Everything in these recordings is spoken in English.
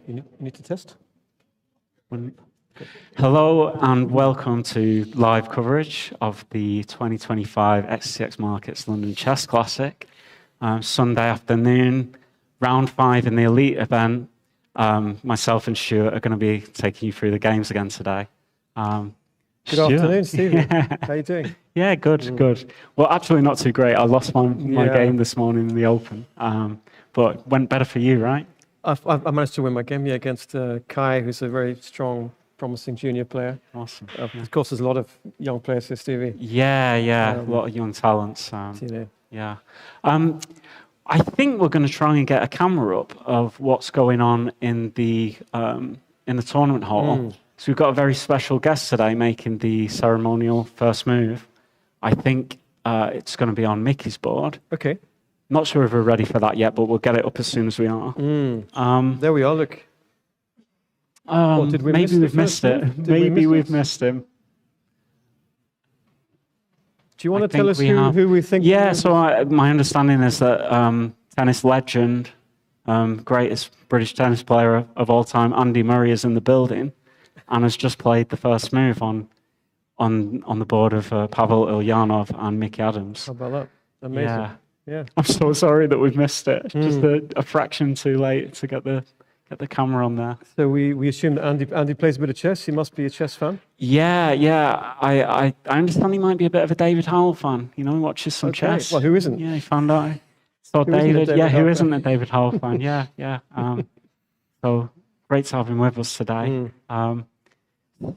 You need to test? Hello and welcome to live coverage of the 2025 XTX Markets London Chess Classic. Sunday afternoon, round 5 in the elite event. Myself and Stuart are going to be taking you through the games again today. Good afternoon, Stevie. How are you doing? Yeah, good. Well, actually not too great. I lost my game this morning in the Open, but went better for you, right? I managed to win my game against Kai, who's a very strong, promising junior player. Awesome. Of course, there's a lot of young players here, Stevie. Yeah, a lot of young talents. Yeah. I think we're going to try and get a camera up of what's going on in the tournament hall. So we've got a very special guest today making the ceremonial first move. I think it's going to be on Mickey's board. Okay. Not sure if we're ready for that yet, but we'll get it up as soon as we are. There we are, look. Maybe we've missed it. Maybe we've missed him. Do you want to tell us who we think? Yeah, so my understanding is that tennis legend, greatest British tennis player of all time, Andy Murray, is in the building and has just played the first move on the board of Pavle Ilyanov and Mickey Adams. How about that? Amazing. Yeah. I'm so sorry that we've missed it. Just a fraction too late to get the camera on there. So we assume that Andy plays a bit of chess. He must be a chess fan. Yeah. I understand he might be a bit of a David Howell fan. You know, he watches some chess. Well, who isn't? Yeah, he found out. So David. Yeah, who isn't a David Howell fan? Yeah. So great to have him with us today.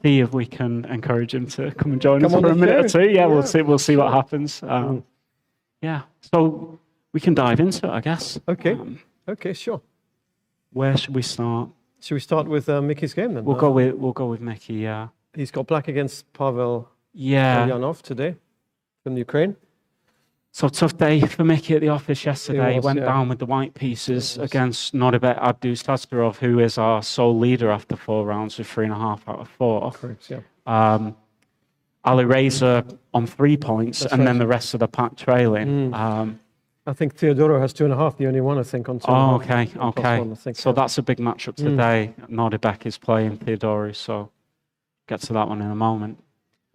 See if we can encourage him to come and join us for a minute or two. Yeah, we'll see what happens. Yeah, so we can dive into it, I guess. Okay. Okay, sure. Where should we start? Should we start with Mickey's game then? We'll go with Mickey. Yeah. He's got black against Pavle Ilyanov today from Ukraine. So tough day for Mickey at the office yesterday. He went down with the white pieces against Nordbec Abdusattorov, who is our sole leader after 4 rounds with 3.5 out of 4. Correct, yeah. Alireza on 3 points, then the rest of the pack trailing. I think Theodaru has 2.5, the only one, I think, on 2.5. Okay. So that's a big matchup today. Nordbec is playing Theodaru, so get to that one in a moment.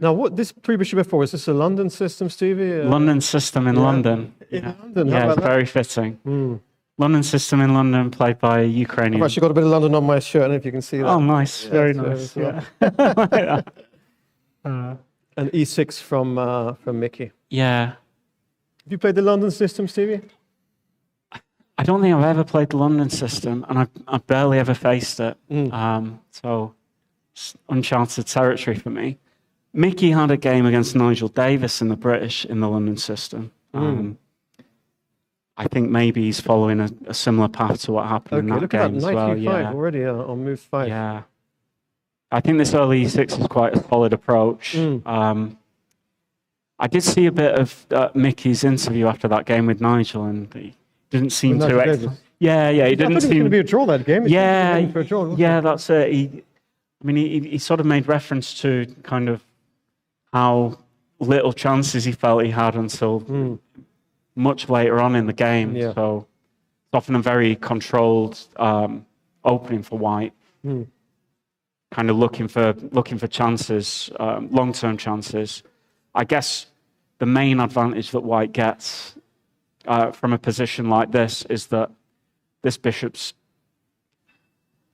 Now, what this pre-bishop f4, is this a London system, Stevie? London system in London. In London, yeah, it's very fitting. London system in London, played by a Ukrainian. I've actually got a bit of London on my shirt, I don't know if you can see that. Oh, nice. Very nice. Yeah. An e6 from Mickey. Yeah. Have you played the London system, Stevie? I don't think I've ever played the London system, and I've barely ever faced it. So it's uncharted territory for me. Mickey had a game against Nigel Davis in the London system. I think maybe he's following a similar path to what happened in that game as well. Knight e5 already on move 5. Yeah. I think this early e6 is quite a solid approach. I did see a bit of Mickey's interview after that game with Nigel, and he didn't seem to. Yeah, he didn't seem. It was going to be a draw, that game. Yeah, that's it. He sort of made reference to kind of how little chances he felt he had until much later on in the game. Yeah. So it's often a very controlled opening for White. Kind of looking for chances, long-term chances. I guess the main advantage that White gets from a position like this is that this bishop's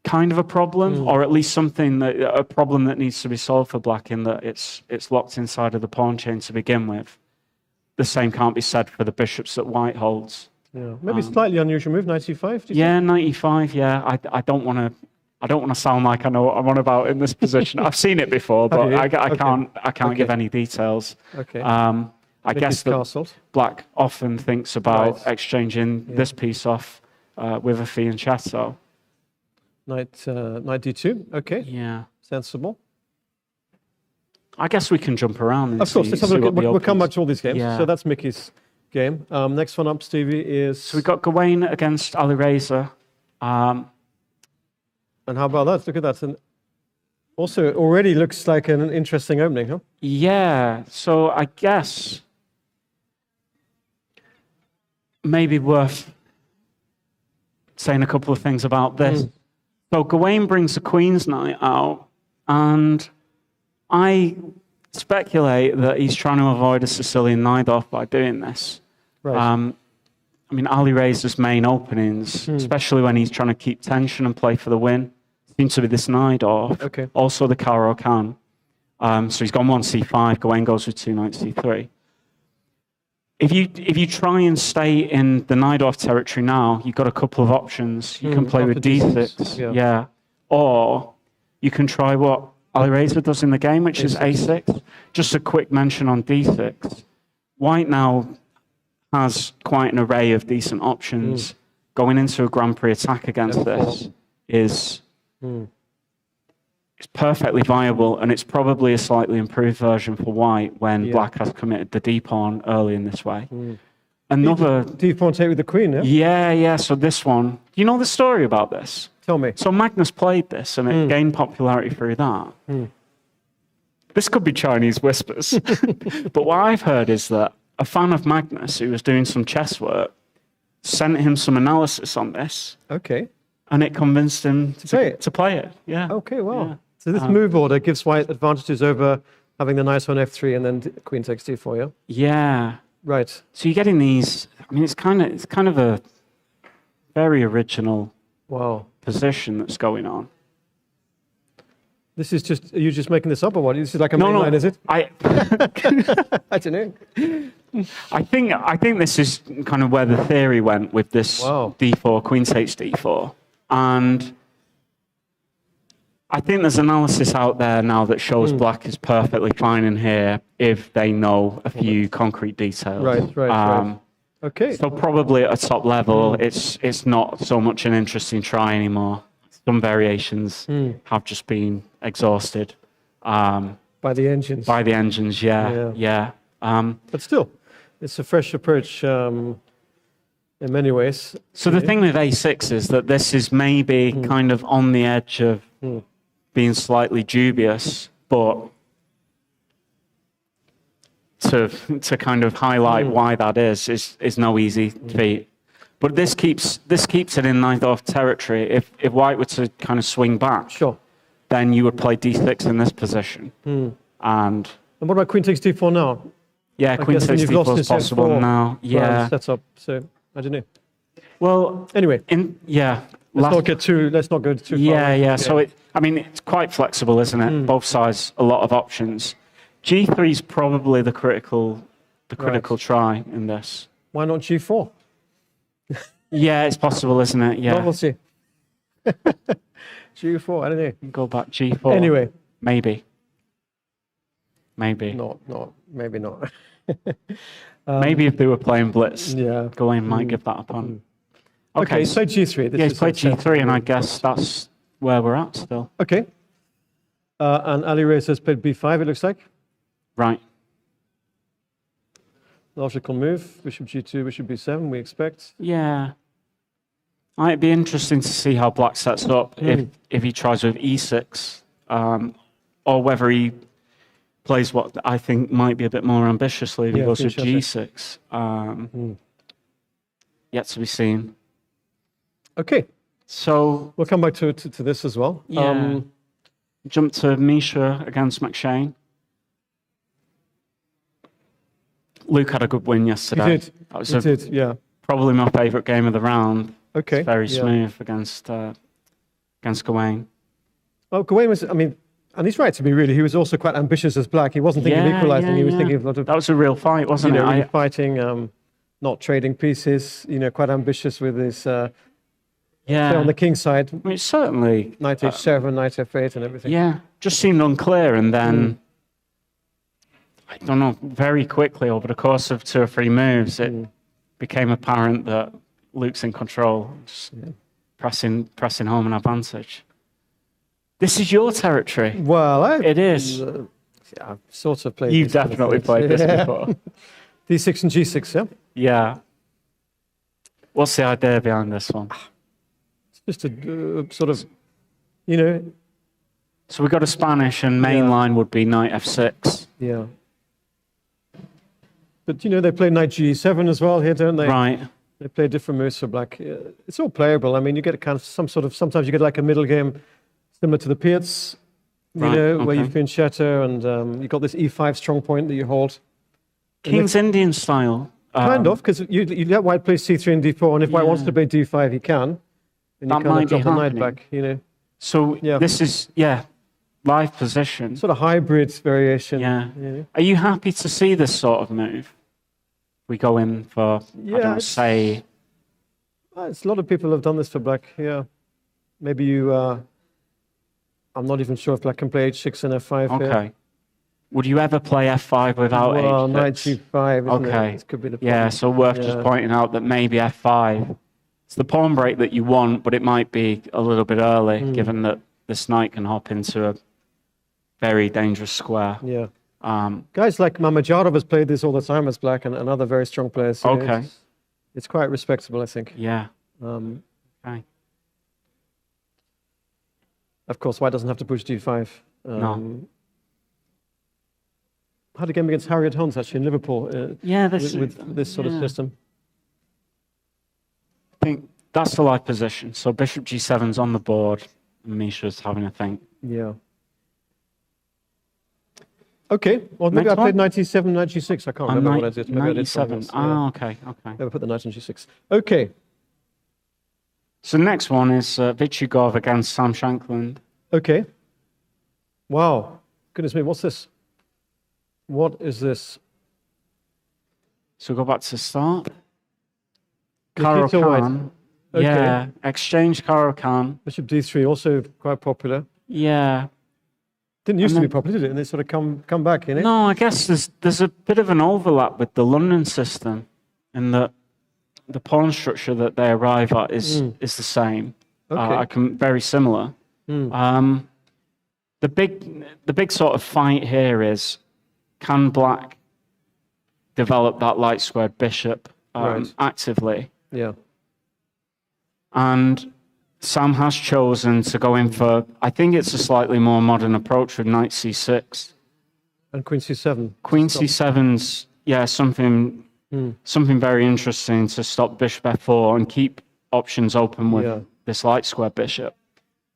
kind of a problem, or at least a problem that needs to be solved for Black, in that it's locked inside of the pawn chain to begin with. The same can't be said for the bishops that White holds. Yeah, maybe slightly unusual move, knight e5. Yeah, knight e5. Yeah, I don't want to sound like I know what I'm on about in this position. I've seen it before, but I can't give any details. Okay. I guess that Black often thinks about exchanging this piece off with a fianchetto. Knight d2. Okay. Yeah. Sensible. I guess we can jump around and of course, let's have a look. We'll come back to all these games. Yeah. So that's Mickey's game. Next one up, Stevie, is... So we've got Gane against Alireza. And how about that? Look at that. And also, it already looks like an interesting opening, huh? Yeah. So I guess maybe worth saying a couple of things about this. So Gawain brings the Queen's Knight out, and I speculate that he's trying to avoid a Sicilian Najdorf by doing this. Right. I mean, Alireza's main openings, especially when he's trying to keep tension and play for the win, seems to be this Najdorf. Okay. Also the Caro-Can. So he's gone 1c5, Gawain goes with 2 knight c3. If you try and stay in the Najdorf territory now, you've got a couple of options. You can play with d6, yeah. Or you can try what Alireza does in the game, which is a6. Just a quick mention on d6. White now has quite an array of decent options. Going into a Grand Prix attack against this is it's perfectly viable, and it's probably a slightly improved version for White when Black has committed the d-pawn early in this way. Another d-pawn take with the Queen, yeah? Yeah. So this one, you know the story about this? Tell me. So Magnus played this, and it gained popularity through that. This could be Chinese whispers, but what I've heard is that a fan of Magnus who was doing some chess work sent him some analysis on this. Okay. And it convinced him to play it. Yeah. Okay, well. Yeah. So this move order gives White advantages over having the knight on f3 and then Queen takes d4, yeah? Yeah. Right. So you're getting these. I mean, it's kind of a very original position that's going on. This is just, are you just making this up or what? This is like a main line, is it? I don't know. I think this is kind of where the theory went with this d4, Queen takes d4. And I think there's analysis out there now that shows Black is perfectly fine in here if they know a few concrete details. Right. Okay. So probably at a top level, it's not so much an interesting try anymore. Some variations have just been exhausted. By the engines. By the engines, yeah. But still, it's a fresh approach in many ways. So the thing with A6 is that this is maybe kind of on the edge of being slightly dubious, but to kind of highlight why that is no easy feat. But this keeps it in Najdorf territory. If White were to kind of swing back, then you would play d6 in this position. And what about Queen takes d4 now? Yeah, Queen takes d4 is possible now. Yeah. Sets up. So I don't know. Well, anyway, let's not go too far. Yeah. So it's quite flexible, isn't it? Both sides, a lot of options. G3 is probably the critical try in this. Why not G4? Yeah, it's possible, isn't it? Yeah. Well, we'll see. G4, I don't know. Go back G4. Anyway. Maybe. Maybe not. Maybe if they were playing Blitz, Gawain might give that up on. Okay, so G3. He's played G3, and I guess that's where we're at still. Okay. And Alireza has played B5, it looks like. Right. Logical move. Bishop G2, Bishop B7, we expect. Yeah. It'd be interesting to see how Black sets up if he tries with E6, or whether he plays what I think might be a bit more ambitiously if he goes with G6. Yet to be seen. Okay. So we'll come back to this as well. Yeah. Jump to Misha against McShane. Luke had a good win yesterday. He did. Probably my favourite game of the round. Okay. It's very smooth against Gawain. Well, Gawain was, and he's right to be really. He was also quite ambitious as Black. He wasn't thinking of equalising. He was thinking of a lot of. That was a real fight, wasn't it? Really fighting, not trading pieces. Quite ambitious with his. Play on the king side. Certainly. Knight h7, knight f8, and everything. Yeah, just seemed unclear, and then. I don't know, very quickly over the course of 2 or 3 moves, it became apparent that Luke's in control, just pressing home an advantage. This is your territory. Well, it is. I've sort of played. You've definitely played this before. D6 and G6, yeah? Yeah. What's the idea behind this one? It's just a sort of, So we got a Spanish, and main line would be knight f6. Yeah. But, they play knight g7 as well here, don't they? Right. They play different moves for black. It's all playable. I mean, you get kind of sometimes you get like a middle game similar to the Piets, where you've Fianchetto and you've got this E5 strong point that you hold. King's Indian style. Kind of, because you let white play C3 and D4, and if white wants to play D5, he can. And that you kind of drop the knight back, So this is, live position. Sort of hybrid variation. Yeah. Are you happy to see this sort of move? We go in for, a lot of people have done this for black, Maybe you, I'm not even sure if black can play H6 and F5 here. Would you ever play F5 without H6? Knight G5, isn't it? This could be the problem. So worth just pointing out that maybe F5, it's the pawn break that you want, but it might be a little bit early, given that this knight can hop into a very dangerous square. Yeah. Guys like Mamajadov has played this all the time as black, and other very strong players. It's quite respectable, I think. Yeah. Of course, white doesn't have to push D5. No. Had a game against Harriet Holmes actually in Liverpool. With this sort of system. I think that's the live position. So Bishop G7's on the board, and Misha's having a think. Yeah. Okay. Well, maybe I played 97, knight G6. I can't remember what I did. Maybe 97. Okay. Never put the knight on G6. Okay. So the next one is Vic Gov against Sam Shankland. Okay. Wow. Goodness me, what's this? What is this? So go back to the start. Karo Khan. Okay. Yeah, exchange Karo Khan. Bishop D3, also quite popular. Yeah. Didn't used to be popular, did it? And they sort of come back, No, I guess there's a bit of an overlap with the London system in that the pawn structure that they arrive at is the same. Very similar. The big sort of fight here is, can black develop that light squared bishop actively? Yeah. And Sam has chosen to go in for, I think it's a slightly more modern approach with knight C6. And Queen C7. Queen C7's, something very interesting to stop bishop F4 and keep options open with this light square bishop.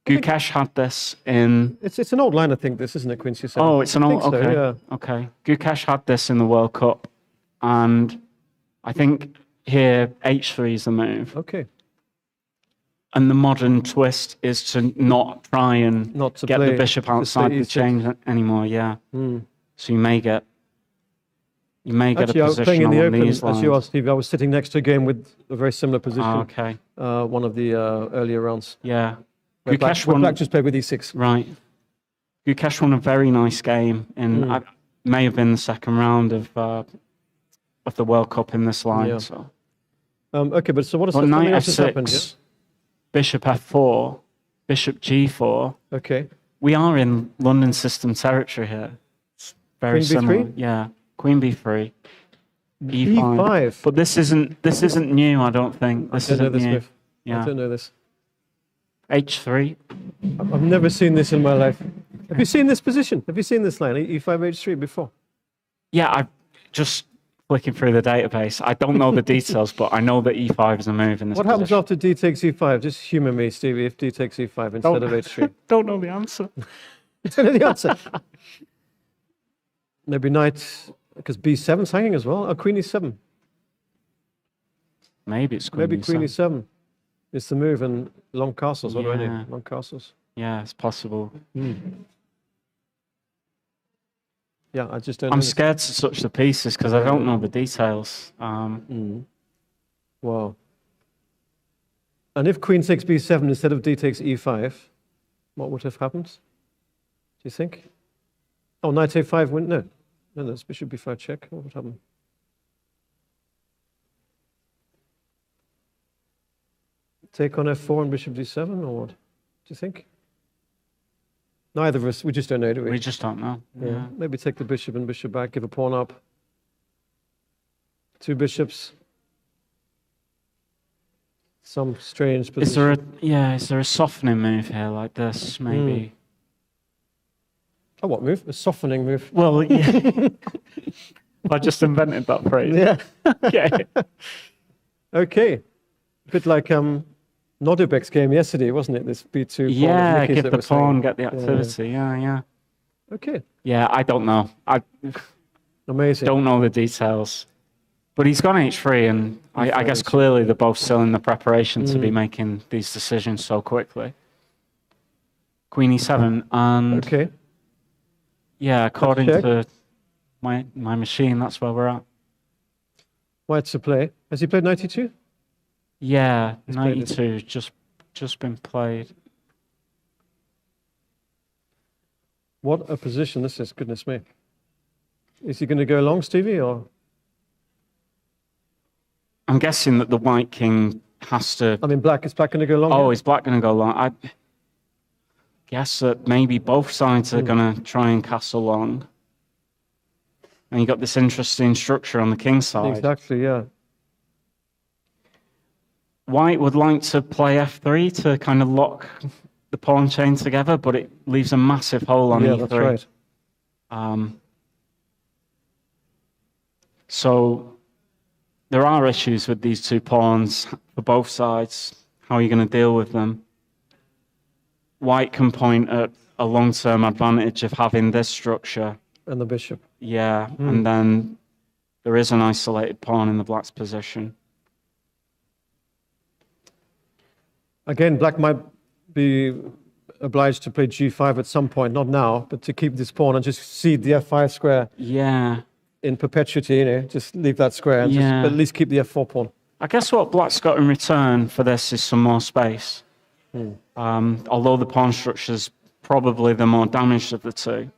Gukesh had this in... It's an old line, I think, this, isn't it, Queen C7? Oh, it's an old... Okay, so, okay. Gukesh had this in the World Cup, and I think here H3 is the move. Okay. And the modern twist is to not try and get the bishop outside the chain anymore, So you may get a position on these lines. As you asked, Steve, I was sitting next to a game with a very similar position. Okay. One of the earlier rounds. Yeah. Black just played with E6. Right. Gukesh won a very nice game in may have been the second round of the World Cup in this line. Yeah. So. Okay, but so what has knight F6, happened? Bishop F4, Bishop G4. Okay. We are in London system territory here. It's very Queen similar. B3? Yeah. Queen B3. E5. E5. But this isn't new, I don't think. I don't know this move. Yeah. I don't know this. H3. I've never seen this in my life. Have you seen this position? Have you seen this line, E5, H3 before? Yeah, I just flicking through the database. I don't know the details, but I know that E5 is a move in this What position. happens after D takes E5? Just humour me, Stevie, if D takes E5 instead of H3. Don't know the answer. You don't know the answer. Maybe knight, because B7's hanging as well. Oh, Queen E7. Maybe it's Queen Maybe Queen E7. It's the move, and long castles already. Long castles. Yeah, it's possible. Yeah, I just don't know. I'm scared to touch the pieces because I don't know the details. Wow. And if Queen takes B7 instead of D takes E5, what would have happened? Do you think? Oh, knight A5 win? No, it's bishop B5 check. What would happen? Take on F4 and bishop D7, or what? Do you think? Neither of us. We just don't know, do we? We just don't know. Yeah. Maybe take the bishop and bishop back, give a pawn up. Two bishops. Some strange position. Is there a softening move here like this, maybe? Oh, what move? A softening move. Well, yeah. I just invented that phrase. Yeah. Okay. Okay. A bit like Nodirbek's game yesterday, wasn't it? This B2 pawn. Yeah, Nicky's give that the we're saying. pawn, get the activity. Yeah. Okay. Yeah, I don't know. I Amazing. don't know the details. But he's gone H3, and I guess clearly they're both still in the preparation to be making these decisions so quickly. Queen E7, and Okay. yeah, according check. to my machine, that's where we're at. White's to play. Has he played 92? Yeah, He's played it. 92 just been played. What a position this is, goodness me. Is he going to go long, Stevie, or? I'm guessing that the white king has to. I mean, is black going to go long? Oh, here? is black going to go long? I guess that maybe both sides are going to try and castle long. And you got this interesting structure on the king side. Exactly, yeah. White would like to play F3 to kind of lock the pawn chain together, but it leaves a massive hole on E3. That's right. So there are issues with these two pawns for both sides. How are you going to deal with them? White can point at a long-term advantage of having this structure. And the bishop. Yeah, and then there is an isolated pawn in the black's position. Again, black might be obliged to play G5 at some point, not now, but to keep this pawn and just cede the F5 square Yeah. in perpetuity, you know, just leave that square and just at least keep the F4 pawn. I guess what black's got in return for this is some more space. Although the pawn structure's probably the more damaged of the two.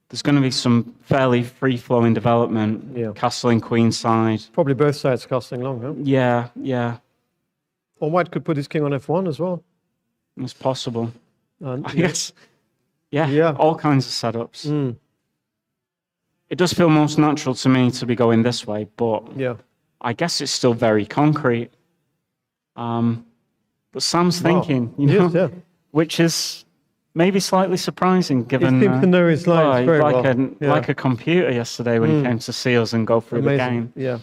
There's going to be some fairly free-flowing development. Yeah. Castling queenside. Probably both sides castling long, huh? Yeah. Or white could put his king on F1 as well. It's possible. And, I guess. Yeah, all kinds of setups. It does feel most natural to me to be going this way, but I guess it's still very concrete. But Sam's thinking, you know, which is maybe slightly surprising given he seems to know his lines very well. Like a computer yesterday when he came to see us and go through the game. Yeah.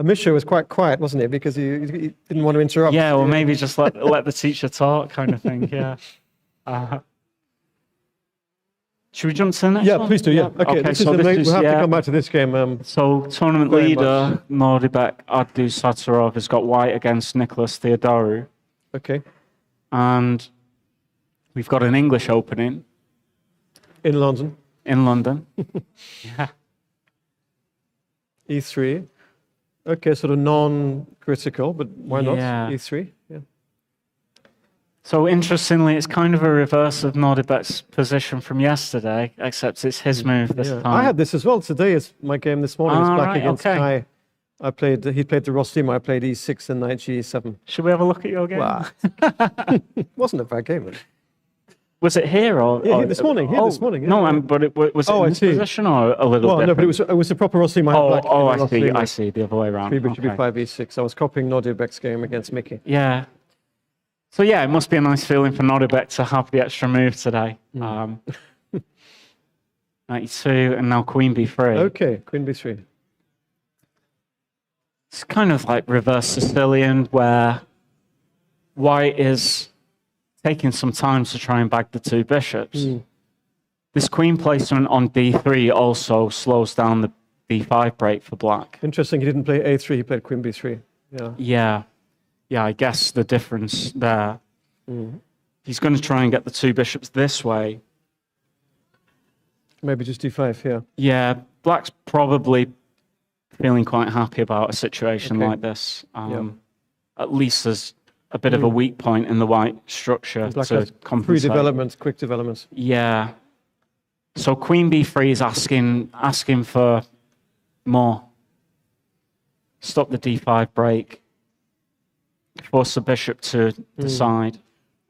Misha was quite quiet, wasn't he? Because he didn't want to interrupt. Yeah, well, maybe just let the teacher talk kind of thing, yeah. Should we jump to the next one? Yeah, please do, yeah. Okay, so we'll have to come back to this game. So tournament leader, Nordbec Abdusattorov has got white against Nicholas Theodaru. Okay. And we've got an English opening. In London. In London. Yeah. E3. Okay, sort of non-critical, but why not? Yeah. E3, yeah. So interestingly, it's kind of a reverse of Nordebek's position from yesterday, except it's his move this time. I had this as well. Today is my game this morning. It's black against Kai. He played the Rostima. I played E6 and knight G7. Should we have a look at your game? Wow. It wasn't a bad game. Was it here or? Yeah, this morning. This morning. Yeah. No, but was it in this position or a little different? No, but it was a proper Rostima. I see. The other way around. 3 bishop B5 E6. I was copying Nodirbek's game against Mickey. Yeah. So yeah, it must be a nice feeling for Nodirbek to have the extra move today. 92 and now Queen B3. Okay, Queen B3. It's kind of like reverse Sicilian, where white is taking some time to try and bag the two bishops. This queen placement on D3 also slows down the D5 break for black. Interesting, he didn't play A3, he played Queen B3. Yeah, I guess the difference there. He's going to try and get the two bishops this way. Maybe just D5 here. Yeah, black's probably feeling quite happy about a situation like this. At least there's a bit of a weak point in the white structure to compensate. Free developments, quick developments. Yeah. So Queen B3 is asking for more. Stop the D5 break. Force the bishop to decide.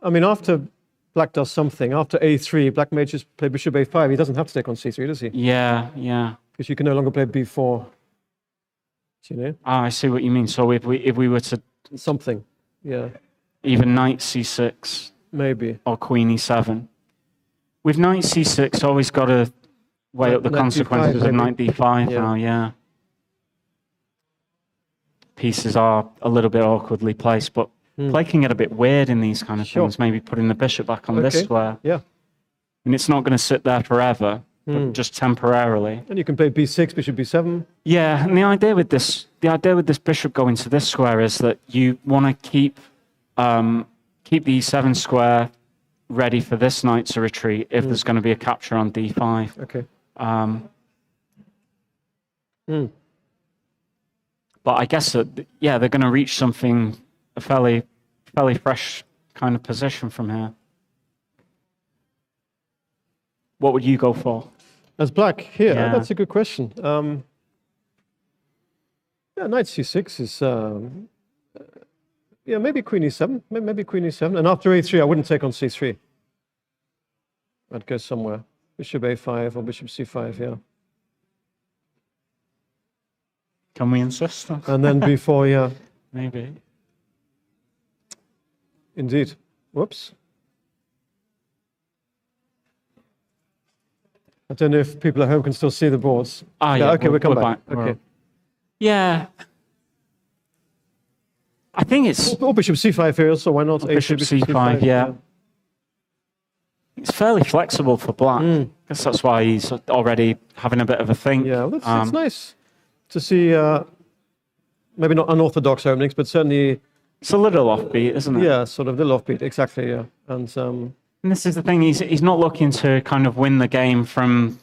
I mean, after black does something, after A3, black may just play bishop A5. He doesn't have to take on C3, does he? Yeah. Because you can no longer play B4. Do you know? I see what you mean. So if we were to something, yeah. Even knight C6. Maybe. Or Queen E7. With knight C6, always got to weigh up the consequences of knight D5 now, yeah. pieces are a little bit awkwardly placed, but play can get a bit weird in these kind of things. Maybe putting the bishop back on this square. Yeah. And it's not going to sit there forever, but just temporarily. And you can play b6, bishop b7. Yeah, and the idea with this bishop going to this square is that you want to keep the e7 square ready for this knight to retreat if there's going to be a capture on d5. Okay. But I guess that, yeah, they're going to reach something, a fairly fresh kind of position from here. What would you go for? As black here, Yeah. that's a good question. Yeah, knight c6 is, yeah, maybe queen e7, maybe queen e7. And after a3, I wouldn't take on c3. I'd go somewhere. Bishop a5 or bishop c5, yeah. Can we insist? And then b4, yeah. Maybe. Indeed. Whoops. I don't know if people at home can still see the boards. Yeah, okay, we'll come back. We're Okay. Yeah. I think it's... Or bishop c5 here, so why not? Bishop c5, yeah. It's fairly flexible for black. I guess that's why he's already having a bit of a think. Yeah, well, it's nice to see, maybe not unorthodox openings, but certainly... It's a little offbeat, isn't it? Yeah, sort of a little offbeat, exactly, yeah. And this is the thing, he's not looking to kind of win the game from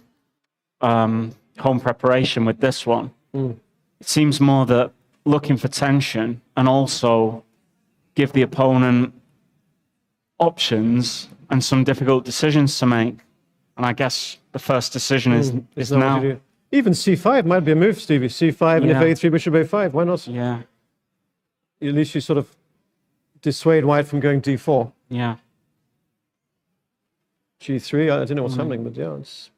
home preparation with this one. It seems more that looking for tension and also give the opponent options and some difficult decisions to make. And I guess the first decision is now. Even c5 might be a move, Stevie. c5 and if a3, bishop a5, why not? Yeah. At least you sort of dissuade white from going d4. Yeah. g3, I don't know what's happening, but yeah, it's...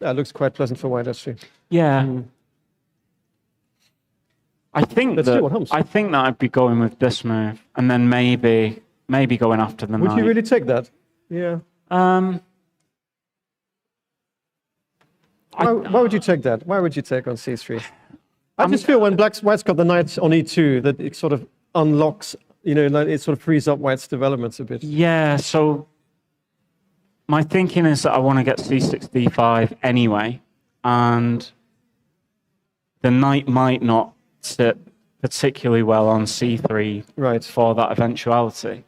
That looks quite pleasant for white, actually. Yeah. I think Let's see what comes. I think that I'd be going with this move, and then maybe going after the knight. Would you really take that? Yeah. Um, Why would you take that? Why would you take on c3? I just feel when white's got the knight on e2 that it sort of unlocks, you know, like it sort of frees up white's developments a bit. Yeah, so my thinking is that I want to get c6, d5 anyway, and the knight might not sit particularly well on c3 for that eventuality.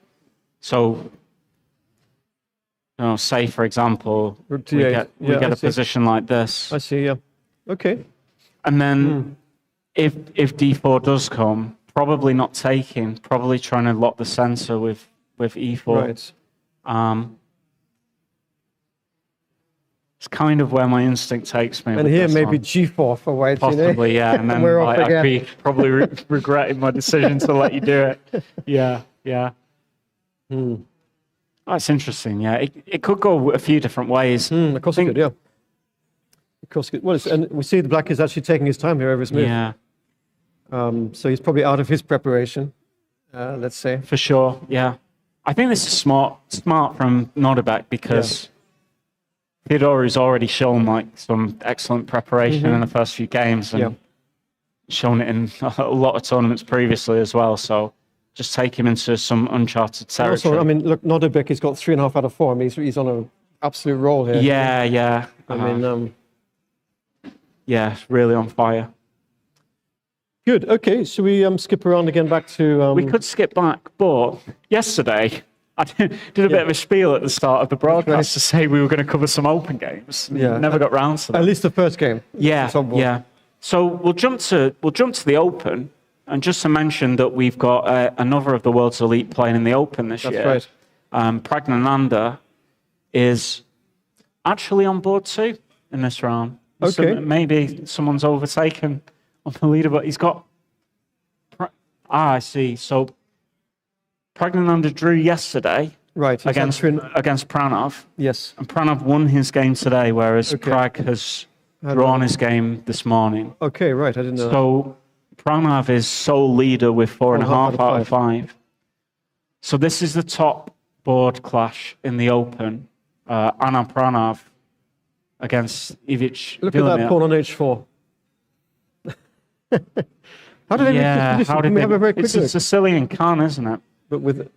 So, you know, say, for example, we get a position like this. I see, yeah. Okay. And then if d4 does come, probably not taking, probably trying to lock the center with e4. Right. It's kind of where my instinct takes me. And here maybe g4 for white. Possibly, you know? yeah. And then I'd be probably regretting my decision to let you do it. Yeah, yeah. That's interesting, yeah. It could go a few different ways. Of course it could, yeah. Of course it could. Well, and we see the black is actually taking his time here over his move. Yeah. So he's probably out of his preparation, let's say. For sure, yeah. I think this is smart from Nordbec because Theodaru's already shown like some excellent preparation in the first few games and shown it in a lot of tournaments previously as well. So just take him into some uncharted territory. Also, I mean, look, Nodirbek, he's got 3.5 out of 4. I mean, he's on an absolute roll here. Yeah, yeah. I mean, yeah, really on fire. Good. Okay, should we skip around again back to... We could skip back, but yesterday I did a bit of a spiel at the start of the broadcast to say we were going to cover some open games. Yeah. Never got round to that. At least the first game. Yeah, yeah. So we'll jump to the Open, and just to mention that we've got another of the world's elite playing in the Open this year. That's right. Praggnanandhaa is actually on board too in this round. Okay. So maybe someone's overtaken on the leaderboard. He's got... I see. So Praggnanandhaa drew yesterday against Pranav. Yes. And Pranav won his game today, whereas Prag has drawn his game this morning. Okay, right. I didn't know So Pranav is sole leader with 4.5 out of 5. So this is the top board clash in the Open. Anna Pranav against Ivic. Look at that pawn on h4. How did they make this position? Have a very quick it's a Sicilian Khan, isn't it? But with...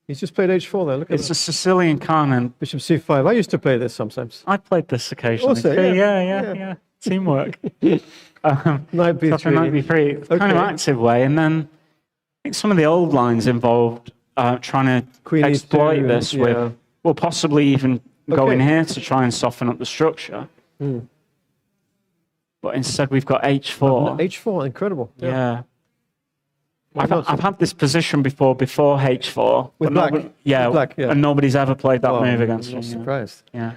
He's just played h4 there. Look at It's a Sicilian Khan and... Bishop c5. I used to play this sometimes. I played this occasionally. Also, yeah. Teamwork. Knight b3. Knight b3. Kind of active way. And then I think some of the old lines involved trying to Queen exploit E2, this with... Well, possibly even go in here to try and soften up the structure. But instead we've got h4. h4, incredible. Yeah. I've had this position before h4. With black? With black, and nobody's ever played that move against me. I'm surprised. Yeah.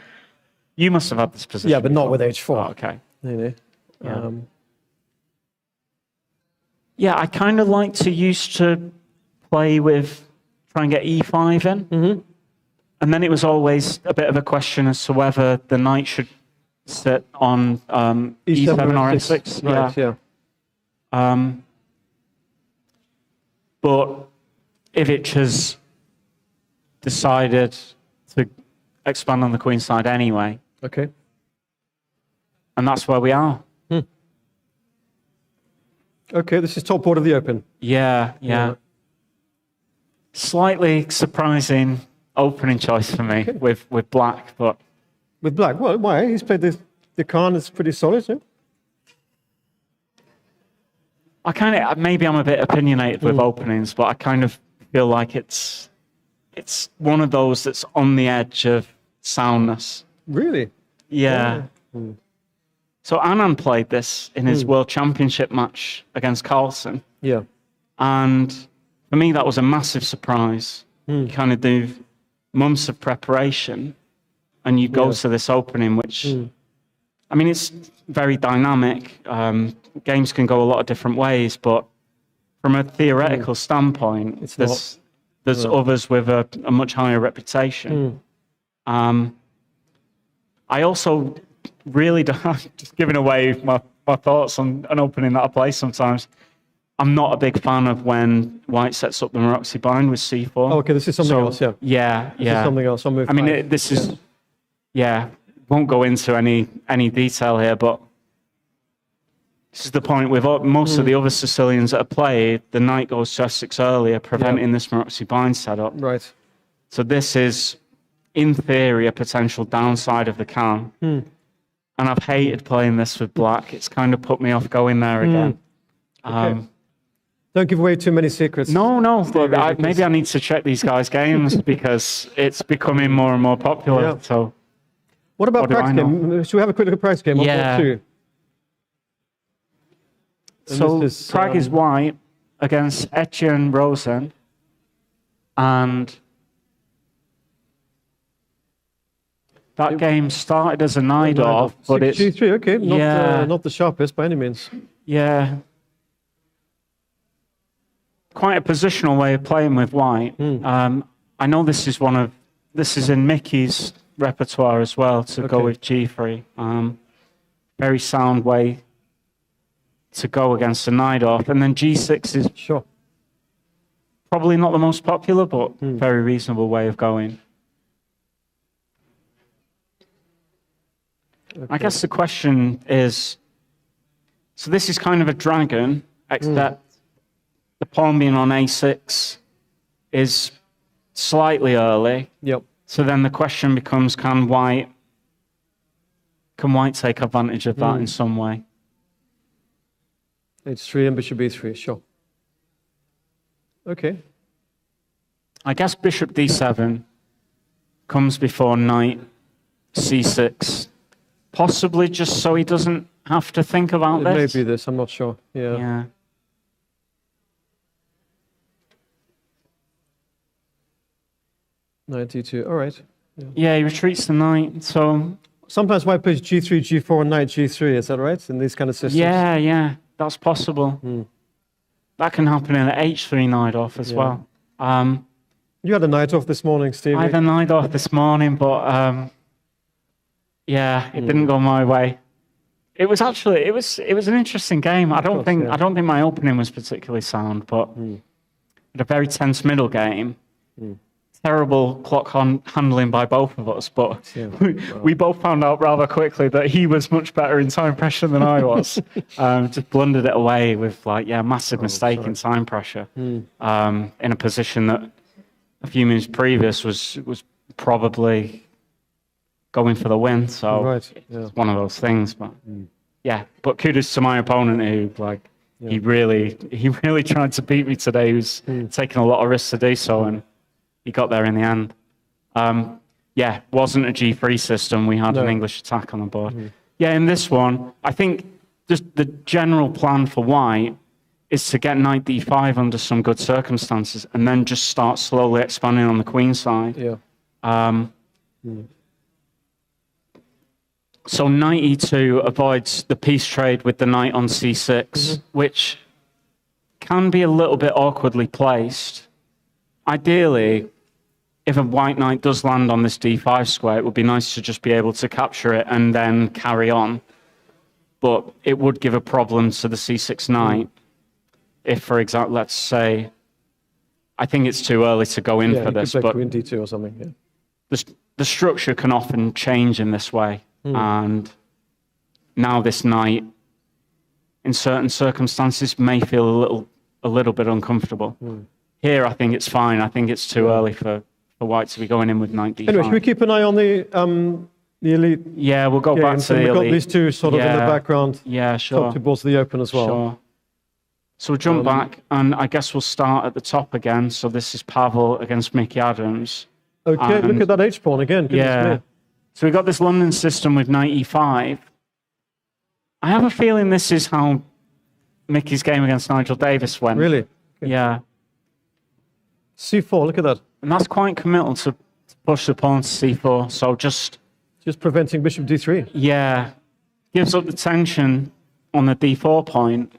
You must have had this position. Yeah, but before. not with h4. Oh, okay. Yeah. I kind of like to used to play with, try and get e5 in. And then it was always a bit of a question as to whether the knight should sit on e7 or f6. Right, yeah. But Ivic has decided to expand on the queen side anyway. Okay. And that's where we are. Okay, this is top board of the Open. Yeah. Slightly surprising opening choice for me with black, but... With black? Well, why? He's played the Khan, it's pretty solid, yeah? I kind of, maybe I'm a bit opinionated with openings, but I kind of feel like it's one of those that's on the edge of soundness. Really? Yeah. So Anand played this in his World Championship match against Carlsen. Yeah. And for me, that was a massive surprise. You kind of do months of preparation and you go to this opening, which, I mean, it's very dynamic. Games can go a lot of different ways, but from a theoretical standpoint, there's others with a much higher reputation. I also really don't, just giving away my thoughts on an opening that I play sometimes. I'm not a big fan of when white sets up the Maroczy bind with c4. Oh, okay, this is something else, yeah. Yeah. This is something else. I mean, this is, won't go into any detail here, but this is the point with most of the other Sicilians that are played, the knight goes to f6 earlier, preventing this Maroczy bind setup. Right. So this is, in theory, a potential downside of the Khan. And I've hated playing this with black. It's kind of put me off going there again. Okay. Don't give away too many secrets. No, but maybe I need to check these guys' games because it's becoming more and more popular. Yeah. So, what about practice game? Should we have a quick look at practice game? Yeah. So Pragg is white against Etienne Rosen, and that game started as a knight off, but it's G3. Okay, not the sharpest by any means. Yeah. Quite a positional way of playing with white. I know this is in Mickey's repertoire as well to go with G3. Very sound way to go against a knight off, and then G6 is probably not the most popular, but very reasonable way of going. I guess the question is, so this is kind of a dragon, except the pawn being on a6 is slightly early. Yep. So then the question becomes, can white take advantage of that in some way? H3 and bishop b3, sure. Okay. I guess bishop d7 comes before knight c6, possibly just so he doesn't have to think about this. Maybe this, I'm not sure. Yeah. Knight d2, all right. Yeah, he retreats the knight, so... Sometimes white plays g3, g4, and knight g3, is that right? In these kind of systems? Yeah, that's possible. That can happen in an h3 knight off as well. You had a knight off this morning, Steve. I had a knight off this morning, but it didn't go my way. It was actually it was an interesting game. I don't think my opening was particularly sound, but had a very tense middle game. terrible clock handling by both of us, but Yeah. we both found out rather quickly that he was much better in time pressure than I was. Just blundered it away with massive mistake in time pressure in a position that a few minutes previous was probably going for the win. So it's one of those things. But but kudos to my opponent who he really tried to beat me today. He was taking a lot of risks to do so, and he got there in the end. Wasn't a G3 system. We had an English attack on the board. In this one, I think just the general plan for white is to get knight d5 under some good circumstances and then just start slowly expanding on the queen side. So knight e2 avoids the piece trade with the knight on c6, which can be a little bit awkwardly placed. Ideally, if a white knight does land on this d5 square, it would be nice to just be able to capture it and then carry on. But it would give a problem to the c6 knight. If, for example, let's say, I think it's too early to go in for this, but queen d2 or something. The structure can often change in this way. And now this knight, in certain circumstances, may feel a little bit uncomfortable. Here, I think it's fine. I think it's too early for white to be going in with knight d5. Anyway, should we keep an eye on the elite? Yeah, we'll go back to the elite. We've got these two sort of in the background. Yeah, sure. Top two balls of the Open as well. Sure. So we'll jump back, and I guess we'll start at the top again. So this is Pavle against Mickey Adams. Okay, look at that H-pawn again. Goodness me. So we've got this London system with knight e5. I have a feeling this is how Mickey's game against Nigel Davis went. Really? Okay. Yeah. C4, look at that. And that's quite committal to push the pawn to c4. So just preventing bishop d3. Yeah. Gives up the tension on the d4 point.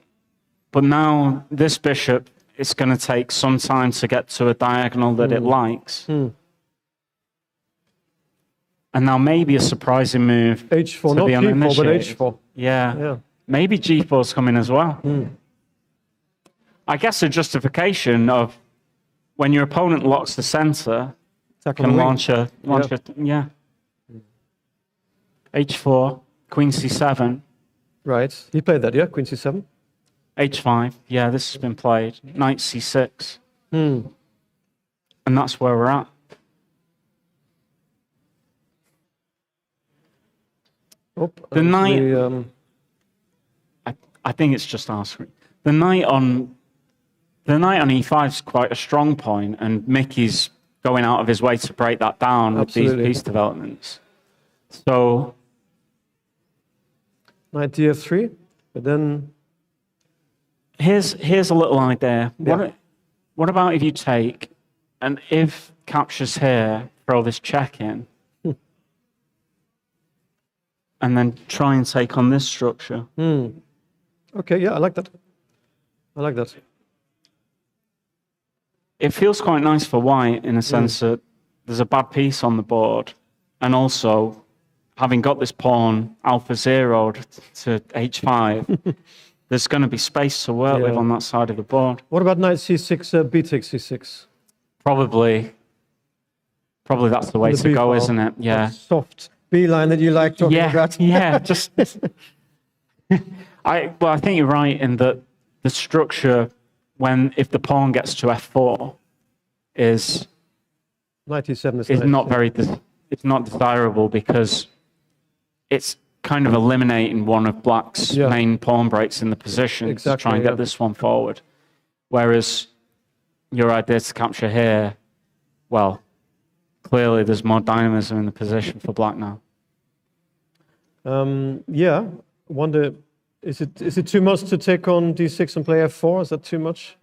But now this bishop is going to take some time to get to a diagonal that it likes. And now maybe a surprising move. H4, not G4, but H4. Yeah. Maybe G4's coming as well. I guess a justification of when your opponent locks the center, can launch a H4, Queen C7. Right. He played that, yeah? Queen C7? H5. Yeah, this has been played. Knight C6. And that's where we're at. The knight... I think it's just our screen. The knight on E5 is quite a strong point, and Mickey's going out of his way to break that down with these piece developments. So... Knight df3, but then... Here's a little idea. Yeah. What about if you take, and if captures here, throw this check in, and then try and take on this structure? Okay, yeah, I like that. I like that. It feels quite nice for white in a sense that there's a bad piece on the board, and also, having got this pawn alpha zeroed to h5, there's going to be space to work with on that side of the board. What about knight c6, b takes c6? Probably that's the way to go, isn't it? Yeah. That soft B line that you like talking about. Just... I think you're right in that the structure, if the pawn gets to f4, is not very... It's not desirable because it's kind of eliminating one of black's main pawn breaks in the position to try and get this one forward. Whereas your idea to capture here, well, clearly there's more dynamism in the position for black now. Wonder, is it too much to take on d6 and play f4? Is that too much?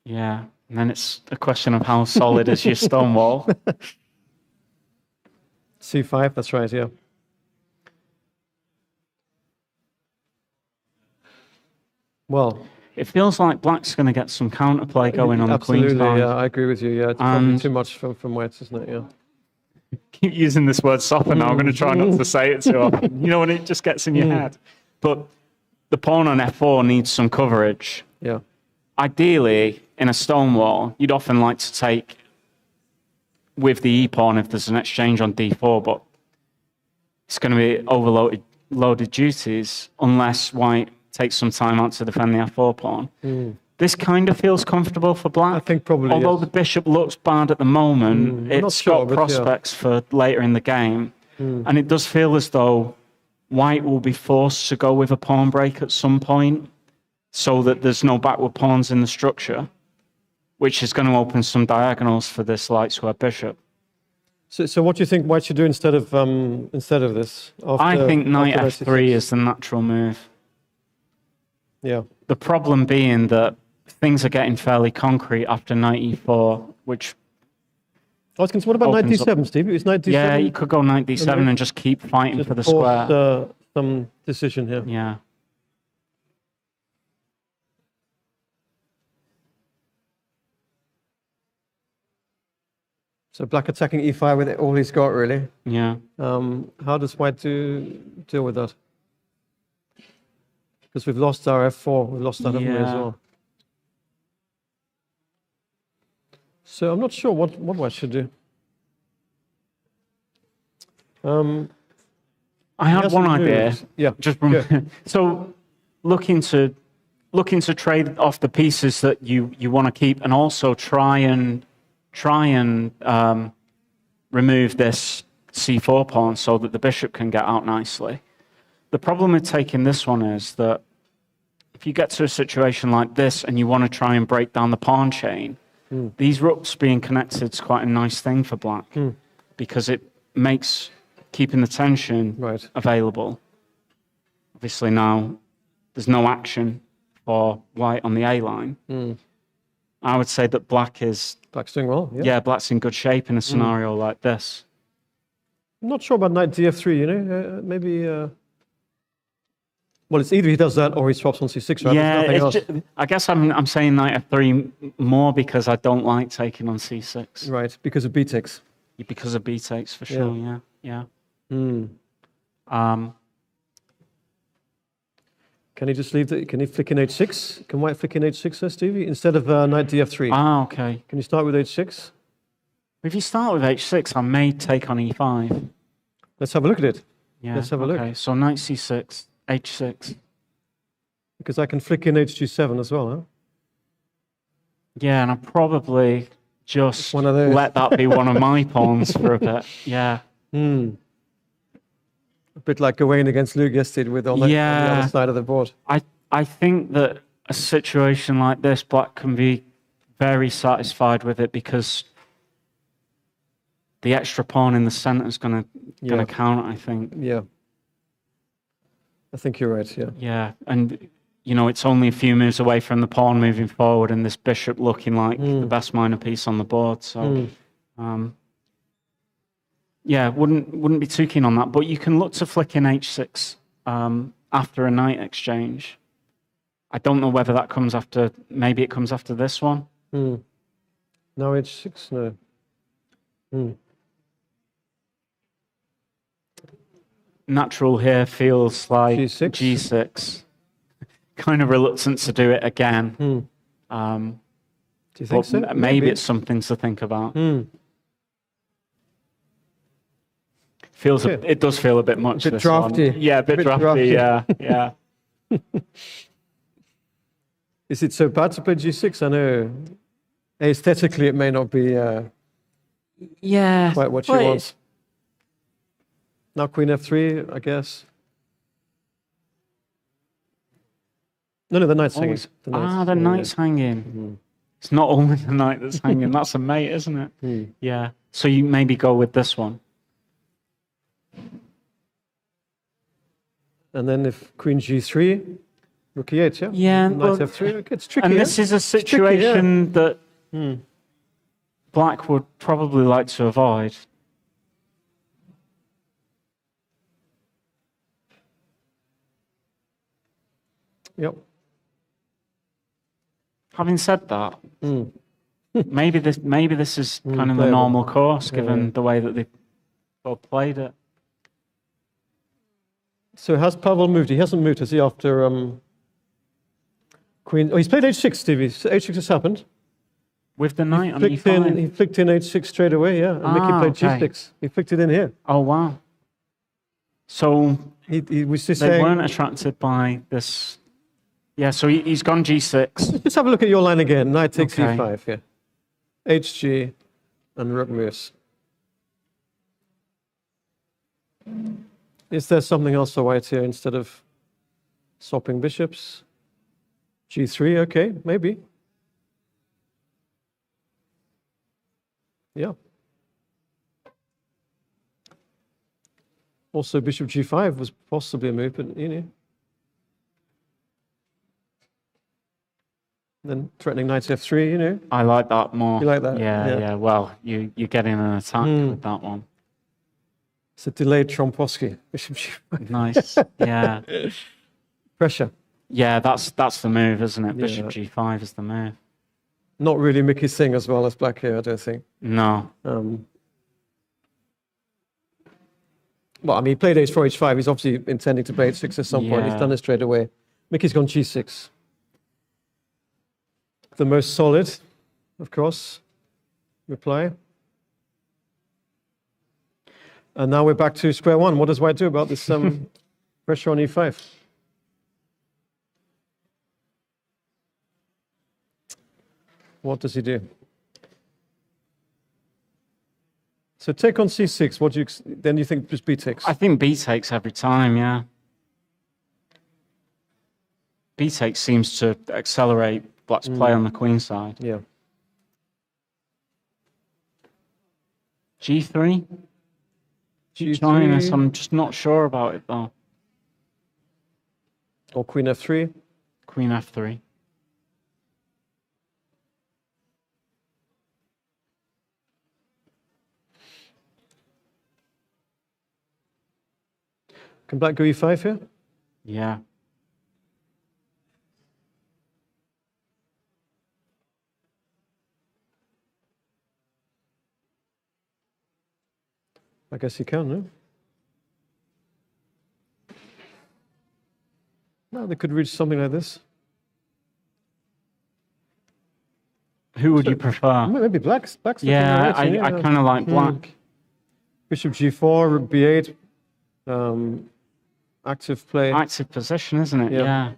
Yeah, and then it's a question of how solid is your stone wall. C5, that's right, yeah. Well, it feels like black's going to get some counterplay going on the queen's side. Absolutely, yeah, I agree with you. Yeah, it's probably too much from whites, isn't it? Yeah. Keep using this word soften now. I'm going to try not to say it too often. You know, when it just gets in your head. But the pawn on f4 needs some coverage. Yeah. ideally, in a stone wall, you'd often like to take with the e-pawn if there's an exchange on d4, but it's going to be loaded duties unless white takes some time out to defend the f4 pawn. This kind of feels comfortable for black. I think probably, although yes. the bishop looks bad at the moment, it's got prospects for later in the game. And it does feel as though white will be forced to go with a pawn break at some point so that there's no backward pawns in the structure, which is going to open some diagonals for this light square bishop. So what do you think white should do instead of this? I think knight f3 is the natural move. Yeah. The problem being that things are getting fairly concrete after knight e4, which... I was going to say, what about knight d7, Steve? Is knight d7? Yeah, you could go knight d7 and just keep fighting for the square. Some decision here. Yeah. So black attacking e5 with all he's got, really. Yeah. How does white deal with that? Because we've lost our f4, we've lost that, haven't we, as well? So I'm not sure what white should do. I had one idea. Yeah. So looking to trade off the pieces that you want to keep, and also try and remove this c4 pawn so that the bishop can get out nicely. The problem with taking this one is that if you get to a situation like this and you want to try and break down the pawn chain, these rooks being connected is quite a nice thing for black because it makes keeping the tension available. Obviously now there's no action for white on the A line. I would say that Black's doing well. Yeah, Black's in good shape in a scenario like this. I'm not sure about knight df3, you know, maybe... Well, it's either he does that or he swaps on c6, right? Yeah, I guess I'm saying knight f3 more because I don't like taking on c6. Right, because of b takes. Because of b takes, for sure, yeah. Can he just leave can he flick in h6? Can white flick in h6 there, Stevie? Instead of knight df3? Ah, okay. Can you start with h6? If you start with h6, I may take on e5. Let's have a look at it. Yeah, let's have a look. Okay, so knight c6, h6. Because I can flick in hg7 as well, huh? Yeah, and I'll probably just let that be one of my pawns for a bit. Yeah. A bit like Gawain against Lugas did with on the other side of the board. I think that a situation like this, black can be very satisfied with it because the extra pawn in the centre is going to count, I think. Yeah. I think you're right, yeah. Yeah, and you know, it's only a few moves away from the pawn moving forward and this bishop looking like the best minor piece on the board. So, yeah, wouldn't be too keen on that. But you can look to flick in h6 after a knight exchange. I don't know whether that comes after, maybe it comes after this one. No, h6, no. Natural here feels like G6. Kind of reluctant to do it again. Do you think so? Maybe it's something to think about. It does feel a bit much. A bit drafty. One. Yeah, a bit drafty. Yeah. Is it so bad to play g6? I know aesthetically it may not be quite what she wants. Now queen f3, I guess. No, the knight's hanging. The knight's hanging. It's not only the knight that's hanging. That's a mate, isn't it? Yeah. So you maybe go with this one. And then if queen g3, rook e8, yeah? Yeah. Knight f3, okay, it's tricky. And this is a situation that black would probably like to avoid. Yep. Having said that, maybe this is kind of the normal course given the way that they both played it. So has Pavle moved? He hasn't moved, has he, after Queen. Oh, he's played h6, Stevie. So h6 has happened. With the knight on Flicked e5? he flicked in h6 straight away, yeah. And Mickey played g6. He flicked it in here. Oh, wow. So He was just they saying... weren't attracted by this. Yeah, so he's gone g6. Just have a look at your line again. Knight takes Okay. e5, yeah. hg and rook moves. Is there something else for white here instead of swapping bishops? g3, okay, maybe. Yeah. Also, bishop g5 was possibly a move, but you know. Then threatening knight f3, you know. I like that more. You like that? Yeah, yeah. Well, you're getting an attack with that one. It's a delayed Trompowsky. Bishop g5. Nice. Yeah. Pressure. Yeah, that's the move, isn't it? Bishop g5 is the move. Not really Mickey's thing as well as black here, I don't think. No. Well, I mean, he played h4, h5. He's obviously intending to play h6 at some point. He's done it straight away. Mickey's gone g6. The most solid, of course, reply. And now we're back to square one. What does white do about this pressure on e5? What does he do? So take on c6. What do you then? You think just b takes? I think b takes every time. Yeah. B takes seems to accelerate black's play on the queen side. Yeah. G3. G3. I'm just not sure about it though. Or queen f3. Queen f3. Can black go e5 here? Yeah. I guess he can, no? No, they could reach something like this. Who would you prefer? Maybe black's yeah, I kind of like black. Bishop g4, rook b8. Active play. Active position, isn't it? Yeah.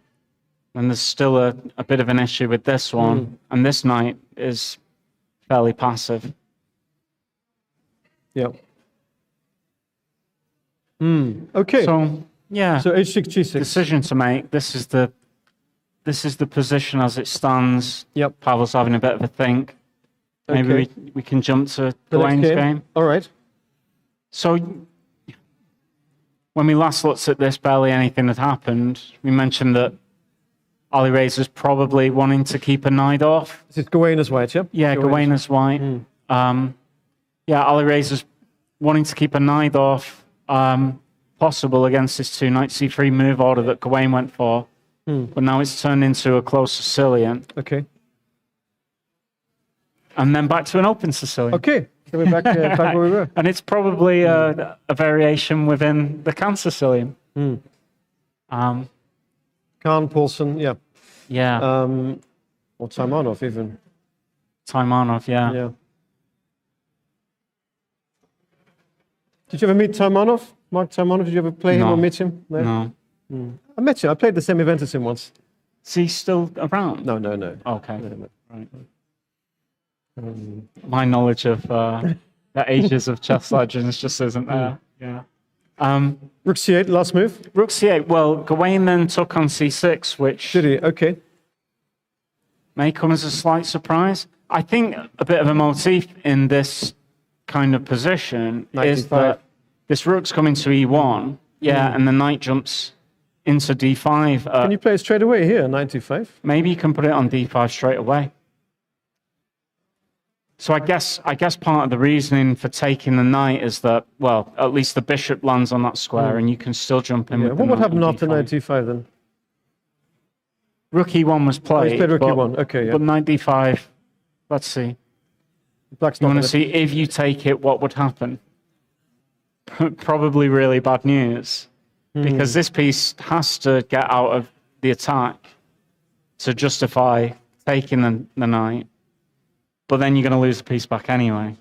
And there's still a bit of an issue with this one. And this knight is fairly passive. Yeah. Okay. So, yeah. So h6, g6. Decision to make. This is the position as it stands. Yep. Pavle's having a bit of a think. Maybe we can jump to Gawain's game. All right. So, when we last looked at this, barely anything had happened. We mentioned that Alireza's probably wanting to keep a knight off. This is Gawain as white, yeah? Yeah, Gawain as white. Yeah, Alireza's wanting to keep a knight off, possible against this two knight c3 move order that Gawain went for. But now it's turned into a closed Sicilian. Okay. And then back to an open Sicilian. Okay. So we're back where we were. And it's probably a variation within the Can Sicilian. Khan, Paulson, yeah. Yeah. Or Taimanov even. Taimanov, yeah. Yeah. Did you ever meet Taimanov? Mark Taimanov, did you ever play him or meet him? No. I met him. I played the same event as him once. Is he still around? No. Okay. No. Right. My knowledge of the ages of chess legends just isn't there. Yeah. Rook c8, last move. Rook c8. Well, Gawain then took on c6, which Did he? Okay. may come as a slight surprise. I think a bit of a motif in this kind of position is that this rook's coming to e1, and the knight jumps into d5. Can you play it straight away here, knight d5? Maybe you can put it on d5 straight away. So I guess part of the reasoning for taking the knight is that, well, at least the bishop lands on that square, and you can still jump in. With What would happen on after knight d5 then? Rook e1 was played. He's played rook e1. Okay, yeah. But knight d5. Let's see. Black's You not want to see if you take it, what would happen? Probably really bad news, because this piece has to get out of the attack. to justify taking the knight, but then you're going to lose the piece back anyway.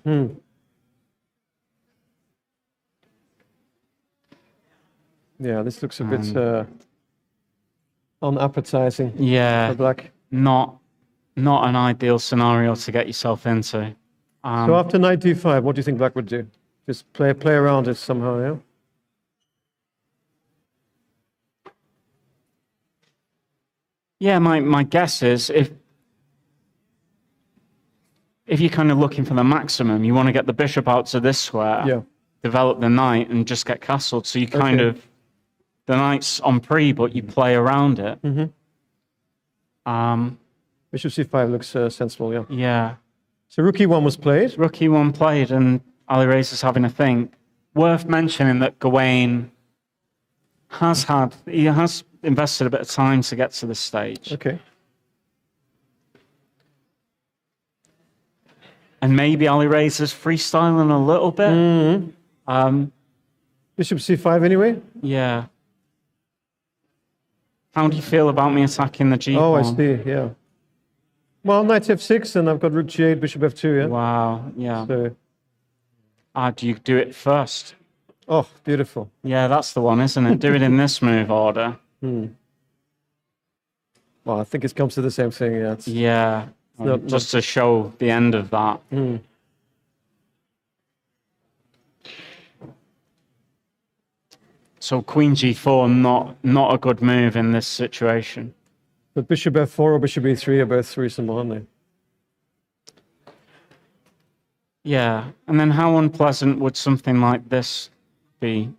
Yeah, this looks a bit unappetizing. Yeah, for black. not an ideal scenario to get yourself into. So after knight d5, what do you think black would do? Just play around it somehow, yeah? Yeah, my guess is if you're kind of looking for the maximum, you want to get the bishop out to this square, develop the knight, and just get castled. So you kind of, the knight's on pre, but you play around it. Bishop c5 looks sensible, yeah. Yeah. So rook e1 was played. Rook e1 played, and Alireza's having a think. Worth mentioning that Gane has invested a bit of time to get to this stage. Okay. And maybe Alireza's freestyling a little bit. Bishop c5 anyway? Yeah. How do you feel about me attacking the g pawn? Oh, I see, yeah. Well, knight f6, and I've got rook g8, bishop f2, yeah? Wow, yeah. So, do you do it first? oh, beautiful. Yeah, that's the one, isn't it? Do it in this move order. Well, I think it comes to the same thing, yeah. It's Yeah, just to show the end of that. So queen g4, not a good move in this situation. But bishop f4 or bishop e3 are both reasonable, aren't they? Yeah, and then how unpleasant would something like this be?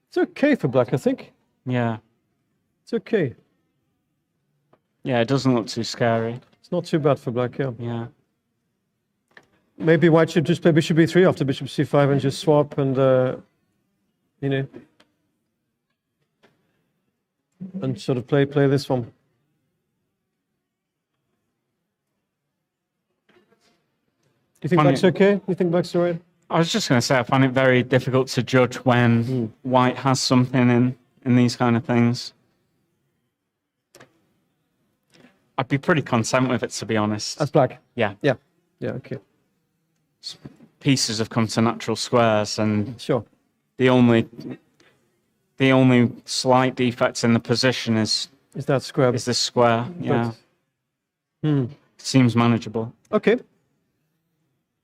It's okay for black, I think. Yeah. It's okay. Yeah, it doesn't look too scary. It's not too bad for black, yeah. Yeah. Maybe white should just play bishop e3 after bishop c5 and just swap and, you know, and sort of play this one. Do you think black's okay? Do you think black's all right? I was just going to say, I find it very difficult to judge when white has something in these kind of things. I'd be pretty content with it, to be honest. That's black? Yeah. Yeah. Yeah, okay. Pieces have come to natural squares, and Sure. the only slight defect in the position is that square? this square. Yeah. Seems manageable. Okay.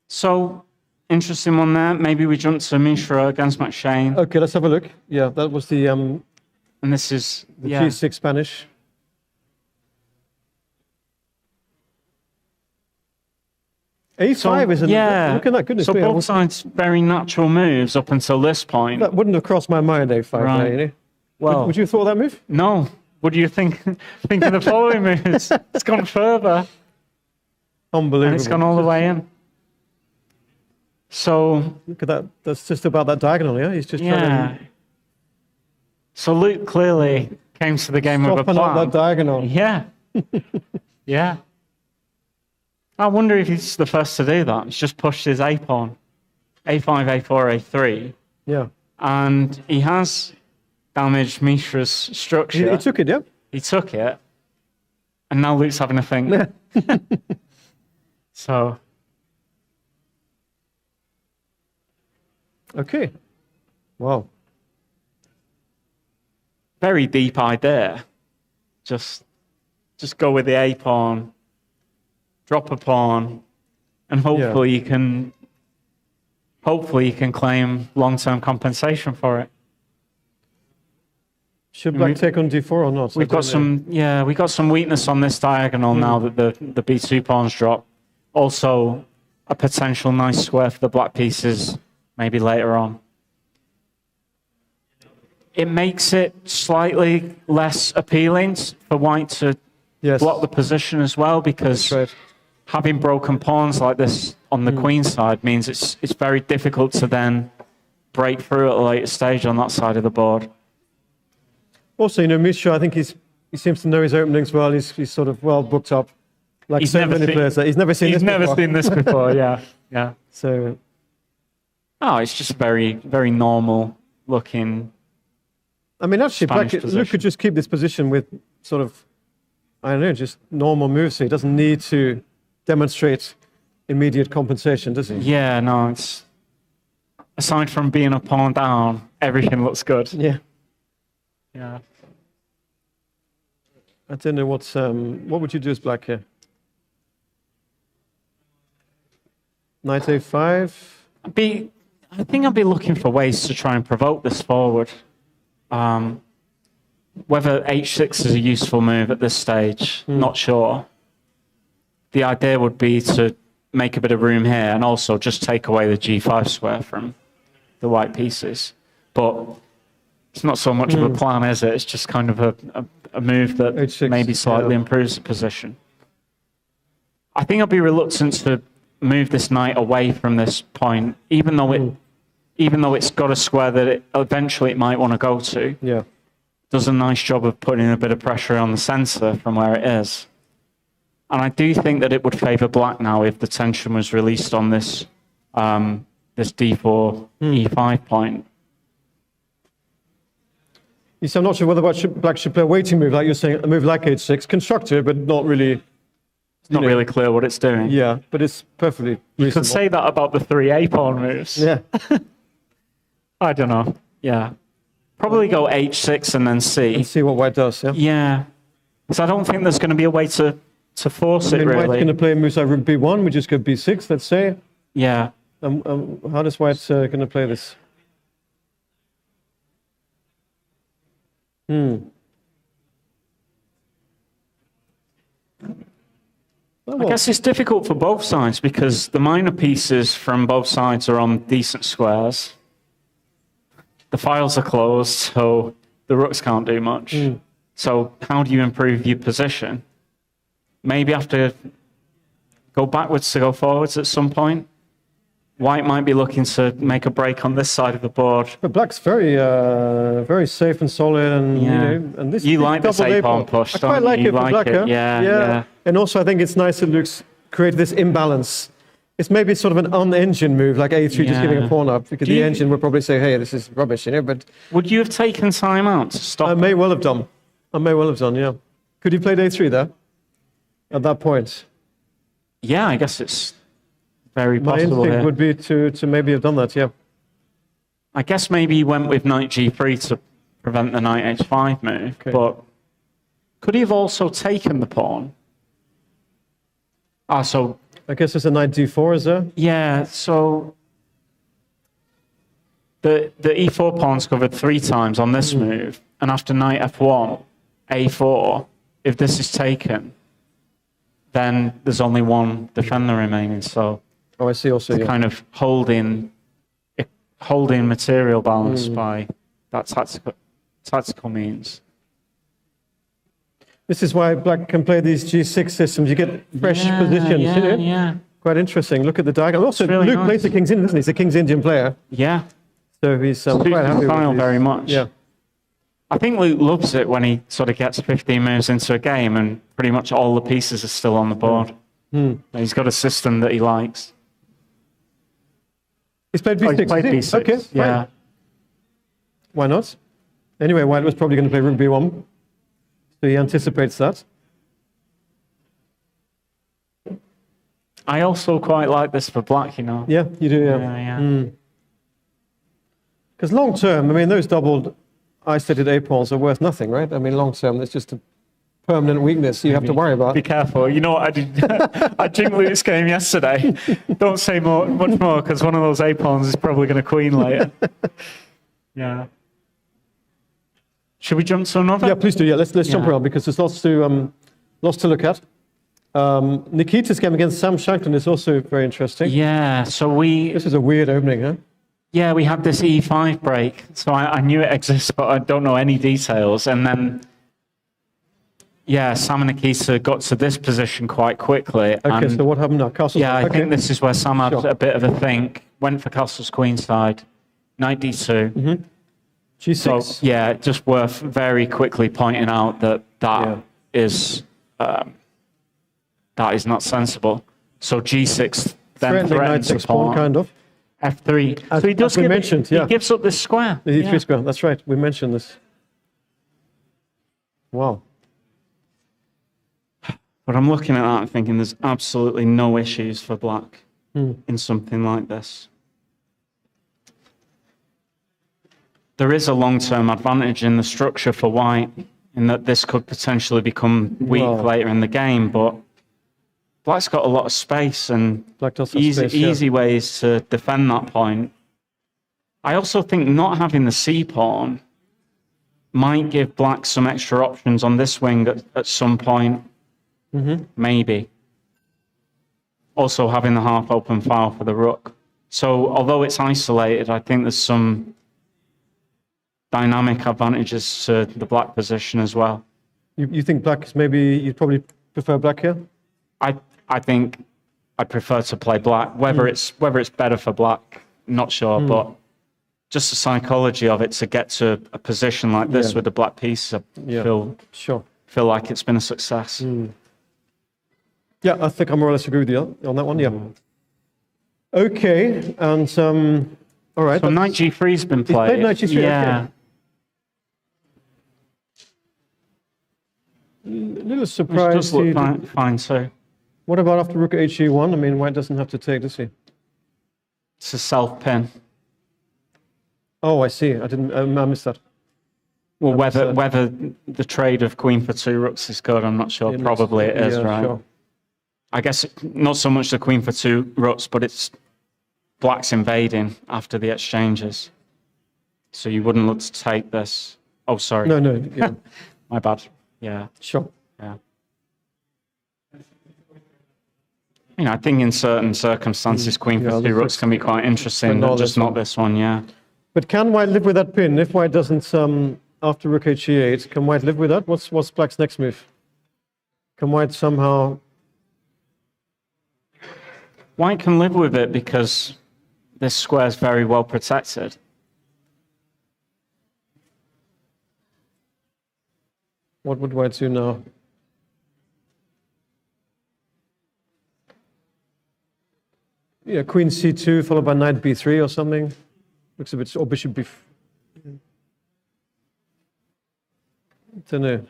So, interesting one there. Maybe we jump to Misha against McShane. Okay, let's have a look. Yeah, that was the And this is G6 Spanish. A5 isn't. Yeah. Look at that, goodness So me. both sides very natural moves up until this point. That wouldn't have crossed my mind, A5. Right. There, you know? Well, would you have thought of that move? No. What do you think? Think of the following moves. It's gone further. Unbelievable. And it's gone all the way in. So Look at that. That's just about that diagonal, yeah? He's just trying to So Luke clearly came to the game with a soften up plan. that diagonal. Yeah. Yeah. I wonder if he's the first to do that. He's just pushed his A pawn. A5, A4, A3. Yeah. And he has damaged Misha's structure. He took it, yeah? He took it. And now Luke's having a think. So. Okay. Wow. Very deep idea. Just go with the A pawn, drop a pawn, and hopefully you can claim long-term compensation for it. Should black take on d4 or not? We've got some weakness on this diagonal now that the b2 pawns drop. Also, a potential nice square for the black pieces maybe later on. It makes it slightly less appealing for white to block the position as well, because having broken pawns like this on the queen side means it's very difficult to then break through at a later stage on that side of the board. Also, you know, Misha, I think he seems to know his openings well. He's sort of well booked up, like so many players. He's never seen this before. He's never seen this before, yeah. So, it's just very, very normal looking. I mean, actually, Luke could just keep this position with sort of, I don't know, just normal moves. So he doesn't need to demonstrate immediate compensation, does he? Yeah, no, it's aside from being a pawn down, everything looks good. Yeah. Yeah. I don't know what would you do as black here? Knight A5. I think I'd be looking for ways to try and provoke this forward. Whether H6 is a useful move at this stage, not sure. The idea would be to make a bit of room here and also just take away the G5 square from the white pieces. But it's not so much of a plan, is it? It's just kind of a move that H6, maybe slightly improves the position. I think I'd be reluctant to move this knight away from this point, even though it's got a square that eventually it might want to go to. Yeah. Does a nice job of putting a bit of pressure on the centre from where it is. And I do think that it would favour black now if the tension was released on this this D4 E5 point. Yes, I'm not sure whether black should play a waiting move, like you're saying, a move like H6, constructive, but not really. It's not really clear what it's doing. Yeah, but it's perfectly reasonable. You could say that about the 3A pawn moves. Yeah. I don't know. Yeah. Probably go H6 and then C. And see what white does, yeah? Yeah. Because I don't think there's going to be a way to force it, really. White's going to play moves like rook B1, we just go B6, let's say. Yeah. How does white going to play this? I guess it's difficult for both sides because the minor pieces from both sides are on decent squares. The files are closed, so the rooks can't do much. So how do you improve your position? Maybe have to go backwards to go forwards at some point. White might be looking to make a break on this side of the board. But black's very, very safe and solid, and and this. You like this A-pawn push, don't you? I quite like it for black. Yeah. And also, I think it's nice that Luke's created this imbalance. It's maybe sort of an un-engine move, like A3, just giving a pawn up, because the engine would probably say, "Hey, this is rubbish," But would you have taken time out to stop? I may well have done. Yeah. Could you play A3 there? At that point. Yeah, I guess it's very My possible instinct here. would be to maybe have done that, yeah. I guess maybe he went with knight G3 to prevent the knight H5 move, but could he have also taken the pawn? So I guess it's a knight D4, is there? yeah, so the E4 pawn's covered 3 times on this move, and after knight F1, A4, if this is taken, then there's only one defender remaining, so I see also, kind of holding material balance by that tactical means. This is why black can play these G6 systems. You get fresh positions, Yeah. Quite interesting. Look at the diagonal. Also, really Luke nice. plays the King's Indian, doesn't he? He's a King's Indian player. Yeah. So he's quite happy with style these. very much. Yeah. I think Luke loves it when he sort of gets 15 moves into a game and pretty much all the pieces are still on the board. He's got a system that he likes. He's played B6. He played B6. Okay, yeah. fine. Why not? Anyway, white was probably going to play rook B1. So he anticipates that. I also quite like this for black, Yeah, you do, Yeah. Because long term, I mean, those doubled isolated A-pawns are worth nothing, right? I mean, long term, it's just a permanent weakness you have to worry about. Be careful. You know what I did? I jinked Luke's game yesterday. Don't say much more, because one of those A-pawns is probably going to queen later. Yeah. Should we jump to another? Yeah, please do. Yeah, let's jump around, because there's lots to look at. Nikita's game against Sam Shankland is also very interesting. Yeah, so This is a weird opening, huh? Yeah, we had this E5 break, so I knew it exists, but I don't know any details. And then, Sam and Nikita got to this position quite quickly. Okay, so what happened now? Castle. Yeah, I think this is where Sam had a bit of a think, went for castle's queenside, knight D2. G6. So, just worth very quickly pointing out that is not sensible. So G6 then threatens the pawn. Kind of. F3. As, so he does as we mentioned, he gives up this square. The E3 square, that's right. We mentioned this. Wow. But I'm looking at that and thinking there's absolutely no issues for black in something like this. There is a long-term advantage in the structure for white, in that this could potentially become weak later in the game, but black's got a lot of space and easy ways to defend that point. I also think not having the C-pawn might give black some extra options on this wing at some point. Maybe. Also having the half open file for the rook. So although it's isolated, I think there's some dynamic advantages to the black position as well. You think black is maybe, you'd probably prefer black here? I think I'd prefer to play black. Whether it's better for black, not sure, but just the psychology of it to get to a position like this with the black piece, I feel like it's been a success. Yeah, I think I more or less agree with you on that one, Okay, and all right. So knight g3's been played. He's played knight g3, yeah. Okay. A little surprised. Which does look fine, so. What about after rook HE1? I mean, white doesn't have to take, does he? It's a self-pin. Oh, I see. I missed that. Well, whether the trade of queen for 2 rooks is good, I'm not sure. Probably it is, right? Sure. I guess not so much the queen for 2 rooks, but it's black's invading after the exchanges. So you wouldn't look to take this. Oh, sorry. No. Yeah. My bad. Yeah. Sure. Yeah. You know, I think in certain circumstances, queen for 2 rooks can be quite interesting, but just not this one, yeah. But can white live with that pin? If white doesn't, after rook HE8, can white live with that? What's black's next move? Can white somehow... White can live with it because this square is very well protected. What would white do now? Yeah, queen c2 followed by knight b3 or something. Looks a bit, or bishop b. Don't know.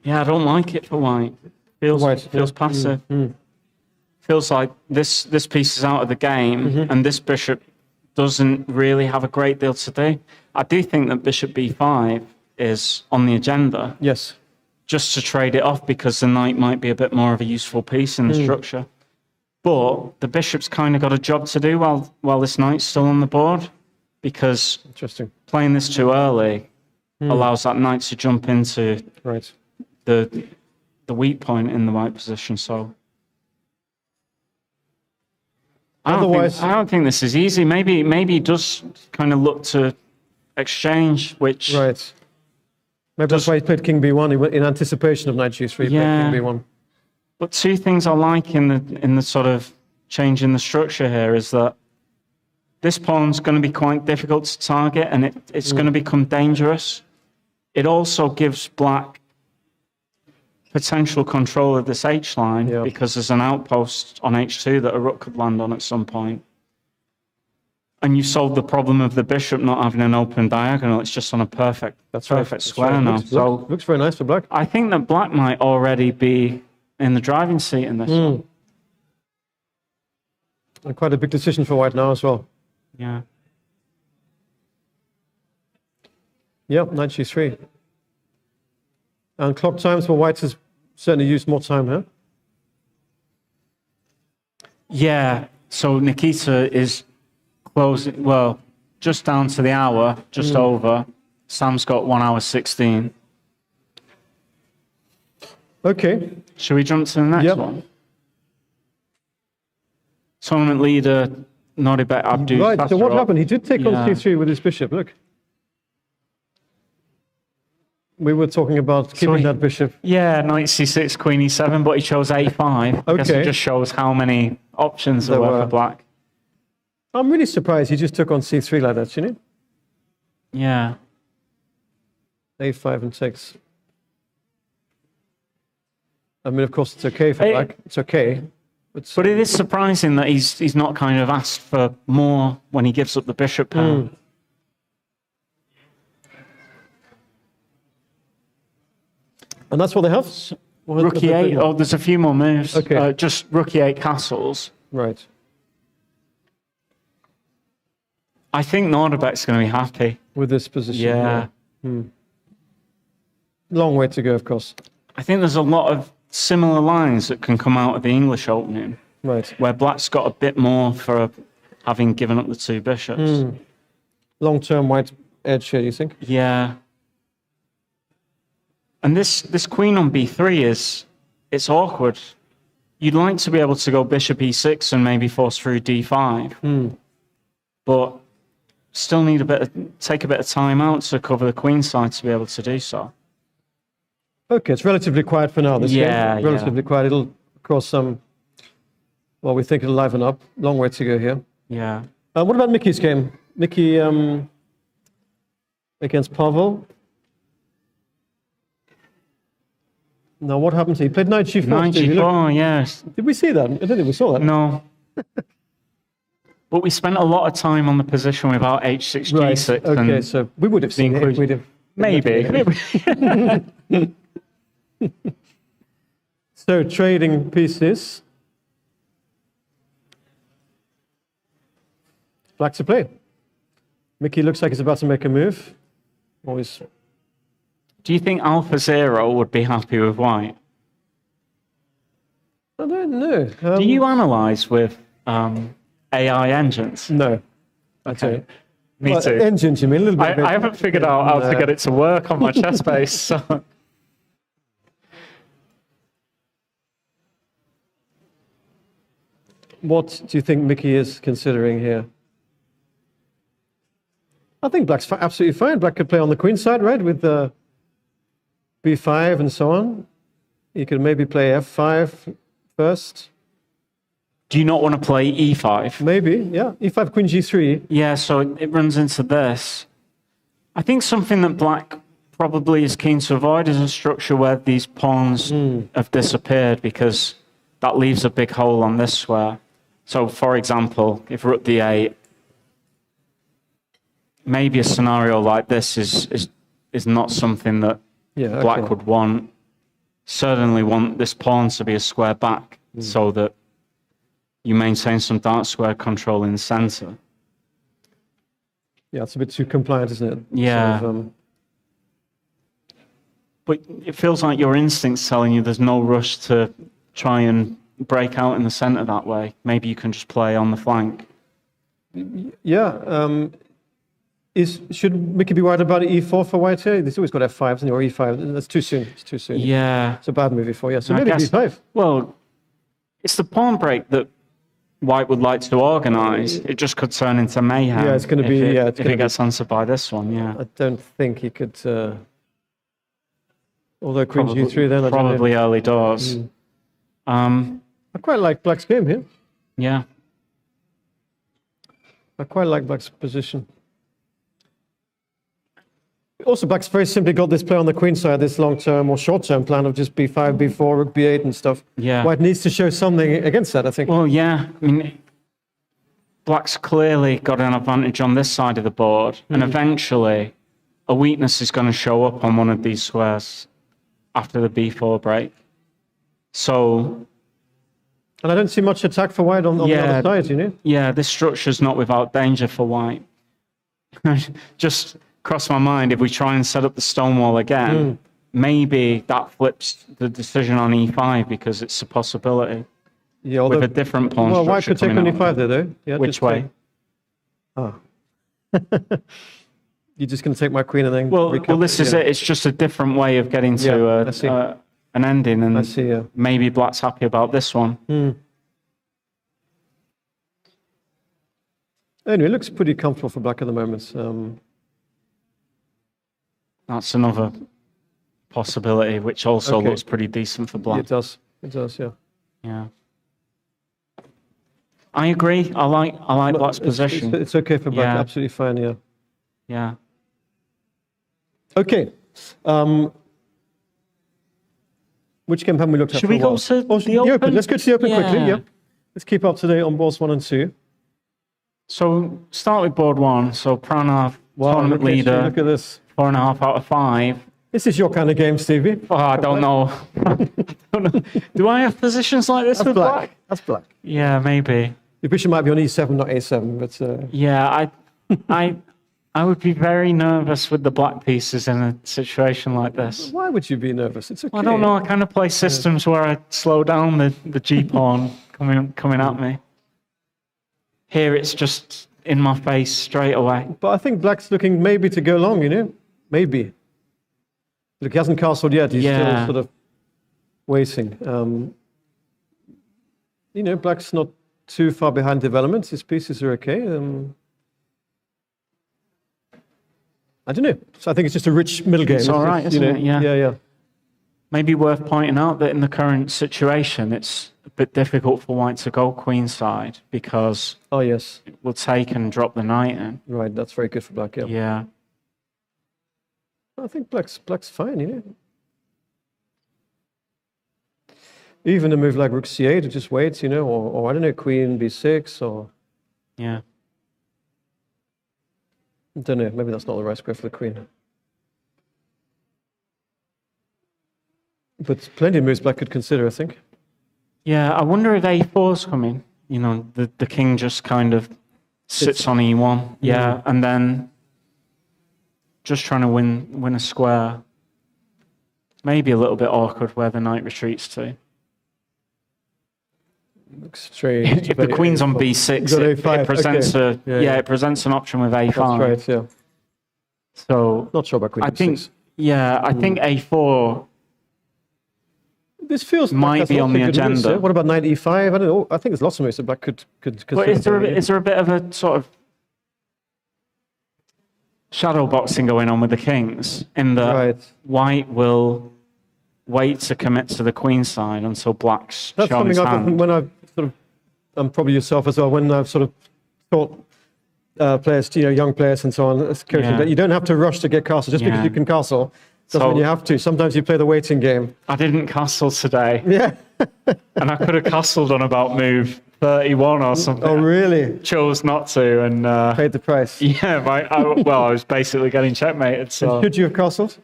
Yeah, I don't like it for white. Feels passive. Feels like this piece is out of the game, and this bishop doesn't really have a great deal to do. I do think that bishop b5 is on the agenda. Yes. Just to trade it off because the knight might be a bit more of a useful piece in the structure. But the bishop's kind of got a job to do while this knight's still on the board, because playing this too early allows that knight to jump into the weak point in the white position. So I don't think this is easy. Maybe he does kind of look to exchange, which maybe that's why he played king b1 in anticipation of knight g3. Played king b1. But 2 things I like in the sort of change in the structure here is that this pawn's going to be quite difficult to target, and it's going to become dangerous. It also gives black potential control of this H line because there's an outpost on H2 that a rook could land on at some point. And you solved the problem of the bishop not having an open diagonal. It's just on a perfect square now. Looks very nice for black. I think that black might already be in the driving seat in this one. And quite a big decision for white now as well. Yeah. Yep, knight g3. And clock times for white has certainly used more time here. Yeah, so Nikita is closing, well, just down to the hour, just over. Sam's got 1 hour 16. Okay. Should we jump to the next one? Tournament leader, Nodirbek Abdusattorov. Right, so what happened? He did take on c3 with his bishop, look. We were talking about keeping that bishop. Yeah, knight c6, queen e7, but he chose a5. I guess it just shows how many options there were for black. I'm really surprised he just took on c3 like that, shouldn't he? Yeah. a5 and takes. I mean, of course, it's okay for black. It's okay. But it is surprising that he's not kind of asked for more when he gives up the bishop pair. And that's what they have? Rook e8. Oh, there's a few more moves. Okay. Just rook e8 castles. Right. I think Nordebek's going to be happy With this position. Yeah. Long way to go, of course. I think there's a lot of similar lines that can come out of the English opening, Right. where Black's got a bit more for having given up the 2 bishops. Long-term white edge here, you think? Yeah. And this queen on b3 it's awkward. You'd like to be able to go bishop e6 and maybe force through d5, but still need take a bit of time out to cover the queen side to be able to do so. Okay, it's relatively quiet for now, this game. Relatively quiet. It'll, of course, well, we think it'll liven up. Long way to go here. Yeah. What about Mickey's game? Mickey against Pavle. Now, what happened to him? He played knight g4. Knight g4, yes. Did we see that? I don't think we saw that. No. But we spent a lot of time on the position without h6, Right. g6. Okay, so we would have seen it if we'd have... Maybe. So, trading pieces. Black to play. Mickey looks like he's about to make a move. Always. Do you think Alpha Zero would be happy with white? I don't know. Do you analyze with AI engines? No. I don't. Me too. Engines, you mean? A little bit. I haven't figured out how to get it to work on my chess base. So. What do you think Mickey is considering here? I think Black's absolutely fine. Black could play on the queen side, right, with b5 and so on. He could maybe play f5 first. Do you not want to play e5? Maybe, yeah. e5, queen g3. Yeah, so it runs into this. I think something that Black probably is keen to avoid is a structure where these pawns have disappeared, because that leaves a big hole on this square. So, for example, if rook d8, maybe a scenario like this is not something that Black would want. Certainly want this pawn to be a square back, so that you maintain some dark square control in the center. Yeah, it's a bit too compliant, isn't it? Yeah. Sort of, but it feels like your instinct's telling you there's no rush to try and break out in the center that way. Maybe you can just play on the flank. yeah. Should Mickey be worried about e4 for white here? He's always got f5 or e5. That's too soon. It's too soon. Yeah. It's a bad move e4. Yeah. So maybe e5. Well, it's the pawn break that White would like to organise. It just could turn into mayhem. Yeah, it's going to be. If it gets answered by this one, yeah. I don't think he could. Although queen g3, then probably early doors. I quite like Black's game here. Yeah. I quite like Black's position. Also, Black's very simply got this play on the queen side, this long-term or short-term plan of just b5, b4, rook b8 and stuff. Yeah. White needs to show something against that, I think. Well, yeah. I mean, Black's clearly got an advantage on this side of the board, and eventually a weakness is going to show up on one of these squares after the b4 break. So... And I don't see much attack for White on the other side, you know? Yeah, this structure's not without danger for White. Just... cross my mind, if we try and set up the stonewall again, maybe that flips the decision on e5, because it's a possibility. Yeah, with a different pawn structure. Well, White could take on e5 there, though. Yeah, which way? Oh. You're just going to take my queen and then... Well, this is it. It's just a different way of getting to an ending, and I see, maybe Black's happy about this one. Anyway, it looks pretty comfortable for Black at the moment. That's another possibility, which also looks pretty decent for Black. It does. It does, yeah. Yeah. I agree. I like Black's position. It's okay for Black. Absolutely fine, yeah. Yeah. Okay. Which game haven't we looked at? Should we go to the Open? Let's go to the Open quickly, yeah. Let's keep up to date on boards 1 and 2. So start with board 1. So Pranav, Wow, tournament leader, look at this. 4.5 out of 5. This is your kind of game, Stevie. Oh, I don't know. I don't know. Do I have positions like this with black? That's black. Yeah, maybe. Your bishop might be on e7, not a7, but... Yeah, I would be very nervous with the black pieces in a situation like this. Why would you be nervous? It's okay. I don't know. I kind of play systems where I slow down the G-pawn coming at me. Here it's just in my face straight away. But I think black's looking maybe to go long, you know? Maybe. Look, he hasn't castled yet. He's still sort of waiting. You know, black's not too far behind developments. His pieces are okay. I don't know. So I think it's just a rich middle game. It's all right, isn't it? Yeah. Yeah. Maybe worth pointing out that in the current situation, it's a bit difficult for white to go queenside because it will take and drop the knight in. Right, that's very good for black, yeah. Yeah. I think black's fine, you know. Even a move like rook c8, it just waits, you know, or I don't know, queen b6, or... Yeah. I don't know, maybe that's not the right square for the queen. But plenty of moves black could consider, I think. Yeah, I wonder if a4's coming. You know, the king just kind of sits on e1. Yeah, and then just trying to win a square. Maybe a little bit awkward where the knight retreats to. Looks strange. If the queen's on b6, it presents it presents an option with a5. That's right, yeah. So not sure about queen b6. I think a4. This feels might be on the agenda. Moves, what about knight e5? I don't know. I think there's lots of moves that black could. But is there a bit of a sort of shadow boxing going on with the kings in that white will wait to commit to the queen side until black's That's shown his coming up hand. when I've sort of, and probably yourself as well, when I've sort of taught players, you know, young players and so on, that you don't have to rush to get castle. Just because you can castle doesn't mean you have to. Sometimes you play the waiting game. I didn't castle today. Yeah. And I could have castled on about move 31 or something. Oh, really? Chose not to and... paid the price. Yeah, I was basically getting checkmated. So. Should you have castled?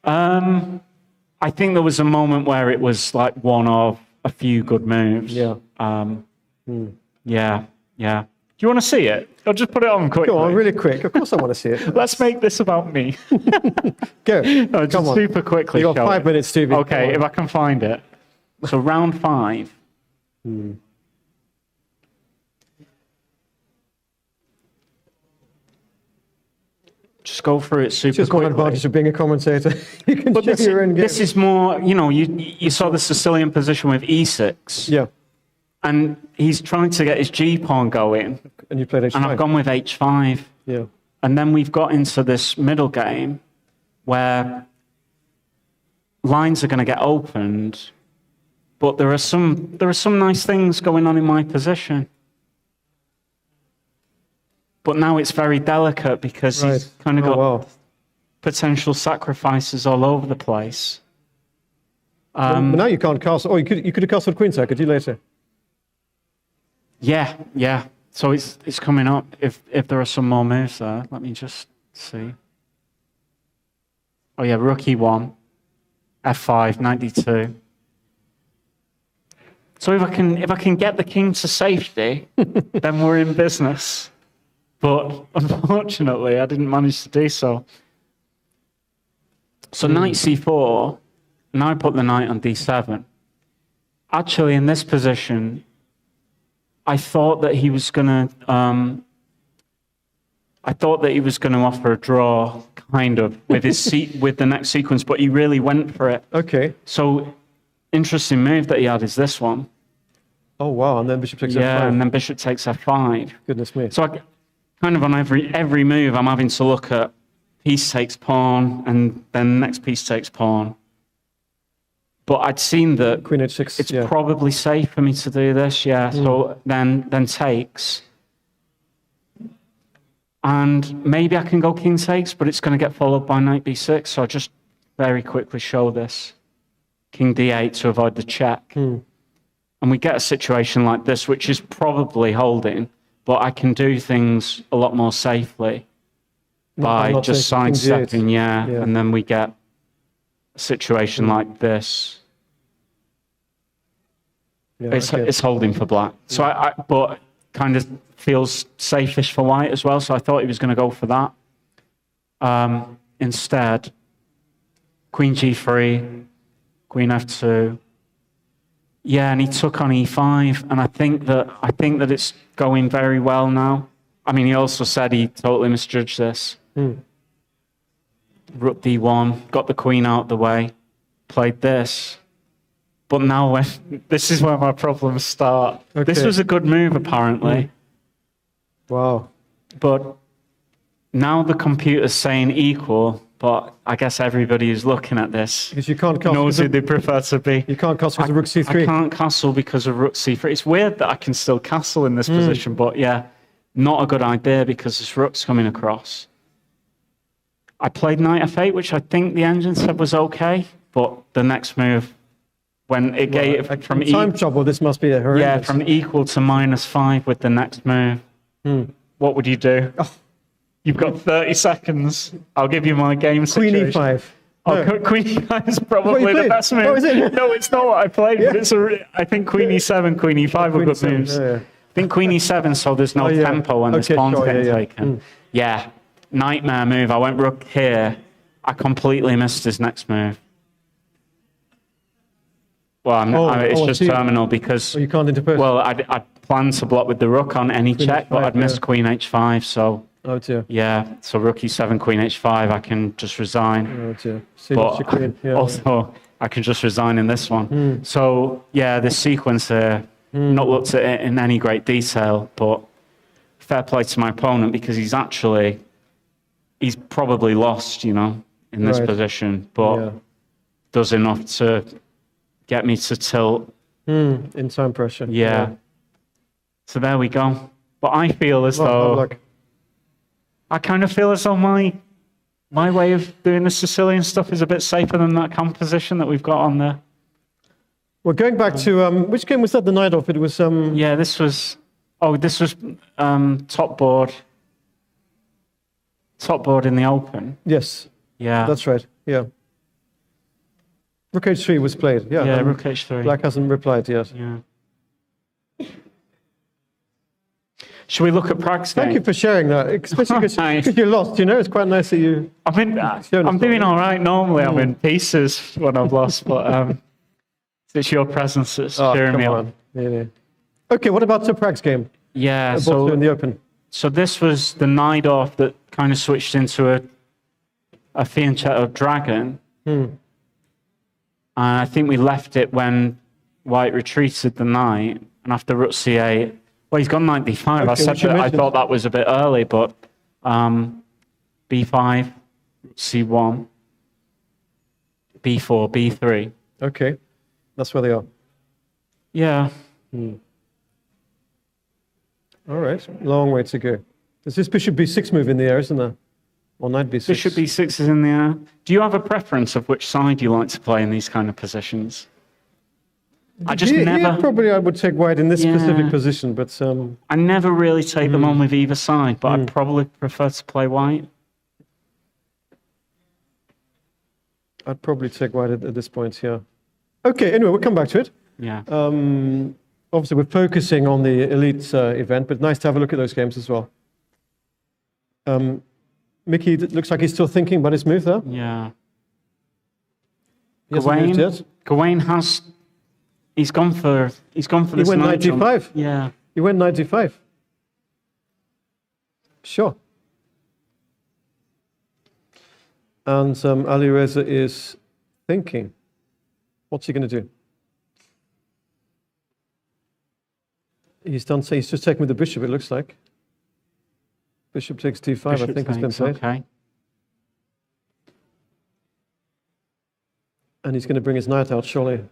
I think there was a moment where it was like one of a few good moves. Yeah. Yeah. Do you want to see it? I'll just put it on quickly. Go on, really quick. Of course I want to see it. Let's make this about me. Go. No, Come on. Super quickly. You've got 5 minutes, Stevie. Okay, if I can find it. So round 5. Just go through it super just quickly. one advantage of being a commentator. You can But show your own game. this is more, you know, you saw the Sicilian position with e6. Yeah. And he's trying to get his G-pawn going. And you played h5. And I've gone with h5. Yeah. And then we've got into this middle game where lines are going to get opened, but there are some nice things going on in my position. But now it's very delicate because he's kind of got potential sacrifices all over the place. But now you can't castle. Oh, you could have castled queenside, could you, later? Yeah. So it's coming up. If there are some more moves there, let me just see. Oh yeah, rook e1, f5, knight d2. So if I can get the king to safety, then we're in business. But unfortunately, I didn't manage to do so. So knight c4. Now I put the knight on d7. Actually, in this position, I thought that he was going to. I thought that he was going to offer a draw, kind of, with his with the next sequence, but he really went for it. Okay. So, interesting move that he had is this one. Oh wow! And then bishop takes f5. Yeah, and then bishop takes f5. Goodness me. So, kind of on every move, I'm having to look at piece takes pawn, and then next piece takes pawn. But I'd seen that Queen h6. It's probably safe for me to do this, yeah. So then takes. And maybe I can go king takes, but it's going to get followed by knight b6. So I'll just very quickly show this. King d8 to avoid the check. And we get a situation like this, which is probably holding, but I can do things a lot more safely by just sidestepping, and then we get a situation like this. Yeah, it's holding for black. So but kind of feels safe-ish for white as well, so I thought he was going to go for that. Instead, queen g3, queen f2. Yeah, and he took on e5, and I think that it's going very well now. I mean, he also said he totally misjudged this. Rook d1, got the queen out the way, played this. But now this is where my problems start. Okay. This was a good move, apparently. Wow. But now the computer's saying equal, but I guess everybody who's looking at this because you can't castle knows who they prefer to be. You can't castle because of rook c3. I can't castle because of rook c3. It's weird that I can still castle in this position, but yeah, not a good idea because this rook's coming across. I played knight f8, which I think the engine said was okay, but the next move, when it gave from time trouble, this must be a horrendous. Yeah, from equal to -5 with the next move. What would you do? Oh. You've got 30 seconds. I'll give you my game situation. Queen e5. No. Queen e5 is probably the best move. Oh, is it? No, it's not what I played, but it's I think queen e7, queen e5 were good moves. I think queen e7, so there's no tempo when this pawn's getting taken. Yeah, nightmare move. I went rook here. I completely missed his next move. Well, it's just terminal because... you can't interpose. Well, I'd planned to block with the rook on any check, but I'd missed queen h5, so... Oh dear. Yeah, so rook e7, queen h5, I can just resign. Oh dear. But also, I can just resign in this one. So, yeah, this sequence here, not looked at it in any great detail, but fair play to my opponent because he's probably lost, in this position, but does enough to get me to tilt. In time pressure. Yeah. So there we go. But I feel as though... I kind of feel as though my way of doing the Sicilian stuff is a bit safer than that composition that we've got on there. Well, going back to which game was that the night of? It was yeah, this was top board in the Open. Yes. Yeah. That's right. Yeah. Rook h3 was played. Yeah. Yeah, rook h3. Black hasn't replied yet. Yeah. Should we look at Prague's game? Thank you for sharing that, especially because you're lost. It's quite nice that you... I'm doing all right normally. I'm in pieces when I've lost, but it's your presence that's cheering me on. Really. Okay, what about Prague's game? Yeah, so in the Open. So this was the knight off that kind of switched into a fianchetto dragon. And I think we left it when white retreated the knight, and after rook c8... Well, he's gone knight d5. Okay, I said that I thought that was a bit early, but b5, c1, b4, b3. Okay, that's where they are. Yeah. All right, long way to go. There's this bishop b6 move in the air, isn't there? Or knight b6. Bishop b6 is in the air. Do you have a preference of which side you like to play in these kind of positions? I just never... probably I would take white in this specific position, but... I never really take them on with either side, but I'd probably prefer to play white. I'd probably take white at this point, yeah. Okay, anyway, we'll come back to it. Yeah. Obviously, we're focusing on the elite event, but nice to have a look at those games as well. Mickey, it looks like he's still thinking about his move there. Yeah. Gawain has... He's gone for this. He went knight d5. Yeah. He went knight d5. Sure. And Alireza is thinking. What's he going to do? He's just taken with the bishop, it looks like. Bishop takes d5, I think it's been played. Okay. And he's going to bring his knight out, surely.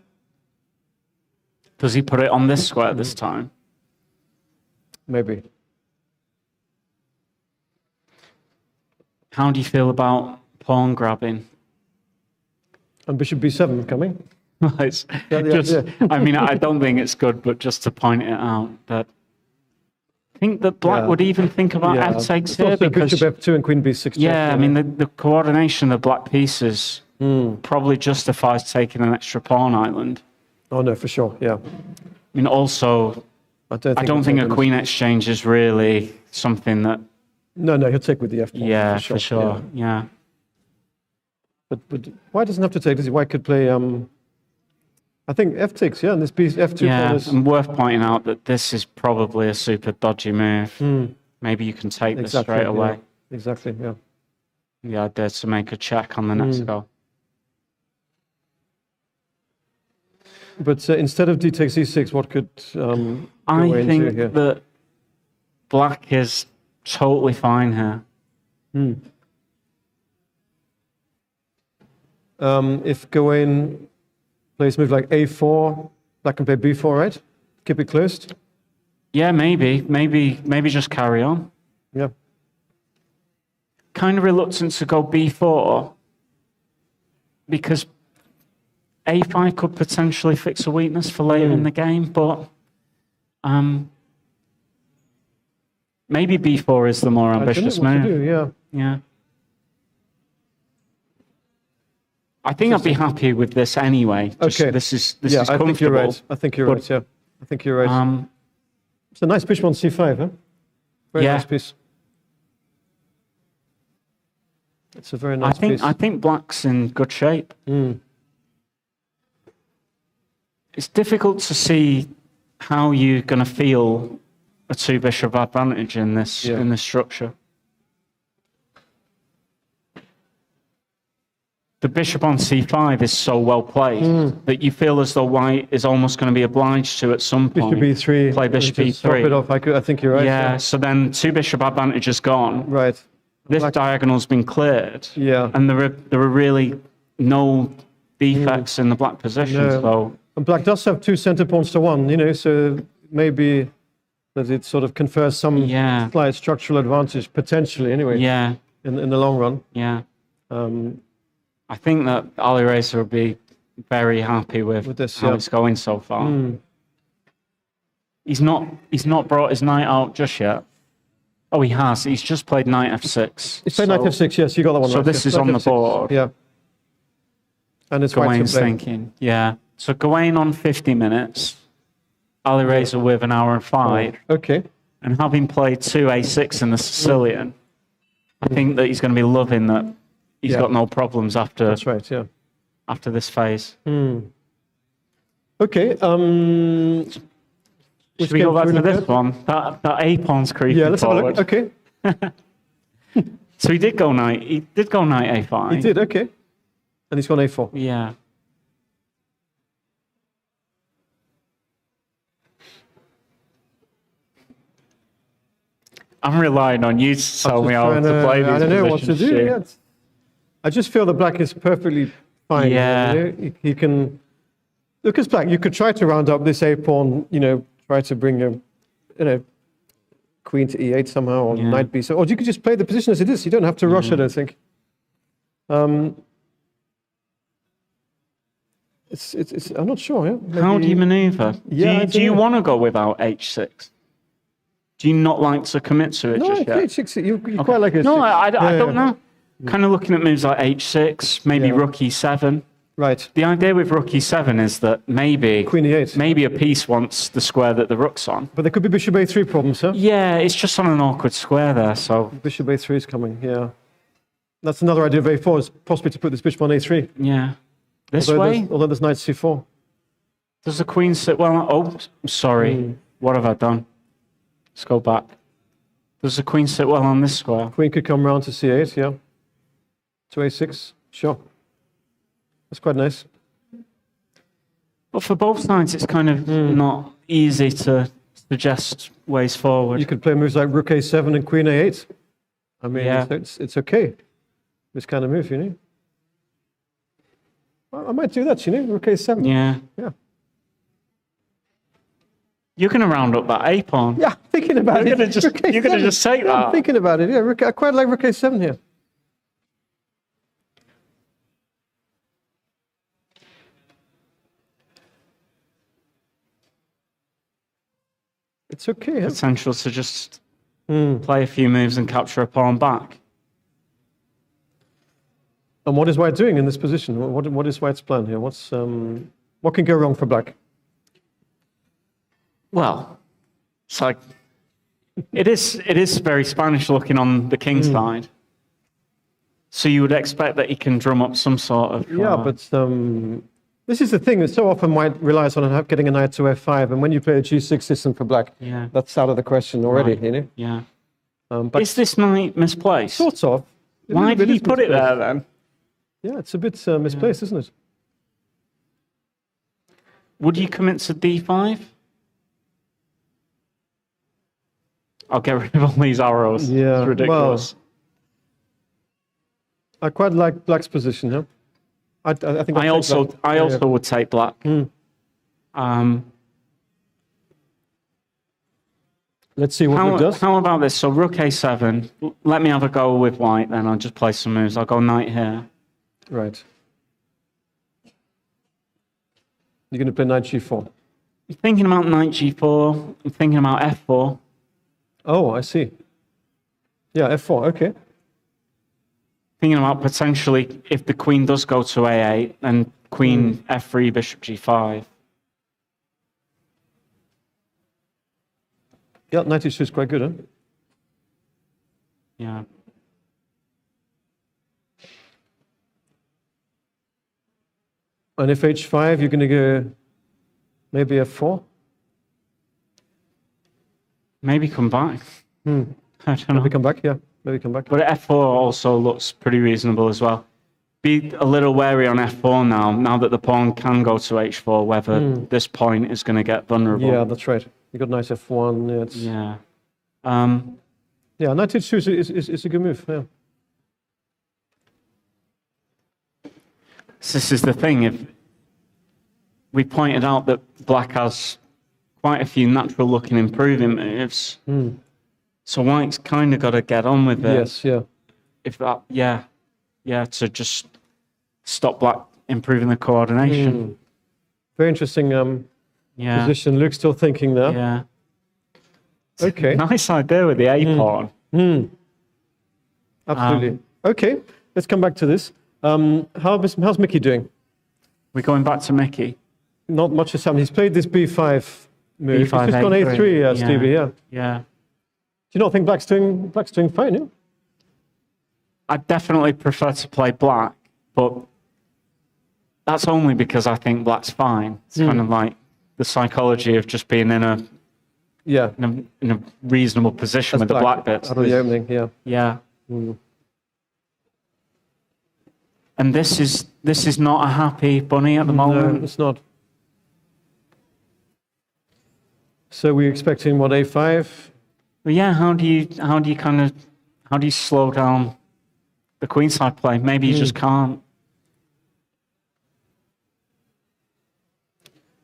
Does he put it on this square this time? Maybe. How do you feel about pawn grabbing? And bishop b7 coming. I mean, I don't think it's good, but just to point it out that I think that black would even think about f-takes here because bishop f2 and queen b6. Yeah, I mean, the coordination of the black pieces probably justifies taking an extra pawn island. Oh no, for sure. Yeah. I mean, also, I don't think a queen exchange is really something that. No, he'll take with the f pawn. Yeah, for sure. Yeah. But white doesn't have to take, does he? White could play. I think f takes. Yeah, and this piece f2. Yeah, and worth pointing out that this is probably a super dodgy move. Maybe you can take this straight away. Yeah. Exactly. Yeah. The idea to make a check on the next go. But instead of d takes e6, what could I think that black is totally fine here. If Gane plays move like a4, black can play b4, right? Keep it closed. Yeah, maybe just carry on. Yeah. Kind of reluctant to go b4 because a5 could potentially fix a weakness for later in the game, but maybe b4 is the more ambitious move. Yeah. I think I'd be happy with this anyway. This is comfortable. I think you're right. I think you're right. Yeah, I think you're right. It's a nice bishop on c5, huh? Very nice piece. It's a very nice piece. I think black's in good shape. It's difficult to see how you're going to feel a two bishop advantage in this structure. The bishop on c5 is so well played that you feel as though white is almost going to be obliged to at some point bishop e3, play bishop e3. Swap it off. I think you're right. Yeah, so then two bishop advantage is gone. Right. This diagonal's been cleared. Yeah. And there are really no defects in the black position. No. So. And black does have two center pawns to one, so maybe that it sort of confers some slight structural advantage, potentially anyway. Yeah. In the long run. Yeah. I think that Alireza will be very happy with this, how it's going so far. He's not brought his knight out just yet. Oh, he has. He's just played knight f6. He's played knight f6, yes. You got that one right. So this is on the board. Yeah. And it's Gawain's thinking. Yeah. So Gane on 50 minutes. Alireza with an hour and 5. Okay. And having played 2 a6 in the Sicilian, I think that he's going to be loving that. He's got no problems after. That's right. Yeah. After this phase. Okay. Should we go back to this one? That a pawn's creeping let's forward. have a look. Okay. So he did go knight. He did go knight a5. He did. Okay. And he's gone a4. Yeah. I'm relying on you to tell me how to play these. I don't know what to do. Yeah. I just feel the black is perfectly fine. Yeah. He can. Look, as black, you could try to round up this a pawn. Try to bring a, queen to e8 somehow, or knight b7, or you could just play the position as it is. You don't have to rush it. I think. It's. I'm not sure. Yeah? Maybe, how do you maneuver? Yeah. Do you want to go without h6? Do you not like to commit to it just yet? h6. You quite like it. No, I don't know. Kind of looking at moves like h6, maybe rook e7. Right. The idea with rook e7 is that maybe queen e8. Maybe a piece wants the square that the rook's on. But there could be bishop a3 problems, huh? Yeah, it's just on an awkward square there. So bishop a3 is coming. Yeah. That's another idea of a4 is possibly to put this bishop on a3. Yeah. This way. Although there's knight c4. Does the queen sit well? Oh, sorry. What have I done? Let's go back. Does the queen sit well on this square? Queen could come round to c8, yeah. To a6, sure. That's quite nice. But for both sides, it's kind of not easy to suggest ways forward. You could play moves like rook a7 and queen a8. I mean, it's okay. This kind of move, I might do that, rook a7. Yeah. Yeah. You're going to round up that a pawn. Yeah, thinking about it. You're going to just take that. I'm thinking about it. Yeah, I quite like rook a7 here. It's okay. Huh? potential to just play a few moves and capture a pawn back. And what is white doing in this position? What is white's plan here? What can go wrong for black? Well, it's like it is very Spanish looking on the king side. So you would expect that he can drum up some sort of... Yeah, but this is the thing that so often white relies on getting a knight to f5, and when you play a g6 system for black, that's out of the question already, Right. you know? Yeah. But Is this knight misplaced? sort of. Why did he put it there then? Yeah, it's a bit misplaced, isn't it? Would you commit to d5? I'll get rid of all these arrows. Yeah, It's ridiculous. I quite like black's position, huh? I think I also would take black. Let's see what it does. How about this? So rook a7. Let me have a go with white then. I'll just play some moves. I'll go knight here. Right. You're going to play knight g4. I'm thinking about knight g4. I'm thinking about f4. Oh, I see. Yeah, f4, okay. Thinking about potentially if the queen does go to a8, then queen f3, bishop g5. Yeah, knight h2 is quite good, huh? Yeah. And if h5, you're going to go maybe f4? Maybe come back. I don't know. Maybe come back, yeah. Maybe come back. But f4 also looks pretty reasonable as well. Be a little wary on f4 now that the pawn can go to h4, whether this point is going to get vulnerable. Yeah, that's right. You got knight f1. Yeah, it's... Yeah. Yeah, knight h2 is a good move, yeah. This is the thing. If we pointed out that black has quite a few natural-looking improving moves, so white's kind of got to get on with it. Yes, yeah. If that, to just stop black improving the coordination. Very interesting position. Luke's still thinking there. Yeah. Okay. Nice idea with the A pawn. Absolutely. Okay, let's come back to this. How's Mickey doing? We're going back to Mickey. Not much has happened. He's played this b5 move. He's just gone a3, Stevie, yeah. Yeah. Do you not think black's doing fine, yeah? I definitely prefer to play black, but that's only because I think black's fine. It's kind of like the psychology of just being in a reasonable position with the black bits. Out of the opening, yeah. Yeah. And this is not a happy bunny at the moment. No, it's not. So we're expecting what, a5? But yeah, how do you slow down the queenside play? Maybe you just can't.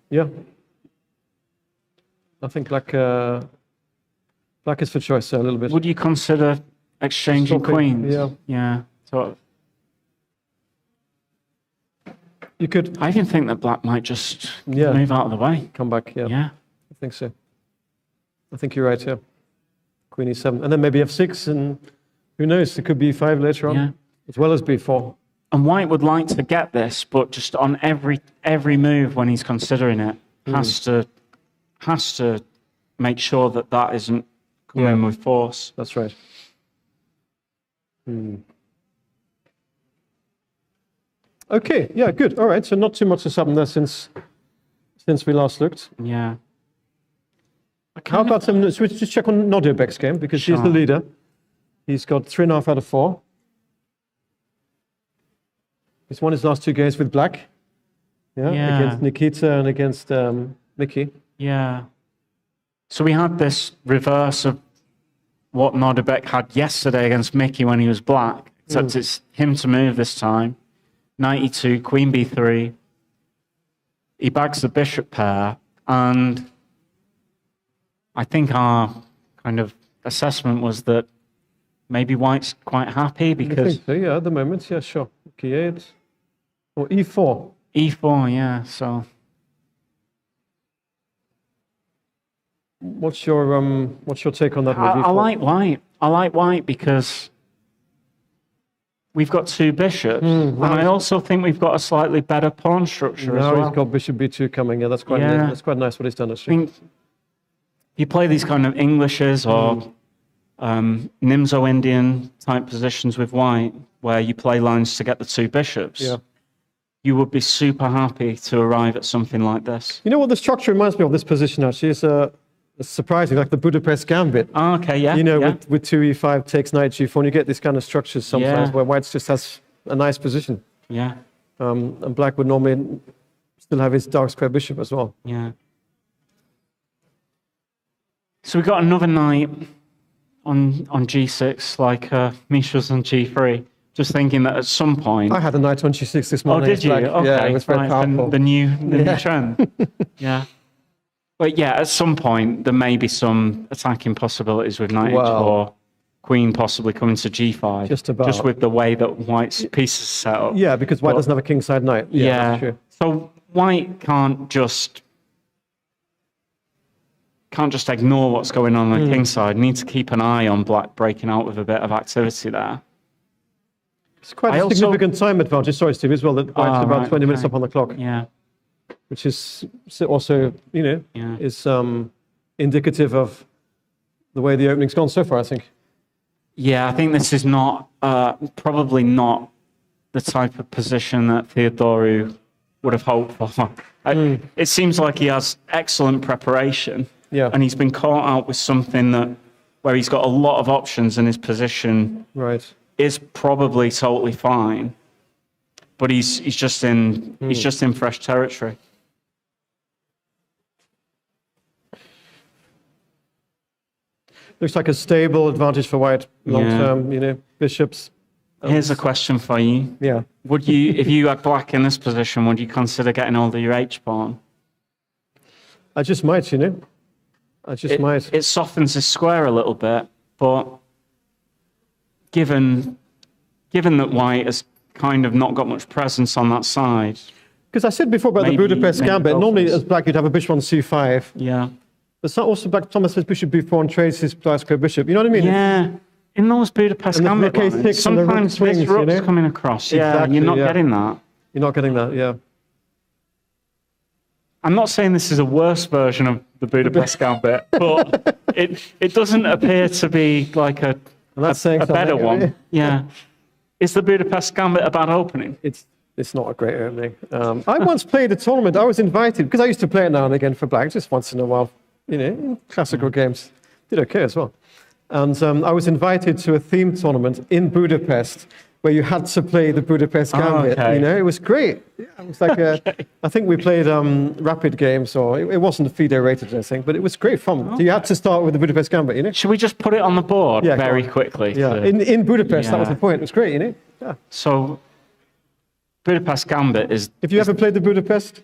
Yeah. I think black is for choice a little bit. Would you consider exchanging queens? Yeah. Yeah. So you could. I even think that black might just move out of the way. Come back, yeah. Yeah. I think so. I think you're right, yeah. Queen e7. And then maybe f6, and who knows, it could be e5 later on, as well as b4. And white would like to get this, but just on every move when he's considering it, has to make sure that isn't coming with force. That's right. Okay, yeah, good. All right, so not too much has happened there since we last looked. Yeah. How about should we just check on Nodirbek's game, because she's the leader. He's got 3.5 out of 4. He's won his last 2 games with black. Yeah. Against Nikita and against Mickey. Yeah. So we had this reverse of what Nodirbek had yesterday against Mickey when he was black, except it's him to move this time. Knight e2, queen b3. He bags the bishop pair, and I think our kind of assessment was that maybe white's quite happy because... I think so, yeah, at the moment, yeah, sure. K8 or e4. E4, yeah, so... What's your take on that? I like white. I like white because we've got two bishops, and I also think we've got a slightly better pawn structure as well. Now he's got bishop b2 coming. Yeah, that's quite nice what he's done. Actually. I think you play these kind of Englishes or Nimzo-Indian type positions with white, where you play lines to get the two bishops. Yeah. You would be super happy to arrive at something like this. You know what the structure reminds me of this position actually is surprising, like the Budapest Gambit. Oh, okay, yeah. You know, with 2e5 takes knight g4, and you get these kind of structures sometimes where white just has a nice position. Yeah. And black would normally still have his dark square bishop as well. Yeah. So we got another knight on g6, like Misha's on g3. Just thinking that at some point... I had a knight on g6 this morning. Oh, did you? Okay. Yeah, it was very powerful. The new trend. Yeah. But yeah, at some point, there may be some attacking possibilities with knight h4, queen possibly coming to g5. Just about. Just with the way that white's pieces set up. Yeah, because white doesn't have a kingside knight. Yeah. Sure. So white can't just ignore what's going on the kingside. Need to keep an eye on black breaking out with a bit of activity there. It's quite a significant time advantage, sorry, Steve, as well, that white's about 20 minutes up on the clock. Yeah. Which is also, is indicative of the way the opening's gone so far, I think. Yeah, I think this is not, probably not the type of position that Theodaru would have hoped for. It seems like he has excellent preparation, and he's been caught out with something where he's got a lot of options in his position. Right. Is probably totally fine, but he's just in fresh territory. Looks like a stable advantage for white long term. Bishops. Here's a question for you. Yeah. Would you, if you had black in this position, would you consider getting hold of your H pawn? I just might, I just might. It softens the square a little bit, but given that white has kind of not got much presence on that side. Because I said before about the Budapest Gambit, normally as black you'd have a bishop on c5. Yeah. But also black, Thomas says bishop b4 and trades his dark square bishop. You know what I mean? Yeah. In those Budapest Gambit lines, sometimes this rook's coming across. Yeah, exactly, you're not getting that. You're not getting that, yeah. I'm not saying this is a worse version of the Budapest Gambit, but it doesn't appear to be like a better one. Yeah. Is the Budapest Gambit a bad opening? It's not a great opening. I once played a tournament. I was invited, because I used to play it now and again for black, just once in a while, in classical games. Did okay as well. And I was invited to a themed tournament in Budapest where you had to play the Budapest Gambit. Oh, okay. It was great. Yeah, it was like I think we played rapid games, or it wasn't FIDE rated, I think, but it was great fun. Okay. So you had to start with the Budapest Gambit, Should we just put it on the board very quickly? Yeah, in Budapest, that was the point. It was great, Yeah. So Budapest Gambit is... Have you ever played the Budapest?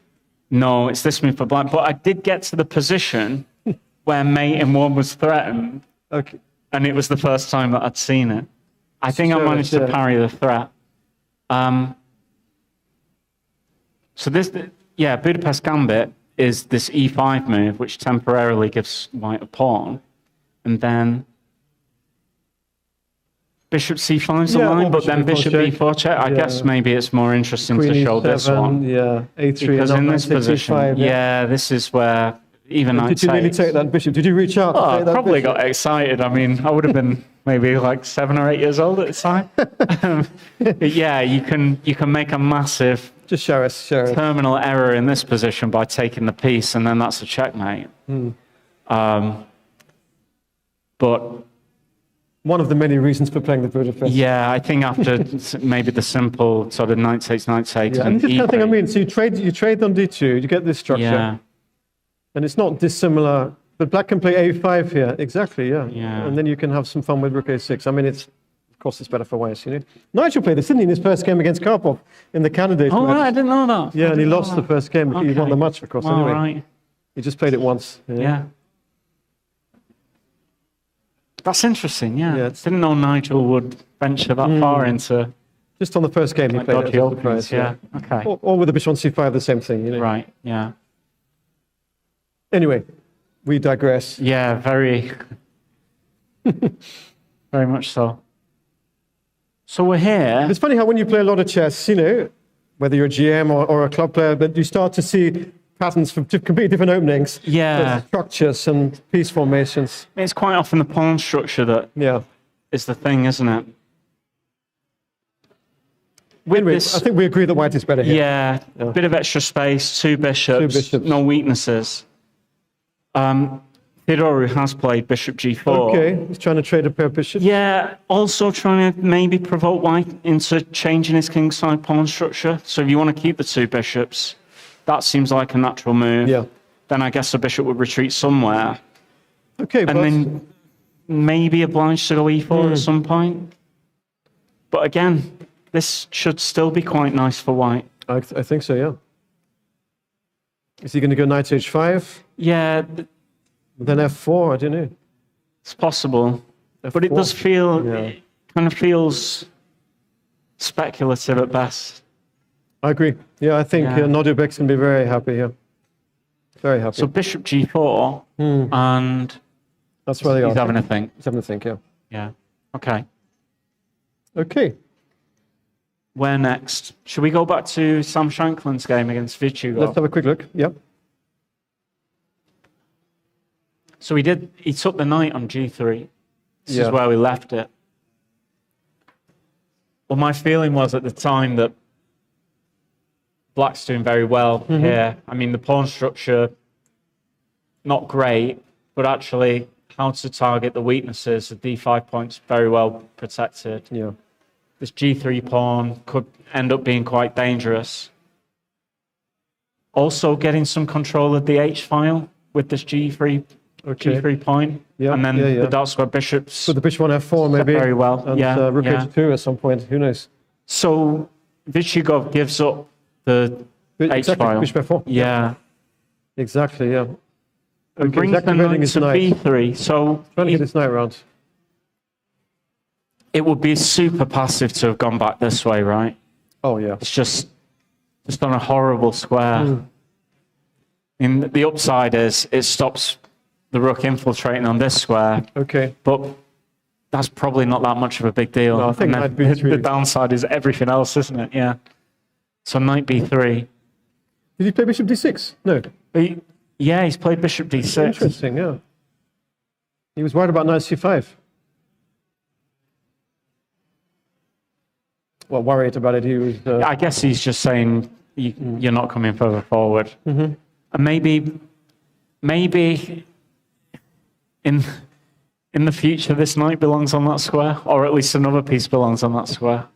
No, it's this move for black, but I did get to the position where mate in one was threatened. Okay. And it was the first time that I'd seen it. I think I managed to parry the threat. So Budapest Gambit is this e5 move, which temporarily gives white a pawn. And then bishop c5 is the line, but then bishop b4 check. I guess maybe it's more interesting to show this one. Yeah, a3. Because in this position, this is where even Did you really take that bishop? Did you reach out? I probably got excited. I mean, I would have been maybe like 7 or 8 years old at the time. But yeah, you can make a massive terminal error in this position by taking the piece, and then that's a checkmate. But one of the many reasons for playing the Budapest. Yeah, I think after maybe the simple sort of knight takes, and this is the kind of thing I mean. So you trade on d2, you get this structure. Yeah. And it's not dissimilar, but black can play a5 here. Exactly, yeah. And then you can have some fun with rook a6. I mean, of course, it's better for white, Nigel played this, didn't he, in his first game against Karpov in the candidate match. Right, I didn't know that. Yeah, and he lost the first game. Okay. He won the match, of course, anyway. Right. He just played it once. Yeah. That's interesting, yeah. Didn't know Nigel would venture that far into... Just on the first game he played it. Openings, okay. Or with the bishop on c5, the same thing, Right, yeah. Anyway, we digress. Yeah, very, very much so. So we're here. It's funny how when you play a lot of chess, you know, whether you're a GM or a club player, but you start to see patterns from completely different openings. Yeah. Structures and piece formations. It's quite often the pawn structure that is the thing, isn't it? Anyway, I think we agree that white is better here. Yeah, a bit of extra space, two bishops, no weaknesses. Theodaru has played bishop g4. Okay, he's trying to trade a pair of bishops. Yeah, also trying to maybe provoke white into changing his kingside pawn structure. So if you want to keep the two bishops, that seems like a natural move. Yeah. Then I guess the bishop would retreat somewhere. Okay, and then maybe obliged to go e4 at some point. But again, this should still be quite nice for white. I think so, yeah. Is he going to go knight h5? Yeah. Then f4, I don't know. It's possible. F4. But it does feel, it kind of feels speculative at best. I agree. Yeah, I think Nodirbek's going to be very happy here. Very happy. So bishop g4, and that's where they are. He's having a think. He's having a think, yeah. Yeah. Okay. Okay. Where next? Should we go back to Sam Shankland's game against Vic Gov? Let's have a quick look. Yep. So he took the knight on g3. This is where we left it. Well, my feeling was at the time that black's doing very well here. I mean, the pawn structure, not great, but actually how to target the weaknesses. The d5 point's very well protected. Yeah. This g3 pawn could end up being quite dangerous. Also getting some control of the h-file with this g3 point. Yeah, and then the dark square bishops. So the bishop on f4 maybe. Very well. And rook h2 at some point. Who knows? So Vic Gov gives up the h-file. Bishop f4. Yeah. Exactly, yeah. And brings the knight to b3. So trying to get his knight around. It would be super passive to have gone back this way, right? Oh, yeah. It's just on a horrible square. And the upside is it stops the rook infiltrating on this square. Okay. But that's probably not that much of a big deal. No, I think knight b3. The downside is everything else, isn't it? Yeah. So knight b3. Did he play bishop d6? No. He's played bishop d6. Interesting, yeah. He was worried about knight c5. Well, worried about it. He was. I guess he's just saying you're not coming further forward. And maybe in the future this knight belongs on that square, or at least another piece belongs on that square.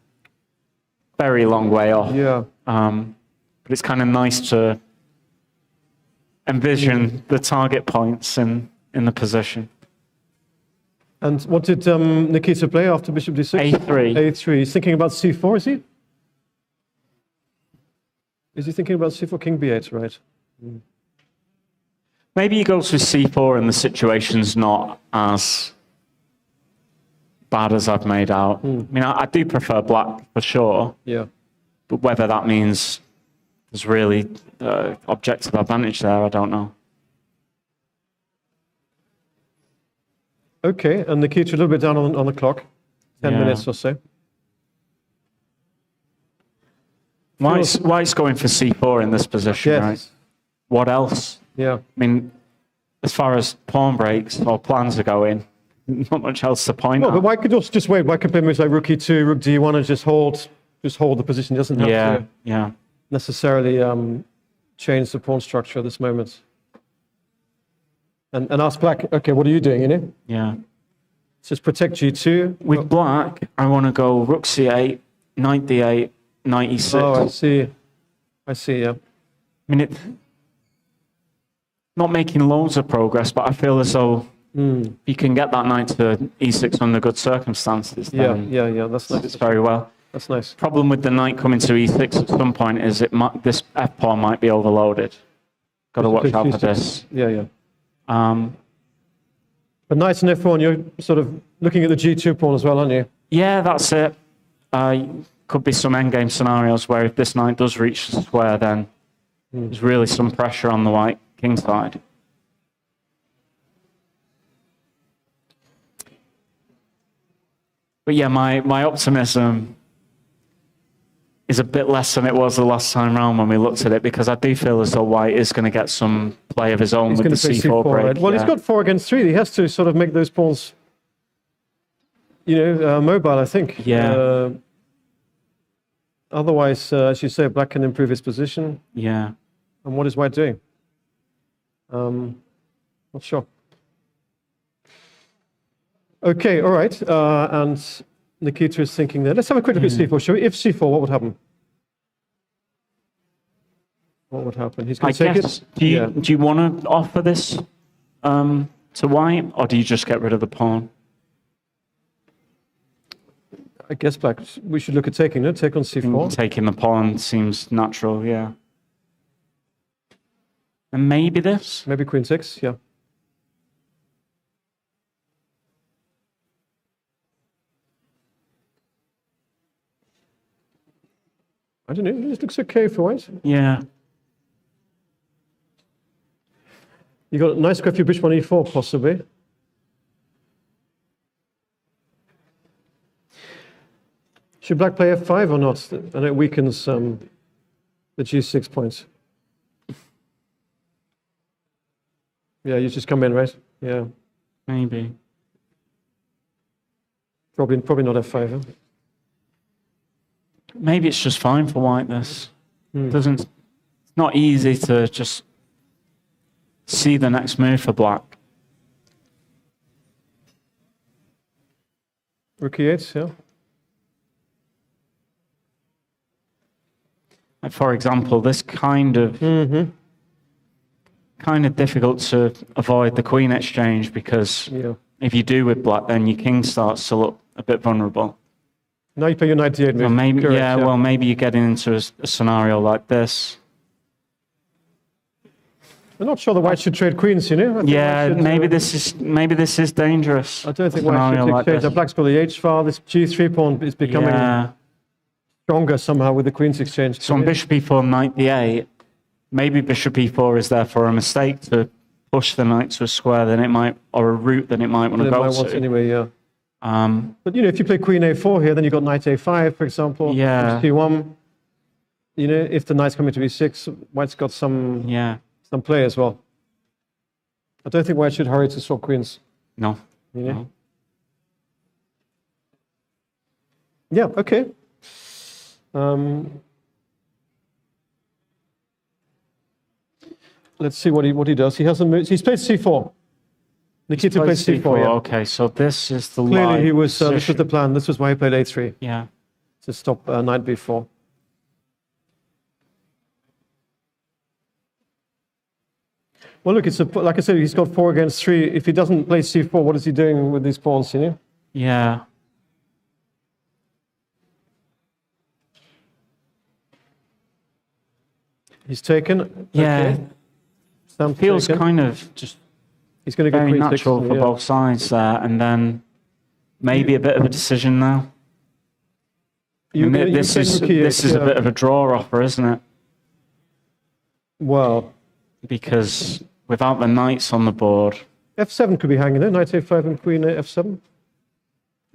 Very long way off. Yeah. But it's kind of nice to envision the target points in the position. And what did Nikita play after bishop d6? a3. a3. He's thinking about c4, is he? Is he thinking about c4, king b8, right? Maybe he goes with c4 and the situation's not as bad as I've made out. I mean, I do prefer black for sure. Yeah. But whether that means there's really objective advantage there, I don't know. Okay, and Nikita a little bit down on the clock. 10 minutes or so. White's going for c4 in this position, right? What else? Yeah. I mean, as far as pawn breaks or plans are going, not much else to point out. But White could also just wait. White could play moves like rook e2, rook d1, and just hold the position. He doesn't have to necessarily change the pawn structure at this moment. And ask black, okay, what are you doing, you know? Yeah. Just protect g2. With black, I want to go rook c8, knight d8, knight e6. Oh, I see, yeah. I mean, not making loads of progress, but I feel as though you can get that knight to e6 under good circumstances. Yeah, that's nice. It's very well. That's nice. Problem with the knight coming to e6 at some point is this f pawn might be overloaded. Got to watch out for this. Yeah. But knight and f4, you're sort of looking at the g2 pawn as well, aren't you? Yeah, that's it. Could be some endgame scenarios where if this knight does reach the square, then there's really some pressure on the white king side. But yeah, my optimism is a bit less than it was the last time round when we looked at it, because I do feel as though White is going to get some play of his own with the C4 break. Right? Well, he's got 4 against 3. He has to sort of make those pawns, mobile, I think. Yeah. Otherwise, as you say, Black can improve his position. Yeah. And what is White doing? Not sure. Okay, all right. And Nikita is thinking there. Let's have a quick look at C4, shall we? If C4, what would happen? What would happen? He's going to take it. Do you want to offer this to White, or do you just get rid of the pawn? I guess Black, we should look at taking it. Take on C4. Taking the pawn seems natural, yeah. And maybe this? Maybe Queen 6, yeah. I don't know, it looks okay for White. Yeah. You got a nice square for bishop on E4, possibly. Should Black play F5 or not? And it weakens the G6 points. Yeah, you just come in, right? Yeah. Maybe. Probably not F5. Huh? Maybe it's just fine for White, this. It's not easy to just see the next move for Black. Rook E8, yeah. Like, for example, this kind of difficult to avoid the queen exchange, because if you do with Black, then your king starts to look a bit vulnerable. Now you play your knight D8 move. So maybe, well, maybe you're getting into a scenario like this. I'm not sure the White should trade queens, Yeah, maybe this is dangerous. I don't think White should exchange. Like Black's got the H file. This G3 pawn is becoming stronger somehow with the queen's exchange. So on bishop E4, knight D8, maybe bishop E4 is therefore a mistake to push the knight to a square or a route that it might want to go to. Anyway, yeah. But if you play Queen A4 here, then you've got Knight A5, for example. Yeah. C1. If the knight's coming to B6, White's got some play as well. I don't think White should hurry to swap queens. No. No. Yeah. Okay. Let's see what he does. He hasn't moved. He's played C4. Nikita played C4. Yeah. Okay, so this is the clearly he was. This was the plan. This was why he played A3. Yeah. To stop knight B4. Well, look, like I said, he's got 4 against 3. If he doesn't play C4, what is he doing with these pawns? Yeah. He's taken. Yeah. Okay. Feels kind of just. He's going to go very natural for both sides there, and then maybe a bit of a decision now. This is a bit of a draw offer, isn't it? Well, because without the knights on the board, F7 could be hanging there. Knight A5 and Queen F7.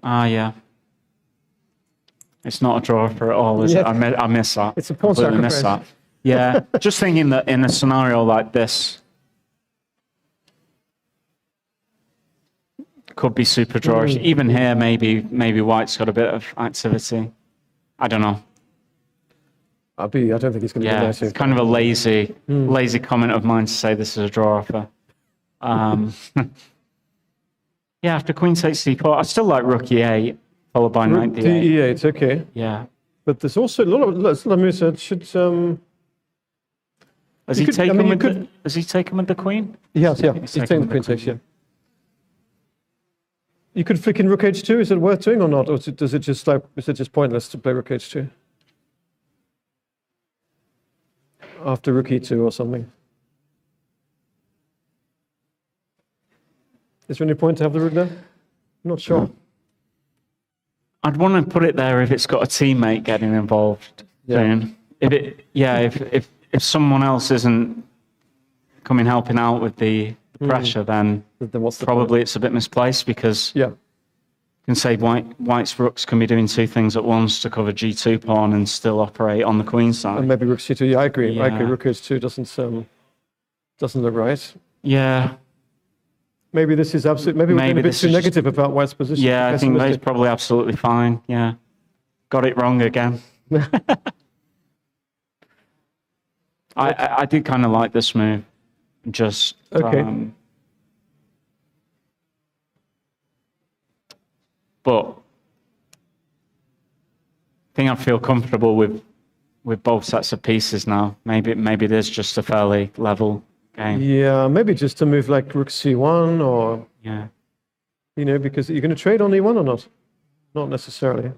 Yeah. It's not a draw offer at all, is it? I miss that. It's a pawn sacrifice. Yeah, just thinking that in a scenario like this, could be super drawish. Even here, maybe White's got a bit of activity. I don't know. I don't think he's going to do that. It's kind of a lazy comment of mine to say this is a draw offer. After Queen takes C4, I still like Rook E8, followed by Knight D8. D8, okay. Yeah. But there's also a lot of Lamoussa should. Has he taken with the Queen? Yes, yeah. He's taken the Queen takes, yeah. You could flick in Rook H2. Is it worth doing or not? Or is it just pointless to play Rook H2? After Rook E2 or something. Is there any point to have the Rook there? I'm not sure. I'd want to put it there if it's got a teammate getting involved. Yeah. If someone else isn't helping out with the pressure, then what's the probably point? it's a bit misplaced, because can say white's rooks can be doing two things at once to cover G2 pawn and still operate on the queen side. And maybe rook C2. Yeah, I agree. Yeah. I agree. Rook H2 doesn't look right. Yeah. Maybe this is absolutely. Maybe we're being a bit too negative about white's position. Yeah, I think that's probably absolutely fine. Yeah. Got it wrong again. I did kind of like this move. Just okay. But I think I feel comfortable with both sets of pieces now. Maybe it is just a fairly level game. Yeah, maybe just to move like rook C1 or yeah, because you're going to trade on E1 or not? Not necessarily.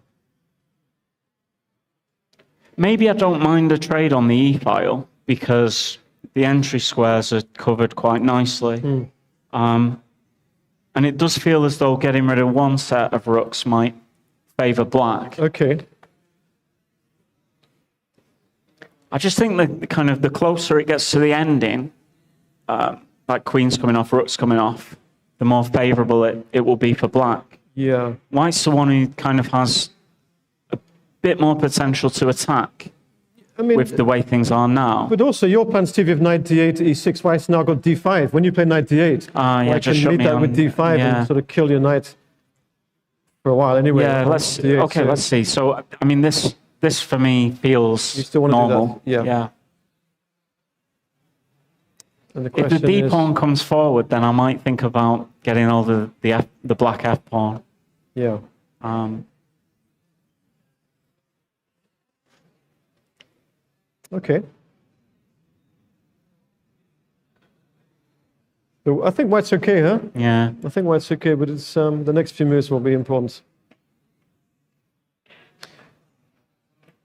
Maybe I don't mind a trade on the E file because the entry squares are covered quite nicely. And it does feel as though getting rid of one set of rooks might favour black. Okay. I just think that kind of the closer it gets to the ending, like queens coming off, rooks coming off, the more favourable it will be for black. Yeah. White's the one who kind of has a bit more potential to attack with the way things are now. But also your plan, Steve, of knight D8, E6, white's now got D5. When you play knight D8, white can lead that with D5 and sort of kill your knight for a while anyway. Yeah, let's see. So, I mean, this for me feels you still want normal. To do that? Yeah. And the if the D pawn comes forward, then I might think about getting all the black F pawn. Yeah. Okay. So I think white's okay, huh? Yeah. I think white's okay, but it's the next few moves will be important.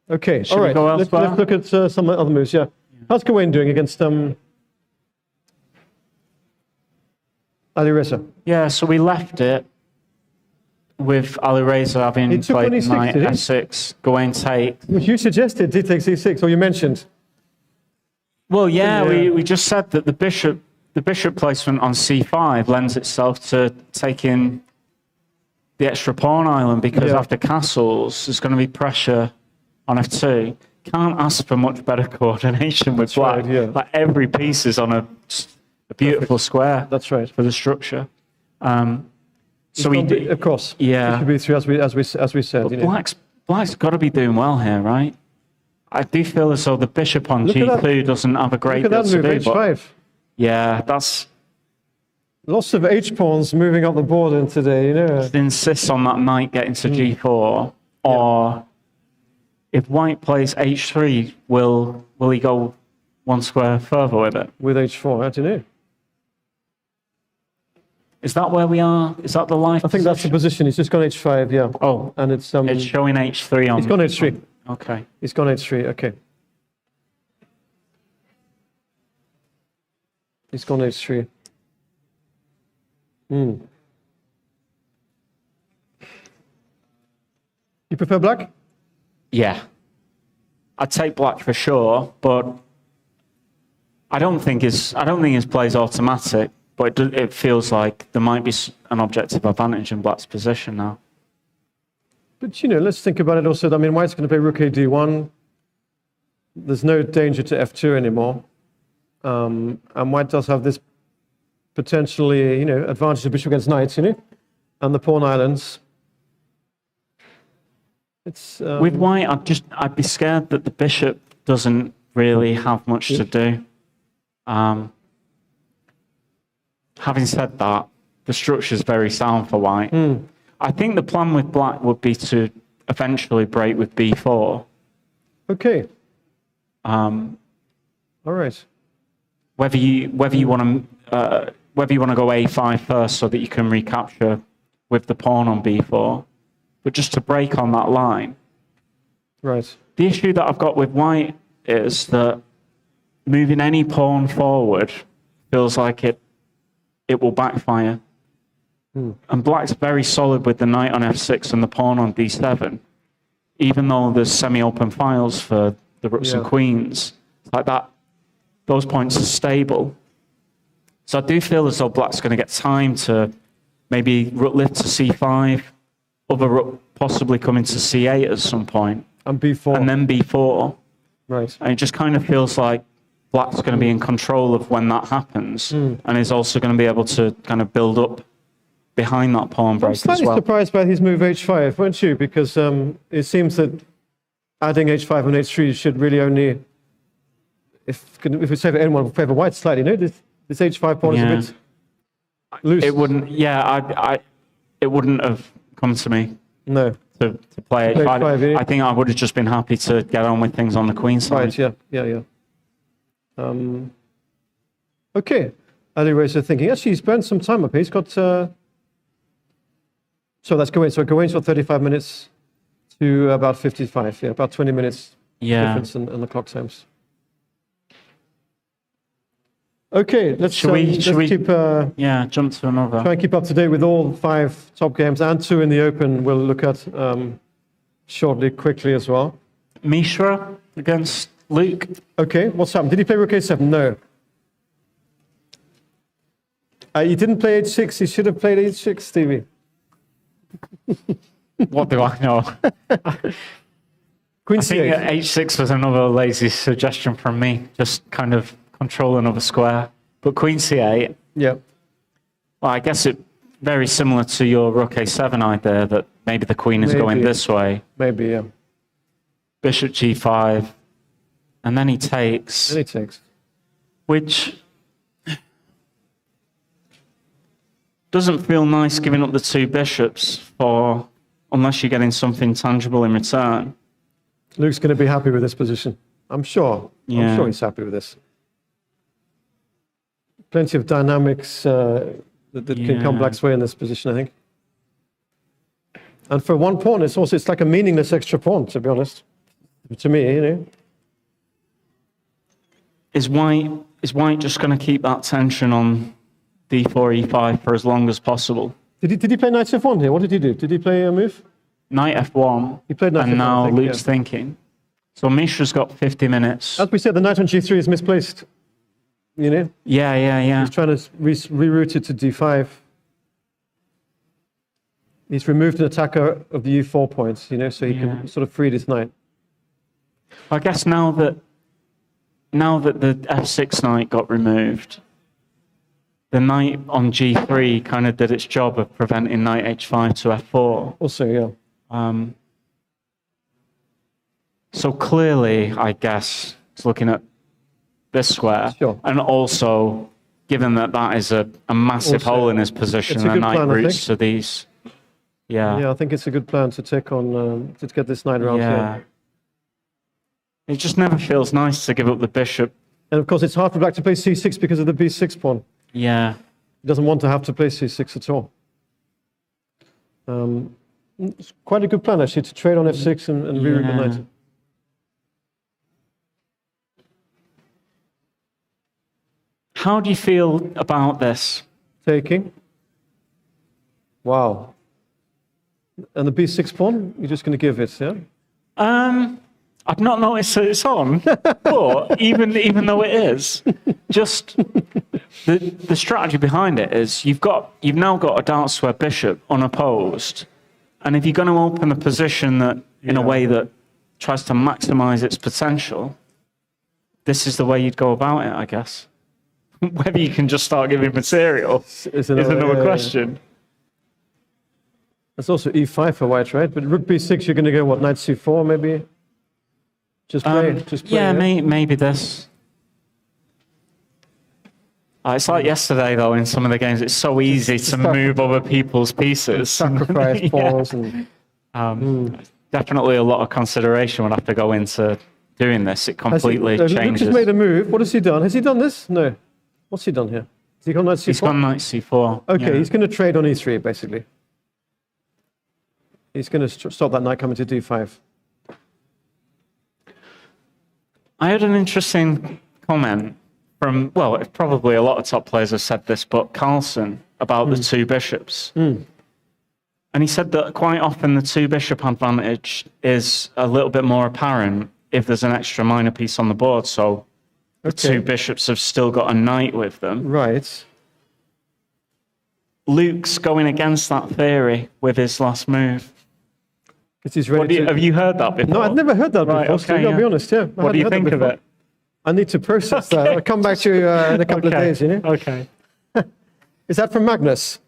Okay, all right. Let's look at some other moves. Yeah. How's Gane doing against Alireza? Yeah. So we left it with Alireza having played knight F6, Gane takes. You suggested D takes E6, or you mentioned. Well, yeah, we just said that the bishop placement on C5 lends itself to taking the extra pawn island because after castles, there's going to be pressure on F2. Can't ask for much better coordination with black. Right, yeah. Like every piece is on a beautiful square. That's right. For the structure. So of course. Yeah. It should be through as we said. But black's got to be doing well here, right? I do feel as though the bishop on G2 doesn't have a great deal to do. Look at that move, H5. Yeah, that's... Lots of H-pawns moving up the board in today, Just insists on that knight getting to G4. Or if white plays H3, will he go one square further with it? With H4, how do you know? Is that where we are? Is that the life I think that's the position. He's just gone H5, yeah. Oh. And it's showing H3 on... He's gone H3. Okay. He's gone H3, okay. He's gone H3. You prefer black? Yeah. I'd take black for sure, but I don't think his play is automatic, but it feels like there might be an objective advantage in black's position now. But, let's think about it also. I mean, white's going to play rook a d1. There's no danger to f2 anymore. And white does have this potentially, advantage of bishop against knights, and the pawn islands. It's with white, I'd be scared that the bishop doesn't really have much to do. Having said that, the structure is very sound for white. I think the plan with black would be to eventually break with b4. Okay. All right. Whether you want to go a5 first so that you can recapture with the pawn on b4, but just to break on that line. Right. The issue that I've got with white is that moving any pawn forward feels like it will backfire. And black's very solid with the knight on f6 and the pawn on d7. Even though there's semi-open files for the rooks and queens, like that, those points are stable. So I do feel as though black's going to get time to maybe rook lift to c5, other rook possibly coming to C8 at some point, And B4. and then B4. Right. And it just kind of feels like black's going to be in control of when that happens, and is also going to be able to kind of build up behind that pawn break I'm slightly as well. surprised by his move H5, weren't you? Because it seems that adding H5 and H3 should really only, if we say for anyone, favour white slightly. No, this H5 pawn is a bit loose. It wouldn't. Yeah, it wouldn't have come to me. No. To play Play H5. H5, yeah. I think I would have just been happy to get on with things on the queen side. Right. Yeah. Okay. Alireza thinking. Actually, he's burned some time up here. He's got. So that's Gawain. So Gawain's got 35 minutes to about 55. Yeah, about 20 minutes difference in the clock times. Okay, let's keep. Jump to another. Try and keep up to date with all 5 top games and 2 in the Open. We'll look at shortly, quickly as well. Misha against Luke. Okay, what's happened? Did he play Rook A7? No. He didn't play H6. He should have played H6, Stevie. What do I know? Queen I think C8. H6 was another lazy suggestion from me, just kind of control another square. But Queen C8, Yeah. well, I guess it very similar to your Rook A7 idea that maybe the queen is going this way. Maybe, yeah. Bishop G5, and then he takes. Then he takes. Which doesn't feel nice giving up the 2 bishops for, unless you're getting something tangible in return. Luke's going to be happy with this position. I'm sure. Yeah. I'm sure he's happy with this. Plenty of dynamics that can come Black's way in this position, I think. And for one pawn, it's like a meaningless extra pawn, to be honest. To me, you know. Is white just going to keep that tension on D4, E5 for as long as possible? Did he play Knight F1 here? What did he do? Did he play a move? Knight F1. He played Knight and F1, now I think, Luke's thinking. So Misha's got 50 minutes. As we said, the Knight on G3 is misplaced. You know? Yeah. He's trying to reroute it to D5. He's removed an attacker of the U4 points, you know, so he can sort of free this knight. I guess now that the F6 knight got removed, the knight on G3 kind of did its job of preventing knight H5 to F4. Also, yeah. So clearly, I guess, it's looking at this square. Sure. And also, given that is a massive hole in his position, it's a and good knight plan, I routes think. to these. Yeah, I think it's a good plan to take on, to get this knight around here. It just never feels nice to give up the bishop. And of course, it's hard for Black to play C6 because of the B6 pawn. Yeah. He doesn't want to have to play C6 at all. It's quite a good plan, actually, to trade on F6 and reroute the knight. How do you feel about this? Taking. Wow. And the B6 pawn, you're just going to give it, yeah? I've not noticed that it's on, but even though it is, just the strategy behind it is you've now got a dark square bishop unopposed, and if you're going to open a position that in a way that tries to maximize its potential, this is the way you'd go about it, I guess. Whether you can just start giving material is another question. That's also E5 for white, right? But Rook B6, you're going to go, what, Knight C4 maybe? Just play. Yeah, maybe this. It's like yesterday, though, in some of the games, it's so easy to move other people's pieces. Sacrifice pawns. Definitely a lot of consideration would have to go into doing this. It completely changes. Luke just made a move. What has he done? Has he done this? No. What's he done here? Has he gone Knight C4? He's gone Knight C4. Okay, he's going to trade on E3, basically. He's going to stop that knight coming to D5. I had an interesting comment from, well, probably a lot of top players have said this, but Carlsen about the 2 bishops. And he said that quite often the 2 bishop advantage is a little bit more apparent if there's an extra minor piece on the board. So the 2 bishops have still got a knight with them. Right. Luke's going against that theory with his last move. Because he's ready Have you heard that before? No, I've never heard that Right, before, okay, Steve, I'll be honest, yeah. What do you think of it? I need to process that. I'll come back to you in a couple of days, you know? Okay. Is that from Magnus?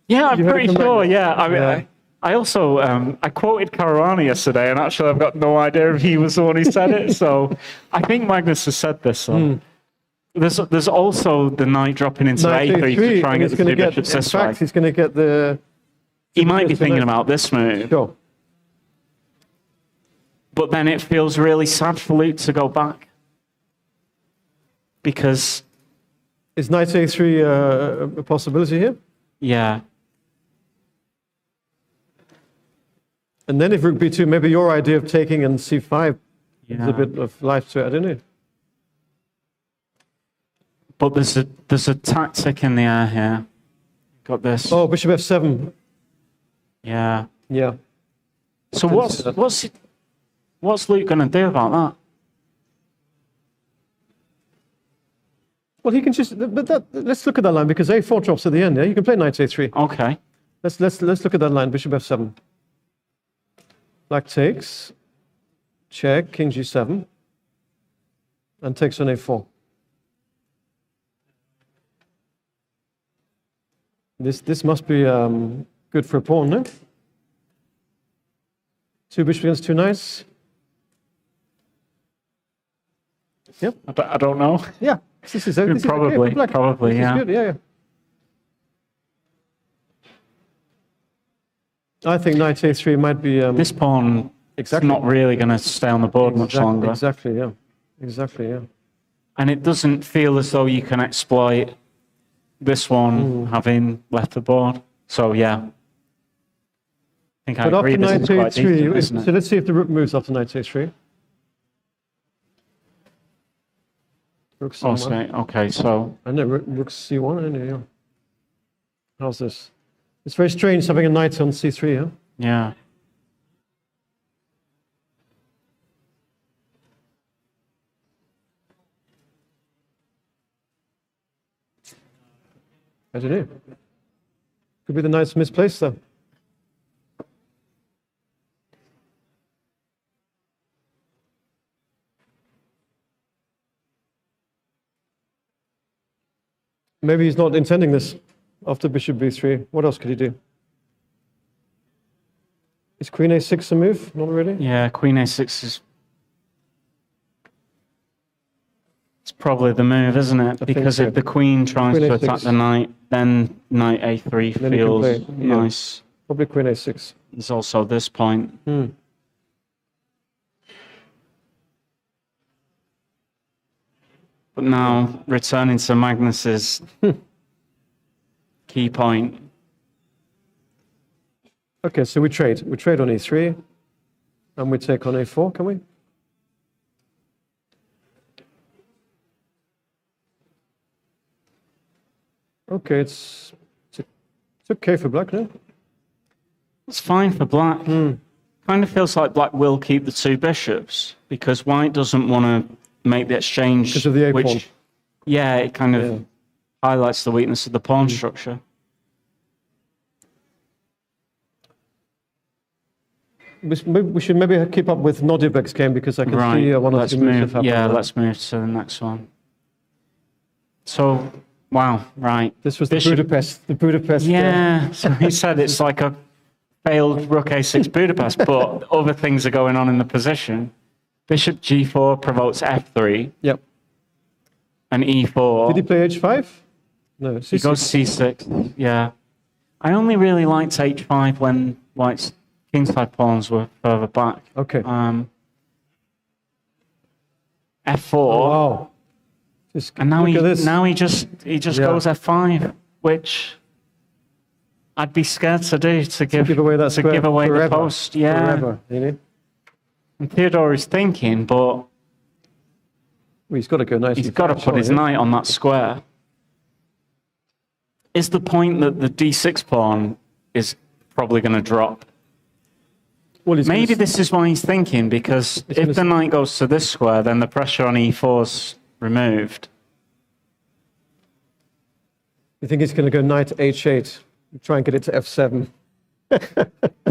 Yeah, I'm You heard it pretty from sure, Magnus? yeah. I mean, Yeah. I also, I quoted Caruana yesterday, and actually I've got no idea if he was the one who said it, so I think Magnus has said this, so. There's also the knight dropping into Knight A3 to A3, try and get the two bishops in this way. fact, he's going to get the... He might be bishops thinking tonight. about this move, Sure. but then it feels really sad for Luke to go back. Because, Is knight A3 a possibility here? yeah, And then if rook B2, maybe your idea of taking and C5 is yeah. a bit of life to it, I don't know. But there's a tactic in the air here. Got this. Oh, bishop F7. Yeah. Yeah. So what's Luke going to do about that? Well, he can just, let's look at that line because A4 drops at the end, yeah? You can play knight A3. Okay. Let's look at that line, bishop F7. Black takes, check, king G7, and takes on A4. This must be good for a pawn, no? Two bishops against two knights. Yep. I don't know. Yeah. This is okay Probably, for black. probably, This is yeah. good, yeah. I think knight A3 might be... This pawn exactly. is not really going to stay on the board much longer. Exactly, yeah. Exactly, yeah. And it doesn't feel as though you can exploit this one having left the board. So, yeah. I think I But agree after this knight is quite decent, A3, isn't so it? let's see if the rook moves after knight A3. Rook C1. Okay, so... I know, rook C1, I know, yeah. How's this? It's very strange having a knight on C3, yeah? Yeah. I don't know. Could be the knight's misplaced, though. Maybe he's not intending this after bishop b3. What else could he do? Is queen a6 a move? Not really? Yeah, queen a6 is... It's probably the move, isn't it? Because so. if the queen tries Queen to A6. attack the knight, then knight a3 Then you can feels play, yeah. nice. Probably queen a6. There's also this point. But now, returning to Magnus's key point. Okay, so we trade. We trade on e3, and we take on a4, can we? Okay, it's okay for black, no? It's fine for black. Kind of feels like black will keep the two bishops, because white doesn't want to make the exchange. Because of the a-pawn. Yeah, it kind of highlights the weakness of the pawn structure. We should maybe keep up with Nodirbek's game because I can see one or two moves have happened. Yeah, there. let's move to the next one. So, wow, right. This was the Budapest. Yeah, so he said it's like a failed rook a6 Budapest, but other things are going on in the position. Bishop g4 provokes f3. Yep. And e4. Did he play h5? No, He goes c6, yeah. I only really liked h5 when white's kingside pawns were further back. Okay. f4. Oh, wow. And now he just goes f5, which I'd be scared to do to give away that square give away forever, the post. Yeah. Forever, you know? And Theodaru's thinking, but Well, he's got to go nice. he's got to put his knight on that square. Is the point that the d6 pawn is probably going to drop? Well, Maybe this is why he's thinking, because if the knight goes to this square, then the pressure on e4's removed. You think he's going to go knight h8, try and get it to f7?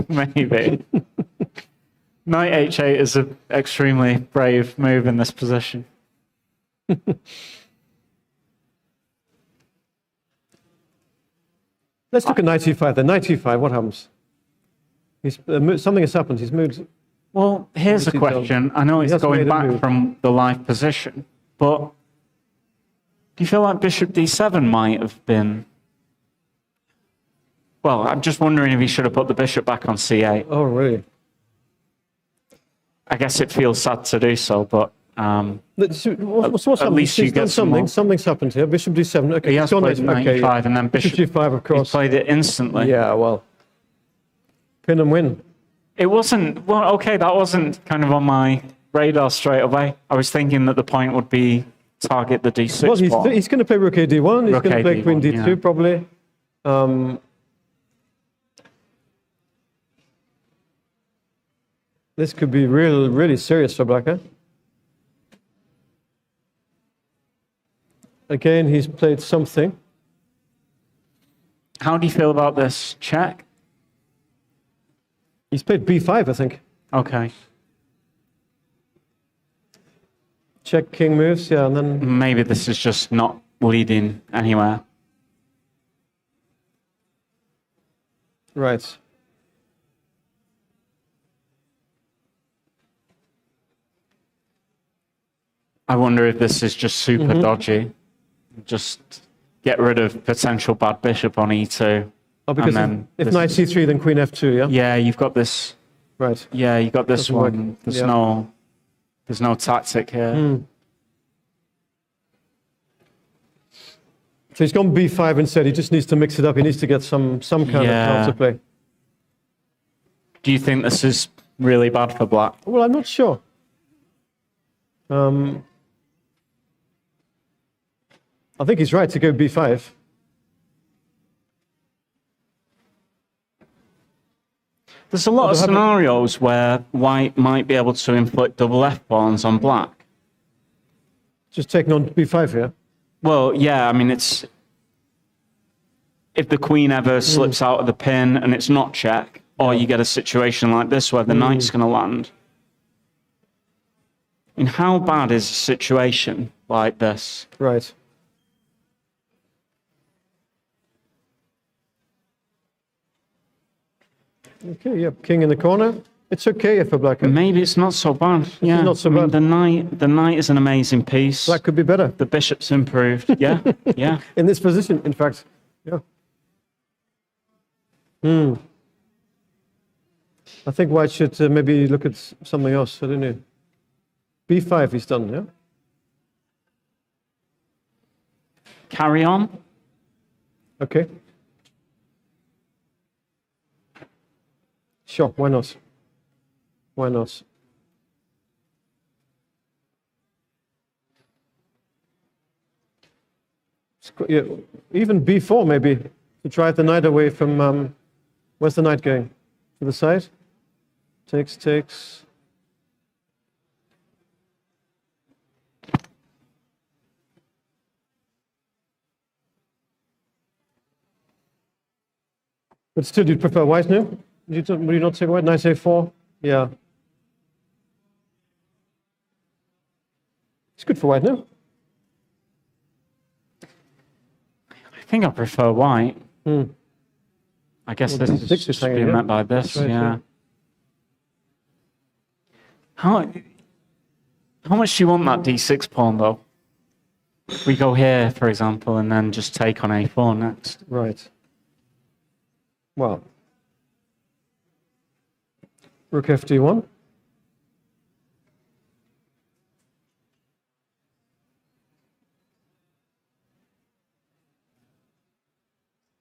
Maybe. Knight h8 is an extremely brave move in this position. Let's look at knight e5 then. Knight e5, what happens? Something has happened. He's moved. Well, here's a question. I know it's going back from the live position, but do you feel like bishop d7 might have been... Well, I'm just wondering if he should have put the bishop back on c8. Oh, really? I guess it feels sad to do so, but... what's happened? At least you get something. Something's happened here. Bishop d7. Okay, he has played knight e5 and then bishop g5, of course. He played it instantly. Yeah, well, pin and win. It wasn't... Well, okay, that wasn't kind of on my radar straight away. I was thinking that the point would be target the d6 Well, he's going to play rook a-d1. He's going to play queen d2, yeah. probably. This could be really serious for Black, huh? Again, he's played something. How do you feel about this check? He's played b5, I think. Okay. Check king moves, yeah, and then... Maybe this is just not leading anywhere. Right. I wonder if this is just super dodgy. Just get rid of potential bad bishop on e2. Oh, because if knight c3, then queen f2, yeah? Yeah, you've got this. Right. Yeah, you've got this Doesn't one. work. There's Yeah. there's no tactic here. So he's gone b5 instead. He just needs to mix it up. He needs to get some kind of counterplay. Do you think this is really bad for Black? Well, I'm not sure. I think he's right to go b5. There's a lot of scenarios where White might be able to inflict double f-pawns on Black. Just taking on b5 here. Well, yeah, I mean, it's... If the queen ever slips out of the pin and it's not check, or you get a situation like this where the knight's going to land. I mean, how bad is a situation like this? Right. Okay, yeah, king in the corner. It's okay for Black. Maybe it's not so bad. Yeah, not so bad. The knight is an amazing piece. Black could be better. The bishop's improved. Yeah, yeah. In this position, in fact. Yeah. I think White should maybe look at something else. I don't know. b5 he's done, yeah? Carry on. Okay. Sure, why not? Why not? Yeah, even b4 maybe, to drive the knight away from... where's the knight going? To the side? Takes. But still, you'd prefer White now? Would you not say White? Knight a4? Yeah. It's good for White now. I think I prefer White. I guess this is just being met by this, right, yeah. How much do you want that d6 pawn, though? We go here, for example, and then just take on a4 next. Right. Well. Rook fd1.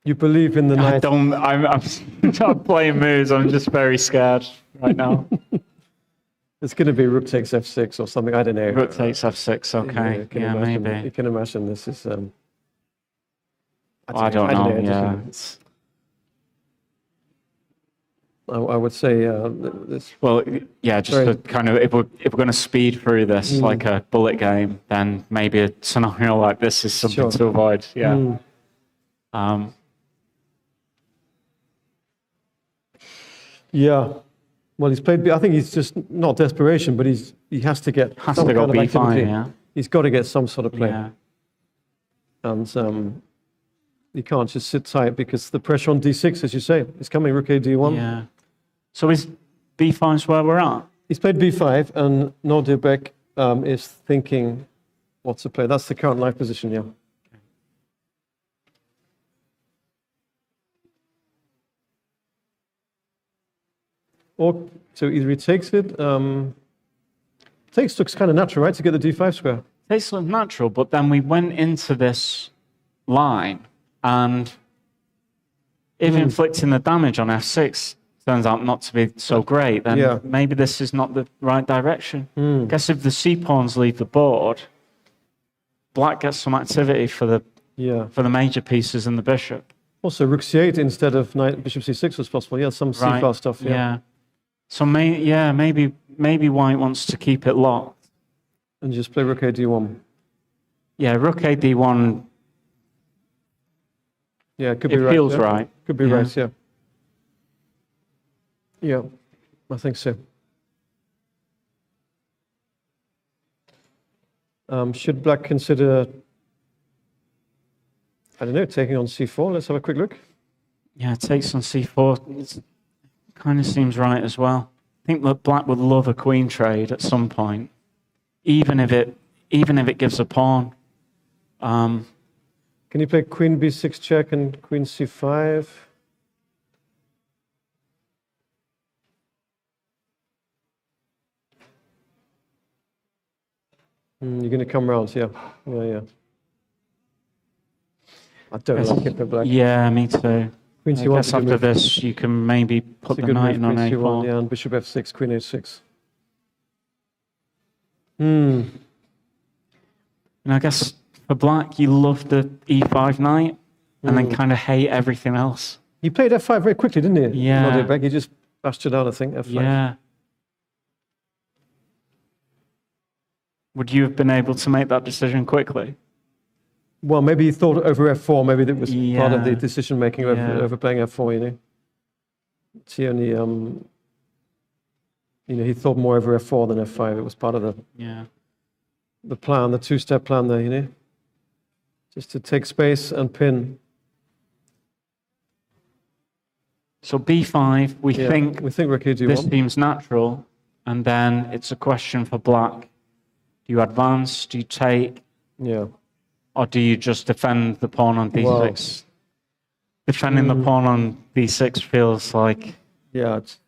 You believe in the knight? I'm not playing moves, I'm just very scared right now. It's going to be rook takes f6 or something, I don't know. Rook takes f6, okay. Yeah, maybe. You can imagine this is... I don't know, yeah. I would say this... Well, yeah, just to kind of, if we're going to speed through this like a bullet game, then maybe a scenario like this is something to avoid, yeah. Yeah. Well, he's played. I think he's just not desperation, but he has to get Has some to go kind of B5, activity. yeah. He's got to get some sort of play, Yeah. and you can't just sit tight because the pressure on D6, as you say, is coming. Rook A D1. Yeah. So is B5 where we're at? He's played B5, and Nodirbek is thinking what to play. That's the current live position. Yeah. Or so either he takes it. Takes looks kind of natural, right, to get the D5 square. Takes look natural, but then we went into this line, and if inflicting the damage on F6 turns out not to be so great, then maybe this is not the right direction. I guess if the C pawns leave the board, black gets some activity for the major pieces and the bishop. Also, Rook C8 instead of knight bishop C6 was possible. Yeah, some C-file stuff. Yeah. So maybe white wants to keep it locked and just play Rook A D1. Yeah, Rook A D1. Yeah, it could be right. It feels right. Could be right. Yeah. Yeah, I think so. Should black consider, I don't know, taking on C4? Let's have a quick look. Yeah, it takes on C4. It kind of seems right as well. I think that black would love a queen trade at some point, even if it gives a pawn. Can you play queen B6 check and queen C5? You're going to come round, yeah. I don't like it for black. Yeah, me too. Queen I C1 guess after this, you can maybe put the knight in on Queen A4. C1, yeah, and bishop F6, queen H6. And I guess for black, you love the E5 knight, and then kind of hate everything else. He played F5 very quickly, didn't he? Yeah. Nodirbek, he just bashed it out, I think, F5. Yeah. Would you have been able to make that decision quickly? Well, maybe he thought over F4, maybe that was part of the decision-making over playing F4, you know. He only, he thought more over F4 than F5. It was part of the plan, the two-step plan there, you know. Just to take space and pin. So B5, we think Rook A D1. This seems natural, and then it's a question for black. Do you advance? Do you take? Yeah. Or do you just defend the pawn on D6? Well, defending the pawn on D6 feels like it's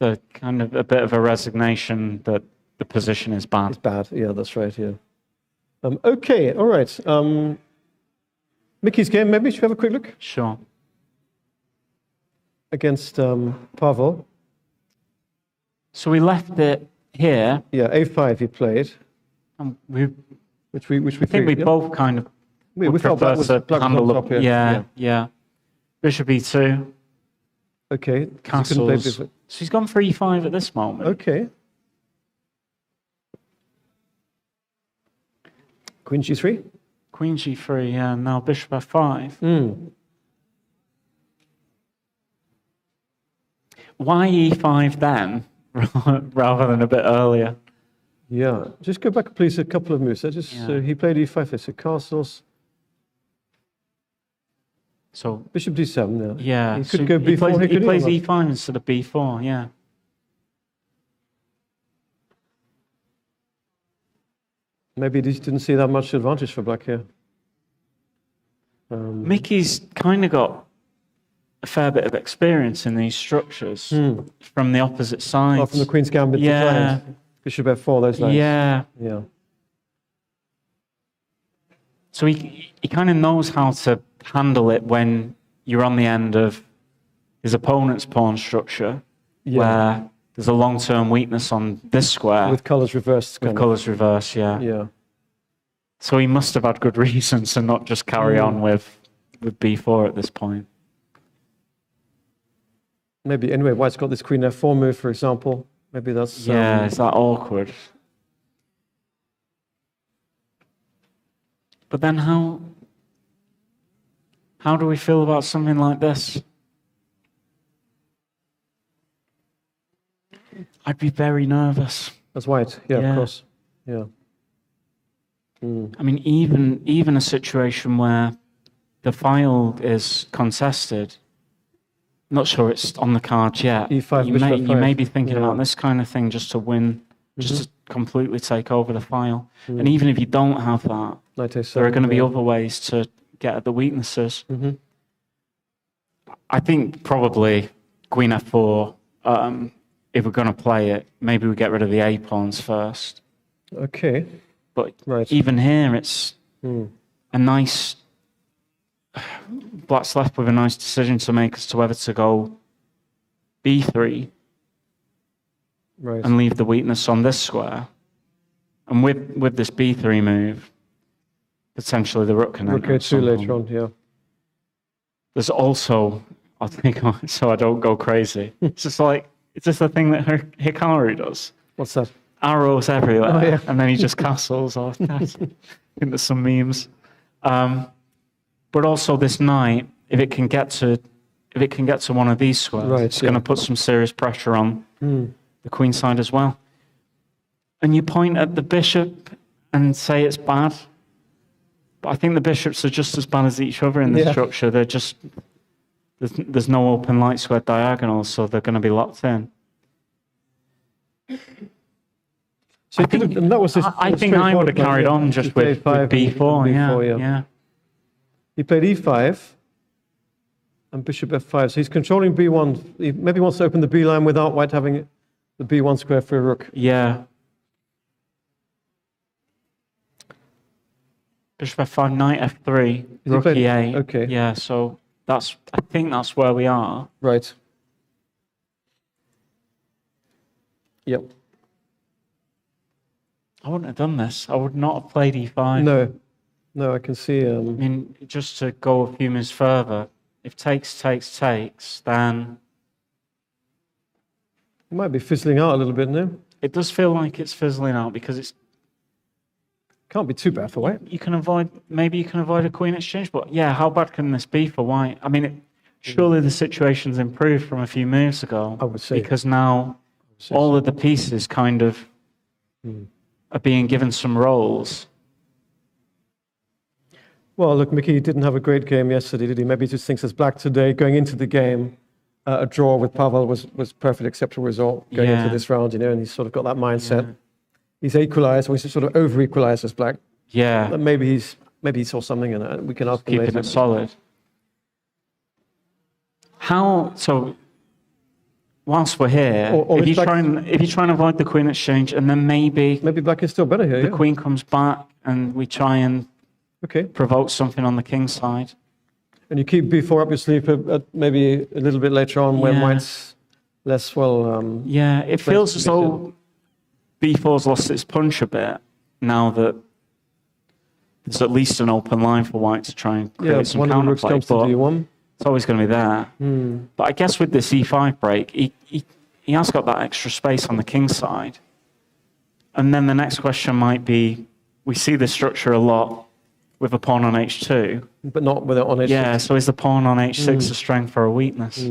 a kind of a bit of a resignation that the position is bad. It's bad, yeah, that's right, yeah. Okay, all right. Mickey's game, maybe? Should we have a quick look? Sure. Against Pavle. So we left it here. Yeah, A5 he played. Which we think we both kind of we thought black was handle up, yeah. Bishop E2. Okay. Castles. So he's gone for E5 at this moment. Okay. Queen G3? Queen G3, yeah. Now bishop F5. Why E5 then, rather than a bit earlier? Yeah, just go back, please, a couple of moves. So he played E5, so castles. So bishop D7, yeah. He could go B4. He plays E5 instead of B4, yeah. Maybe he didn't see that much advantage for black here. Mickey's kind of got a fair bit of experience in these structures from the opposite side. Oh, from the Queen's Gambit to Bishop F4, those lines. Yeah. So he kind of knows how to handle it when you're on the end of his opponent's pawn structure, where there's a long-term weakness on this square. With colours reversed. With colours reversed, yeah. So he must have had good reasons to not just carry on with B4 at this point. Maybe, anyway, white's got this Queen F4 move, for example. Maybe that's... Yeah, is that awkward? But then how do we feel about something like this? I'd be very nervous. That's white. Yeah, of course. Yeah. I mean, even a situation where the file is contested, not sure it's on the cards yet. E5, you may be thinking about this kind of thing just to win, just to completely take over the file. And even if you don't have that, there are going to be other ways to get at the weaknesses. I think probably Queen F4, if we're going to play it, maybe we get rid of the A pawns first. Okay. But even here, it's a nice... Black's left with a nice decision to make as to whether to go B3 and leave the weakness on this square. And with this B3 move, potentially the rook can then go A2 later on, yeah. There's also, I think, so I don't go crazy, it's just the thing that Hikaru does. What's that? Arrows everywhere, and then he just castles. I think there's some memes. But also this knight, if it can get to one of these squares, it's going to put some serious pressure on the queen side as well. And you point at the bishop and say it's bad, but I think the bishops are just as bad as each other in the structure. They're just there's no open light square diagonals, so they're going to be locked in. So I think I would have carried on just with B4. Yeah. He played E5 and bishop F5. So he's controlling B1. He maybe wants to open the B line without white having the B1 square for a rook. Yeah. Bishop F5, knight F3, rook E8. Okay. Yeah, so I think that's where we are. Right. Yep. I wouldn't have done this. I would not have played E5. No, I can see. I mean, just to go a few moves further, if takes, then... It might be fizzling out a little bit now. It does feel like it's fizzling out because it's... Can't be too bad for white. Maybe you can avoid a queen exchange, but yeah, how bad can this be for white? I mean, surely the situation's improved from a few moves ago. I would say. Because now all of the pieces kind of are being given some roles. Well, look, Mickey didn't have a great game yesterday, did he? Maybe he just thinks as black today, going into the game, a draw with Pavle was perfect, acceptable result going into this round, and he's sort of got that mindset. Yeah. He's equalized, or he's sort of over-equalized as black. Yeah. But maybe he saw something in it. We can ask him later. Keeping it solid. So whilst we're here, if you try and avoid the queen exchange, and then maybe black is still better here. The queen comes back, and we try and provoke something on the king side. And you keep b4 up your sleeve maybe a little bit later on when white's less well. It feels as though b4's lost its punch a bit now that there's at least an open line for white to try and create some counterplay. But it's always going to be there. But I guess with this e5 break, he has got that extra space on the king side. And then the next question might be, we see this structure a lot with a pawn on h2. But not with it on h6. Yeah, so is the pawn on h6 a strength or a weakness?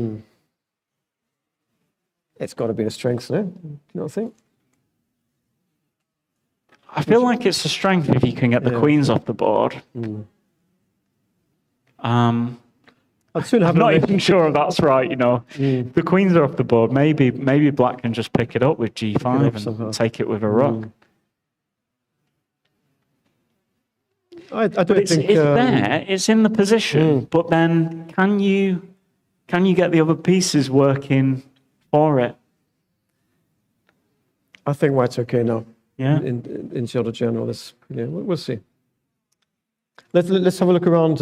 It's got to be a strength, no? You don't think? I feel like it's a strength if you can get the queens off the board. I'd soon have I'm not even sure if that's right, The queens are off the board. Maybe black can just pick it up with g5 and take it with a rook. I don't think it's there. It's in the position. But then, can you get the other pieces working for it? I think white's okay now. Yeah. In sort of general, we'll see. Let's have a look around.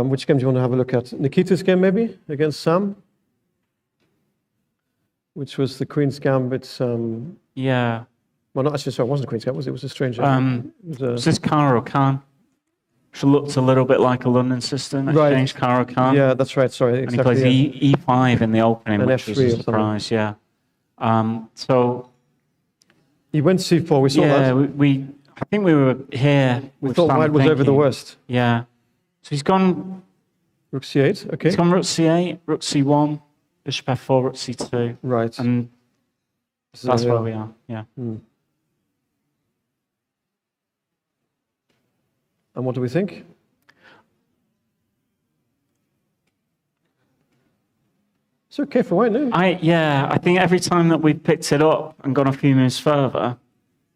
Which game do you want to have a look at? Nikita's game, maybe against Sam, which was the Queen's Gambit. Yeah. Well, not actually. Sorry, it wasn't a Queen's Gambit. It was a stranger. Was this Karo Khan? Which looked a little bit like a London system. Exchange Karo Khan. Yeah, that's right. Sorry, exactly. And he plays E5 in the opening, which was a surprise. Yeah. So. He went c4. We saw that. I think we were here. We thought white was over the worst. Yeah. So he's gone. Rook c8. Okay. He's gone rook c8, rook c1, bishop f4, rook c2. Right. And That's where we are, yeah. And what do we think? It's okay for white, no? I think every time that we've picked it up and gone a few moves further,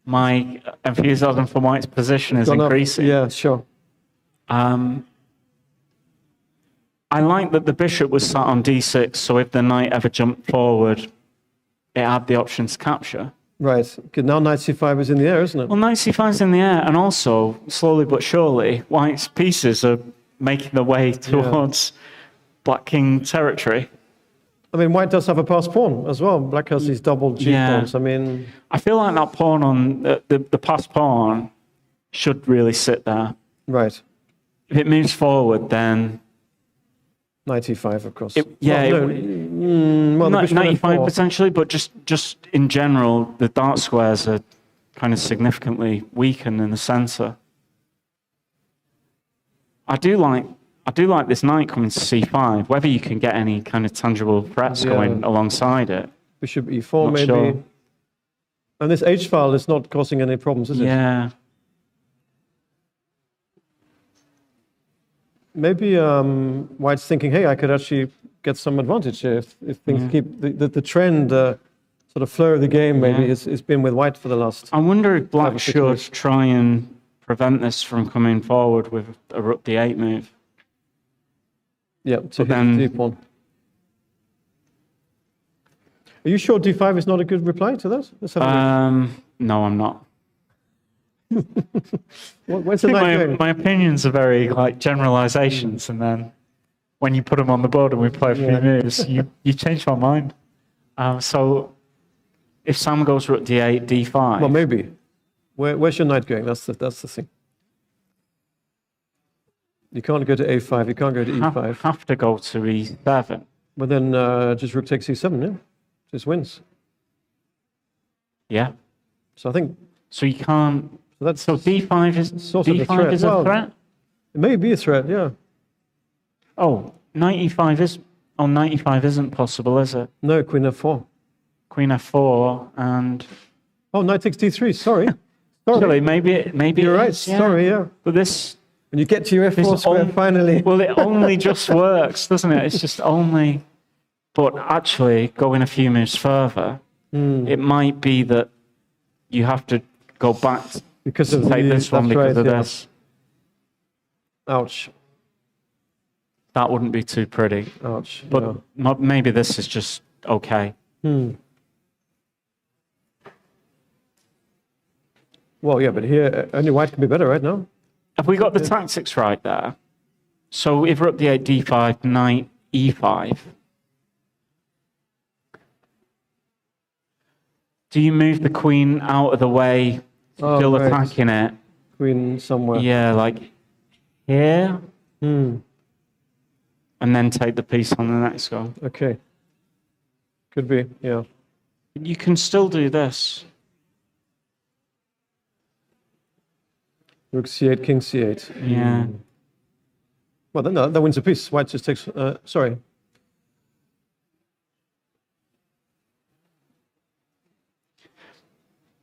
my enthusiasm for white's position is increasing. Yeah, sure. I like that the bishop was sat on d6, so if the knight ever jumped forward, it had the option to capture. Right. Okay, now knight c5 is in the air, isn't it? Well, knight c5 is in the air, and also, slowly but surely, white's pieces are making their way towards black king territory. I mean, white does have a passed pawn as well. Black has these double G pawns. I mean, I feel like that pawn on the passed pawn should really sit there. Right. If it moves forward, then knight e5, of course. Well, knight e5 potentially, but just in general, the dark squares are kind of significantly weakened in the center. I do like this knight coming to c5. Whether you can get any kind of tangible threats going alongside it. Bishop e4 maybe. Sure. And this h file is not causing any problems, is it? Yeah. Maybe white's thinking, hey, I could actually get some advantage here if things keep the trend, sort of flow of the game. Maybe it's been with white for the last. I wonder if black should try and prevent this from coming forward with a rook d8 move. Yeah, so then d-pawn. Are you sure d5 is not a good reply to that? Let's have a look. No, I'm not. Where's the knight going? My opinions are very like generalizations, and then when you put them on the board and we play a few moves, you change my mind. So if Sam goes rook d8, d5. Well, maybe. Where's your knight going? That's the thing. You can't go to a5. You can't go to e5. Have to go to e7. But then just rook takes e7, yeah? Just wins. Yeah. So I think. So you can't. So d5 is sort of d5 is a threat. It may be a threat, yeah. Oh, knight e5 is. Oh, knight e5 isn't possible, is it? No, queen f4. Queen f4 and. Oh, knight takes d3. Sorry. Sorry. Maybe you're right. Sorry, yeah. But this. When you get to your f4 square, finally. Well, it only just works, doesn't it? It's just only. But actually, going a few moves further, it might be that you have to go back because to take this one because of this. Ouch. That wouldn't be too pretty. Ouch. But maybe this is just okay. Well, yeah, but here only white can be better right now. Have we got the tactics right there? So if rook d8, d5, knight e5. Do you move the queen out of the way, still attacking it? Queen somewhere. Yeah, like here. And then take the piece on the next go. Okay. Could be, yeah. You can still do this. Rook c8, king c8. Yeah. Well, then that wins a piece. White just takes. Sorry.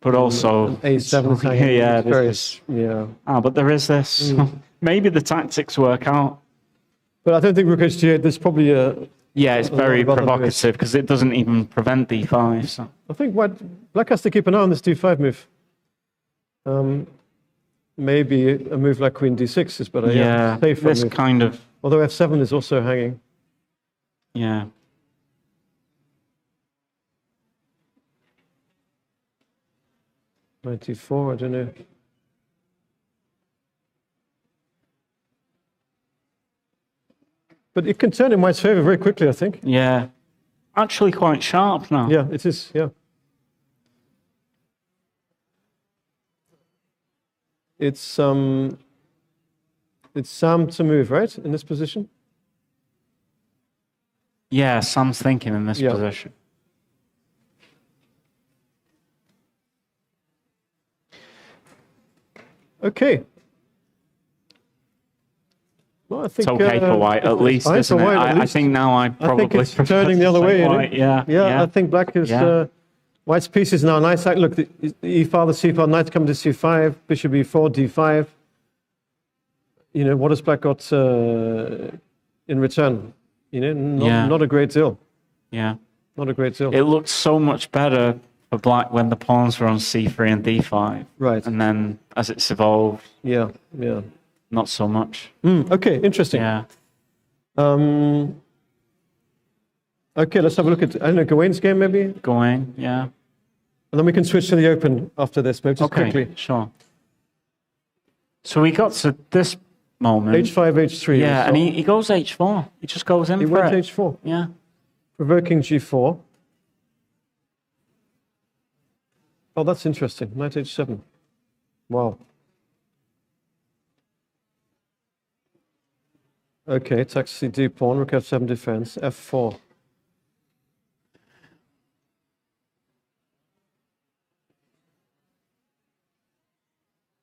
But also, a7. But there is this. Maybe the tactics work out. But I don't think rook h8. There's probably a. Yeah, it's very provocative because it doesn't even prevent d5. So. I think black has to keep an eye on this d5 move. Maybe a move like queen d6 is better. Yeah, this kind of. Although f7 is also hanging. Yeah. Knight e4, I don't know. But it can turn in white's favor very quickly, I think. Yeah. Actually quite sharp now. Yeah, it is, yeah. It's Sam to move, right, in this position? Yeah, Sam's thinking in this position. Okay. Well, I think it's okay for white, at least, isn't it? I think now I probably think it's turning the other way. White. Yeah. I think black is White's piece is now nice. Look, the e-file, the c-file, knight's coming to c5, bishop e4, d5. You know, what has black got in return? You know, not a great deal. Yeah. Not a great deal. It looked so much better for black when the pawns were on c3 and d5. Right. And then as it's evolved, not so much. Okay, interesting. Yeah. Okay, let's have a look at, I don't know, Gawain's game maybe? Gawain, yeah. And then we can switch to the Open after this, maybe just quickly. Sure. So we got to this moment. H5, H3. Yeah, and he goes H4. He just goes in for it. He went H4. Yeah. Provoking G4. Oh, that's interesting. Knight H7. Wow. Okay, attacks the D pawn, rook F7 defense, F4.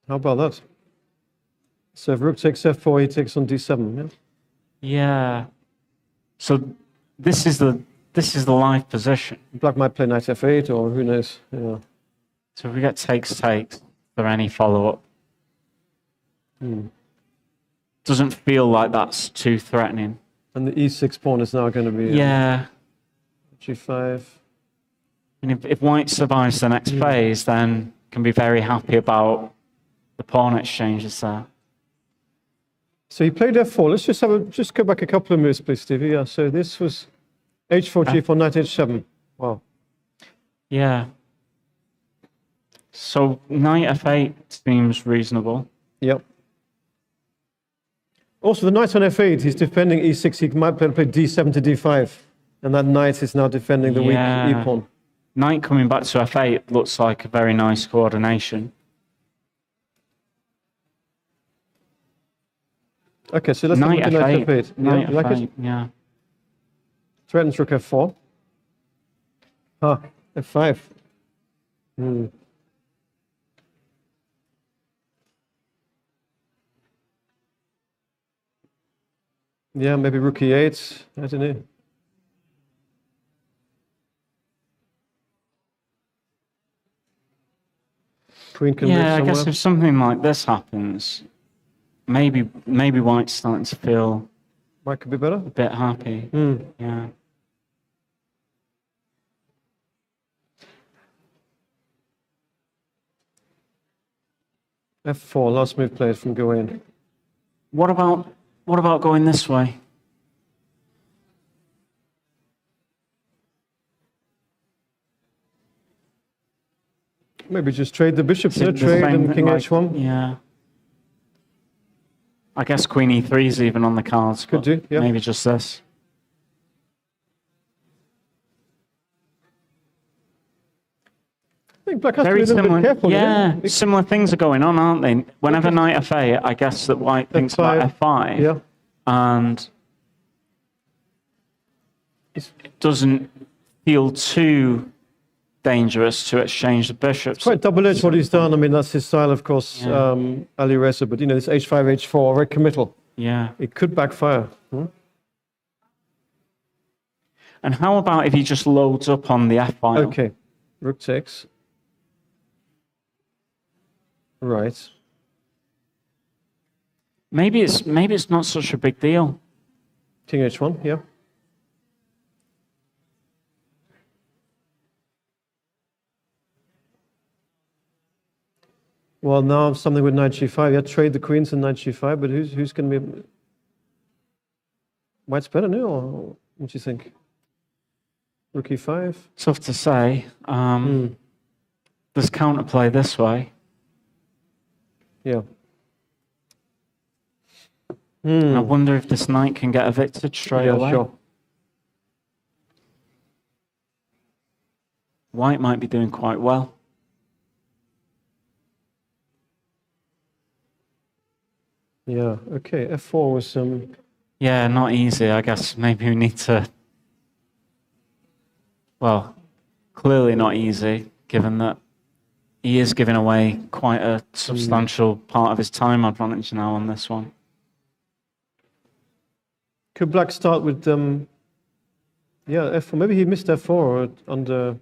How about that? So if rook takes F4, he takes on D7, yeah? Yeah. So this is the live position. Black might play knight F8 or who knows. Yeah. So if we get takes for any follow-up. Doesn't feel like that's too threatening. And the E6 pawn is now going to be G5. And if white survives the next phase, then can be very happy about the pawn exchanges there. So he played F4. Let's just go back a couple of moves, please, Stevie. Yeah. So this was H4, G4, knight H7. Wow. Yeah. So knight F8 seems reasonable. Yep. Also, the knight on F8, he's defending E6. He might play D7 to D5. And that knight is now defending the weak E-pawn. Knight coming back to F8 looks like a very nice coordination. Okay, so let's look at knight F8. Knight F8, like it? Yeah. Threatens rook F4. F5. Yeah, maybe rook E8. I don't know. Queen can move I somewhere. guess if something like this happens, maybe white's starting to feel White could be better. a bit happy. Yeah. F4, last move played from Gawain. What about going this way? Maybe just trade the bishops, trade and king H1. Yeah. I guess queen E3 is even on the cards. Could do, yeah. Maybe just this. I think black has Very to be a little bit careful. Yeah, similar things are going on, aren't they? Whenever knight F8, I guess that white thinks about F5. Yeah. And it doesn't feel too dangerous to exchange the bishops. It's quite double-edged what he's done. I mean, that's his style, of course, Alireza. But, you know, this H5, H4, very committal. Yeah. It could backfire. And how about if he just loads up on the F file? Okay. Rook takes. Right. Maybe it's not such a big deal. King H1, yeah. Well, now something with knight G5. Yeah, trade the queens and knight G5, but who's going to be... White's better now, or what do you think? Rook E5? Tough to say. There's counterplay this way. Yeah. I wonder if this knight can get evicted straight away. Sure. White might be doing quite well. Yeah, okay. F4 was Yeah, not easy. I guess maybe we need to... Well, clearly not easy, given that he is giving away quite a substantial part of his time advantage now on this one. Could black start with F4? Maybe he missed F4 under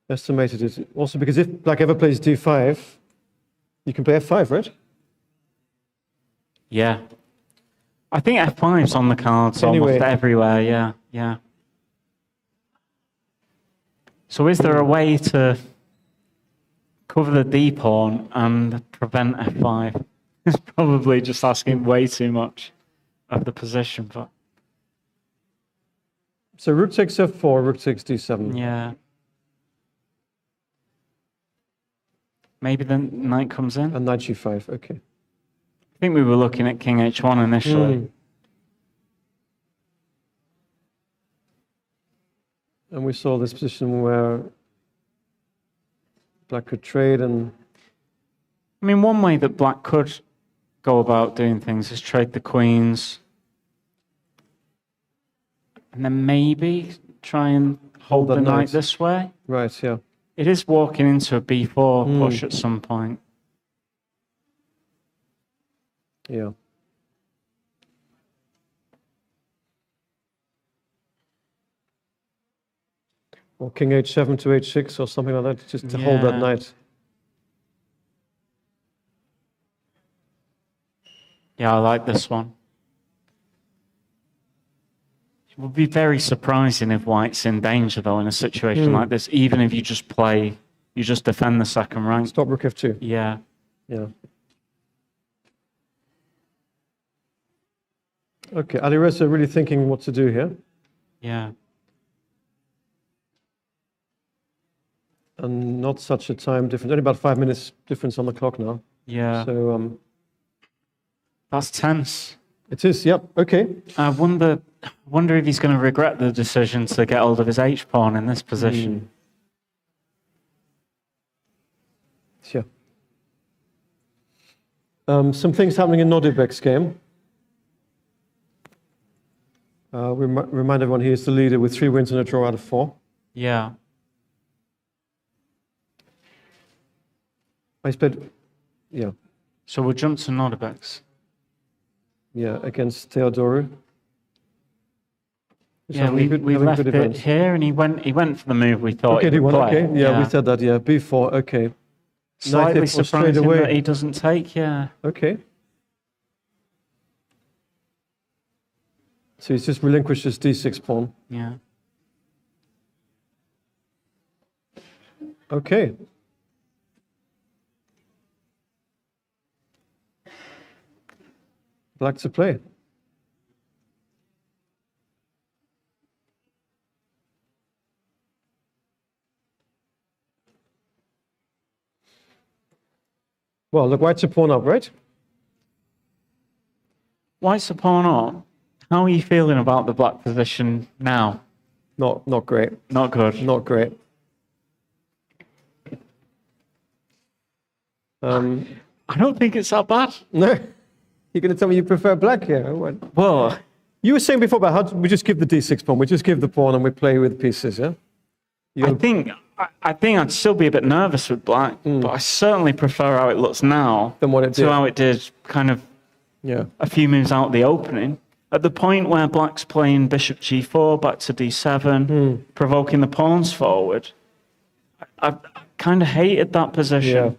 estimated it. Also, because if black ever plays d5, you can play f5, right? Yeah. I think f5's on the cards Anyway. almost everywhere, yeah, yeah. So is there a way to cover the d pawn and prevent f5? It's probably just asking way too much of the position, but So rook takes f4, rook takes d7. yeah. Maybe the knight comes in. And knight g5, okay. I think we were looking at king h1 initially. And we saw this position where black could trade and... I mean, one way that black could go about doing things is trade the queens and then maybe try and hold the knight this way. Right, yeah. It is walking into a b4 push at some point. Yeah. Or king h7 to h6 or something like that, just to hold that knight. Yeah, I like this one. It would be very surprising if white's in danger, though, in a situation like this, even if you just play, you just defend the second rank. Stop rook f2. Yeah. Yeah. Okay, Alireza really thinking what to do here. Yeah. And not such a time difference. Only about 5 minutes difference on the clock now. Yeah. So that's tense. it is. Yep. Okay. I wonder if he's going to regret the decision to get hold of his H pawn in this position. Yeah. Some things happening in Nodirbek's game. Remind everyone he is the leader with 3 wins and a draw out of 4. Yeah. I played, yeah. So we'll jump to Nordebek's. Yeah, against Theodaru. Yeah, we left it here, and he went for the move we thought he would play. Okay, yeah, we said that. Yeah, b4. Okay. Slightly surprising that he doesn't take. Yeah. Okay. So he's just relinquished his d6 pawn. Yeah. Okay. Black to play. Well, look, white's a pawn up, right? White's a pawn up. How are you feeling about the black position now? Not great. Not good. Not great. I don't think it's that bad. No. You're going to tell me you prefer black here? Well, you were saying before about how we just give the d6 pawn, we just give the pawn and we play with pieces, yeah? I think I'd still be a bit nervous with black, but I certainly prefer how it looks now than what it did. To how it did kind of a few moves out of the opening. At the point where black's playing bishop g4, back to d7, provoking the pawns forward, I kind of hated that position. Yeah.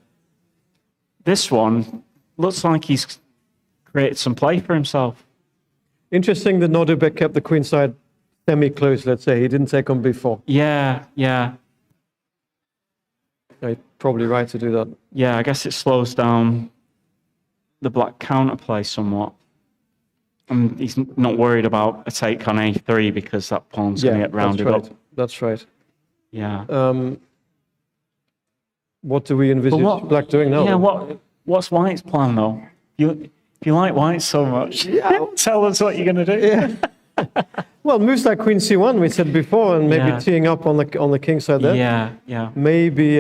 This one looks like he's created some play for himself. Interesting that Nodirbek kept the queen side semi-close, let's say. He didn't take on b4. Yeah. Yeah, you're probably right to do that. Yeah, I guess it slows down the black counterplay somewhat. And he's not worried about a take on a3 because that pawn's going to get rounded up. That's right. Yeah. What do we envisage black doing now? Yeah, what's white's plan, though? If you like white so much, tell us what you're going to do. Yeah. Well, moves like queen c1, we said before, and maybe teeing up on the king side there. Yeah. Maybe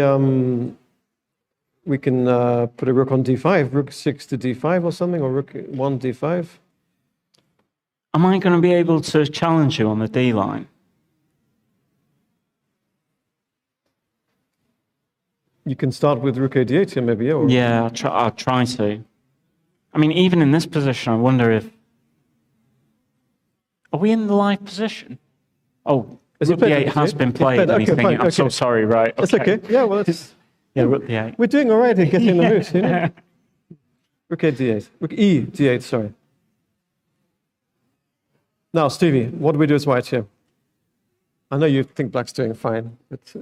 we can put a rook on d5, rook 6 to d5 or something, or rook 1 d5. Am I going to be able to challenge you on the d line? You can start with rook a8 here, maybe. Or... Yeah, I'll try to. I mean, even in this position, I wonder if... Are we in the live position? Oh, Has he Rook played D8 has been played, and he's okay, thinking, fine, I'm so okay. sorry, right? That's okay. Yeah, well, it's, Yeah, Rook D8. we're doing all right in getting in the mood, you know? Rook A D8. Rook E D8, sorry. Now, Stevie, what do we do as white here? I know you think black's doing fine, but...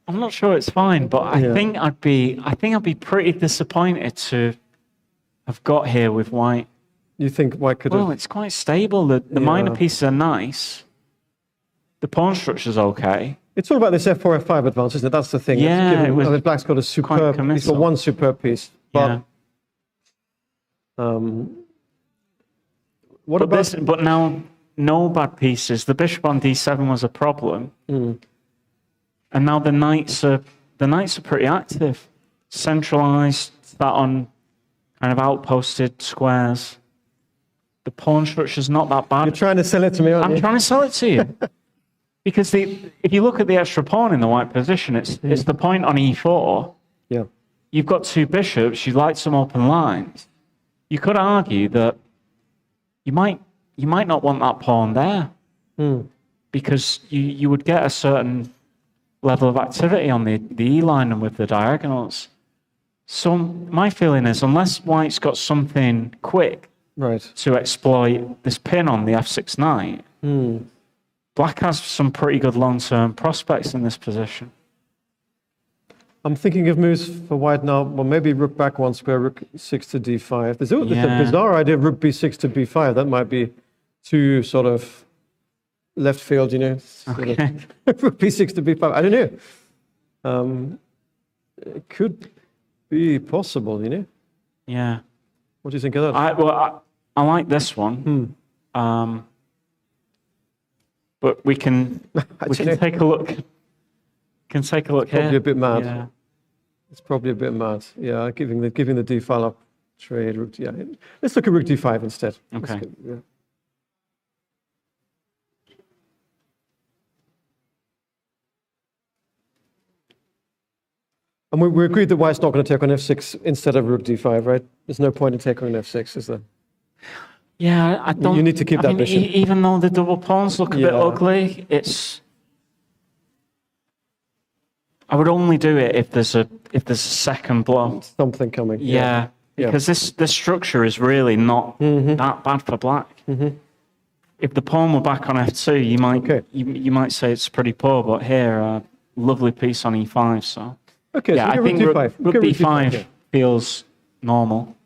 I'm not sure it's fine, but I Yeah. think I'd be pretty disappointed to have got here with white. You think white could have... Well, it's quite stable. The minor pieces are nice. The pawn structure's okay. It's all about this F4, F5 advance, isn't it? That's the thing. Yeah, Given, it was I mean, black's got a superb... committal. He's got one superb piece. But, Yeah. what about... But now, no bad pieces. The bishop on d7 was a problem. And now the knights are pretty active. Centralized, sat on kind of outposted squares. The pawn structure's not that bad. You're trying to sell it to me, aren't you? I'm trying to sell it to you. Because if you look at the extra pawn in the white position, it's the point on e4. Yeah. You've got two bishops, you like some open lines. You could argue that you might not want that pawn there. Because you would get a certain level of activity on the E line and with the diagonals. So my feeling is, unless white's got something quick to exploit this pin on the f6 knight, black has some pretty good long-term prospects in this position. I'm thinking of moves for white now. Well, maybe rook back one square, rook 6 to d5. There's a bizarre idea of rook b6 to b5. That might be too sort of left field, you know. Okay. Rook b6 to b5. I don't know. It could be possible, you know. Yeah. What do you think of that? I like this one. But we can take a look. Can take a look it's probably here. a bit mad. Yeah. It's probably a bit mad. Yeah, giving the d file up trade. Rook, yeah. Let's look at rook d5 instead. Okay. Yeah. And we agreed that white's not going to take on f6 instead of rook d5, right? There's no point in taking on f6, is there? Yeah, I don't. You need to keep that bishop. Even though the double pawns look a bit ugly, I would only do it if there's a second blow. Something coming. Yeah, because this structure is really not that bad for black. If the pawn were back on f2, you might say it's pretty poor, but here, lovely piece on e5. So okay, yeah, so I think rook d5 feels normal.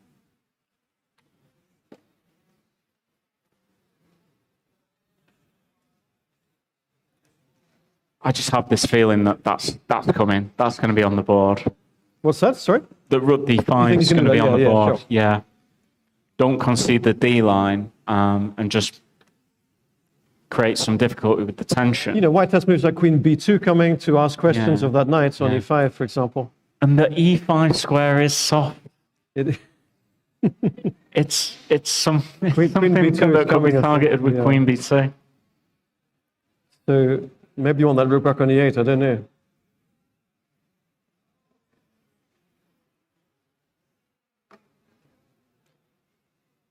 I just have this feeling that that's coming. That's going to be on the board. What's that? Sorry? The rook d5 is going to be on the board. Sure. Yeah. Don't concede the d line and just create some difficulty with the tension. You know, white has moves like queen b2 coming to ask questions of that knight on e5, for example. And the e5 square is soft. It's something that could be targeted with queen b2. So maybe you want that rook back on e8, I don't know.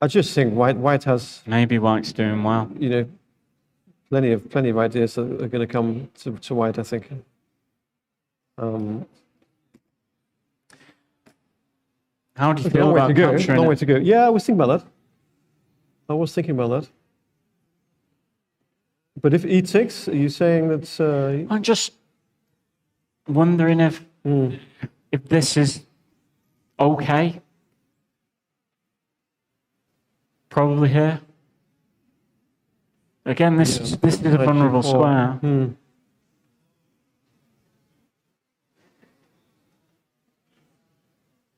I just think white has... Maybe white's doing well. You know, plenty of ideas that are going to come to white, I think. How do you feel about capturing Long way to go. Yeah, I was thinking about that. But if e6, are you saying that... I'm just wondering if this is okay. Probably here. Again, this is a vulnerable square.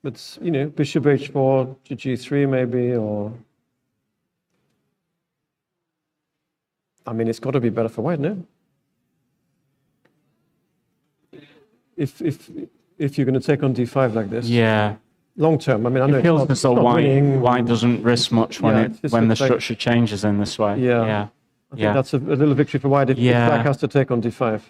But, you know, bishop h4 to g3 maybe, or... I mean, it's got to be better for white, no? If you're going to take on d5 like this. Yeah. Long term, I mean, I know it feels as though white doesn't risk much when the structure changes in this way. I think that's a little victory for white if black has to take on d5.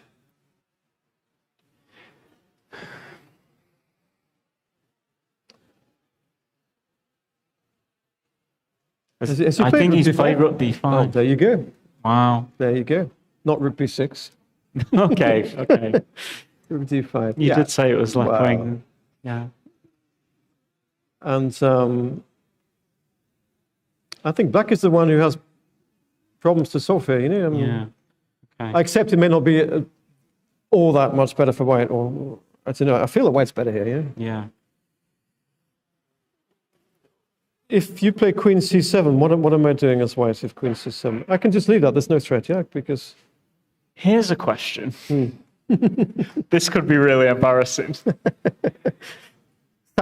I think he's played rook d5. Oh, there you go. Wow. There you go. Not rook b6. Okay. Rook d5. You did say it was left Wow. wing. Yeah. And I think black is the one who has problems to solve here, you know? Yeah. Okay. I accept it may not be all that much better for white, or I don't know. I feel that white's better here, yeah? Yeah. If you play queen c7, what am I doing as white if queen c7? I can just leave that. There's no threat, yeah? Because... Here's a question. This could be really embarrassing. Sack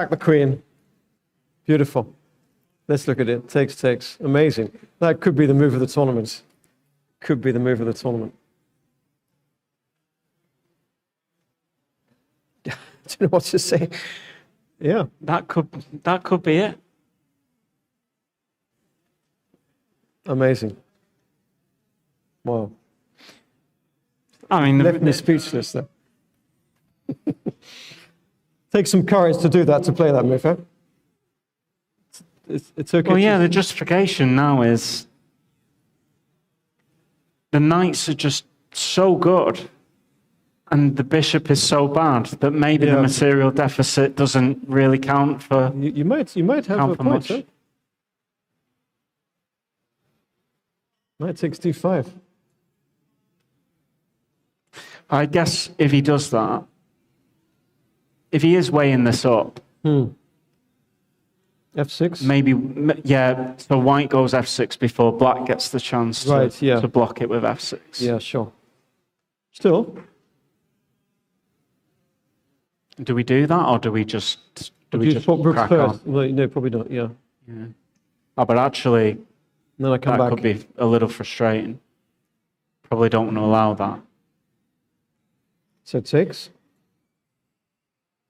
the queen. Beautiful. Let's look at it. Takes. Amazing. That could be the move of the tournament. Could be the move of the tournament. I don't know what to say. Yeah. That could be it. Amazing. Wow. I mean, Left me speechless there. Takes some courage to do that, to play that move, huh? It's okay. Well, yeah, the justification now is the knights are just so good and the bishop is so bad that maybe the material deficit doesn't really count for... You might have a point, huh? Knight takes d5. I guess if he does that, if he is weighing this up, f6? maybe, yeah, so white goes f6 before black gets the chance to block it with f6. Yeah, sure. Still. Do we do that, or do we just crack on? Well, no, probably not, yeah. Oh, but actually, Then I come that back. could be a little frustrating. Probably don't want to allow that. So takes.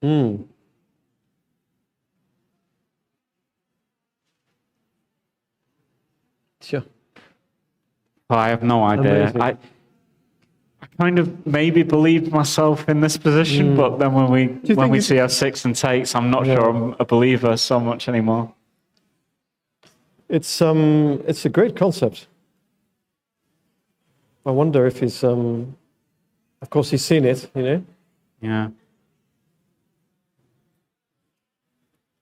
Sure. Oh, I have no idea. Amazing. I kind of maybe believed myself in this position, but then when we see f6 and takes, I'm not sure I'm a believer so much anymore. It's a great concept. I wonder if he's of course he's seen it, you know. Yeah.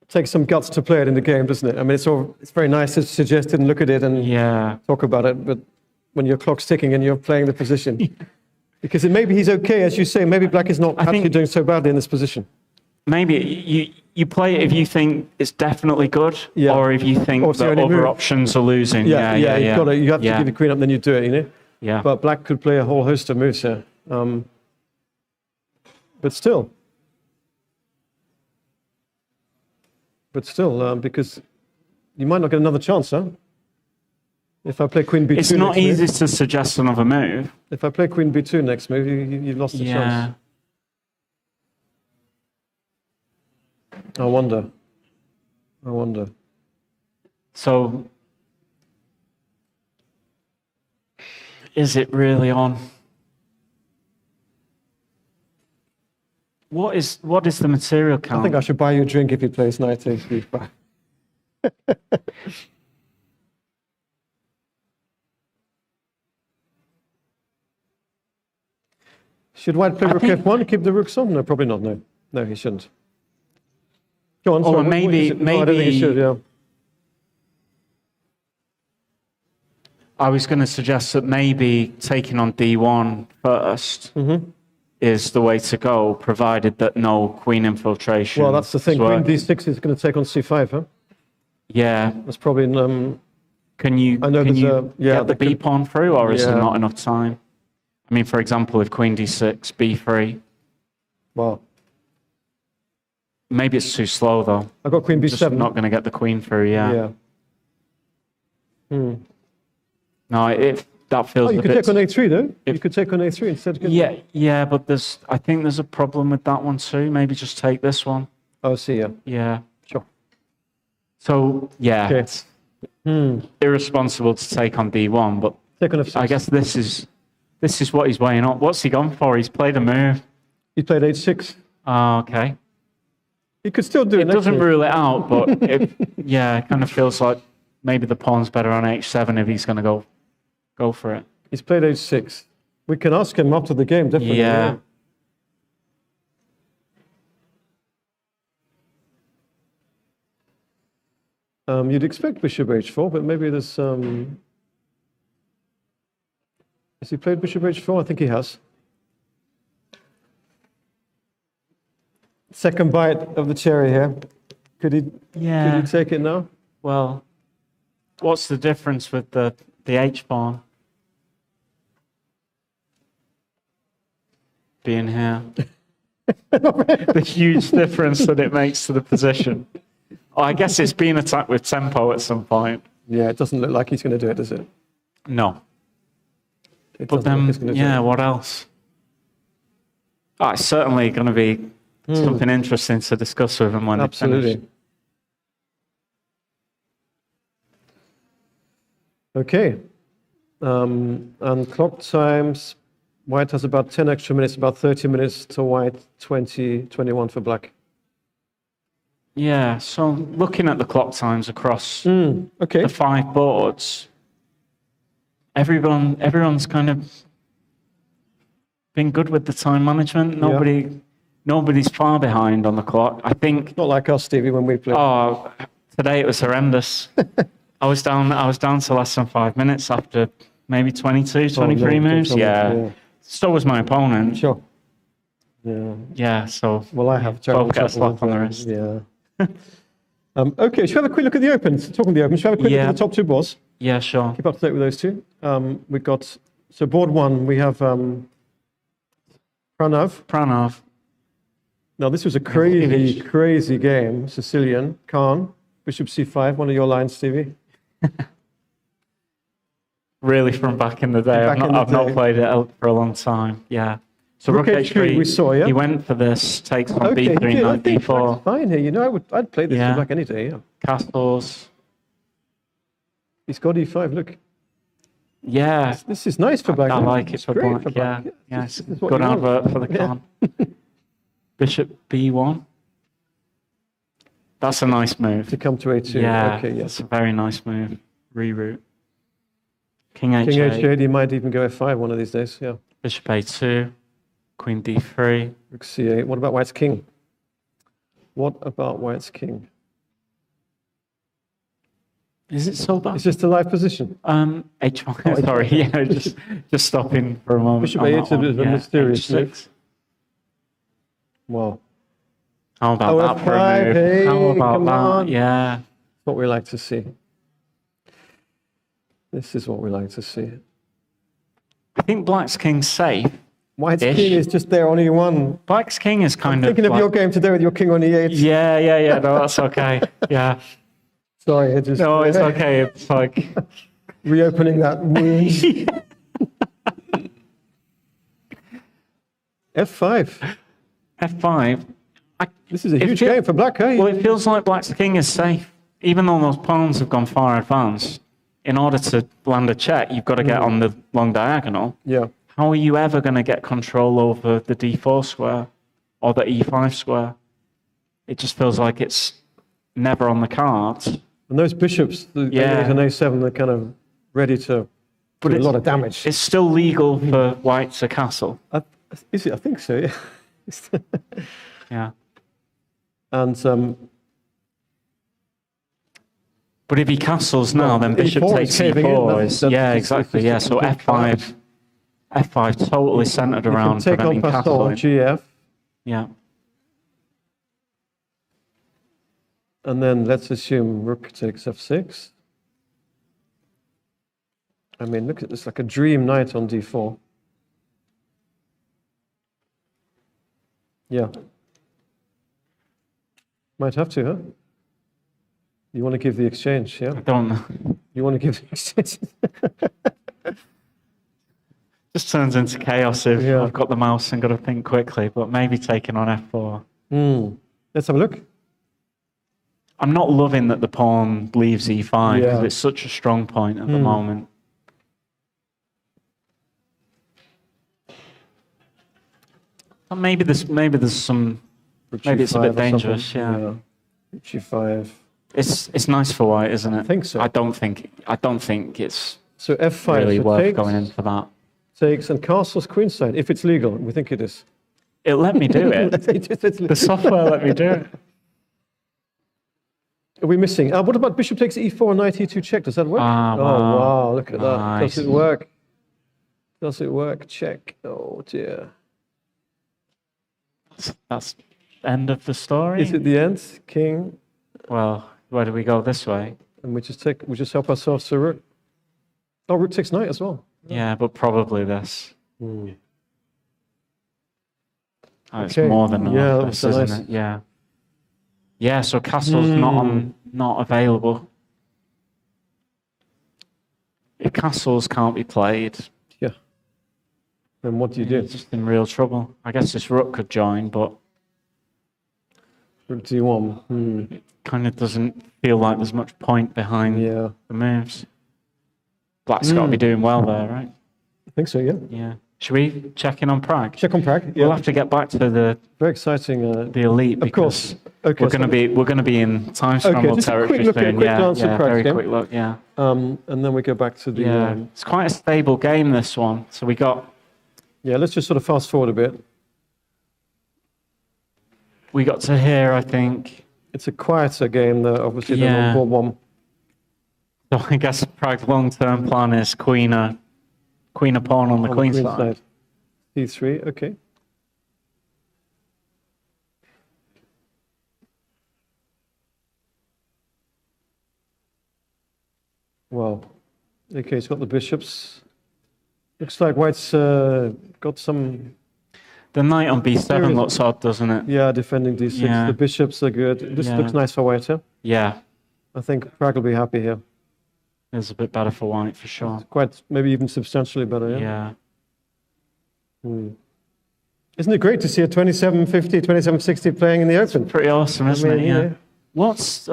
Takes some guts to play it in the game, doesn't it? I mean, it's very nice to suggest it and look at it and talk about it, but when your clock's ticking and you're playing the position, because maybe he's okay, as you say. Maybe black is not actually doing so badly in this position. Maybe you play it if you think it's definitely good, or if you think that other options are losing. You have to give the queen up, then you do it, you know. Yeah. But black could play a whole host of moves here, but still. Because you might not get another chance, huh? If I play queen b2 it's not easy to suggest another move. If I play queen b2 next move, you've lost the chance. I wonder. So, is it really on? What is the material count? I think I should buy you a drink if he plays knight takes b5. Should white play rook f1 and keep the rooks on? No, probably not. No, he shouldn't. Go on. Or maybe no, I don't think he should. Yeah. I was going to suggest that maybe taking on d1 first is the way to go, provided that no queen infiltration. Well, that's the thing. Queen d6 is going to take on c5, huh? Yeah. That's probably. Can you get the b pawn through, or is there not enough time? I mean, for example, if queen d6, b3. Well, maybe it's too slow though. I got queen b7. Just not going to get the queen through. Yeah. No, that feels. You could take on a3 though. You could take on a3 instead. Yeah, but I think there's a problem with that one too. Maybe just take this one. Oh, I see. Yeah. Yeah. Sure. So it's irresponsible to take on d1, but take on f6. I guess this is what he's weighing up. What's he gone for? He's played a move. He played h6. Oh, okay. He could still do it. It doesn't rule it out, but it kind of feels like maybe the pawn's better on h7 if he's going to go for it. He's played h6. We can ask him after the game, definitely. Yeah. You'd expect bishop h4, but maybe there's... Has he played bishop h4? I think he has. Second bite of the cherry here. Could he take it now? Well, what's the difference with the h-pawn being here? The huge difference that it makes to the position. Oh, I guess it's been attacked with tempo at some point. Yeah, it doesn't look like he's going to do it, does it? No. But then, yeah, what else? Oh, it's certainly going to be something interesting to discuss with him when they finish. Okay. And clock times, white has about 10 extra minutes, about 30 minutes to white, 20, 21 for black. Yeah, so looking at the clock times across the 5 boards, everyone's kind of been good with the time management. Nobody's far behind on the clock. I think not like us, Stevie, when we play. Oh, today it was horrendous. I was down to less than 5 minutes after maybe 22, 23 moves. Yeah. So was my opponent. Sure. Yeah. Yeah. So well, I have both get a slap on the wrist. Yeah. Okay, should we have a quick look at the Opens? Talking of the Opens, should we have a quick look at the top 2 boards? Yeah, sure. Keep up to date with those two. We've got, so board 1, we have Pranav. Now, this was a crazy game. Sicilian, Khan, bishop c5, one of your lines, Stevie. Really from back in the day. I've not played it for a long time. Yeah. So rook h3, we saw, yeah? He went for this, takes on b3, knight d4. Fine here, you know, I'd play this for black any day, yeah. Castles. He's got e5, look. Yeah. This is nice for black. I like it for black, yeah. Yeah, it's a good advert for the Khan. Bishop b1. That's a nice move. To come to a2. Yeah, okay, it's a very nice move. Reroute. King h8. King h8, he might even go f5 one of these days, yeah. Bishop a2. Queen d3. Rook c8. What about white's king? What about white's king? Is it so bad? It's just a live position. h1. Sorry, yeah, just stopping for a moment. Bishop a8 is a bit of a mysterious move. Wow. How about that for a move? Hey, how about that? Yeah. That's what we like to see. This is what we like to see. I think black's king's safe. White's king is just there on e1. Black's king is kind of thinking of your game today with your king on e8. Yeah. No, that's okay. Yeah. Sorry, no, it's okay. It's like reopening that wound. f5. f5. This is a huge game for black, eh? Well, it feels like black's king is safe, even though those pawns have gone far advanced. In order to land a check, you've got to get on the long diagonal. Yeah. How are you ever going to get control over the d4 square or the e5 square? It just feels like it's never on the cards. And those bishops, the a8 and a7, they're kind of ready to do a lot of damage. It's still legal for white to castle. Is it? I think so, yeah. Yeah. And but if he castles now, then bishop takes c4. Yeah, exactly. Yeah, so f5 totally centered around preventing castling. GF. Yeah. And then let's assume rook takes f6. I mean, look at this, like a dream knight on d4. Yeah. Might have to, huh? You want to give the exchange, yeah? I don't know. You want to give the exchange? Just turns into chaos if I've got the mouse and got to think quickly, but maybe taking on f4. Let's have a look. I'm not loving that the pawn leaves e5 because it's such a strong point at the moment. But maybe it's a bit dangerous, yeah. g5. It's nice for white, isn't it? I think so. I don't think it's So f5 really for worth takes, going in for that. takes, and castles queenside, if it's legal. We think it is. It let me do it. The software let me do it. Are we missing? What about bishop takes e4 and knight e2 check? Does that work? Ah, Oh, wow. wow, look at that. Nice. Does it work? Does it work? Check. Oh, dear. That's end of the story. Is it the end? King. Well, where do we go this way? And we just help ourselves to rook. Oh, rook takes knight as well. Yeah, but probably this. Hmm. Oh, it's Okay. more than Yeah, enough, that's this, isn't nice. it? Yeah. Yeah, so castle's not available. If castles can't be played, Yeah. Then what do you you're do? just in real trouble. I guess this rook could join, but Rook d1. Hmm. kind of doesn't feel like there's much point behind Yeah, the moves. Black's got to be doing well there, right? I think so, yeah. Yeah. Should we check in on Prague? Check on Prague. Yeah. We'll have to get back to the Very exciting. elite Of course. because Okay. we're gonna be in time scramble just a quick territory look at- soon. quick Yeah, glance at yeah, Prague's very game. quick look. Yeah, And then we go back to the. yeah. It's quite a stable game, this one. So we got Let's just sort of fast forward a bit. to here, I think. It's a quieter game, obviously, than Yeah. on board one. So I guess Prague's long-term plan is queen a pawn on the On queen the side. D3, okay. Well, okay, he's got the bishops. Looks like White's got some, The knight on B7 Serious. looks odd, doesn't it? defending D6. Yeah. The bishops are good. This Yeah. looks nice for White, huh? Yeah, I think Prague will be happy here. it's a bit better for white for sure. Quite, maybe even substantially better, yeah? Yeah. Hmm. Isn't it great to see a 2750, 2760 playing in the Open? Pretty awesome, isn't I it? mean, Yeah. yeah. What's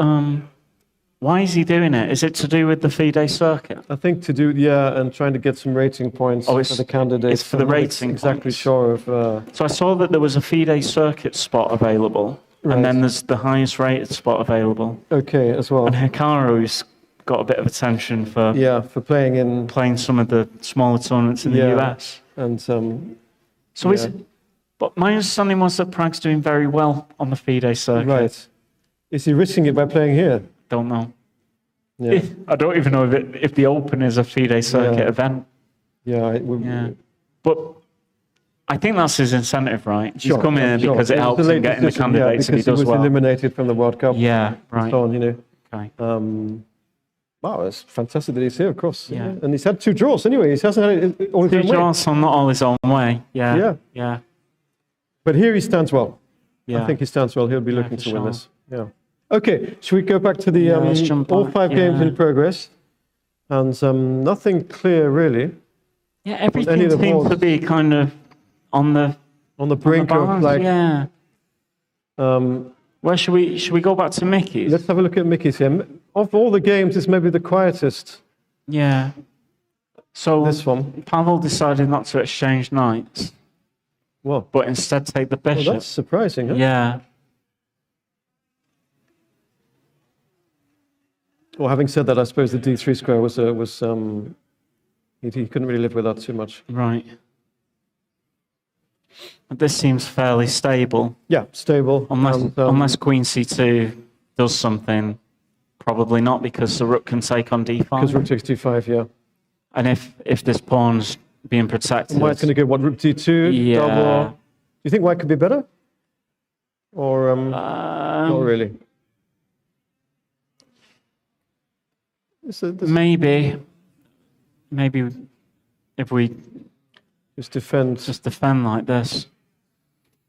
why is he doing it? Is it to do with the FIDE circuit? I think to do, and trying to get some rating points Oh, for it's- the candidates. it's for the I'm not rating exactly points. sure of. So I saw that there was a FIDE circuit spot available, Right. and then there's the highest rated spot available. Okay, as well. And Hikaru's got a bit of attention for Yeah, for playing in playing some of the smaller tournaments in the Yeah. US. and So is yeah. it, but my understanding was that Prague's doing very well on the FIDE circuit. right. Is he risking it by playing here? Don't know. Yeah, I don't even know if the Open is a FIDE circuit Yeah. event. yeah, Yeah. But I think that's his incentive, right? He's Sure, coming in sure. because it was a helps late him getting the decision, candidates and he because he does was well. eliminated from the World Cup. Yeah, and right. so on, Okay. Wow, it's fantastic that he's here, of course. Yeah. And he's had 2 draws anyway. He hasn't had it all his Two own way. draws on not all his own way. Yeah. Yeah. Yeah. But here he stands well. Yeah. I think he stands well. He'll be Yeah, looking for to win sure. this. Yeah. Okay, should we go back to the Yeah, let's jump all back, 5 games yeah. in progress? And nothing clear really Yeah, any everything of the seems to boards. be kind of on the on the brink of bars, like. yeah. Um, Where should we go back to Mickey's? let's have a look at Mickey's here. Of all the games, it's maybe the quietest. Yeah. So This one. Pavle decided not to exchange knights, Well, but instead take the well, bishop. that's surprising, huh? Yeah. Well, having said that, I suppose the D3 square was he couldn't really live with that too much. Right. But this seems fairly stable, Yeah, stable. unless and, unless Queen C2 does something. Probably not, because the rook can take on because D5. rook takes D5, yeah. And if this pawn's being protected, And White's going to go what, rook D2, Yeah. double. Do you think White could be better? Or not really? This maybe if we just defend. just defend like this.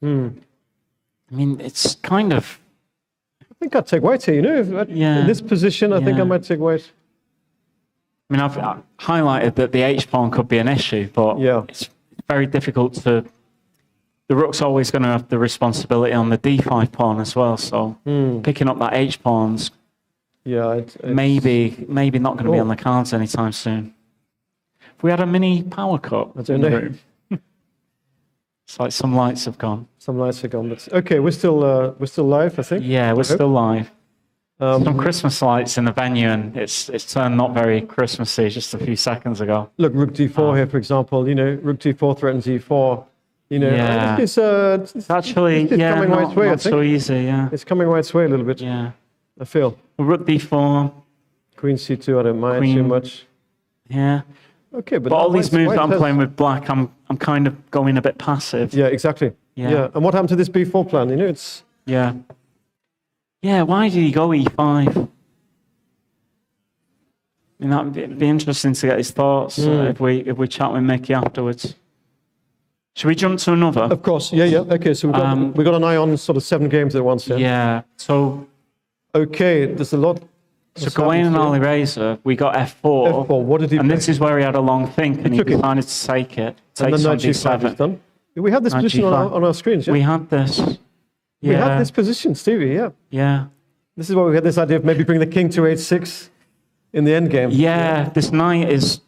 Hmm. I mean, it's kind of I think I'd take White here. Yeah. In this position, I think I Yeah. might take White. I mean, I've highlighted that the H pawn could be an issue, but Yeah. it's very difficult to. The rook's always going to have the responsibility on the D5 pawn as well, so picking up that H pawn's Yeah, it's maybe not going to be Oh. on the cards anytime soon. If we had a mini power cut I don't in the know. room, it's like some lights have gone. Some lights are gone, but okay, we're still live, I think. Yeah, we're I hope. still live. Some Christmas lights in the venue, and it's turned not very Christmassy just a few seconds ago. Look, rook d4 here, for example. You know, rook d4 threatens e4. You know, Yeah. it's Actually, it's yeah, coming right not, way, I not think. so easy, yeah. It's coming right way a little bit. Yeah. I feel. Rook d4, Queen c2, I don't mind Queen. too much. yeah. Okay, but But all these moves white that I'm has- playing with black, I'm kind of going a bit passive. Yeah, exactly. Yeah. And what happened to this b4 plan? You know, it's Yeah. Yeah, why did he go e5? I mean, that'd be interesting to get his thoughts if we chat with Mickey afterwards. Should we jump to another? of course. Yeah. Okay, so we got an eye on sort of 7 games at once. Yeah. So Okay, there's a lot. Gane and Alireza, we got f4. F4. What did he And play? this is where he had a long think, and he took it. decided to take it. And Takes then on knight g5 is d7. done. We had this Knight position g5. on our screens. Yeah? We had this. Yeah. We had this position, Stevie. Yeah. Yeah. This is why we had this idea of maybe bring the king to h6 in the end game. Yeah. This knight is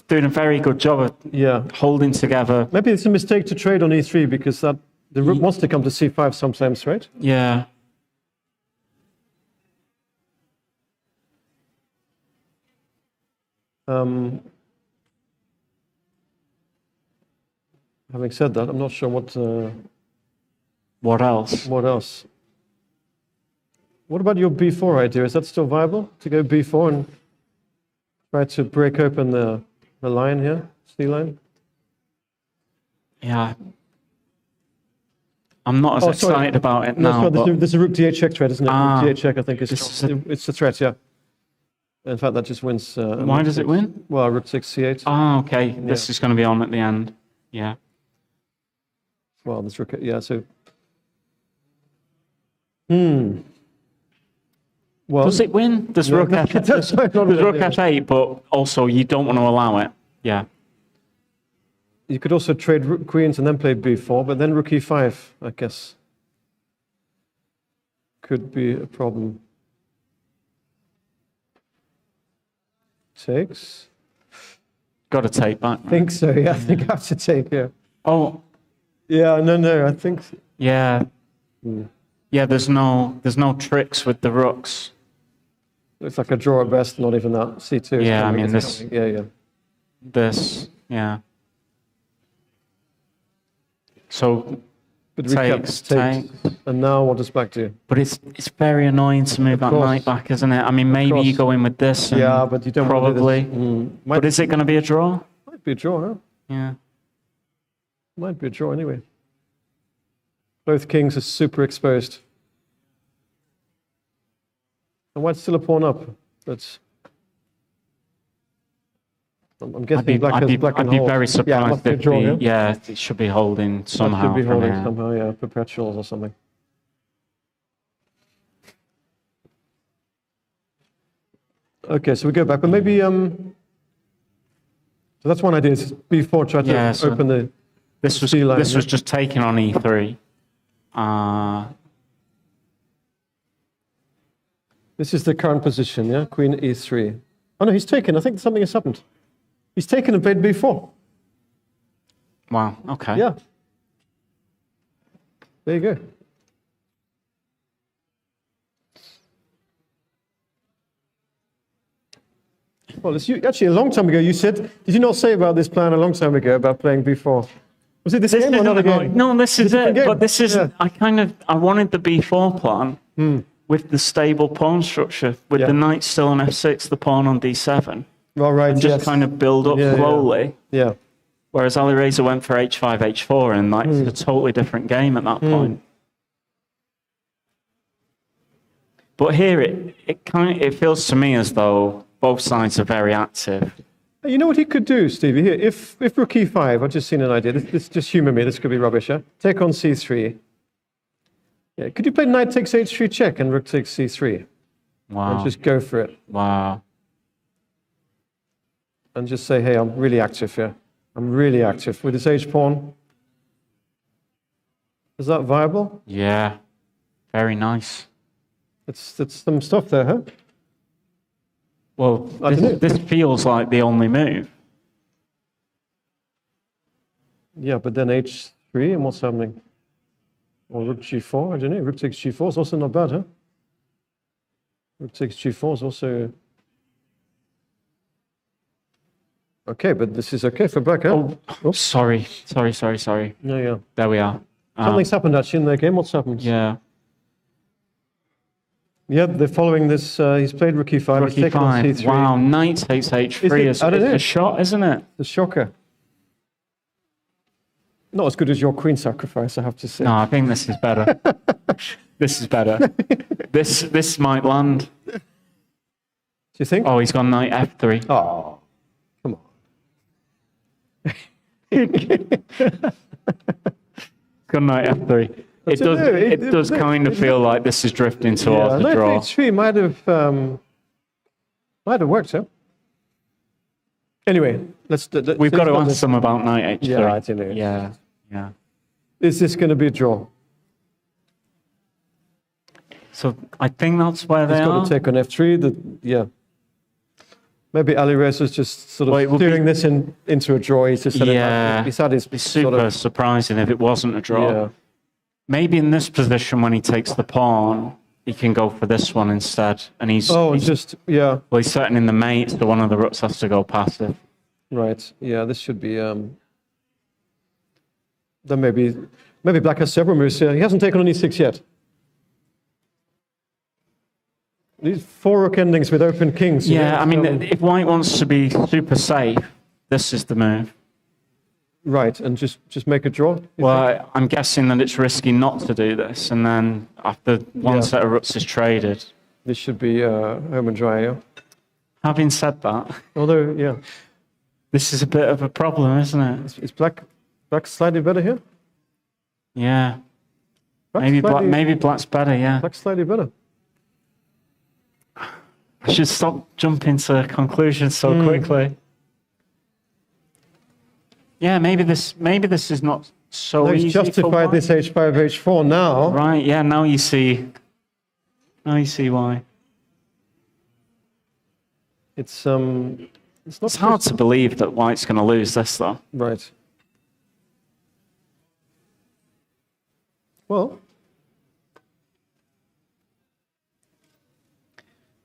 doing a very good job of Yeah. holding together. Maybe it's a mistake to trade on e3 because the rook wants to come to c5 sometimes, right? Yeah. Having said that, I'm not sure what What else? else. What about your b4 idea? Is that still viable to go b4 and try to break open the line here, C line? Yeah. I'm not as sorry. excited about it No, now. sorry, but there's a rook d8 check threat, isn't it? Ah. Rook d8 check, I think, This is it's a threat, yeah. In fact, that just wins. why does it win? Well, rook 6 c8. Oh, okay. This is going to be on at the end. Yeah. Well, this rook, yeah, so. Well, Does it win? Does No, rook it f8? does not Does win, rook yeah. f8? But also, you don't want to allow it. Yeah. you could also trade rook queens and then play b4, but then rook e5, I guess, could be a problem. Takes. Got to take back. I think so, yeah. I think I have to take, yeah. Oh, Yeah, no, I think. yeah. Yeah, there's no tricks with the rooks. Looks like a draw at best, not even that. C2 is Yeah, I coming, mean, it's this- coming. Yeah. This, yeah. So, But takes. And now what does black do? But it's very annoying to move that course. knight back, isn't it? I mean, maybe course. you go in with this. And Yeah, but you don't probably. want to do this. But is it going to be a draw? Might be a draw, huh? Yeah. Might be a draw anyway. Both kings are super exposed. And white's still a pawn up. But I'm guessing black has black I'd and be hold. very Yeah, it surprised must be a if draw, yeah? it should be holding That somehow. should be from holding here. somehow, yeah, perpetuals or something. Okay, so we go back, but maybe so that's one idea. Is b4 try to Yeah, so open the This was C line, this yeah? was just taking on e3. This is the current position, yeah? Queen e3. Oh no, he's taken. I think something has happened. He's taken and played b4. Wow. Okay. Yeah. There you go. Well, it's actually a long time ago. You said, did you not say about this plan a long time ago about playing b4? Was it this game or another game? No, this is different it. game. But this is Yeah. I wanted the b4 plan with the stable pawn structure, with Yeah. the knight still on f6, the pawn on d7, Well, right. and just yes. kind of build up Yeah, yeah. slowly. Yeah. Whereas Alireza went for h5, h4, and like it's a totally different game at that point. But here, it feels to me as though both sides are very active. You know what he could do, Stevie? Here, if rook e5, I've just seen an idea. This just humour me. This could be rubbish. Yeah? Take on c3. Yeah. Could you play knight takes h3 check and rook takes c3 Wow. and just go for it Wow. and just say, hey, I'm really active here. I'm really active with this h pawn. Is that viable? Yeah. Very nice. It's some stuff there, huh? Well, I don't know. this feels like the only move. Yeah, but then h3 and what's happening? Or rook g4, I don't know. Rook takes g4 is also not bad, huh? Rook takes g4 is also... Okay, but this is okay for black, huh? Oh, sorry. Yeah. There we are. Something's happened actually in their game. What's happened? Yeah. Yeah, they're following this. He's played rook e5. Rook He's taken on e5. c3. Wow, knight takes h3 is a shot, isn't it? The shocker. Not as good as your queen sacrifice, I have to say. No, I think this is better. This is better. This might land. Do you think? Oh, he's gone knight f3. Oh, come on. Gone knight f3. It does kind of feel like this is drifting towards the draw. Knight h3 might have worked, huh? Anyway, we've got to ask them about knight h3. Yeah, I think it is. Yeah. Is this going to be a draw? So I think that's where they are. He's got to take on f3. Yeah. Maybe Alireza is just sort of steering this into a draw. He's just it's super surprising if it wasn't a draw. Yeah. Maybe in this position when he takes the pawn, he can go for this one instead. And he's Well, he's setting in the mate, so one of the rooks has to go passive. Right. Yeah, this should be. Then maybe black has several moves here. He hasn't taken on e6 yet. These 4 rook endings with open kings. Yeah, I mean, if white wants to be super safe, this is the move. Right, and just make a draw? Well, I'm guessing that it's risky not to do this, and then after one set of rooks is traded. This should be home and dry, yeah? Having said that... Although, yeah. This is a bit of a problem, isn't it? Is black slightly better here? Yeah. Maybe black's better, yeah. Black's slightly better. I should stop jumping to conclusions so quickly. Yeah, maybe this is not so easy. He's justified this h5, h4 now. Right, yeah, now you see why. It's hard to believe that white's going to lose this, though. Right. Well,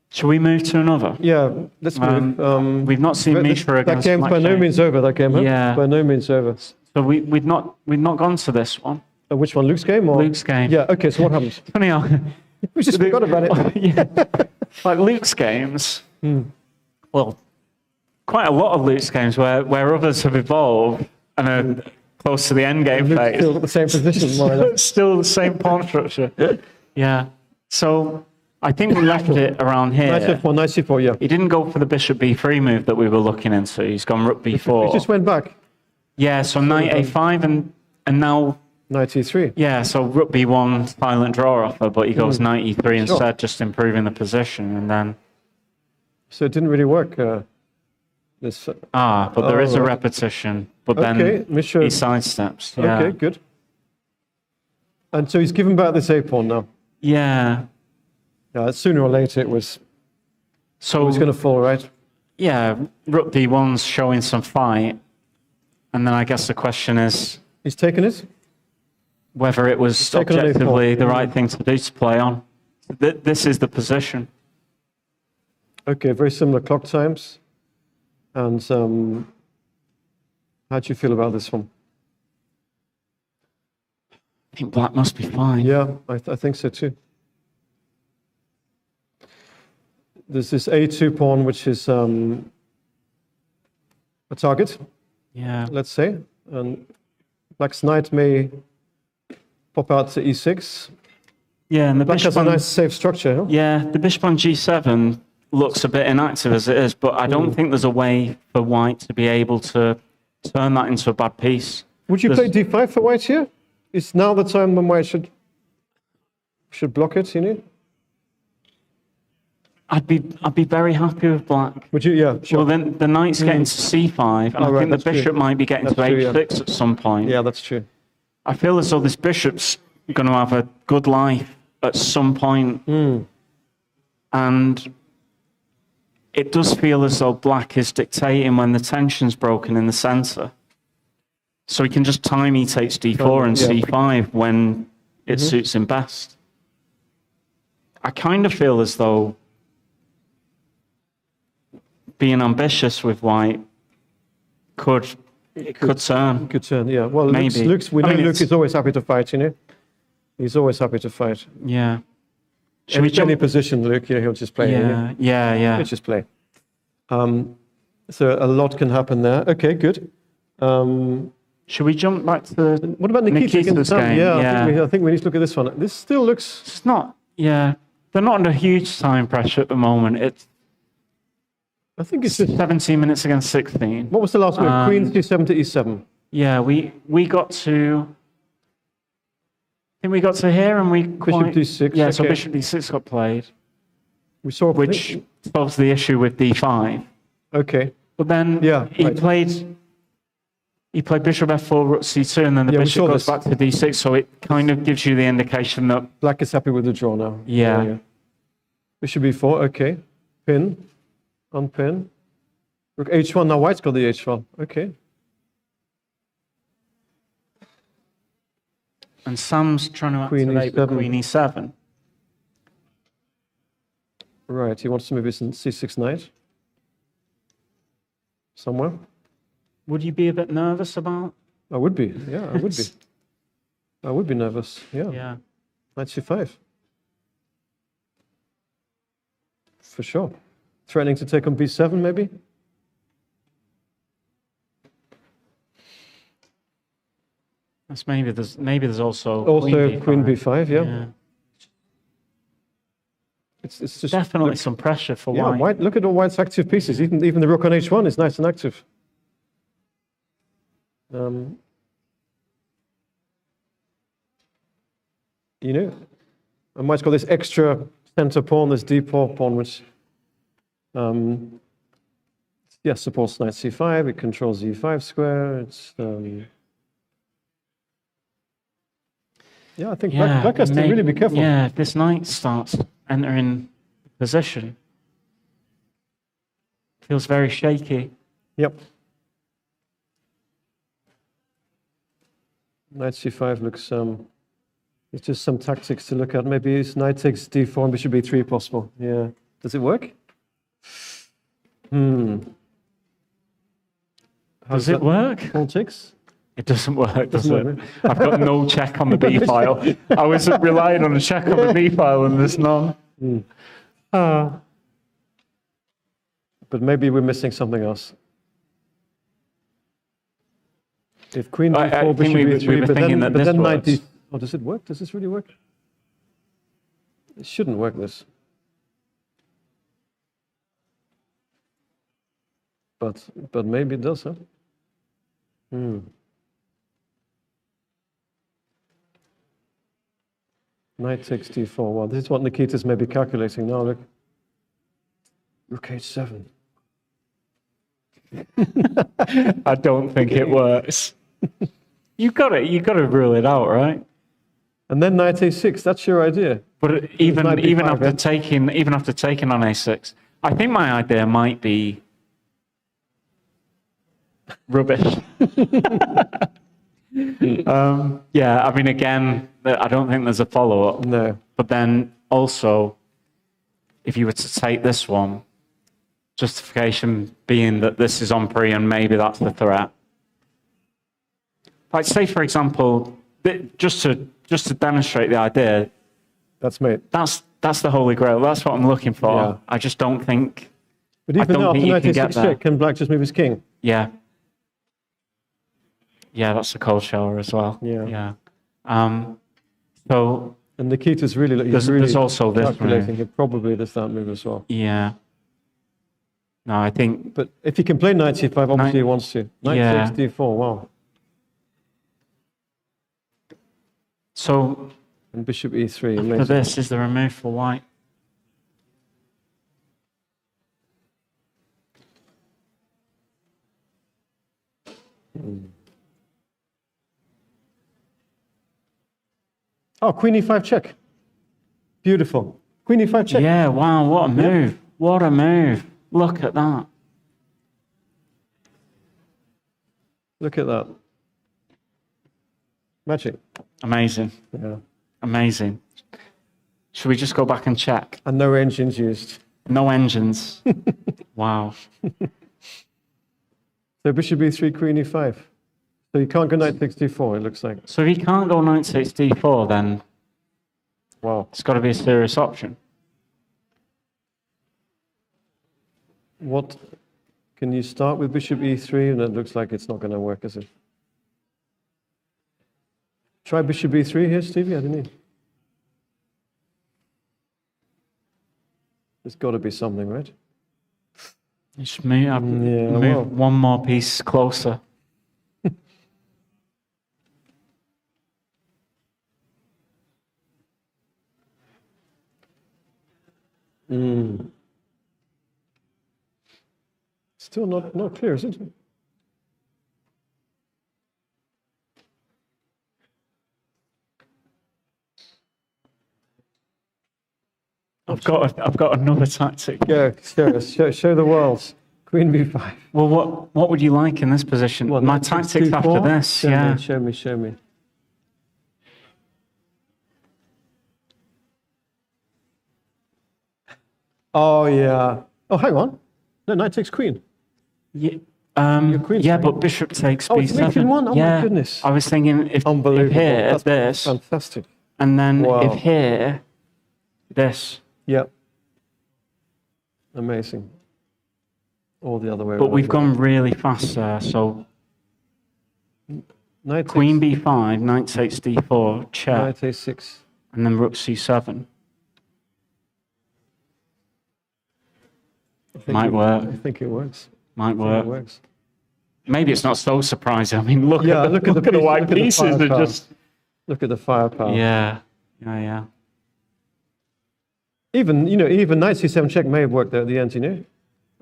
shall we move to another? Yeah, let's move. We've not seen Misha against that game's by no means over. That game, huh? Yeah, by no means over. So we've not gone to this one. Which one, Luke's game or Luke's game? Yeah. Okay. So what happens? Funny how we just forgot about it. Yeah, like Luke's games. Well, quite a lot of Luke's games where others have evolved and are close to the end game phase. Still at the same position, more or less. Still the same pawn structure. Yeah. So I think we left it around here. Knight f1, knight c4, yeah. He didn't go for the bishop b3 move that we were looking into. He's gone rook b4. He just went back. Yeah, so knight a5 and now... Knight e3. Yeah, so rook b1, silent draw offer, but he goes knight e3 instead, just improving the position, and then... So it didn't really work. But there is a repetition, but then Misha, he sidesteps. Yeah. Okay, good. And so he's given back this a-pawn now. Yeah. Sooner or later it was going to fall, right? Yeah, rook d1's showing some fight, and then I guess the question is... He's taken it? Whether it was objectively the right thing to do to play on. This is the position. Okay, very similar clock times. And how do you feel about this one? I think black must be fine. Yeah, I think so too. There's this a2 pawn, which is a target. Yeah. Let's say. And black's knight may pop out to e6. Yeah, and the black bishop has a nice safe structure. Huh? Yeah, the bishop on g7 looks a bit inactive as it is, but I don't think there's a way for white to be able to turn that into a bad piece. Would you play d5 for white here? Is now the time when white should block it, you know? I'd be very happy with black. Would you? Yeah, sure. Well, then the knight's getting to c5, and I think the bishop might be getting to h6 at some point. Yeah, that's true. I feel as though this bishop's going to have a good life at some point. And it does feel as though black is dictating when the tension's broken in the center. So he can just time he takes d4 and c5 when it suits him best. I kind of feel as though being ambitious with white could turn. Could turn, yeah. Well, Maybe. we know Luke is always happy to fight, you know? He's always happy to fight. Yeah. Should we Any position, Luke, he'll just play. Yeah. He'll just play. So a lot can happen there. Okay, good. Should we jump back to what about Nikita's game? Yeah. I think we need to look at this one. This still looks... It's not, they're not under huge time pressure at the moment. I think it's just 17 minutes against 16. What was the last move? Queen C7 to E7. Yeah, we got to... I think we got to here and we... Bishop D6. Yeah, so Bishop D6 got played. We saw... Which solves the issue with D5. Okay. But then he played Bishop F4, Rook C2, and then the Bishop goes back to D6, so it kind of gives you the indication that... Black is happy with the draw now. Yeah. Bishop B4, okay. Pin. Unpin. Rook H1, now white's got the H1. Okay. And Sam's trying to activate with Queen E7. Right, he wants to move his C6 knight. Somewhere. Would you be a bit nervous about? I would be, yeah, I would be. I would be nervous, yeah. Yeah. Knight C5. For sure. Threatening to take on B7, maybe? Maybe there's also Queen B5, yeah. It's just definitely some pressure for white. White. Look at all white's active pieces. Even the rook on H1 is nice and active. You know, and white's got this extra center pawn, this d4 pawn, which supports knight C5. It controls E5 square. It's I think Black has to really be careful. Yeah, if this knight starts entering position, feels very shaky. Yep. Knight C5 looks, there's just some tactics to look at. Maybe it's knight takes D4 and bishop B3 possible. Yeah. Does it work? Does it work? Pawn takes? It doesn't work, does it? I've got no check on the B file. I was relying on a check on the B file and there's none. But maybe we're missing something else. If Queen D4, Bishop B3, but then knight D... Oh, does it work? Does this really work? It shouldn't work, this. But maybe it does, huh? Knight takes D4. Well, this is what Nikita's maybe calculating now. Look. Rook H7. I don't think it works. You got to rule it out, right? And then knight A6. That's your idea. But even after taking on A6, I think my idea might be rubbish. I mean, again, I don't think there's a follow-up. No. But then also, if you were to take this one, justification being that this is on pre and maybe that's the threat. Like, say, for example, just to demonstrate the idea. That's mate. That's the holy grail. That's what I'm looking for. Yeah. I just don't think. But even now, after knight A6 check, can Black just move his king? Yeah. Yeah, that's a cold shower as well. Yeah. So. And Nikita's really, there's also this calculating. It probably does that move as well. Yeah. No, I think. But if he can play knight C5, obviously he wants to. Knight 6 D4. Wow. So. And bishop E3. After this is the remove for white. Oh, Queen E5 check. Beautiful. Queen E5 check. Yeah, wow, what a move. Yeah. What a move. Look at that. Look at that. Magic. Amazing. Yeah. Amazing. Should we just go back and check? And no engines used. No engines. Wow. So bishop b3, queen e5. So you can't go knight takes d4, it looks like. So if he can't go knight takes d4, then Wow. it's got to be a serious option. What can you start with bishop e3? And it looks like it's not going to work, is it? Try bishop b3 here, Stevie. I don't know. There's got to be something, right? Just move one more piece closer. Still not clear, is it? I've got another tactic. Yeah, show the world. Queen b5. Well, what would you like in this position? What, my knight takes tactics after d4? this, Show me. Oh yeah. Oh, hang on. No, knight takes queen. Yeah. queen's Yeah, free. but bishop takes Oh, it's b7. making one? Oh, my yeah. goodness. I was thinking if Unbelievable. here, That's this, fantastic. and then Wow. if here, this. Yep. Amazing. All the other way around. But we've gone really fast there, so Knight queen takes, b5, knight takes d4, check, knight a6. and then rook c7. Might work. I think it works. Might I think work. it works. Maybe it's not so surprising. I mean, look Yeah, at look at the the white look at the pieces. They're firepower. just Look at the firepower. yeah. Even knight c7 check may have worked there at the end.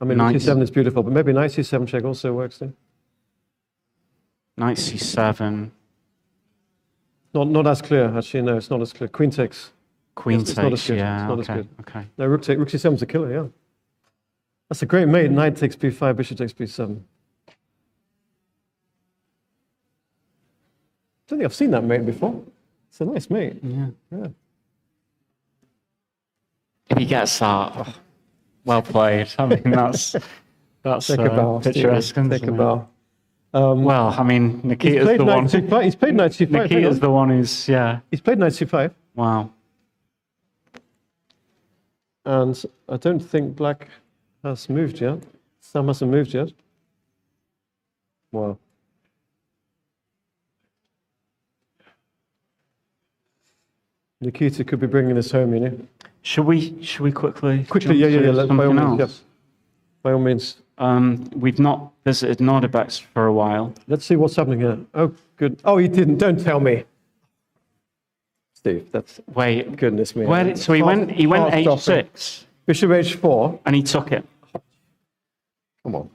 I mean, Knight- c7 is beautiful, but maybe knight c7 check also works there. Knight c7, Not as clear actually. No, it's not as clear. Queen takes. queen It's not as takes. good. Yeah. It's not as Okay. good. Okay. No, rook c7 is a killer. Yeah, that's a great mate. Knight takes b5, bishop takes b7. Don't think I've seen that mate before. It's a nice mate. Yeah. Yeah. If he gets that, well played. I mean, that's Take a bow. picturesque. Stevie. Take a isn't it? bow. Well, I mean, He's Nikita's played the knight one. c5. He's played knight c5. hang Nikita's on. the one who's He's played knight c5, Wow. and I don't think black has moved yet. Sam hasn't moved yet. Wow. Nikita could be bringing this home, Should we quickly? Quickly, jump yeah. to By all something means, else? yes. By all means. We've not visited Nordrbec's for a while. Let's see what's happening here. Oh, good. Oh, he didn't. Don't tell me. Steve, that's Wait, goodness me. so he went h6 Bishop h4. and he took it. Come on.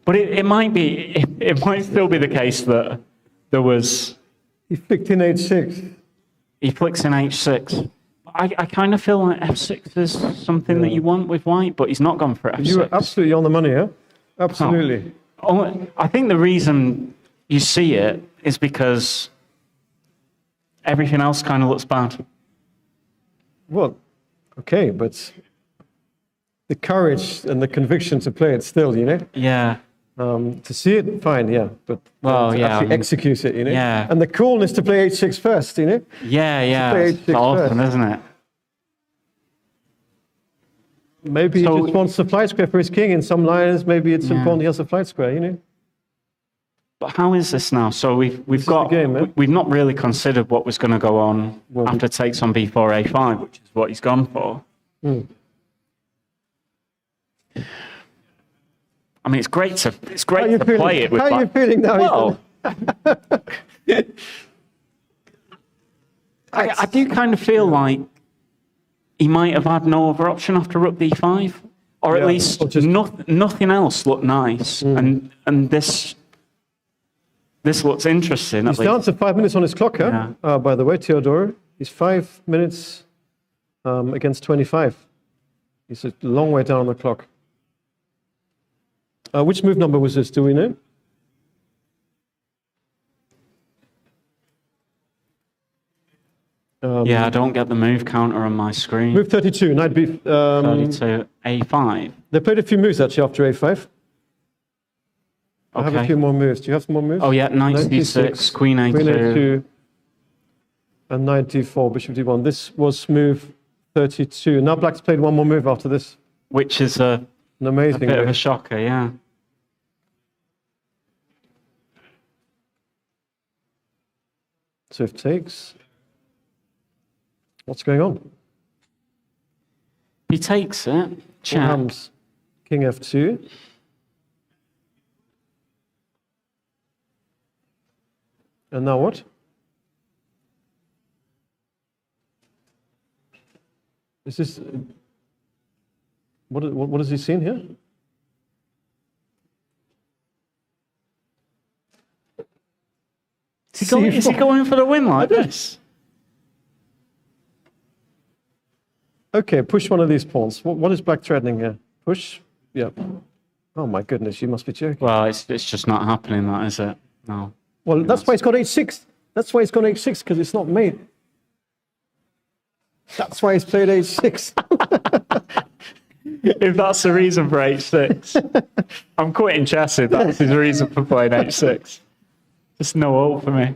But it might be, it might still be the case that there was, He flicked in h6. he flicks in h6. I kind of feel like f6 is something that you want with white, but he's not gone for f6. You were absolutely on the money, yeah? Absolutely. I think the reason you see it is because everything else kind of looks bad. Well, okay, but the courage and the conviction to play it still, Yeah. To see it, fine, yeah, but Well, to yeah, actually I mean, execute it, yeah. And the coolness to play h6 first, Yeah, play It's h6 awesome, first. isn't it? Maybe So- he just wants a flight square for his king in some lines. Maybe it's important he has a flight square, But how is this now? So we've is got the game, man. we've not really considered what was going to go on Well, after takes on b4 a5, which is what he's gone for. Hmm. I mean, it's great to How are you feeling? play it with. How are you feeling now? Well, I do kind of feel like he might have had no other option after rook d5, or at Yeah, least or just- nothing else looked nice, and this looks interesting. He's At down least. to 5 minutes on his clock, huh? By the way, Theodaru. He's 5 minutes against 25. He's a long way down on the clock. Which move number was this? Do we know? Yeah, I don't get the move counter on my screen. Move 32, knight b... 32, A5. They played a few moves, actually, after A5. I have a few more moves. Do you have some more moves? Oh, yeah, knight C6, queen A2. Queen A2, and knight D4, bishop D1. This was move 32. Now black's played one more move after this. Which is an amazing bit move. of a shocker, yeah. So if takes... What's going on? He takes it. Check. Comes king F2. And now what? Is this... What has he seen here? Is he going for the win like this? Okay, push one of these pawns. What is black threatening here? Push? Yeah. Oh my goodness, you must be joking. Well, it's just not happening, that, is it? No. Well, that's why it's got H6. That's why it's got H6, because it's not made. That's why he's played H6. If that's the reason for H6, I'm quitting chess if that's his reason for playing H6. There's no hope for me.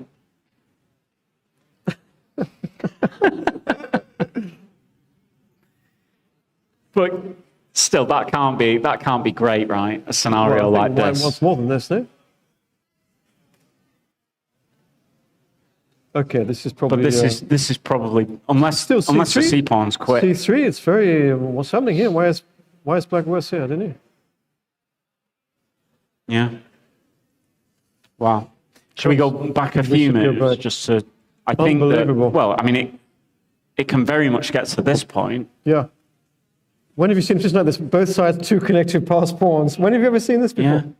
But still, that can't be great, right? A scenario like this. What's more than this, no? Okay, this is probably. But this is probably unless the C pawn's quick. C3. It's very. What's happening here? Why is black worse here? I don't know. Yeah. Wow. Shall we go back a few moves just to? I think that. Well, I mean, it can very much get to this point. Yeah. When have you seen just like this? Both sides, two connected pass pawns. When have you ever seen this before? Yeah.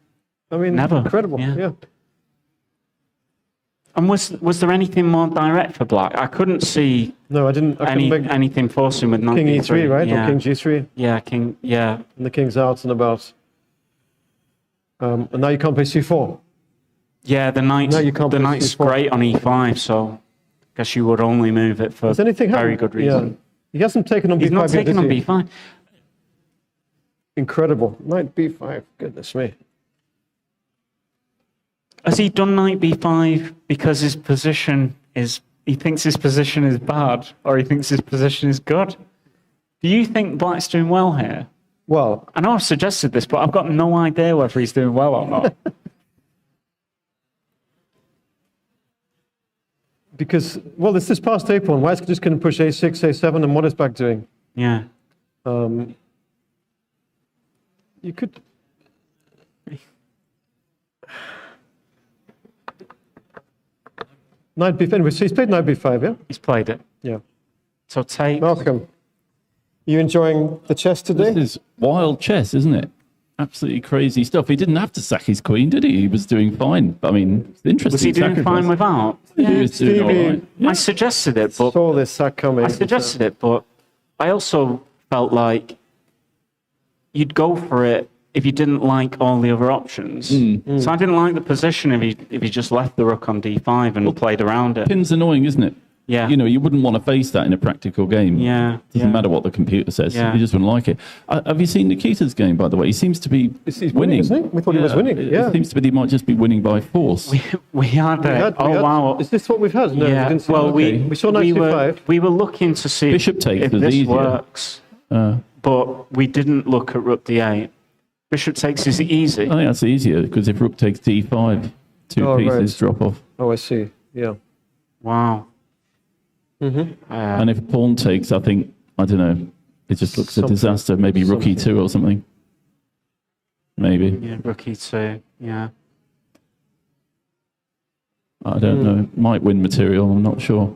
I mean, never. Incredible. Yeah. And was there anything more direct for black? I couldn't see. No, I didn't. Anything forcing with knight King D3, E3, right? Yeah. Or King G3. Yeah, king. Yeah. And the king's out and about. And now you can't play C4. Yeah, the knight's great on E5, so I guess you would only move it for very good reason. Yeah. He hasn't taken on B5 He's not yet, taken on B5. Incredible. Knight B5. Goodness me. Has he done knight B5 because his position is... He thinks his position is bad, or he thinks his position is good? Do you think black's doing well here? Well... I know I've suggested this, but I've got no idea whether he's doing well or not. Because, well, this is past A pawn. White's just going to push A6, A7, and what is black doing? Yeah. You could... Knight B5. Anyway, so he's played knight B5, yeah? He's played it. Yeah. So take... Malcolm, you enjoying the chess today? This is wild chess, isn't it? Absolutely crazy stuff. He didn't have to sack his queen, did he? He was doing fine. I mean, it's interesting. Was he doing fine without? Yeah, he was doing all right. Yeah. I suggested it, but... Saw this sack coming. I suggested it, but I also felt like you'd go for it if you didn't like all the other options. So I didn't like the position if he just left the rook on D5 and played around it. Pin's annoying, isn't it? Yeah. You know, you wouldn't want to face that in a practical game. Yeah. Doesn't matter what the computer says. Yeah. You just wouldn't like it. Have you seen Nikita's game, by the way? He seems to be winning. Isn't he? We thought he was winning. Yeah. It seems to be he might just be winning by force. We had it. Wow. Is this what we've had? No, yeah. we didn't see well, we saw knight C5. We were looking to see Bishop takes if is this easier. works, but we didn't look at rook D8. Bishop takes is easy. I think that's easier, because if rook takes D5, two pieces drop off. Oh, I see. Yeah. Wow. And if pawn takes, I think, I don't know, it just looks a disaster. Maybe rook E2 or something. Maybe. Yeah, rook E2. Yeah. I don't know. Might win material, I'm not sure.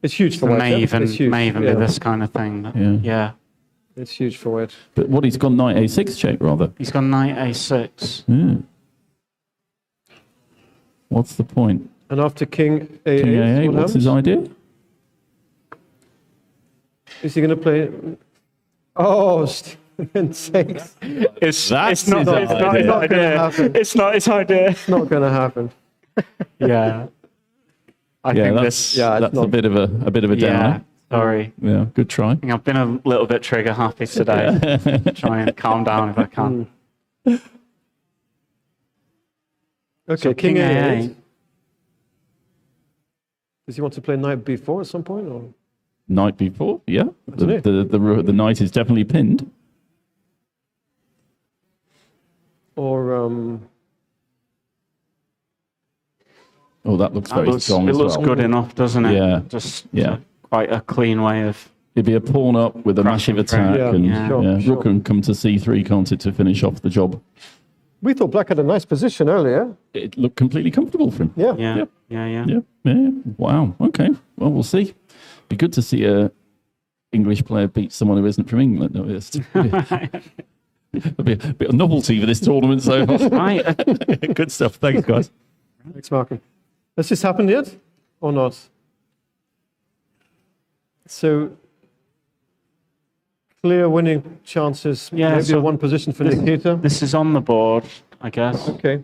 It's huge for It white. may even be this kind of thing. Yeah. It's huge for white. But what, he's gone knight A6 check, rather? He's gone knight A6. Yeah. What's the point? And after king A8, King A8, what's his idea? Is he going to play? Oh, Stephen takes. It's not his idea. Happen. It's not his idea. It's not going to happen. Yeah. I think this. Yeah, that's a bit of a downer. Yeah, sorry. Yeah, good try. I think I've been a little bit trigger happy today. Try and calm down if I can. Okay, So King King A8. A8. Does he want to play Knight B4 at some point? Or? Knight B4, yeah. dunno. The knight is definitely pinned. Or Oh, that looks very strong It as looks well. good enough, doesn't it? Yeah. Just Yeah. quite a clean way of. It'd be a pawn up with a Crashing massive through. attack, Yeah, and yeah. Sure. rook can come to C3, can't it, to finish off the job. we thought Black had a nice position earlier. It looked completely comfortable for him. Yeah. Yeah. Yeah. Wow. Okay. Well, we'll see. Be good to see a English player beat someone who isn't from England. No, it'll be a bit of novelty for this tournament so far. Right. Good stuff. Thanks, guys. Thanks, Markham. Has this happened yet or not? So clear winning chances. Yeah, Maybe so a one position for Nikita. This is on the board, I guess. Okay.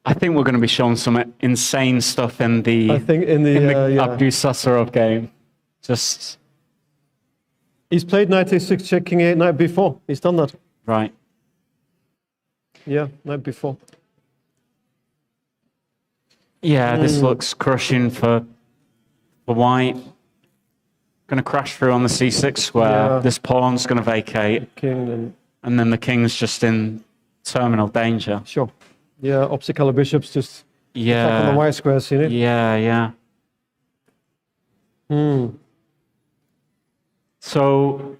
I think we're going to be showing some insane stuff in the I think in the yeah. Abdusattorov game. Just He's played Knight A6 check King A8 Knight B4. He's done that. right. Yeah, Knight B4. Yeah, this looks crushing for white. Going to crash through on the C6 square. Yeah. This pawn's going to vacate, King and then the king's just in terminal danger. sure. Yeah, obstacle bishops just back on the Yeah, Y square, seen it? yeah. So,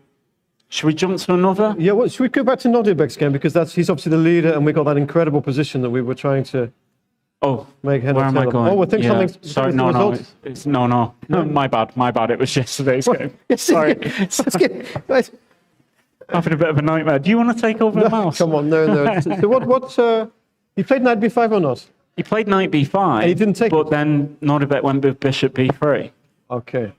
should we jump to another? Yeah, well, should we go back to Nodirbek's game because he's obviously the leader, and we got that incredible position that we were trying to Oh, make head where or am tail I of. going? Oh, I think Yeah. something's Sorry, the no. result. It's no. My bad. It was yesterday's game. Sorry. Let's get, right. Having a bit of a nightmare. Do you want to take over the mouse? Come on, no. So what? He played Knight B5 or not? He played knight b5. And he didn't take But it? then Nordbec went with bishop b3. Okay.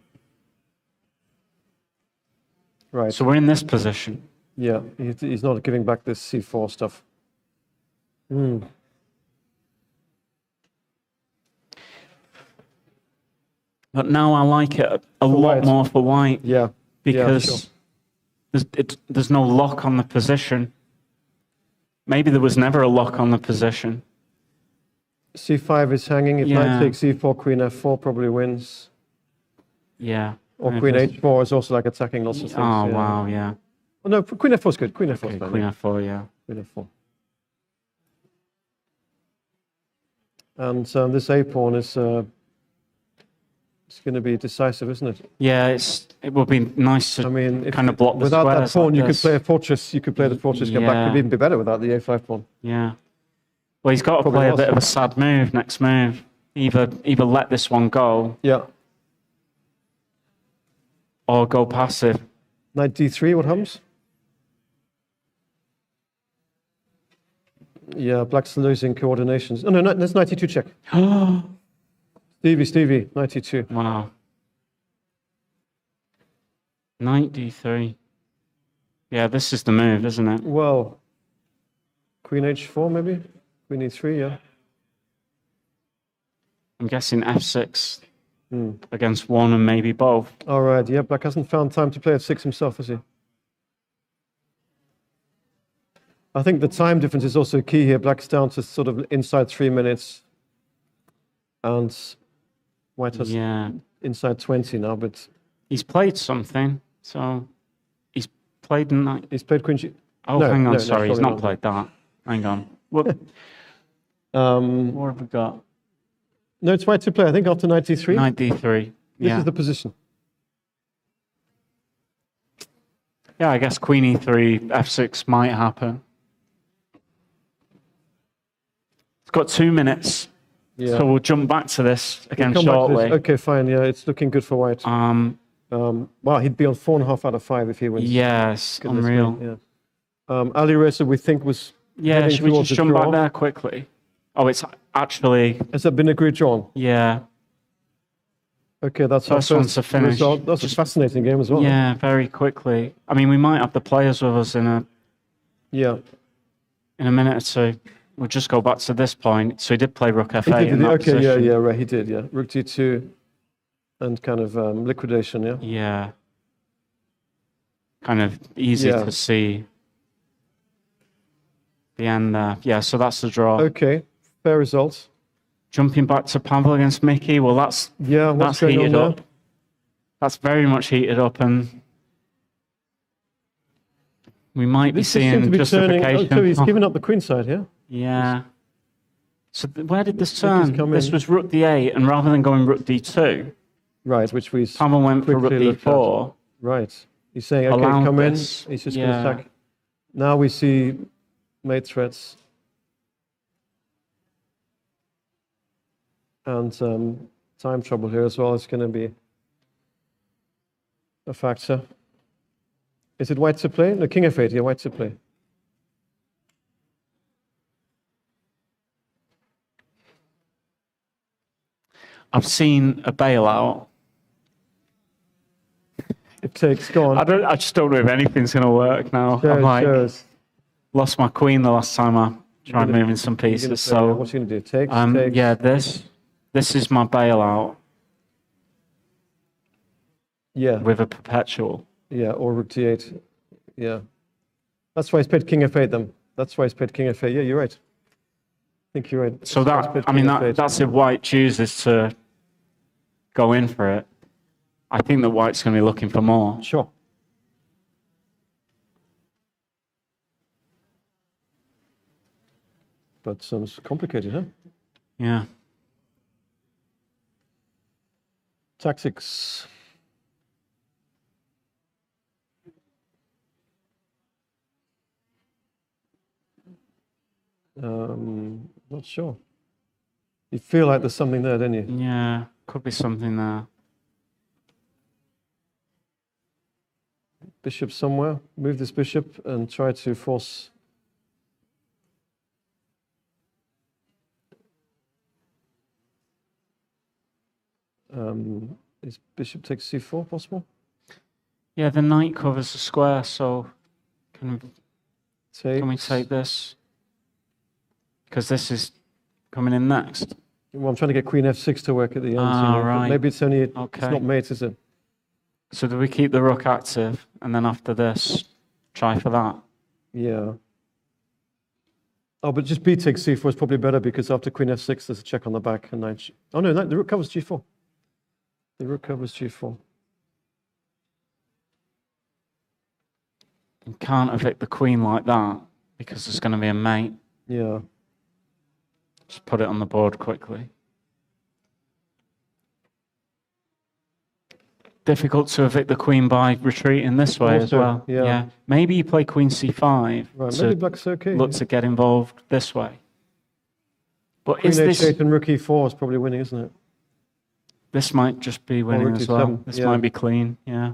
Right. So we're in this position. Yeah, he's not giving back this C4 stuff. But now I like it a lot white. more for white Yeah. because there's no lock on the position. Maybe there was never a lock on the position. C5 is hanging. If Yeah. Knight takes C4, Queen F4 probably wins. Yeah. Or And Queen if it's- H4 is also like attacking lots of things. Oh, yeah. wow, yeah. Oh, no, Queen F4 is good. Queen F4 is Okay, fine. Queen f4, yeah. Queen F4. And this A pawn is it's going to be decisive, isn't it? Yeah, it would be nice to I mean, if kind of block the without that squares pawn, like you could this. play a fortress. You could play the fortress. Get back. Yeah. Could even be better without the A5 pawn. Yeah. Well, he's got to Probably play a was. bit of a sad move, next move. Either let this one go Yeah. or go passive. Knight D3. What happens? Yeah, Black's losing coordinations. Oh no, that's Knight E2 check. Stevie, Knight E2. Wow. Knight d3. Yeah, this is the move, isn't it? Well, Queen H4 maybe. Queen E3. Yeah. I'm guessing f6 against one and maybe both. All right. Yeah, Black hasn't found time to play F6 himself, has he? I think the time difference is also key here. Black's down to sort of inside 3 minutes, and White has Yeah. inside 20 now. But He's played something, so he's played knight. he's played Queen G. Oh, No, hang on, no, sorry, he's probably not played that. Hang on. What have we got? No, it's White to play. I think after Knight D3. Knight d3. This Yeah. is the position. Yeah, I guess Queen e3, f6 might happen. It's got 2 minutes, Yeah. so we'll jump back to this again Come back to this. shortly. Okay, fine. Yeah, it's looking good for White. Well, he'd be on 4.5 out of 5 if he wins. Yes, Goodness unreal. me, yeah. Alireza, we think, was Yeah, heading should we towards just a jump back draw. there quickly? Oh, it's actually, Has that been agreed drawn? yeah. Okay, that's our First one's first to finish. result. That's a fascinating game as well. Yeah, very quickly. I mean, we might have the players with us in a Yeah. minute or two. we'll just go back to this point. So he did play rook f8 He did, in that okay, position. yeah, right, he did, yeah. Rook d2 and kind of liquidation, yeah? Yeah. Kind of easy to see the end there. Yeah, so that's the draw. Okay, fair result. Jumping back to Pavle against Mickey, well, that's heated up. That's very much heated up, and we might be seeing justification. So he's given up the queen side here? Yeah. So where did this turn? This was rook d8, and rather than going rook d2, right, which we Pavle went for rook d4. Right. He's saying, okay, come in. He's just going to attack. Now we see mate threats. And time trouble here as well is going to be a factor. Is it white to play? No, king f8, yeah, white to play. I've seen a bailout. It takes, go on. I just don't know if anything's going to work now. I'm like, lost my queen the last time I tried moving some pieces. So what's he going to do? Takes? Yeah, this is my bailout. Yeah. With a perpetual. Yeah, or rook d8. Yeah. That's why he's played king f8 then. That's why he's played king f8. Yeah, you're right. I think you're right. So that's if white chooses to go in for it. I think that white's going to be looking for more. Sure. But it's complicated, huh? Yeah. Tactics. Not sure. You feel like there's something there, don't you? Yeah, could be something there. Bishop somewhere. Move this bishop and try to force. Is bishop takes c4 possible? Yeah, the knight covers the square, so can we take this? Because this is coming in next. Well, I'm trying to get queen f6 to work at the end. Right. Maybe it's only, it's not mate, is it? So do we keep the rook active, and then after this, try for that? Yeah. Oh, but just b takes c4 is probably better, because after queen f6, there's a check on the back. And knight. Oh, no, the rook covers g4. The rook covers g4. You can't evict the queen like that, because there's going to be a mate. Yeah. Just put it on the board quickly. Difficult to evict the queen by retreating this way as well. Yeah. Maybe you play queen c5 maybe black's okay. Look to get involved this way. But queen h8 and rook e4 is probably winning, isn't it? This might just be winning as well. This might be clean, yeah.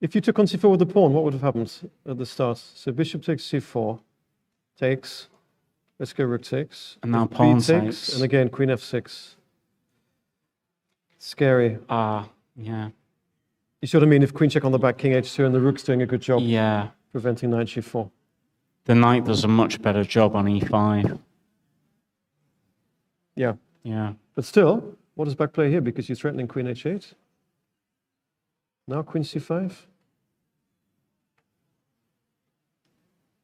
If you took on c4 with the pawn, what would have happened at the start? So bishop takes c4, takes. Let's go rook takes. And now pawn takes. And again, queen f6. Scary. Yeah. You see what I mean? If queen check on the back, king h2, and the rook's doing a good job preventing knight g4. The knight does a much better job on e5. Yeah. Yeah. But still, what does black play here? Because you're threatening queen h8. Now queen c5.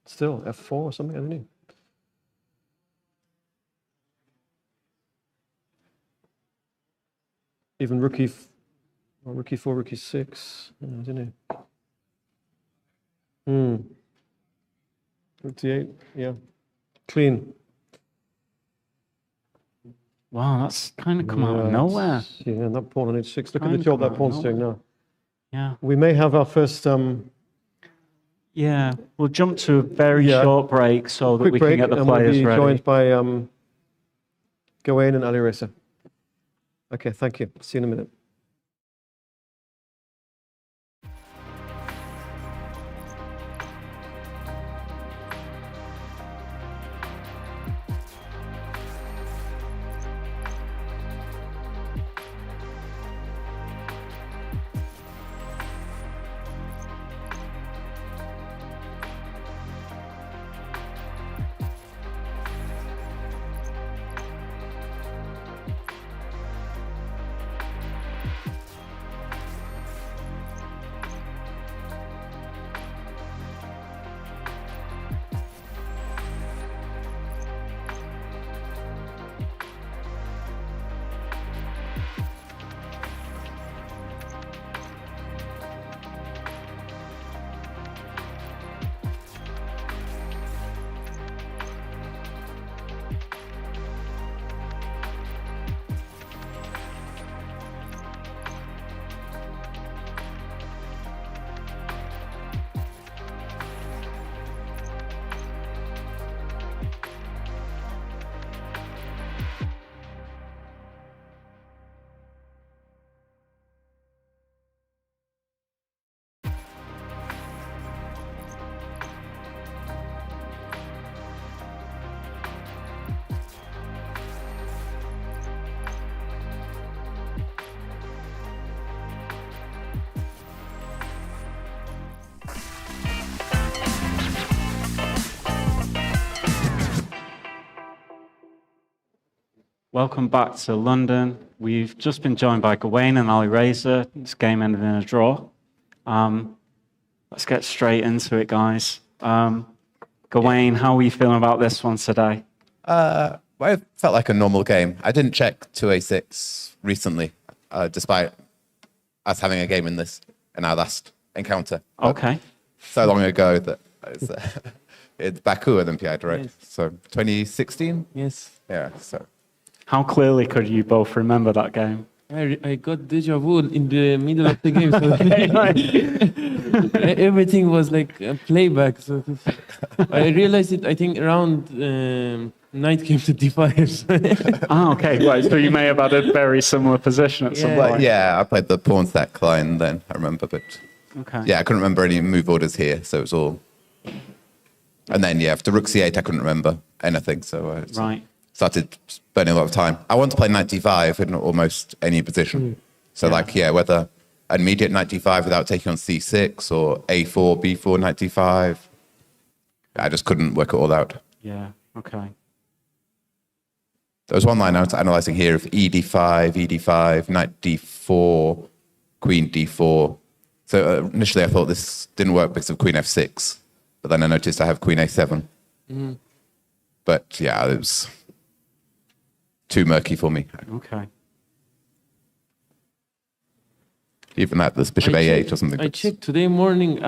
Still, f4 or something, I don't know. Even rook e4, rook e6. I don't know. Rook d8, yeah. Clean. Wow, that's kind of come out of nowhere. Yeah, and that pawn on h6. Look at the job that pawn's doing now. Yeah. We may have our first... yeah, we'll jump to a very short break so that we can get the players ready. We'll be joined by Gane and Alireza. Okay, thank you. See you in a minute. Welcome back to London. We've just been joined by Gane and Alireza. This game ended in a draw. Let's get straight into it, guys. Gane, how are you feeling about this one today? Well, it felt like a normal game. I didn't check 2A6 recently, despite us having a game in our last encounter. Okay. So long ago that it's Baku Olympiad, right? Yes. So 2016? Yes. Yeah, so. How clearly could you both remember that game? I got deja vu in the middle of the game. So everything was like a playback. So I realized it, I think, around knight came to d5. Okay. Right. So you may have had a very similar position at some Yeah. point. Yeah, I played the pawn stack Klein then, I remember, but Okay. yeah, I couldn't remember any move orders here, so it was all. And then, yeah, after rook c8, I couldn't remember anything, so Right. started spending a lot of time. I want to play knight d5 in almost any position. So, whether an immediate knight d5 without taking on c6 or a4, b4, knight d5, I just couldn't work it all out. Yeah. Okay. There was one line I was analysing here of ed5, knight d4, queen d4. So initially I thought this didn't work because of queen f6, but then I noticed I have queen a7. But yeah, it was too murky for me. Okay. Even at this bishop a8 or something. I checked today morning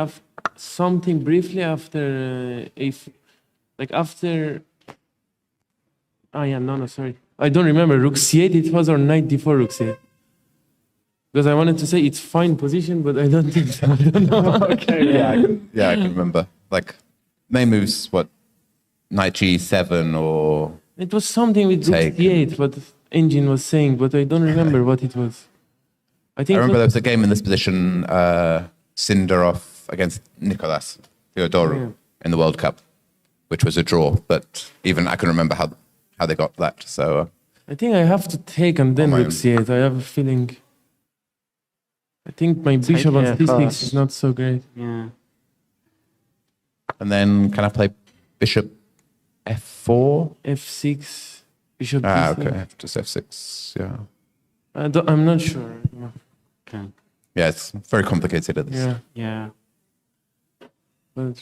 something briefly after after. Oh yeah, no, sorry. I don't remember. Rook c8 it was, or knight d4 rook c8. Because I wanted to say it's fine position, but I don't think so. I don't know. Okay. Yeah, I can remember. Like, main moves, what, knight g7 or... It was something with rook Take. c8, what the engine was saying, but I don't remember what it was. I think I remember there was a game in this position, Sindarov against Nicolas Theodaru in the World Cup, which was a draw, but even I can remember how they got that. So I think I have to take and then my rook own. c8. I have a feeling. I think my bishop on here c6 first. is not so great. Yeah. and then can I play bishop f4? f6, bishop Ah, d6. okay, just f6. Yeah, I'm not sure. Okay. yeah, it's very complicated at this. Yeah, Yeah. but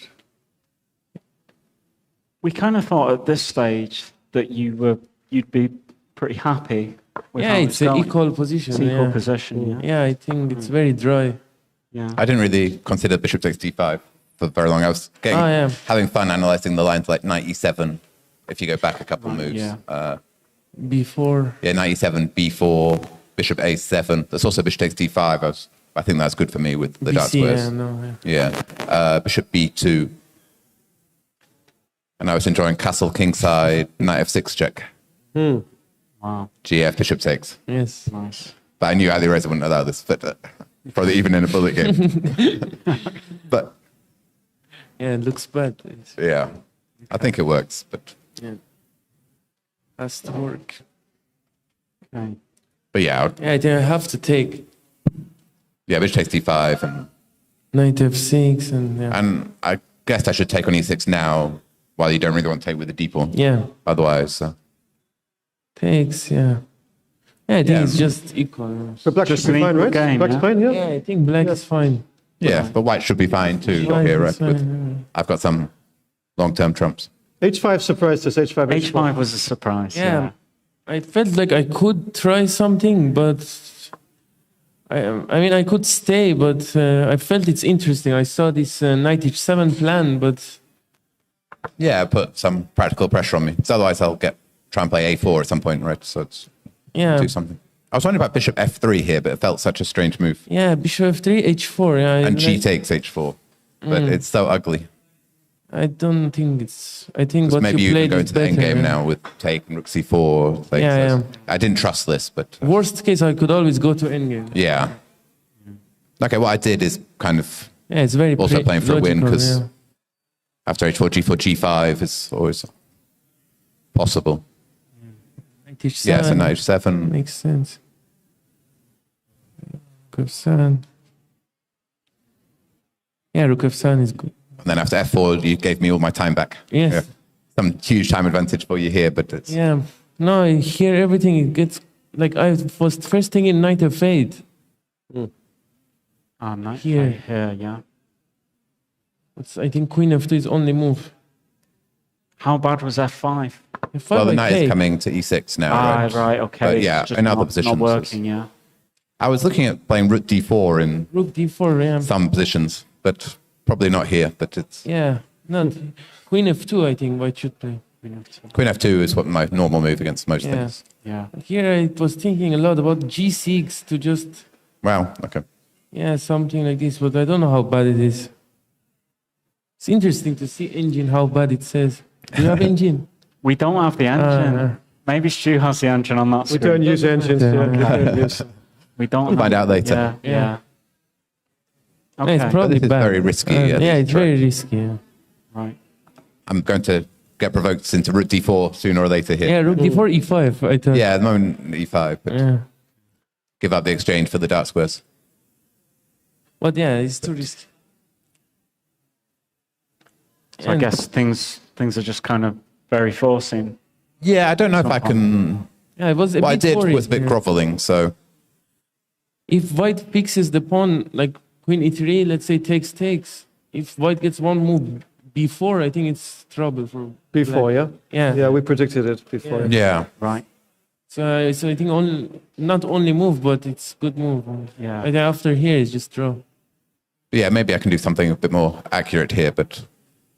We kind of thought at this stage that you'd be pretty happy with yeah, how it's an going. equal position. It's equal yeah. position. Yeah. Yeah, I think it's very dry. Yeah. I didn't really consider bishop takes d5 for very long. I was having fun analyzing the lines like knight e7. If you go back a couple moves, yeah. Before. yeah, knight e7, b4, bishop a7. There's also bishop takes d5. I think that's good for me with the dark BC, squares. yeah, no, Yeah, bishop b2. And I was enjoying castle kingside, knight f6 check. Wow. GF, bishop takes. Yes. Nice. But I knew Alireza wouldn't allow this, but probably even in a bullet game. But Yeah, it looks bad. yeah, I think it works. But Has to work. Okay. yeah, Yeah, I think I have to take bishop takes d5, knight f6 and and I guess I should take on e6 now, while you don't really want to take with the d pawn. yeah, Otherwise, takes, yeah. Yeah, I think it's just equal. So black Just should be an fine, equal right? game, Black's yeah? fine, yeah? Yeah, I think black is fine. yeah, but white should be fine too. White Here, is right? With, fine, I've got some long-term trumps. H5 surprised us, H5, H4. H5 was a surprise. yeah. I felt like I could try something, but I mean, I could stay, but I felt it's interesting. I saw this knight h7 plan, but Yeah, put some practical pressure on me. So otherwise, I'll try and play a4 at some point, right? So it's yeah, do something. I was wondering about bishop f3 here, but it felt such a strange move. yeah, bishop f3, h4. Yeah, And g takes h4, but it's so ugly. I don't think it's. I think what Maybe you you can played go is into the better. endgame now with take and rook c4. Like, Yeah, so yeah. I didn't trust this, but Worst case, I could always go to endgame. yeah. Okay, what I did is kind of Yeah, it's very also playing for a win logical, because yeah. after h4, g4, g5 is always possible. Knight h7 Yeah, so knight h7. makes sense. Rook f7. Yeah, rook f7 is good. And then after f4, you gave me all my time back. Yes. Yeah. Some huge time advantage for you here, but it's Yeah, No, here everything it gets like I was first thinking knight f8. Knight Here. here, yeah. I think queen f2 is only move. How bad was f5? F5 Well, the I knight take. is coming to e6 now, right? Right, okay. But It's yeah, just in other not positions. working, yeah. I was looking at playing rook d4 in Rook d4, yeah. some positions, but probably not here. But it's Yeah, not queen f2. I think white should play. queen f2 is what my normal move against most Yeah. things. Yeah. Here I was thinking a lot about g6 to just Wow. Okay. something like this, but I don't know how bad it is. It's interesting to see engine how bad it says. Do you have engine? We don't have the engine. Maybe Stu has the engine on that We screen. don't use engines. Yeah, we don't use. We don't We'll find out later. Yeah. Yeah. Okay. It's probably this is bad. very risky, Yeah, this it's very risky. Yeah. Right. I'm going to get provoked into rook d4 sooner or later here. Yeah, rook d4, e5. I thought. Yeah, at the moment e5, but Yeah. give up the exchange for the dark squares. But yeah, it's too risky. So I guess things are just kind of very forcing. Yeah, I don't know if I can. Yeah, it was a What I bit did worried was a bit here. groveling, so If white fixes the pawn, like queen e3, let's say takes. If white gets one move before, I think it's trouble for Before, black. yeah? Yeah. Yeah, we predicted it before. yeah. Right. So I think not only move, but it's good move. Yeah. I think after here is just draw. Yeah, maybe I can do something a bit more accurate here, but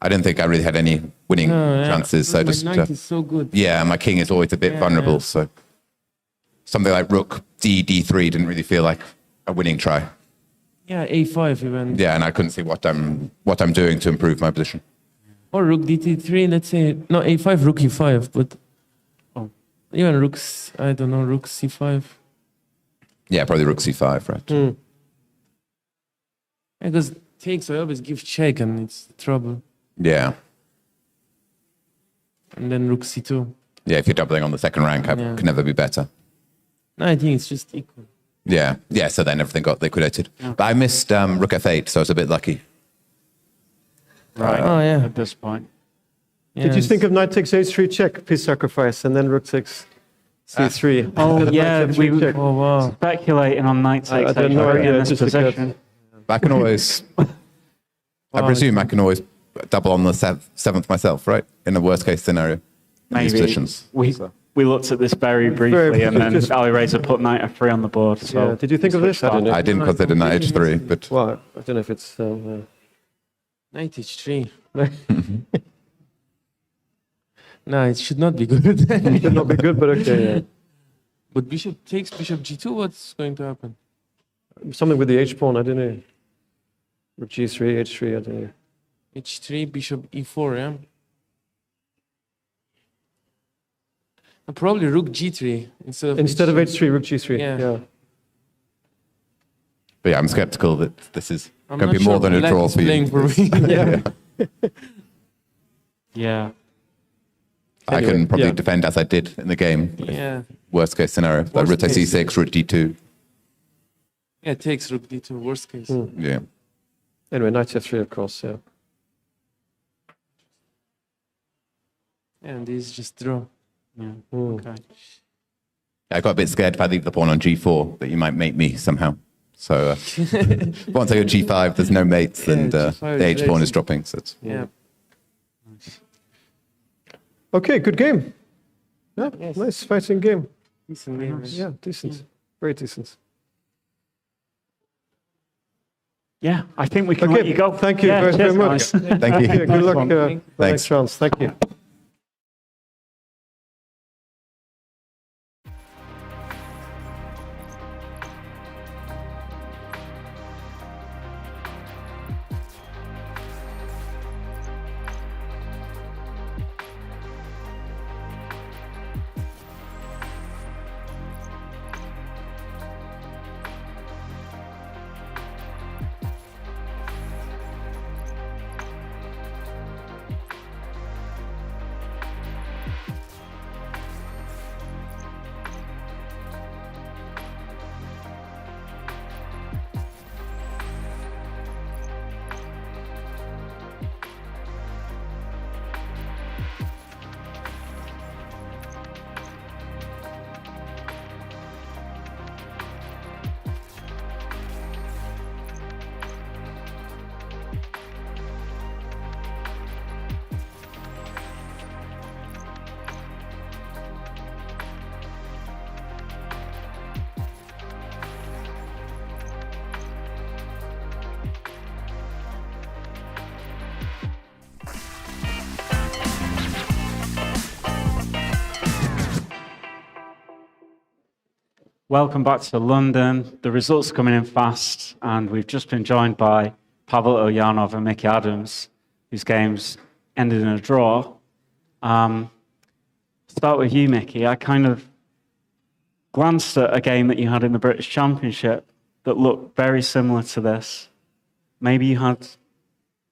I didn't think I really had any winning chances. So my just knight is so good. yeah, my king is always a bit Yeah, vulnerable. yeah. So something like rook d3 didn't really feel like a winning try. Yeah, a5 even. Yeah, and I couldn't see what I'm doing to improve my position. Or rook dt3, let's say, no, a5, rook e5, but even rooks, I don't know, rook c5. Yeah, probably rook c5, right? Because takes, I always give check and it's trouble. Yeah. And then rook c2. Yeah, if you're doubling on the second rank, I Yeah. can never be better. No, I think it's just equal. Yeah, yeah, so then everything got liquidated. But I missed rook f8, so I was a bit lucky. Right. Oh, yeah. At this point. Did you think of knight takes h3 check, piece sacrifice, and then rook takes c3? Oh, yeah. We check. Oh, wow. speculating on knight takes I don't know, h3 in yeah, this just because- position. But I can always, I presume I can always double on the seventh myself, right? In a worst case scenario. In these Maybe positions. we looked at this very briefly, and then Alireza put knight f3 on the board. So Yeah. Did you think of this? I don't know. I didn't consider knight h3, but Well, I don't know if it's... Knight h3. No, it should not be good. it should not be good, but okay, yeah. But bishop takes bishop g2, what's going to happen? Something with the h-pawn, I don't know. Rook g3, h3, I don't know. h3, bishop e4, yeah? Probably rook g3 Instead of h3, rook g3. Yeah. Yeah. But yeah, I'm skeptical that this is I'm going to not be more sure than a black draw is for you. playing for me. Yeah. yeah. I Anyway, can probably yeah. defend as I did in the game. Yeah. Worst case scenario, like rook takes case. e6, rook d2. Yeah, takes rook d2, worst case. Yeah. Anyway, knight f3, of course, yeah. And this is just draw. Yeah. Mm. Okay. I got a bit scared if I leave the pawn on g4 that you might mate me somehow. So once I go g5, there's no mates, Yeah, and the G5 is h pawn is racing. dropping. So it's, Yeah. Okay, good game. Yeah, Yes. nice fighting game. Decent game. Yeah, decent. Very decent. Yeah, I think we can Okay, let you go. thank you Yeah, very, cheers, very much. guys. thank you. Yeah, good luck one. for the Thanks. next rounds. Thank you. Welcome back to London. The results are coming in fast, and we've just been joined by Pavle Ulyanov and Mickey Adams, whose games ended in a draw. Start with you, Mickey. I kind of glanced at a game that you had in the British Championship that looked very similar to this. Maybe you had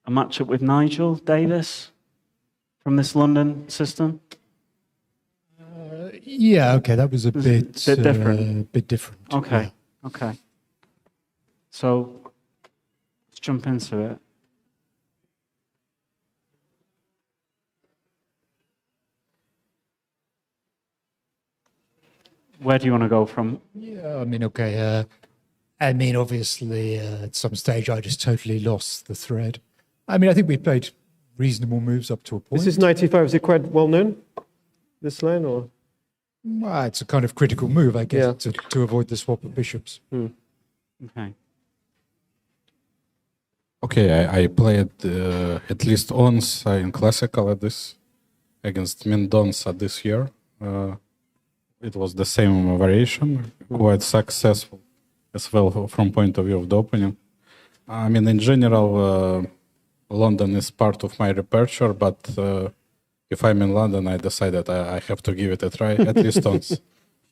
a matchup with Nigel Davis from this London system? Yeah, okay, that was a bit different. Bit different. Okay, yeah. okay. So let's jump into it. Where do you want to go from? Yeah, I mean, okay. I mean, obviously, at some stage, I just totally lost the thread. I mean, I think we played reasonable moves up to a point. This is 95. Is it quite well known, this line, or? Well, it's a kind of critical move, I guess, to avoid the swap of bishops. Okay. Okay, I played at least once in classical at this against Mendonça this year. It was the same variation, quite successful as well from point of view of the opening. I mean, in general, London is part of my repertoire, but if I'm in London, I decided I have to give it a try at least once.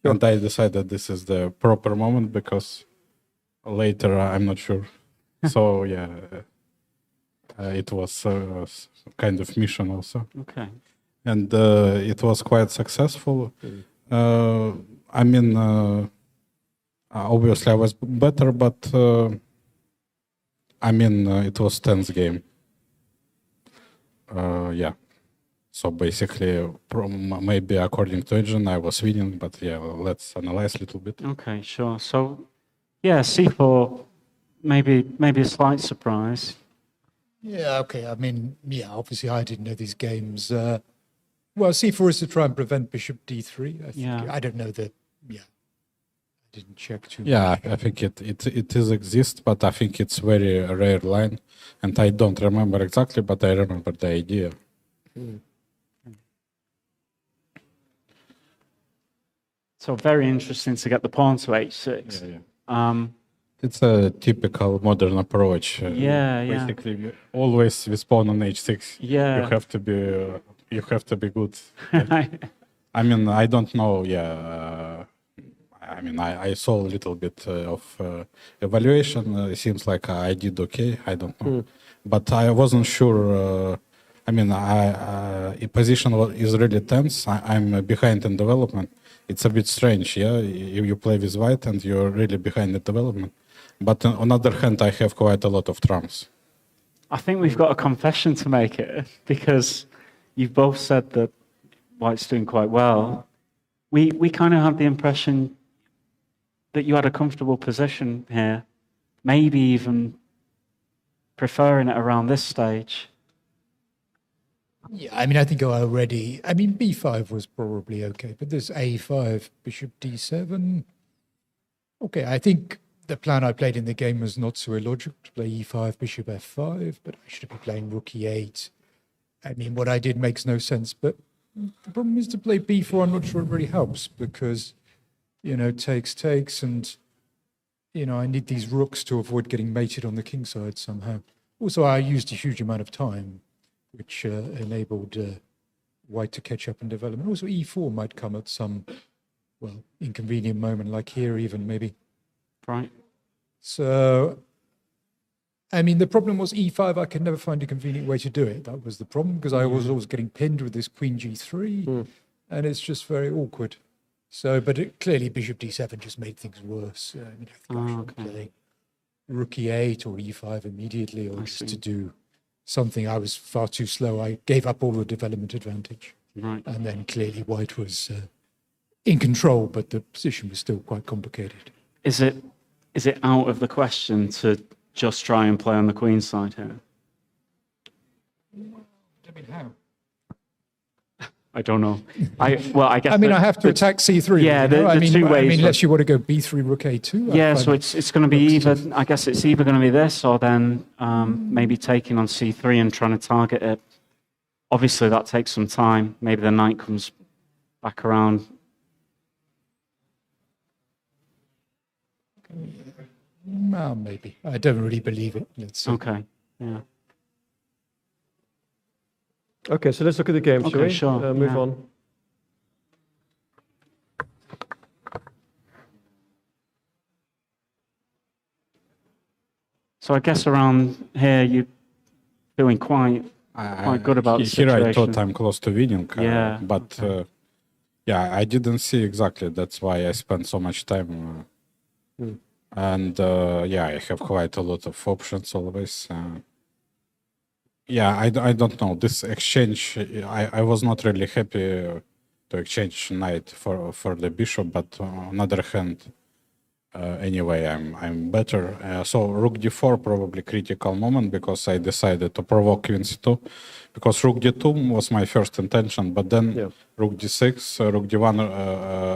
And I decided this is the proper moment because later I'm not sure. So yeah, it was kind of mission also. Okay. And it was quite successful. I mean, obviously I was better, but I mean, it was tense game. Yeah. So basically, maybe according to engine, I was winning, but yeah, let's analyze a little bit. Okay, sure. So, yeah, C4, maybe a slight surprise. Yeah, okay. I mean, yeah, obviously I didn't know these games. Well, C4 is to try and prevent bishop D3. I think. I don't know that. Yeah, I didn't check too much. Yeah, I think it is exists, but I think it's very rare line, and I don't remember exactly, but I remember the idea. So very interesting to get the pawn to H6. Yeah. It's a typical modern approach. Basically, always with pawn on H6. Yeah. You have to be good. I mean, I don't know. Yeah. I mean, I saw a little bit of evaluation. It seems like I did okay. I don't know, but I wasn't sure. I mean, position is really tense. I'm behind in development. It's a bit strange, yeah. You play with white and you're really behind the development. But on the other hand, I have quite a lot of trumps. I think we've got a confession to make it because you've both said that white's doing quite well. We kind of had the impression that you had a comfortable position here, maybe even preferring it around this stage. Yeah, I mean, I think B5 was probably okay, but this A5, bishop D7, okay, I think the plan I played in the game was not so illogical, to play E5, bishop F5, but I should be playing rook E8. I mean, what I did makes no sense, but the problem is to play B4, I'm not sure it really helps, because, you know, takes, and, you know, I need these rooks to avoid getting mated on the king side somehow. Also, I used a huge amount of time, which enabled white to catch up in development. Also, E4 might come at some, well, inconvenient moment, like here even, maybe. Right. So, I mean, the problem was E5, I could never find a convenient way to do it. That was the problem, because I was always getting pinned with this queen G3, and it's just very awkward. So, but clearly bishop D7 just made things worse. I mean, I think I should play rook E8 or E5 immediately, or just to do something. I was far too slow. I gave up all the development advantage. Right. And then clearly white was in control, but the position was still quite complicated. Is it out of the question to just try and play on the queen side here? I mean, how? I don't know. I guess. I mean, I have to attack C3. Yeah, I mean, 2 ways. I mean, unless you want to go B3, rook A2. Yeah, so it's going to be either. I guess it's either going to be this, or then maybe taking on C3 and trying to target it. Obviously, that takes some time. Maybe the knight comes back around. Well, maybe. I don't really believe it. Let's see. Okay. Yeah. Okay, so let's look at the game, shall Okay, we? sure, Move yeah. on. So I guess around here you're feeling quite good about the Here situation. I thought I'm close to winning, Yeah, but yeah, I didn't see exactly. That's why I spent so much time. And yeah, I have quite a lot of options always. Yeah, I don't know. This exchange, I was not really happy to exchange knight for the bishop, but on the other hand, anyway, I'm better. So rook d4 probably critical moment because I decided to provoke queen c2 because rook d2 was my first intention, but then rook d6, rook d1,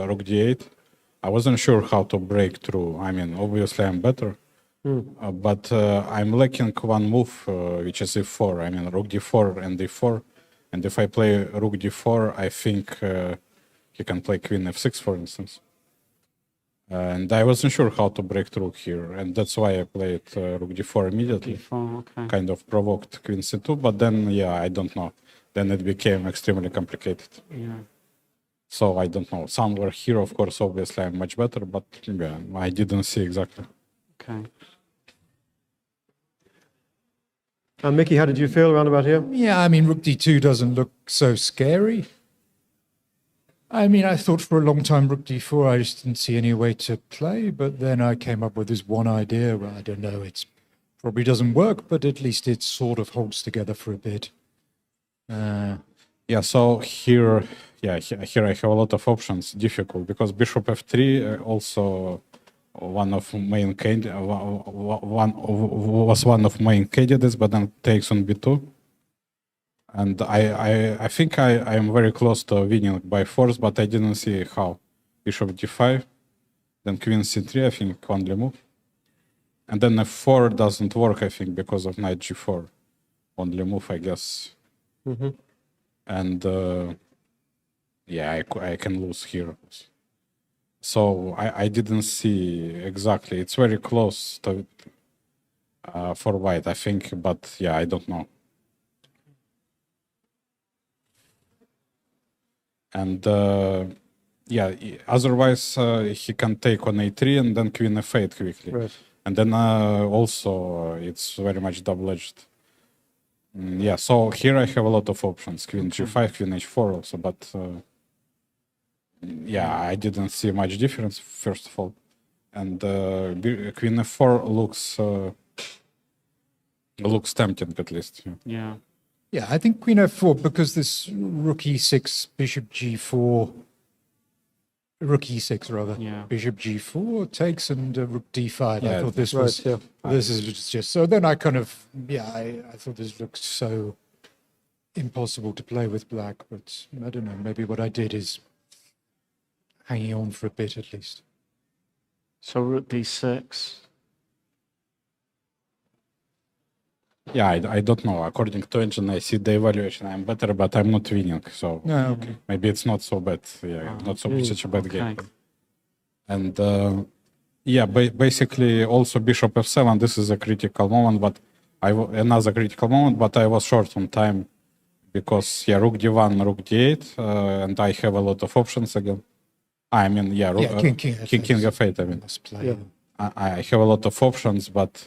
rook d8. I wasn't sure how to break through. I mean, obviously I'm better, but I'm lacking one move, which is e4. I mean, rook d4 and d4. And if I play rook d4, I think he can play queen f6, for instance. And I wasn't sure how to break through here, and that's why I played rook d4 immediately. D4, okay. Kind of provoked queen c2, but then, yeah, I don't know. Then it became extremely complicated. Yeah. So I don't know. Somewhere here, of course, obviously I'm much better, but yeah, I didn't see exactly. Okay. And Mickey, how did you feel around about here? Yeah, I mean, rook d2 doesn't look so scary. I mean, I thought for a long time rook d4, I just didn't see any way to play, but then I came up with this one idea. Well, I don't know, it probably doesn't work, but at least it sort of holds together for a bit. Yeah, so here, here I have a lot of options. Difficult because bishop f3 also one of main was one of main candidates, but then takes on b2. And I think I am very close to winning by force, but I didn't see how. Bishop d5, then queen c3, I think only move. And then f4 doesn't work, I think, because of knight g4. Only move, I guess. And yeah, I can lose here. So I didn't see exactly. It's very close to for white, I think, but yeah, I don't know. And yeah, otherwise he can take on a3 and then queen f8 quickly. Right. And then also it's very much double-edged. Yeah, so here I have a lot of options. Queen g5, queen h4 also, but yeah, I didn't see much difference, first of all. And queen f4 looks tempting, at least. Yeah. Yeah, I think queen f4, because this rook e6, bishop g4, rook e6 rather, bishop g4 takes and rook d5. Yeah, I thought this right, was, this is just, so then I kind of, yeah, I thought this looked so impossible to play with black, but I don't know, maybe what I did is hanging on for a bit at least. So rook d6. Yeah, I don't know. According to engine, I see the evaluation. I'm better, but I'm not winning. So okay. Maybe it's not so bad. Yeah, not so such a bad game. Okay. And yeah, basically also bishop f7. This is a critical moment, but another critical moment. But I was short on time because rook d1, rook d8, and I have a lot of options again. I mean, king f8. I mean, I have a lot of options, but.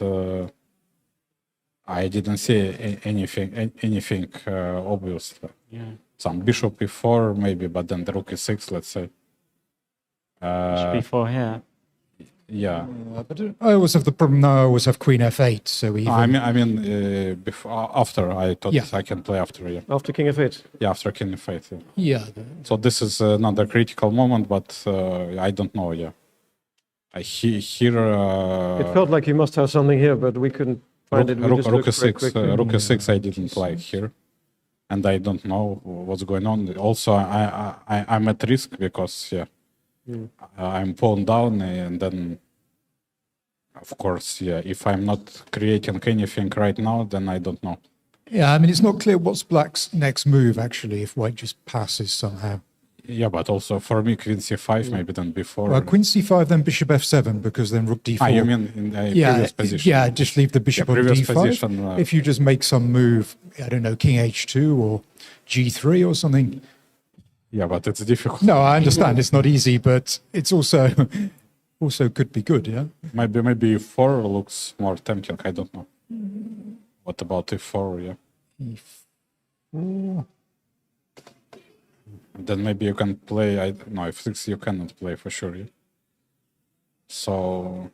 I didn't see anything obvious. Yeah. Some bishop e4 maybe, but then the rook e6, let's say. Bishop e4 here. Yeah. But I always have the problem now. I always have queen f8. So even I mean, before, after I thought I can play after. Yeah. After king f8. Yeah, after king f8. Yeah. So this is another critical moment, but I don't know. Yeah. It felt like you must have something here, but we couldn't. Rook e6 I didn't like here, and I don't know what's going on. Also, I'm at risk because I'm pawn down, and then of course if I'm not creating anything right now, then I don't know. Yeah, I mean it's not clear what's black's next move actually if white just passes somehow. Yeah, but also for me, queen c5 maybe then before. Well, queen c5, then bishop f7, because then rook d4. Ah, you mean in the previous position? Yeah, just leave the bishop on previous d5. position, if you just make some move, I don't know, king h2 or g3 or something. Yeah, but it's difficult. No, I understand it's not easy, but it's also could be good, yeah? Maybe e4 looks more tempting, I don't know. What about e4, yeah? e4. Then maybe you can play, no, f6 you cannot play for sure, yeah? So,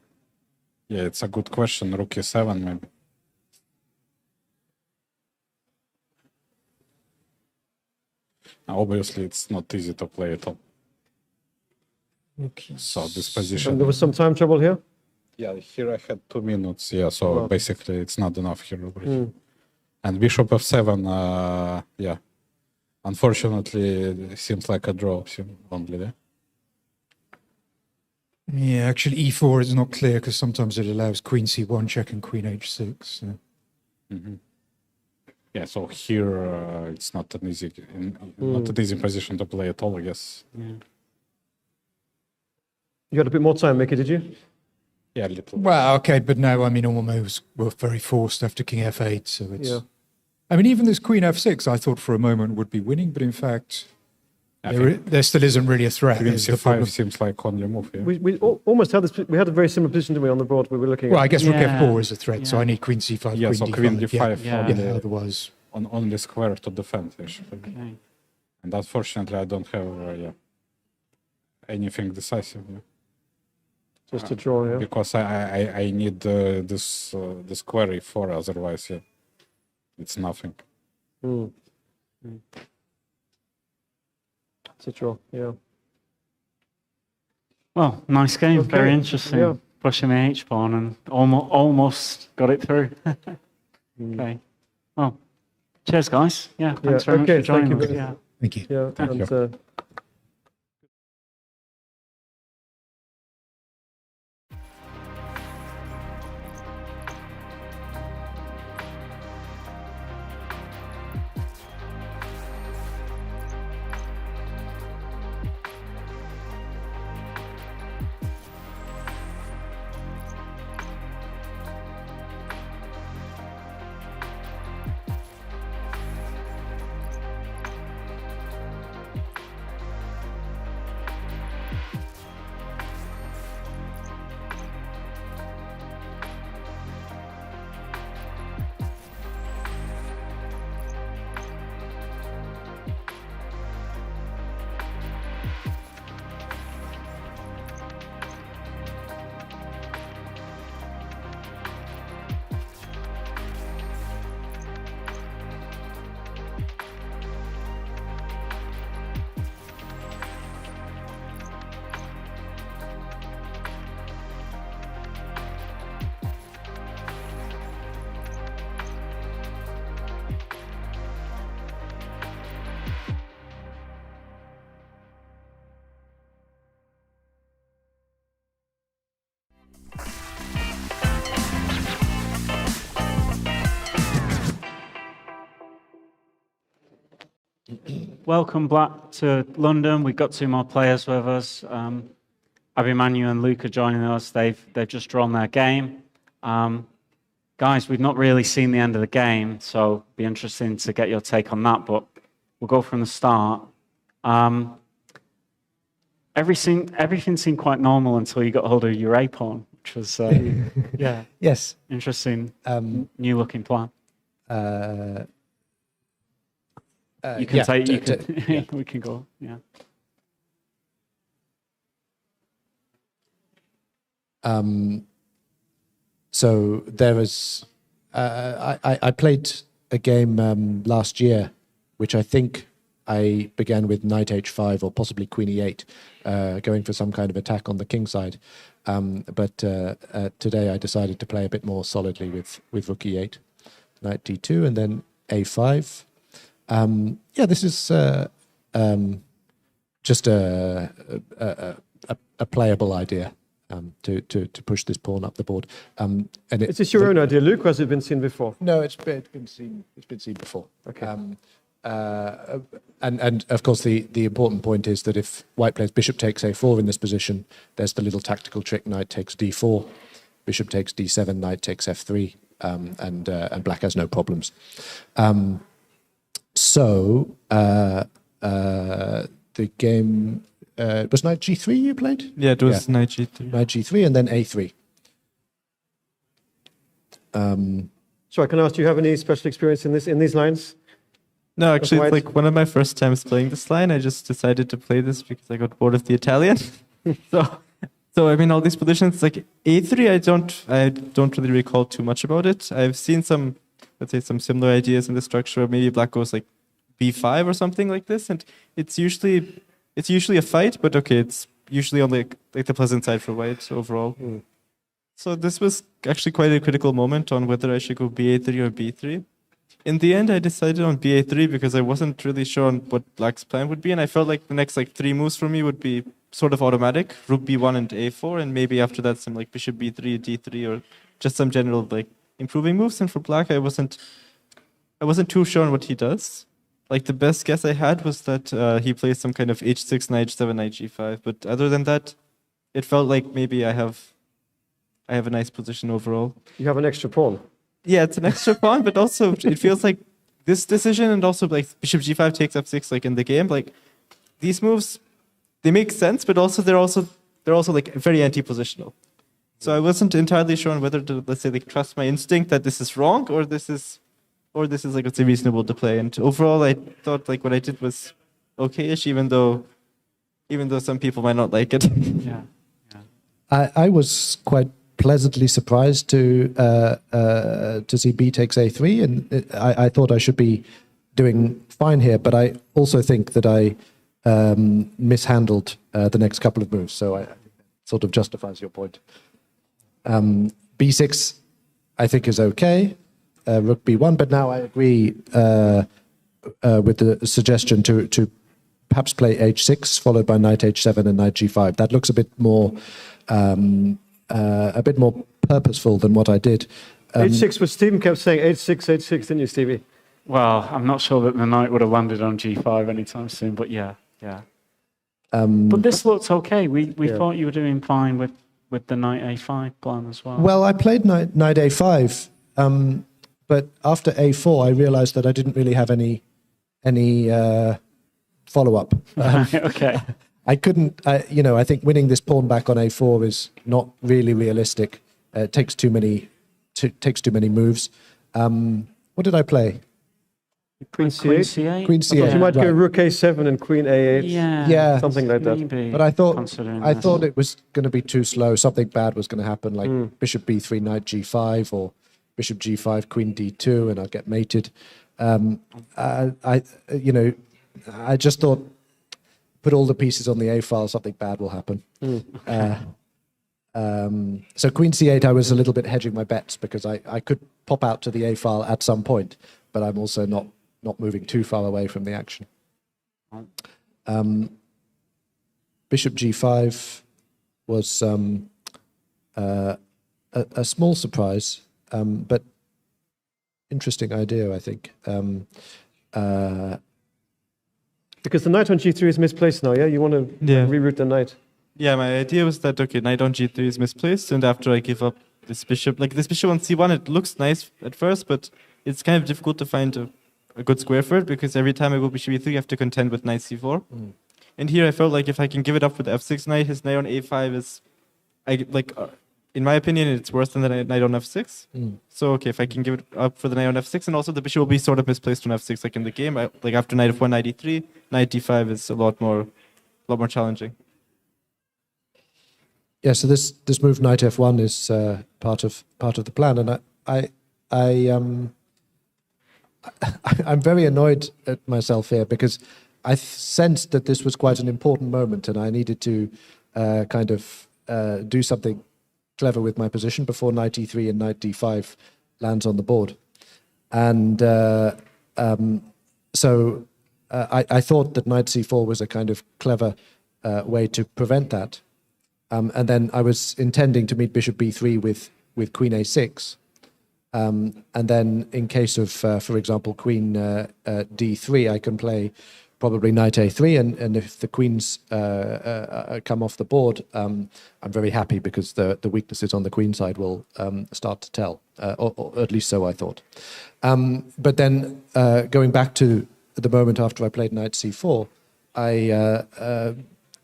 yeah, it's a good question, rook e7 maybe. Now, obviously, it's not easy to play at all. Okay. So this position... And there was some time trouble here? Yeah, here I had 2 minutes, yeah, so basically it's not enough here. And bishop f7, yeah. Unfortunately, it seems like a draw only there. Yeah, actually e4 is not clear because sometimes it allows queen c1 check and queen h6. So. Yeah, so here it's not an easy, not an easy position to play at all, I guess. Yeah. You had a bit more time, Mickey, did you? Yeah, a little. Well, okay, but no, I mean, all my moves were very forced after king f8, so it's... Yeah. I mean, even this queen f6, I thought for a moment would be winning, but in fact, there still isn't really a threat. Queen c5 seems like only move, yeah. We almost had this, we had a very similar position, didn't we, on the board we were looking at? Well, I guess rook f4 is a threat, so I need queen c5, yeah, queen so d5. queen d5 Yeah, otherwise... On only square to defend, actually. Okay. And unfortunately, I don't have anything decisive. Yeah. Just to draw, yeah. Because I need this square e4, otherwise, yeah, it's nothing. It's a draw, yeah. Well, nice game, Okay. very interesting. Yeah. Pushing the H-pawn and almost got it through. Okay. Well, cheers, guys. Yeah, thanks very much for joining us. Yeah. Thank you. Yeah, Thank and you. Welcome back to London. We've got 2 more players with us. Abhimanyu and Luca joining us. They've just drawn their game. Guys, we've not really seen the end of the game, so it'll be interesting to get your take on that, but we'll go from the start. Everything seemed quite normal until you got hold of your A-pawn, which was Yes. interesting, new-looking plan. You can we can go, yeah. So there was, I played a game last year, which I think I began with knight h5 or possibly queen e8, going for some kind of attack on the king side. But today I decided to play a bit more solidly with rook e8, knight d2, and then a5. Yeah, this is just a playable idea to push this pawn up the board. And Is this your own idea, Luke, or has it been seen before? No, it's been seen before. Okay. and of course the important point is that if white plays bishop takes a4 in this position, there's the little tactical trick knight takes d4, bishop takes d7, knight takes f3, and black has no problems. So the game it was knight g3 you played? Yeah, it was knight g3. Knight g3 and then a3. So I can ask, do you have any special experience in these lines? No, actually, white? it's like one of my first times playing this line. I just decided to play this because I got bored of the Italian. So I mean, all these positions, like a3, I don't really recall too much about it. I've seen some, let's say, some similar ideas in the structure. Maybe black goes like b5 or something like this, and it's usually a fight, but okay, it's usually on like the pleasant side for white overall. So this was actually quite a critical moment on whether I should go ba3 or b3. In the end, I decided on ba3 because I wasn't really sure on what black's plan would be, and I felt like the next like 3 moves for me would be sort of automatic, rook b1 and a4, and maybe after that some like bishop b3, d3, or just some general like improving moves. And for black, I wasn't too sure on what he does. Like the best guess I had was that he plays some kind of h6, knight h7, knight g5. But other than that, it felt like maybe I have a nice position overall. You have an extra pawn. Yeah, it's an extra pawn, but also it feels like this decision and also like bishop g5 takes f6 like in the game. Like these moves, they make sense, but also they're also like very anti-positional. So I wasn't entirely sure on whether to, let's say, like trust my instinct that this is wrong or this is like, let's say, reasonable to play. And overall, I thought like what I did was okay-ish, even though some people might not like it. Yeah. I was quite pleasantly surprised to see b takes a3, and I thought I should be doing fine here, but I also think that I mishandled the next couple of moves, so I think that sort of justifies your point. b6 I think is okay, rook b1, but now I agree with the suggestion to perhaps play h6 followed by knight h7 and knight g5. That looks a bit more purposeful than what I did. h6 was Stephen kept saying h6, didn't you, Stevie? Well, I'm not sure that the knight would have landed on g5 anytime soon, but yeah. But this looks okay. We thought you were doing fine with the knight a5 plan as well. Well, I played knight a5, but after a4, I realized that I didn't really have any follow-up. Okay. I couldn't, I think winning this pawn back on a4 is not really realistic. It takes too many moves. What did I play? Queen c8. Queen c8. You might go right. rook a7 and queen a8. Yeah, something like that. Maybe but I thought it was going to be too slow. Something bad was going to happen, like bishop b3, knight g5, or bishop g5, queen d2, and I'd get mated. I just thought, put all the pieces on the A file, something bad will happen. So queen c8, I was a little bit hedging my bets because I could pop out to the A file at some point, but I'm also not moving too far away from the action. Bishop g5 was a small surprise, but interesting idea, I think. Because the knight on g3 is misplaced now, yeah? You want to reroute the knight. Yeah, my idea was that, okay, knight on g3 is misplaced, and after I give up this bishop, like this bishop on c1, it looks nice at first, but it's kind of difficult to find a good square for it, because every time I go bishop e3, I have to contend with knight c4. And here I felt like if I can give it up with f6 knight, his knight on a5 is, in my opinion, it's worse than the knight on f6. So, okay, if I can give it up for the knight on f6, and also the bishop will be sort of misplaced on f6, like in the game. Like after knight f1, knight e3, knight d5 is a lot more challenging. Yeah, so this move knight f1 is part of the plan, and I'm very annoyed at myself here because I sensed that this was quite an important moment, and I needed to do something clever with my position before knight e3 and knight d5 lands on the board. And so I thought that knight c4 was a kind of clever way to prevent that. And then I was intending to meet bishop b3 with queen a6. And then in case of, for example, queen d3, I can play probably knight a3, and if the queens come off the board, I'm very happy because the weaknesses on the queen side will start to tell, or at least so I thought. But then going back to the moment after I played knight c4, I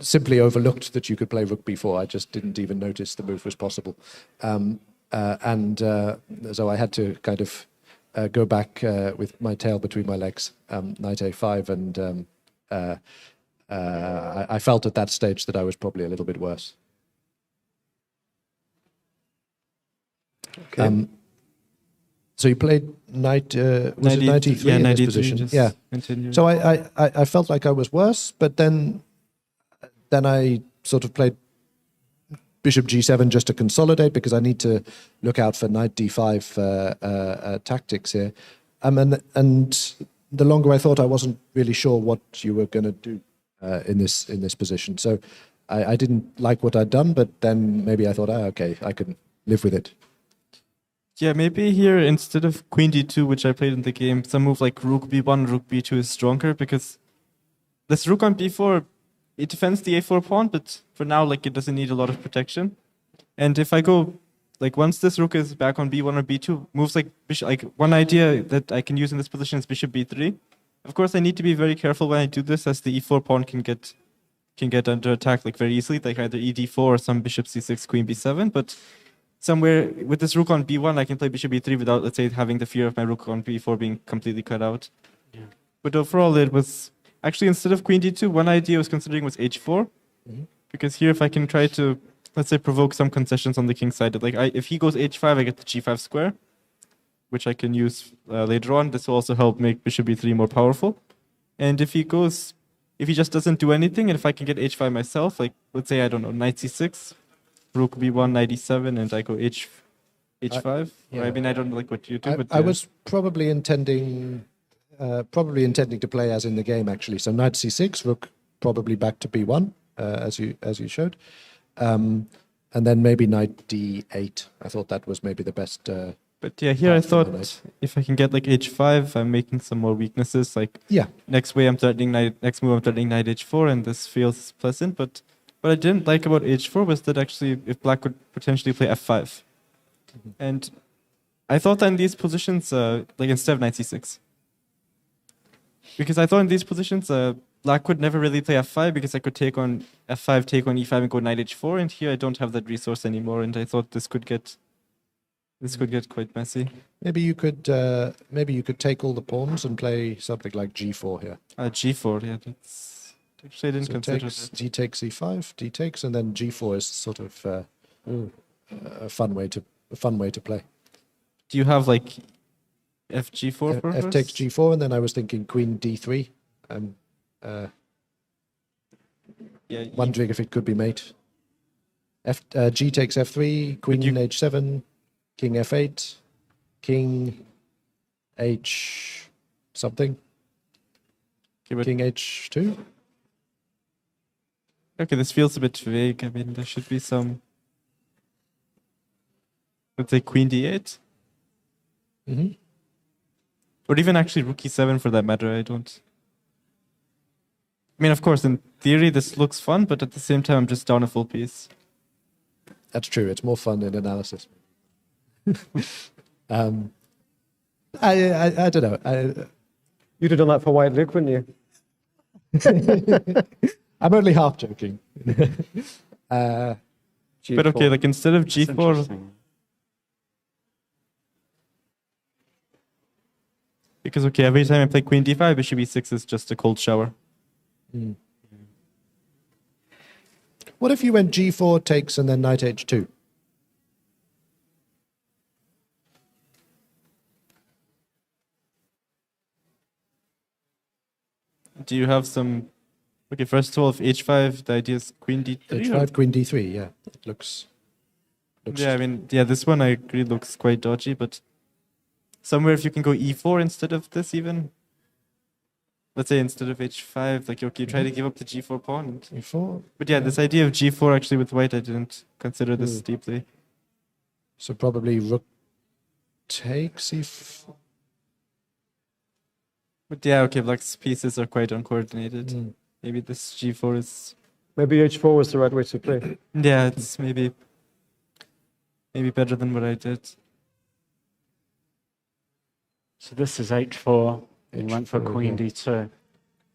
simply overlooked that you could play rook b4. I just didn't even notice the move was possible. And so I had to kind of go back with my tail between my legs, knight a5, and I felt at that stage that I was probably a little bit worse. Okay. So you played knight, was it knight e3 yeah, in knight this e3, position? just Yeah. continue. So I felt like I was worse, but then I sort of played bishop g7 just to consolidate, because I need to look out for knight d5 tactics here. And the longer I thought, I wasn't really sure what you were going to do in this position. So I didn't like what I'd done, but then maybe I thought, okay, I can live with it. Yeah, maybe here instead of queen d2, which I played in the game, some move like rook b1, rook b2 is stronger, because this rook on b4, it defends the a4 pawn, but for now, like, it doesn't need a lot of protection. And if I go, like, once this rook is back on b1 or b2, moves like bishop, like, one idea that I can use in this position is bishop b3. Of course, I need to be very careful when I do this, as the e4 pawn can get under attack, like, very easily, like either ed4 or some bishop c6, queen b7. But somewhere with this rook on b1, I can play bishop b3 without, let's say, having the fear of my rook on b4 being completely cut out. Yeah. But overall, it was actually, instead of queen d2, one idea I was considering was h4, because here if I can try to, let's say, provoke some concessions on the king side, like if he goes h5, I get the g5 square, which I can use later on. This will also help make bishop b3 more powerful. And if he just doesn't do anything, and if I can get h5 myself, like, let's say, I don't know, knight c6, rook b1, knight e7, and I go h5. Yeah. I mean, I don't like what you do, but I was probably intending to play as in the game, actually. So knight c6, rook probably back to b1, as you showed, and then maybe knight d8. I thought that was maybe the best. But yeah, here I thought if I can get like h5, I'm making some more weaknesses. Like, yeah, next move I'm threatening knight h4, and this feels pleasant. But what I didn't like about h4 was that actually, if black could potentially play f5, and I thought that in these positions, like instead of knight c6. Because I thought in these positions, black could never really play f5, because I could take on f5, take on e5, and go knight h4. And here I don't have that resource anymore, and I thought this could get quite messy. Maybe you could take all the pawns and play something like g4 here. G4, yeah, that's actually I didn't consider takes, that. d takes e5, d takes, and then g4 is sort of a fun way to play. Do you have like fg4 for F takes g4, and then I was thinking queen d3. Yeah, wondering if it could be mate. G takes f3, queen h7, king f8, king h something, king h2. Okay, this feels a bit vague. I mean, there should be some, let's say, queen d8. Or even actually rook e7 for that matter. I mean, of course, in theory, this looks fun, but at the same time, I'm just down a full piece. That's true. It's more fun in analysis. I don't know. You'd have done that for white Luke, wouldn't you? I'm only half joking. But okay, like instead of g4, because okay, every time I play queen d5, bishop e6 is just a cold shower. What if you went g4 takes and then knight h2? Do you have some? Okay, first of all, if h5, the idea is queen d3. h5, queen d3. Yeah, it looks. Yeah, I mean, yeah, this one I agree looks quite dodgy, but somewhere if you can go e4 instead of this, even. Let's say instead of h5, like okay, you try to give up the g4 pawn. And, e4. But yeah, this idea of g4 actually with white, I didn't consider this deeply. So probably rook takes But yeah, okay, Black's pieces are quite uncoordinated. Maybe this G4 is... Maybe H4 was the right way to play. Yeah, it's maybe better than what I did. So this is H4. He went for Queen D2.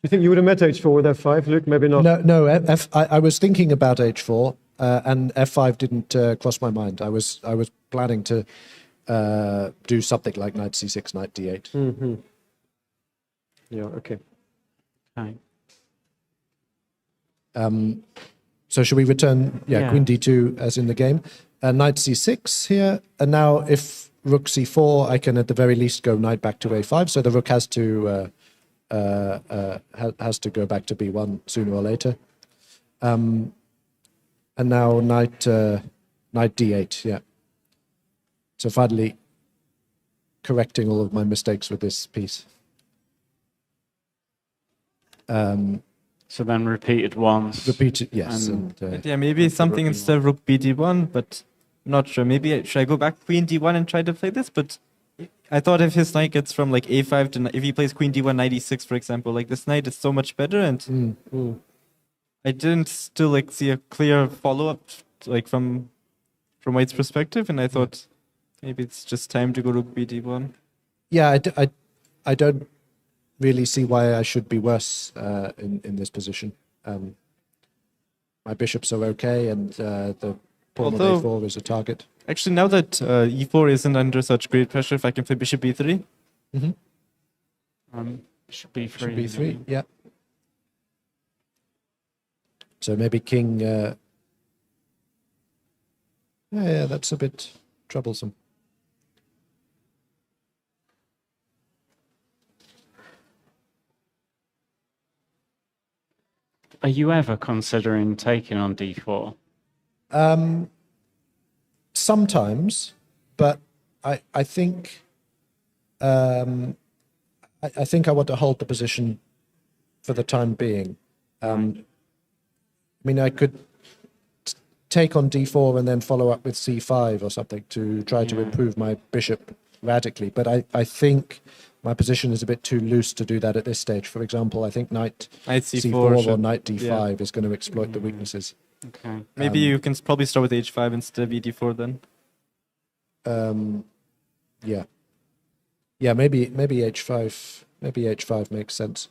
You think you would have met H4 with F5, Luke? Maybe not. No. I was thinking about H4, and F5 didn't cross my mind. I was planning to do something like Knight C6, Knight D8. Mm-hmm. Yeah. Okay. Okay. So should we return? Yeah. Queen D2 as in the game. Knight C6 here, and now if Rook C4, I can at the very least go Knight back to A5. So the Rook has to go back to B1 sooner or later. And now Knight D8. Yeah. So finally, correcting all of my mistakes with this piece. So then repeated once. Repeated, yes. But yeah, maybe something instead of Rook BD1, but I'm not sure. Maybe should I go back Queen D1 and try to play this? But I thought if his knight gets from like A5 to if he plays Queen D1, Knight E6, for example, like this knight is so much better, and I didn't still like see a clear follow-up like from White's perspective, and I thought maybe it's just time to go Rook BD1. Yeah, I don't really see why I should be worse in this position. My bishops are okay, and the pawn on A4 is a target. Actually, now that E4 isn't under such great pressure, if I can play Bishop B3. Bishop B3. Bishop B3, yeah. So maybe King... yeah, that's a bit troublesome. Are you ever considering taking on D4? Sometimes, but I think I think I want to hold the position for the time being. I mean, I could take on D4 and then follow up with C5 or something to try to improve my bishop radically, but I think my position is a bit too loose to do that at this stage. For example, I think Knight C4 or Knight D5 is going to exploit the weaknesses. Okay. Maybe you can probably start with H5 instead of ED4 then. Yeah. Yeah, maybe H5. Maybe H5 makes sense.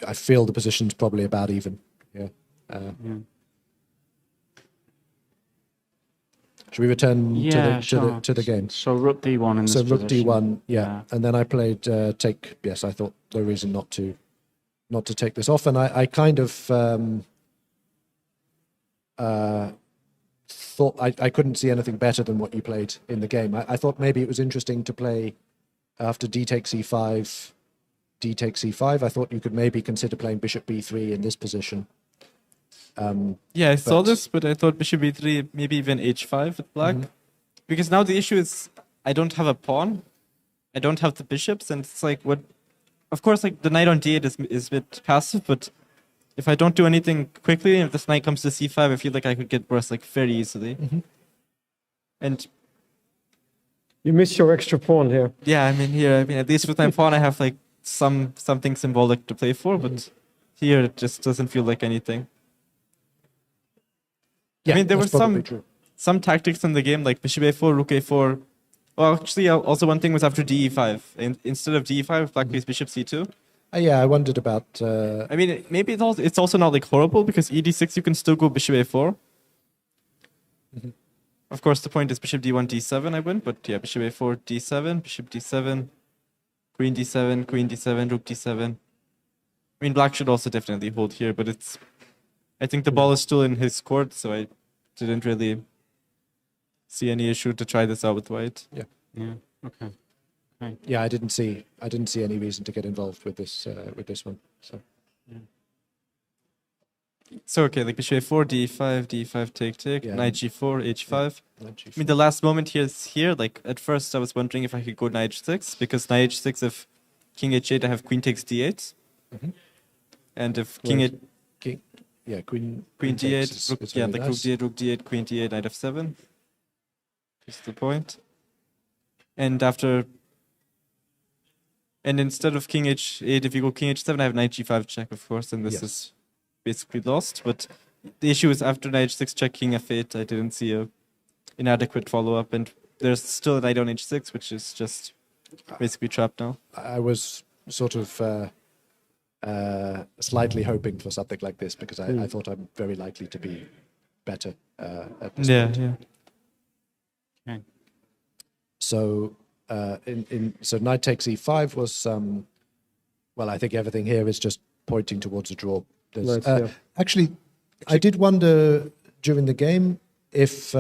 I feel the position's probably about even. Yeah. Should we return to the game? So Rook D1 in this So Rook position. D1, yeah. And then I played take. Yes, I thought no reason not to take this off, and I kind of thought I couldn't see anything better than what you played in the game. I thought maybe it was interesting to play after D takes E5, D takes C5. I thought you could maybe consider playing Bishop B3 in this position. Yeah, I saw this, but I thought Bishop B3, maybe even H5 with black. Because now the issue is I don't have a pawn. I don't have the bishops, and it's like what... Of course, like the knight on D8 is a bit passive, but if I don't do anything quickly, if this knight comes to C5, I feel like I could get worse like very easily. And... You miss your extra pawn here. Yeah, I mean at least with my pawn I have like something symbolic to play for, but here it just doesn't feel like anything. Yeah, I mean, there were true. some tactics in the game, like Bishop A4, Rook A4. Well, actually, also one thing was after DE5. Instead of DE5, black plays Bishop C2. Yeah, I wondered about... I mean, maybe it's also not like horrible, because ED6 you can still go Bishop A4. Of course, the point is Bishop D1, D7 I win, but yeah, Bishop A4, D7, Bishop D7, Queen D7, Queen D7, Rook D7. I mean, black should also definitely hold here, but it's... I think the ball is still in his court, so I didn't really see any issue to try this out with white. Yeah. Okay. Yeah, I didn't see any reason to get involved with this one. So. So okay, like Bishop A4, D5, D5, take, Knight G4, H5. Yeah, Knight G4. I mean, the last moment here, like at first I was wondering if I could go Knight H6, because Knight H6, if King H8, I have Queen takes D8. And if King yeah, queen Queen takes d8, is- rook, is yeah, very like nice. rook d8, queen d8, knight f7. Is the point. And instead of king h8, if you go king h7, I have knight g5 check, of course, and this Yes. is basically lost. But the issue is after knight h6 check, king f8, I didn't see a inadequate follow-up, and there's still a knight on h6, which is just basically trapped now. I was sort of slightly hoping for something like this because I thought I'm very likely to be better at this point. Yeah. So so knight takes e5 was well, I think everything here is just pointing towards a draw. Right, yeah. Actually, I did wonder during the game if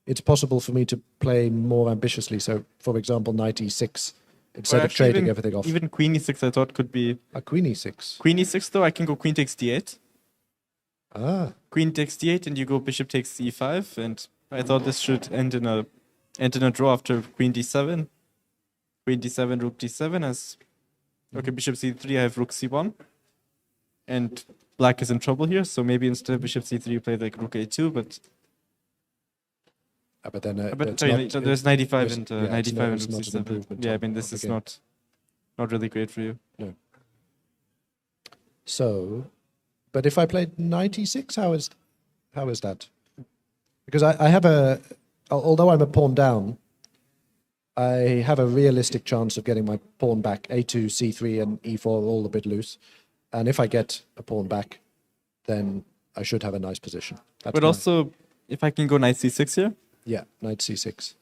it's possible for me to play more ambitiously. So, for example, knight e6 instead Or of actually trading even- everything off. Even queen e6 I thought could be... A queen e6. Queen e6 though, I can go queen takes d8. Ah, Queen takes d8 and you go bishop takes e5, and I thought this should end in a draw after queen d7. Queen d7, rook d7 as... Okay, bishop c3, I have rook c1. And black is in trouble here, so maybe instead of bishop c3 you play like rook a2, but... but then it's sorry, not- there's 95 it's- and yeah, it's 95 not- and it's rook not an c7. improvement Yeah, I on- mean on this the is game. not really great for you. So, but if I played knight e6, how is that? Because I have although I'm a pawn down, I have a realistic chance of getting my pawn back. A2, c3, and e4 are all a bit loose, and if I get a pawn back, then I should have a nice position. That's But my- also, if I can go knight c6 here, yeah, knight c6,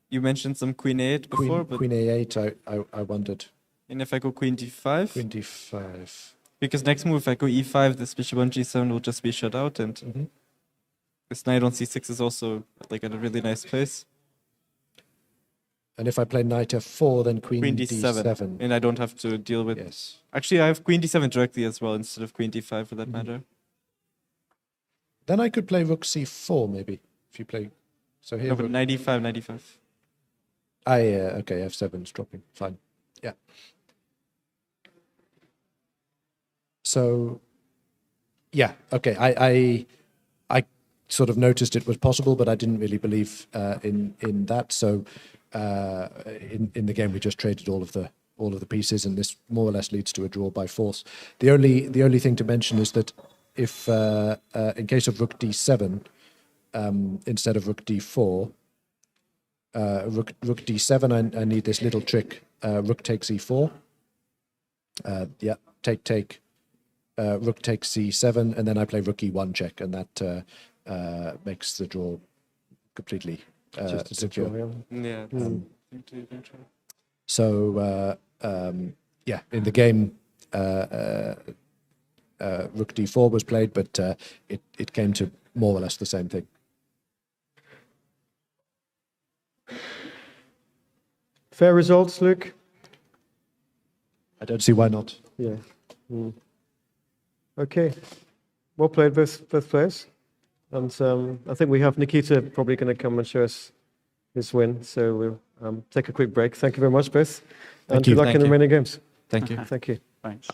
you mentioned some queen a8 before, but queen a8. I wondered and if I go queen d5, queen d5. because next move if I go e5, this bishop on g7 will just be shut out, and Mm-hmm. this knight on c6 is also like at a really nice place. And if I play knight f4, then queen, Queen d7, and I don't have to deal with. Yes. Actually, I have queen d7 directly as well instead of queen d5 for that Mm-hmm. matter. Then I could play rook c4 maybe if you play. So here. No, but knight e5, knight e5. Okay, f7's dropping. Fine. Yeah. So, yeah, okay. I sort of noticed it was possible, but I didn't really believe in that. So, in the game, we just traded all of the pieces, and this more or less leads to a draw by force. The only thing to mention is that if in case of rook d7 instead of rook d4. Rook d7, I need this little trick. Rook takes e4. Yeah, take. Rook takes c7, and then I play rook e1 check, and that makes the draw completely secure. Yeah. So, yeah, in the game, rook d4 was played, but it came to more or less the same thing. Fair results, Luke? I don't see why not. Yeah. Okay. Well played, both players. And I think we have Nikita probably going to come and show us his win. So we'll take a quick break. Thank you very much, both. And good luck in the remaining games. Thank you. Thank you. Thanks.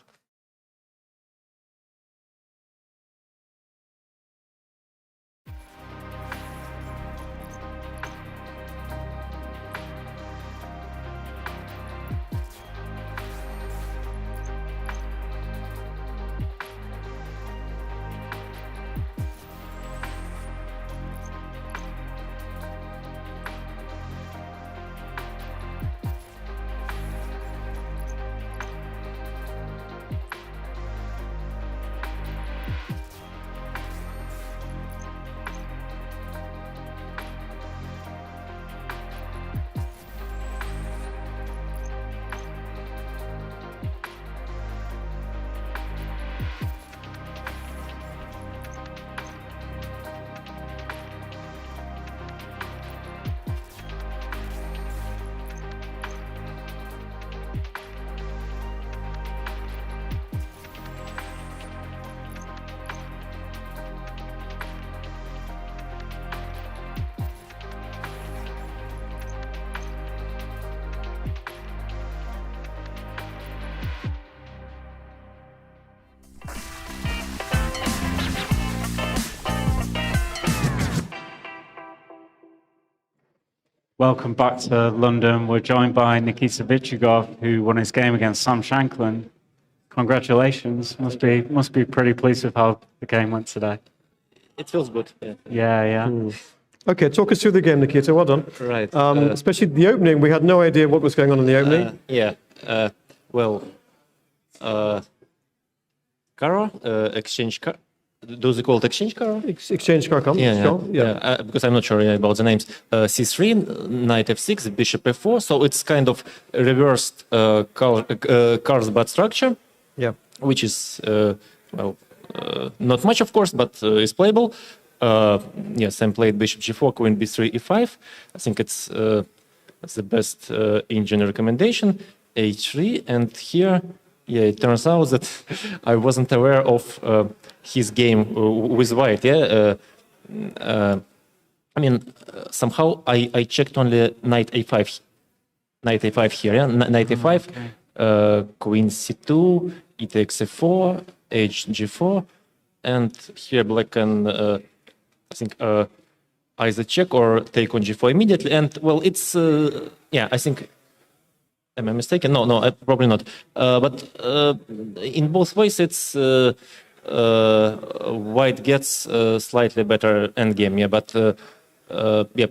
Welcome back to London. We're joined by Nikita Vic Gov, who won his game against Sam Shankland. Congratulations. Must be pretty pleased with how the game went today. It feels good. Yeah. Okay, talk us through the game, Nikita. Well done. Right. Especially the opening. We had no idea what was going on in the opening. Caro, exchange car. Do they call it exchange car? Exchange car comes. Because I'm not sure about the names. C3, knight f6, bishop f4. So it's kind of reversed Carlsbad structure. Yeah. Which is not much, of course, but is playable. Sam played bishop g4, queen b3, e5. I think it's the best engine recommendation. h3, and here, it turns out that I wasn't aware of his game with white. Somehow I checked only knight a5 here. Knight a5, queen c2, e takes f4, h g4, and here black can I think either check or take on g4 immediately. And well, it's I think. Am I mistaken? No, probably not. But in both ways, it's white gets slightly better endgame. Yeah, but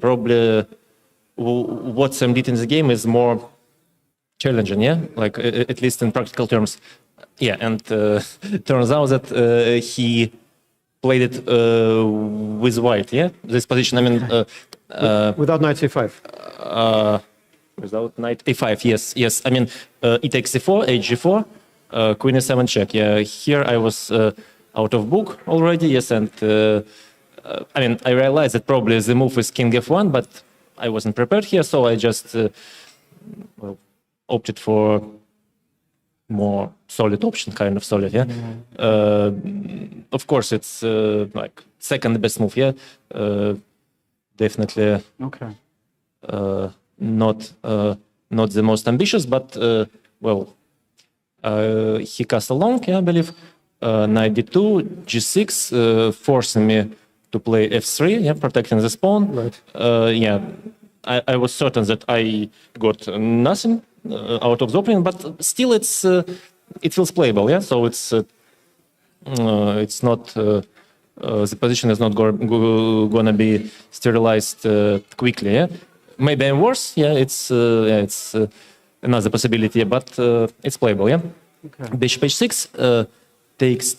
probably what Sam did in the game is more challenging. Yeah, like at least in practical terms. Yeah, and turns out that he played it with white. Yeah, this position. I mean, without knight c5. Without knight a5, yes. I mean, e takes c4, h g4, queen e7 check. Yeah, here I was out of book already. Yes, and I realized that probably the move is king f1, but I wasn't prepared here, so I just opted for more solid option, kind of solid. Yeah. Of course, it's like second best move. Yeah, definitely. Okay. Not the most ambitious, but he cast along, I believe. Knight d2, g6, forcing me to play f3, protecting the pawn. Right. I was certain that I got nothing out of the opening, but still it feels playable, So it's not the position is not gonna be sterilized quickly, Maybe I'm worse. It's another possibility, but it's playable. Okay. Bishop h6 takes.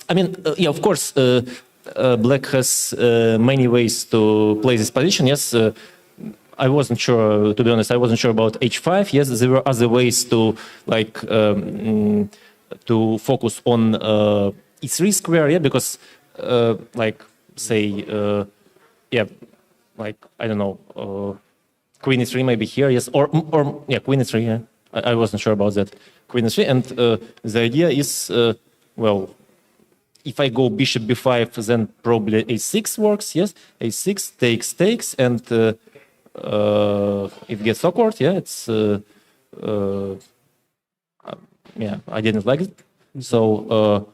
Of course, black has many ways to play this position. Yes, I wasn't sure. To be honest, I wasn't sure about h5. Yes, there were other ways to to focus on e3 square. Because say I don't know. Queen e3 maybe here, yes, or queen e3. Yeah, I wasn't sure about that. Queen e3, and the idea is, if I go bishop b5, then probably a6 works. Yes, a6 takes, and it gets awkward. Yeah, it's I didn't like it. So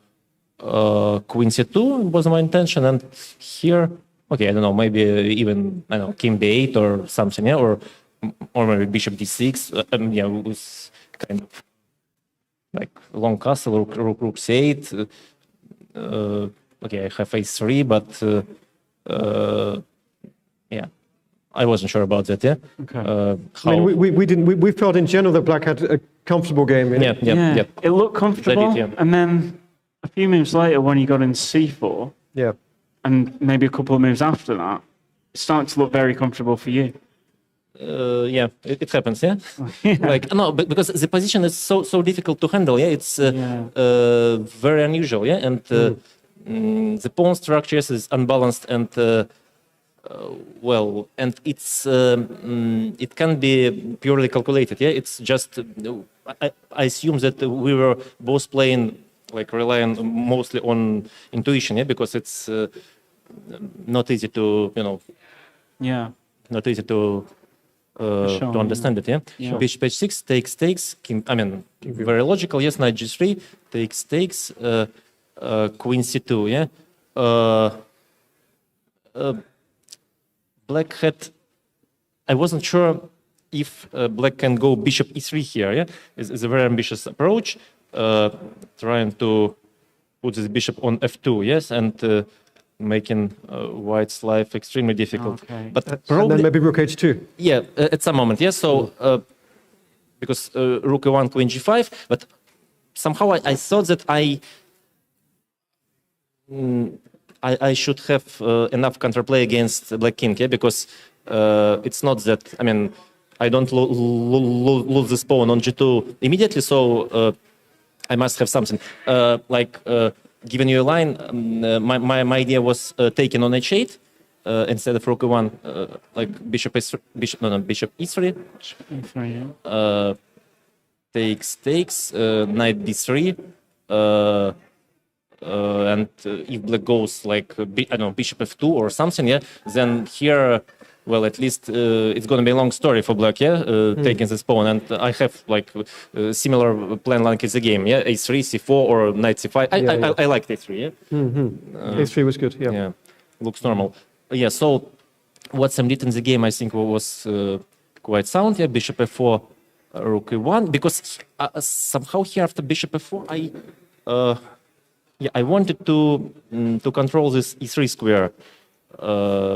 queen c2 was my intention, and here. Okay, I don't know, maybe even, king b8 or something, or maybe bishop d6, with kind of like long castle, rook c8. Okay, I have a3, but I wasn't sure about that, Okay. We felt in general that black had a comfortable game. Yeah. It looked comfortable, and then a few moves later when he got in c4, and maybe a couple of moves after that, it started to look very comfortable for you. It happens. Because the position is so difficult to handle. It's very unusual. And the pawn structure is unbalanced, and and it can be purely calculated. It's just I assume that we were both playing relying mostly on intuition, because it's not easy to not easy to understand it. Bishop h6 takes. King, very logical. Yes, knight g3 takes. Queen c2. Black had. I wasn't sure if black can go bishop e3 here, yeah, is a very ambitious approach, trying to put this bishop on f2, yes, and making white's life extremely difficult. Okay. But And probably, then maybe rook h2. yeah, at some moment, yes. So because rook e1, queen g5, but somehow I thought that I should have enough counterplay against black king, yeah, because it's not that, I mean, I don't lose this pawn on g2 immediately, so I must have something. Giving you a line, my idea was taken on h8 instead of rook e1, like bishop e3, bishop e3. Takes, knight d3, and if black goes like I don't know, bishop f2 or something, yeah, then here, well, at least it's going to be a long story for black, yeah, taking this pawn, and I have like similar plan like it's a game, yeah, a3, c4 or knight c5. I liked a3, yeah. a3 was good, yeah. Yeah, looks normal. Yeah, so what Sam did in the game, I think, was quite sound. Yeah, bishop f4, rook e1, because somehow here after bishop f4, I wanted to control this e3 square.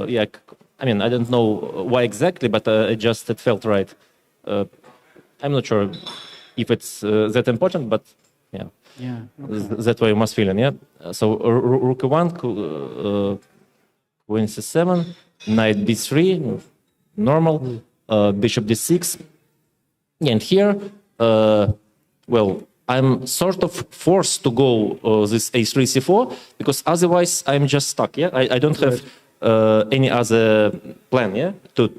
Yeah, I mean, I don't know why exactly, but it felt right. I'm not sure if it's that important, but yeah, that's why you must feel it. Yeah. So rook e1, queen c7, knight b3, normal, bishop d6, and here, well, I'm sort of forced to go this a3 c4 because otherwise I'm just stuck. Yeah, I don't have any other plan. Yeah, to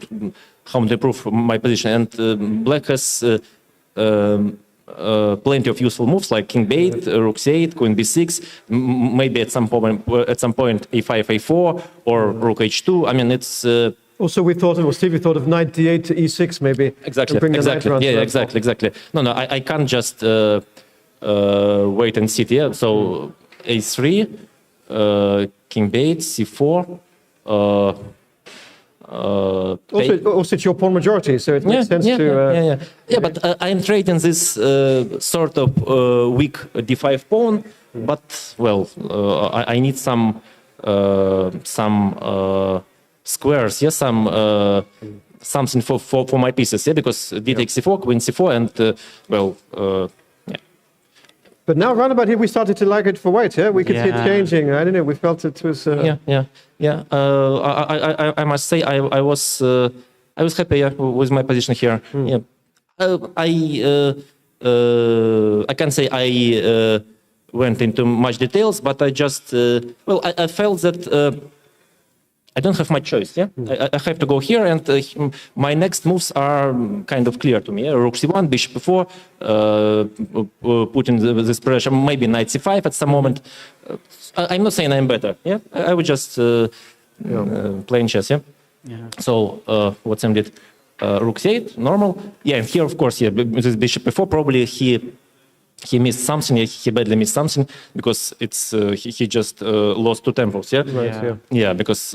how to improve my position. And black has plenty of useful moves like king b8, rook c8, queen b6. Maybe at some point a5, a4, or rook h2. I mean, it's. Also, Stevie thought of knight d8 to e6 maybe. Exactly. Yeah, exactly. No, I can't just wait and sit. Yeah. So a3, king b8, c4. Also, it's your pawn majority, so it makes sense to. Yeah, but I'm trading this sort of weak d5 pawn. But well, I need some squares, yes, something for my pieces, yeah, because d takes c4, queen c4, and yeah. But now, round about here, we started to like it for white. Yeah, we could see it changing. I don't know. We felt it was. Yeah. I must say, I was happy with my position here. Yeah, I can't say I went into much details, but I just I felt that. I don't have much choice, yeah? I have to go here, and my next moves are kind of clear to me. Yeah? Rook c1, bishop e4, putting this pressure, maybe knight c5 at some moment. I'm not saying I'm better, yeah? I would just playing chess, yeah? So what Sam did, rook c8, normal. Yeah, and here, of course, yeah, this bishop e4, probably he missed something. He badly missed something because it's he just lost two tempos. Yeah, right, yeah. Because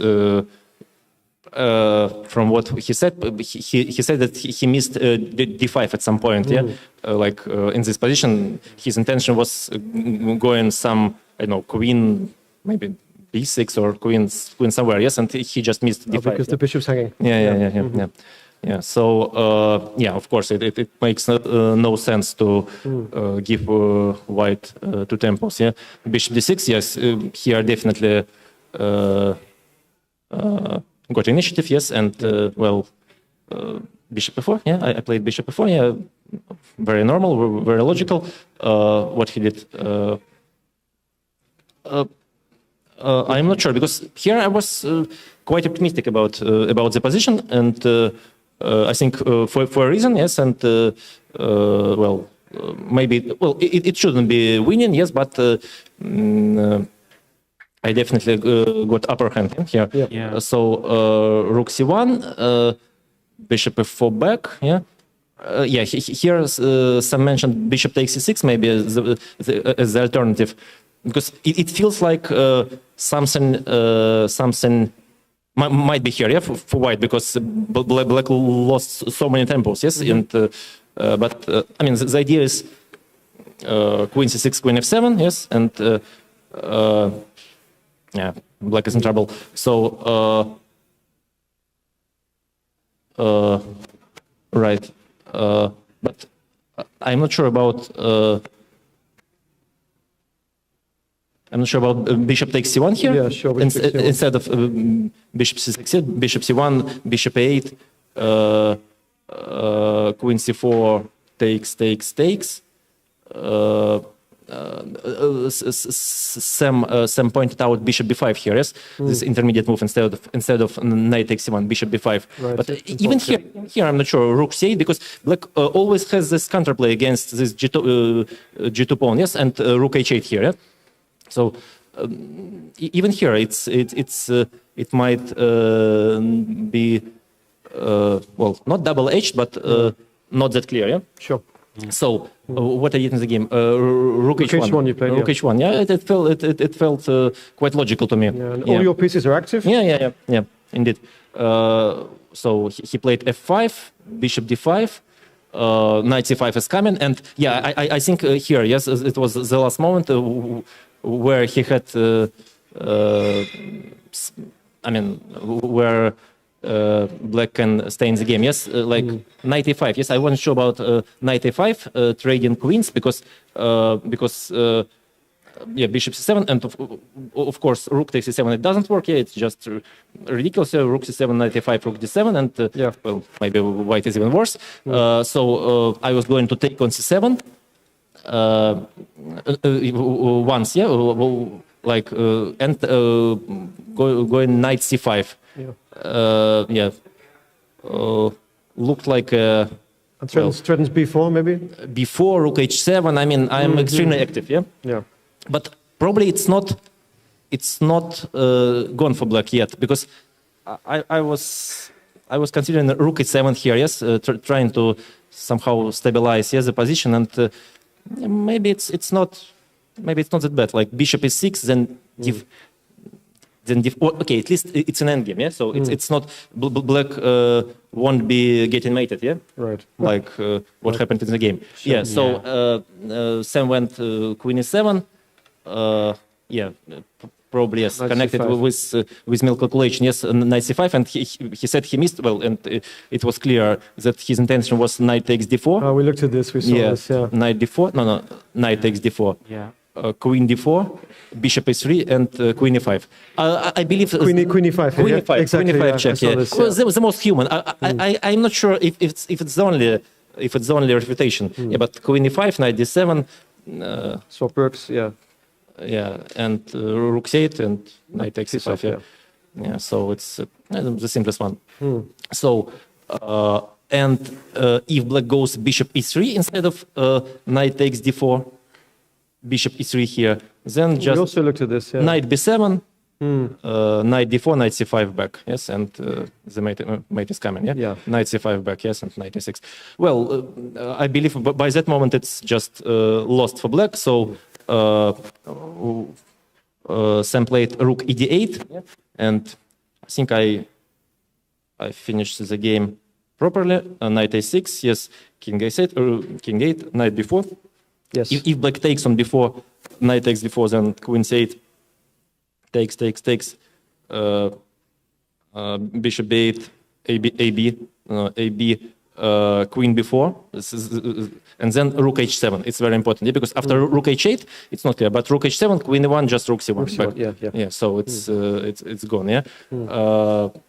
from what he said that he missed d5 at some point. Yeah, in this position, his intention was going some queen, maybe b6 or queen somewhere. Yes, and he just missed d5 because the bishop's hanging. Yeah. Yeah, so of course, it makes no sense to give white two tempos. Yeah, bishop d6. Yes, here definitely got initiative. Yes, and bishop e4. Yeah, I played bishop e4. Yeah, very normal, very logical. What he did. I'm not sure because here I was quite optimistic about the position and. I think for a reason, yes, and maybe it shouldn't be winning, yes, but I definitely got upper hand here. Yeah. So rook c1, bishop f4 back, yeah. Here some mentioned bishop takes c6 maybe as the alternative because it feels like something might be here, yeah, for white, because black lost so many tempos, yes, and but I mean the idea is queen c6, queen f7, yes, and yeah, black is in trouble. So right, but I'm not sure about. I'm not sure about bishop takes c1 here. Yeah, sure. Instead of bishop c6, bishop c1, bishop a8, queen c4 takes. Sam pointed out bishop b5 here, yes, this intermediate move instead of knight takes c1, bishop b5. Right. But even here, I'm not sure. Rook c8, because black always has this counterplay against this g2 pawn, yes, and rook h8 here. Yeah? So even here, it might be well, not double-edged, but not that clear. Yeah. Sure. So what I did in the game, rook h1. You played, rook h1. Yeah, it felt quite logical to me. Yeah, and all your pieces are active. Yeah, indeed. So he played f5, bishop d5. Knight c5 is coming, and yeah, I think here, yes, it was the last moment where he had, I mean, where black can stay in the game. Yes, like knight a5. Yes, I wasn't sure about knight a5 trading queens because yeah, bishop c7, and of course rook takes c7. It doesn't work. Yeah, it's just ridiculous. Rook c7, knight a5, rook d7, and yeah, well, maybe white is even worse. So I was going to take on c7 once. Yeah, like and going knight c5. Yeah. Looked like and threatens b4 maybe. Before rook h7. I mean, I'm extremely active. Yeah. Yeah. But probably it's not gone for black yet, because I was considering rook h7 here, yes, trying to somehow stabilize, yes, the position, and maybe it's not that bad. Like bishop e6, then okay, at least it's an endgame, yeah. So it's not black won't be getting mated, yeah. Right. Like what happened in the game. Sure. Yeah. So Sam went queen e7. Yeah, probably yes, connected with mill calculation. Yes, knight c5, and he said he missed. Well, and it was clear that his intention was knight takes d4. We looked at this. We saw this. Yeah. Knight d4. No, knight takes d4. Yeah. Queen d4, bishop e3, and queen e5. I believe queen e5. Queen e5. Exactly, Queen e5 yeah, check. Yeah. this, Well, that was the most human. I'm not sure if it's the only refutation. Yeah, but queen e5, knight d7. Swap rooks. Yeah. Yeah, and rook c8 and knight takes c5. Yeah. So it's the simplest one. So and if black goes bishop e3 instead of knight takes d4, bishop e3 here, then just we also looked at this. Yeah. Knight b7, knight d4, knight c5 back. Yes, and the mate is coming. Yeah. Knight c5 back. Yes, and knight e6. Well, I believe by that moment it's just lost for black. So. Sam played rook ed8, and I think I finished the game properly. Knight a6, yes, king a8, king 8, knight b4. Yes. If black takes on b4, knight takes b4, then queen c8 takes. Bishop b8, ab. Queen b4, and then rook h7. It's very important, yeah, because after rook h8, it's not clear. But rook h7, queen e1, just rook c1. Yeah. So it's gone. Yeah.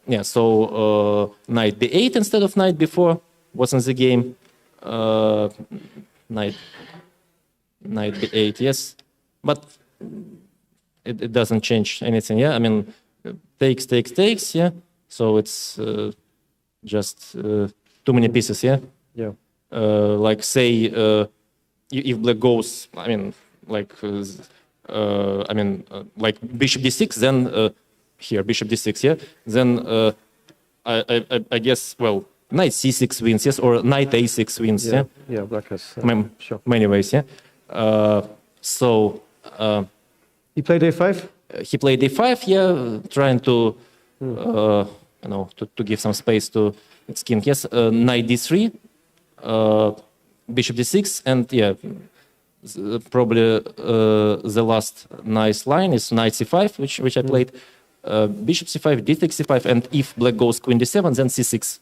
Yeah. So knight b8 instead of knight b4 was in the game. Knight b8. Yes, but it doesn't change anything. Yeah. I mean, takes. Yeah. So it's just. Too many pieces, yeah? Yeah. Like, say, if black goes, I mean, like bishop d6, then here, bishop d6, yeah? Then I guess, well, knight c6 wins, yes? Or knight a6 wins, yeah? Yeah, black has sure. Many ways, yeah? So... he played a5? He played a5, yeah, trying to to give some space to its king. Yes, knight d3, bishop d6, and probably the last nice line is knight c5, which I played. Bishop c5, d takes c5, and if black goes queen d7, then c6.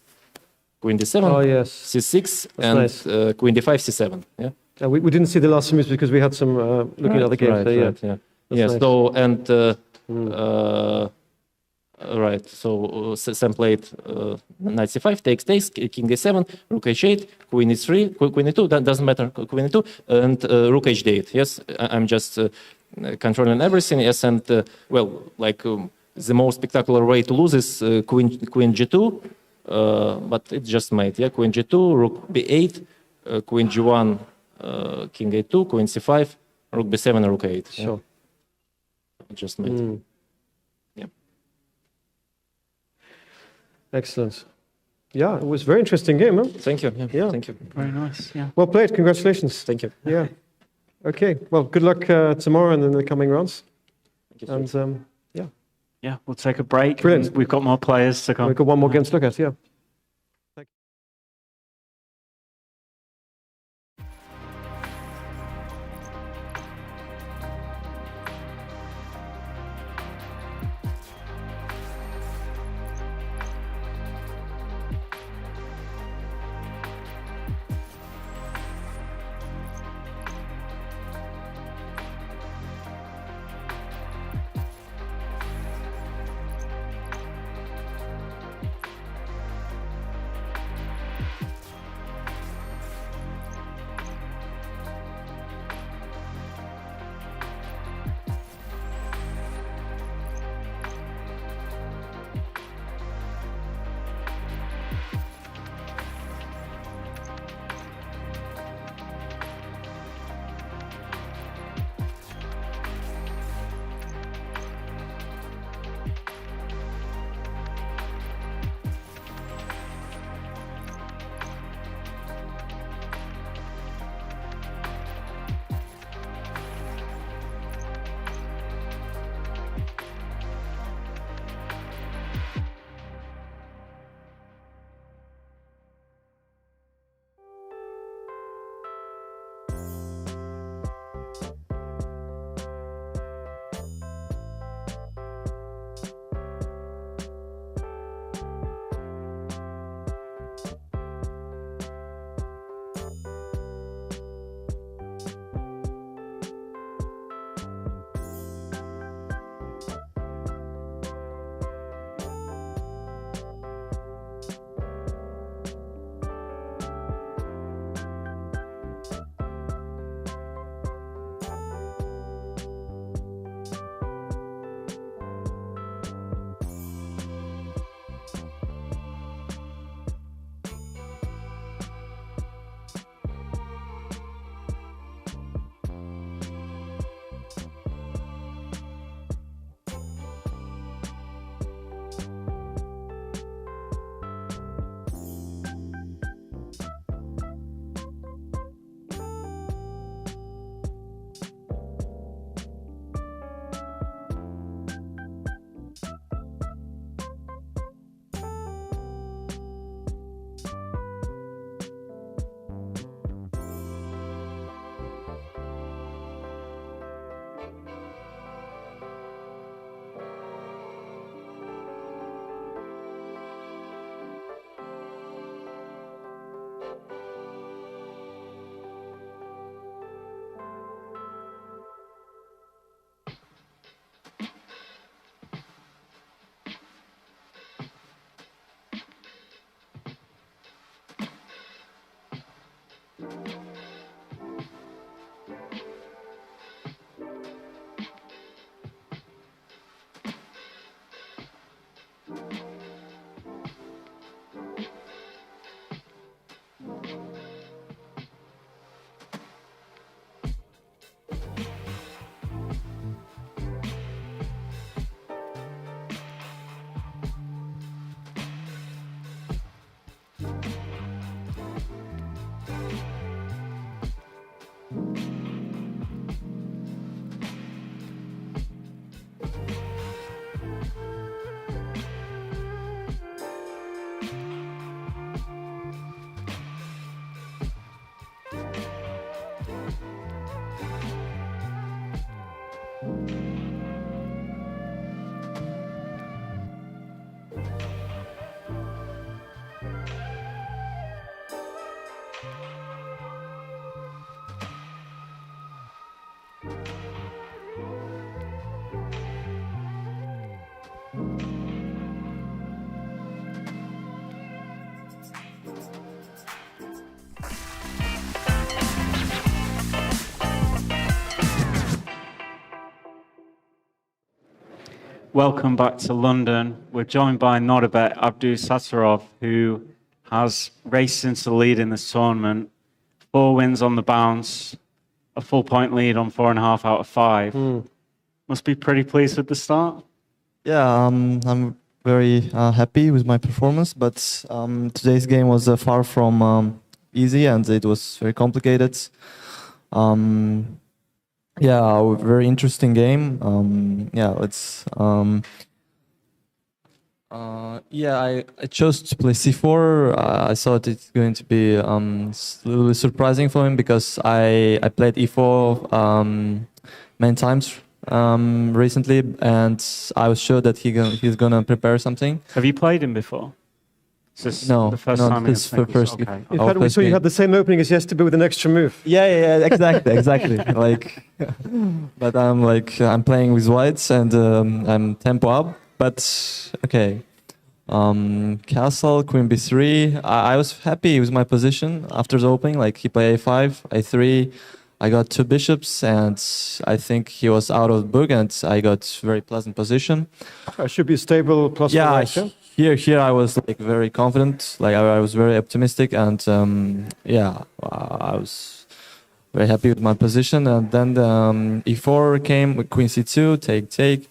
Queen d7, c6, and nice. Queen d5, c7. Yeah. We didn't see the last moves because we had some looking at the games. Yes. Nice. So and So Sam played knight c5, takes, king d7, rook h8, queen e3, queen e2. That doesn't matter. Queen e2 and rook h8. Yes, I'm just controlling everything. Yes, and the most spectacular way to lose is queen g2. But it's just mate, queen g2, rook b8, queen g1, king a2, queen c5, rook b7, and rook a8. Sure. Just mate. Excellent. Yeah, it was a very interesting game, huh? Thank you. Thank you. Very nice. Yeah. Well played. Congratulations. Thank you. Yeah. Okay. Well, good luck tomorrow and in the coming rounds. Thank you, and yeah, we'll take a break. Brilliant. We've got more players to come. We've got one more game to look at. Yeah. Welcome back to London. We're joined by Nordbec Abdusattorov, who has raced into the lead in this tournament. 4 wins on the bounce, a full point lead on 4.5 out of 5. Must be pretty pleased with the start. Yeah, I'm very happy with my performance, but today's game was far from easy and it was very complicated. Yeah, a very interesting game. I chose to play c4. I thought it's going to be a little bit surprising for him because I played e4 many times recently, and I was sure that he's gonna prepare something. Have you played him before? No, the first no, time this is the first. Okay. In fact, we saw you had the same opening as yesterday with an extra move. Yeah, exactly. But I'm playing with whites and I'm tempo up. But okay, castle, queen b3. I was happy with my position after the opening. Like he played a5, a3. I got 2 bishops, and I think he was out of the book, and I got very pleasant position. Should be stable plus. Yeah. Here I was like very confident, like I was very optimistic, and I was very happy with my position. And then e4 came with queen c2, take.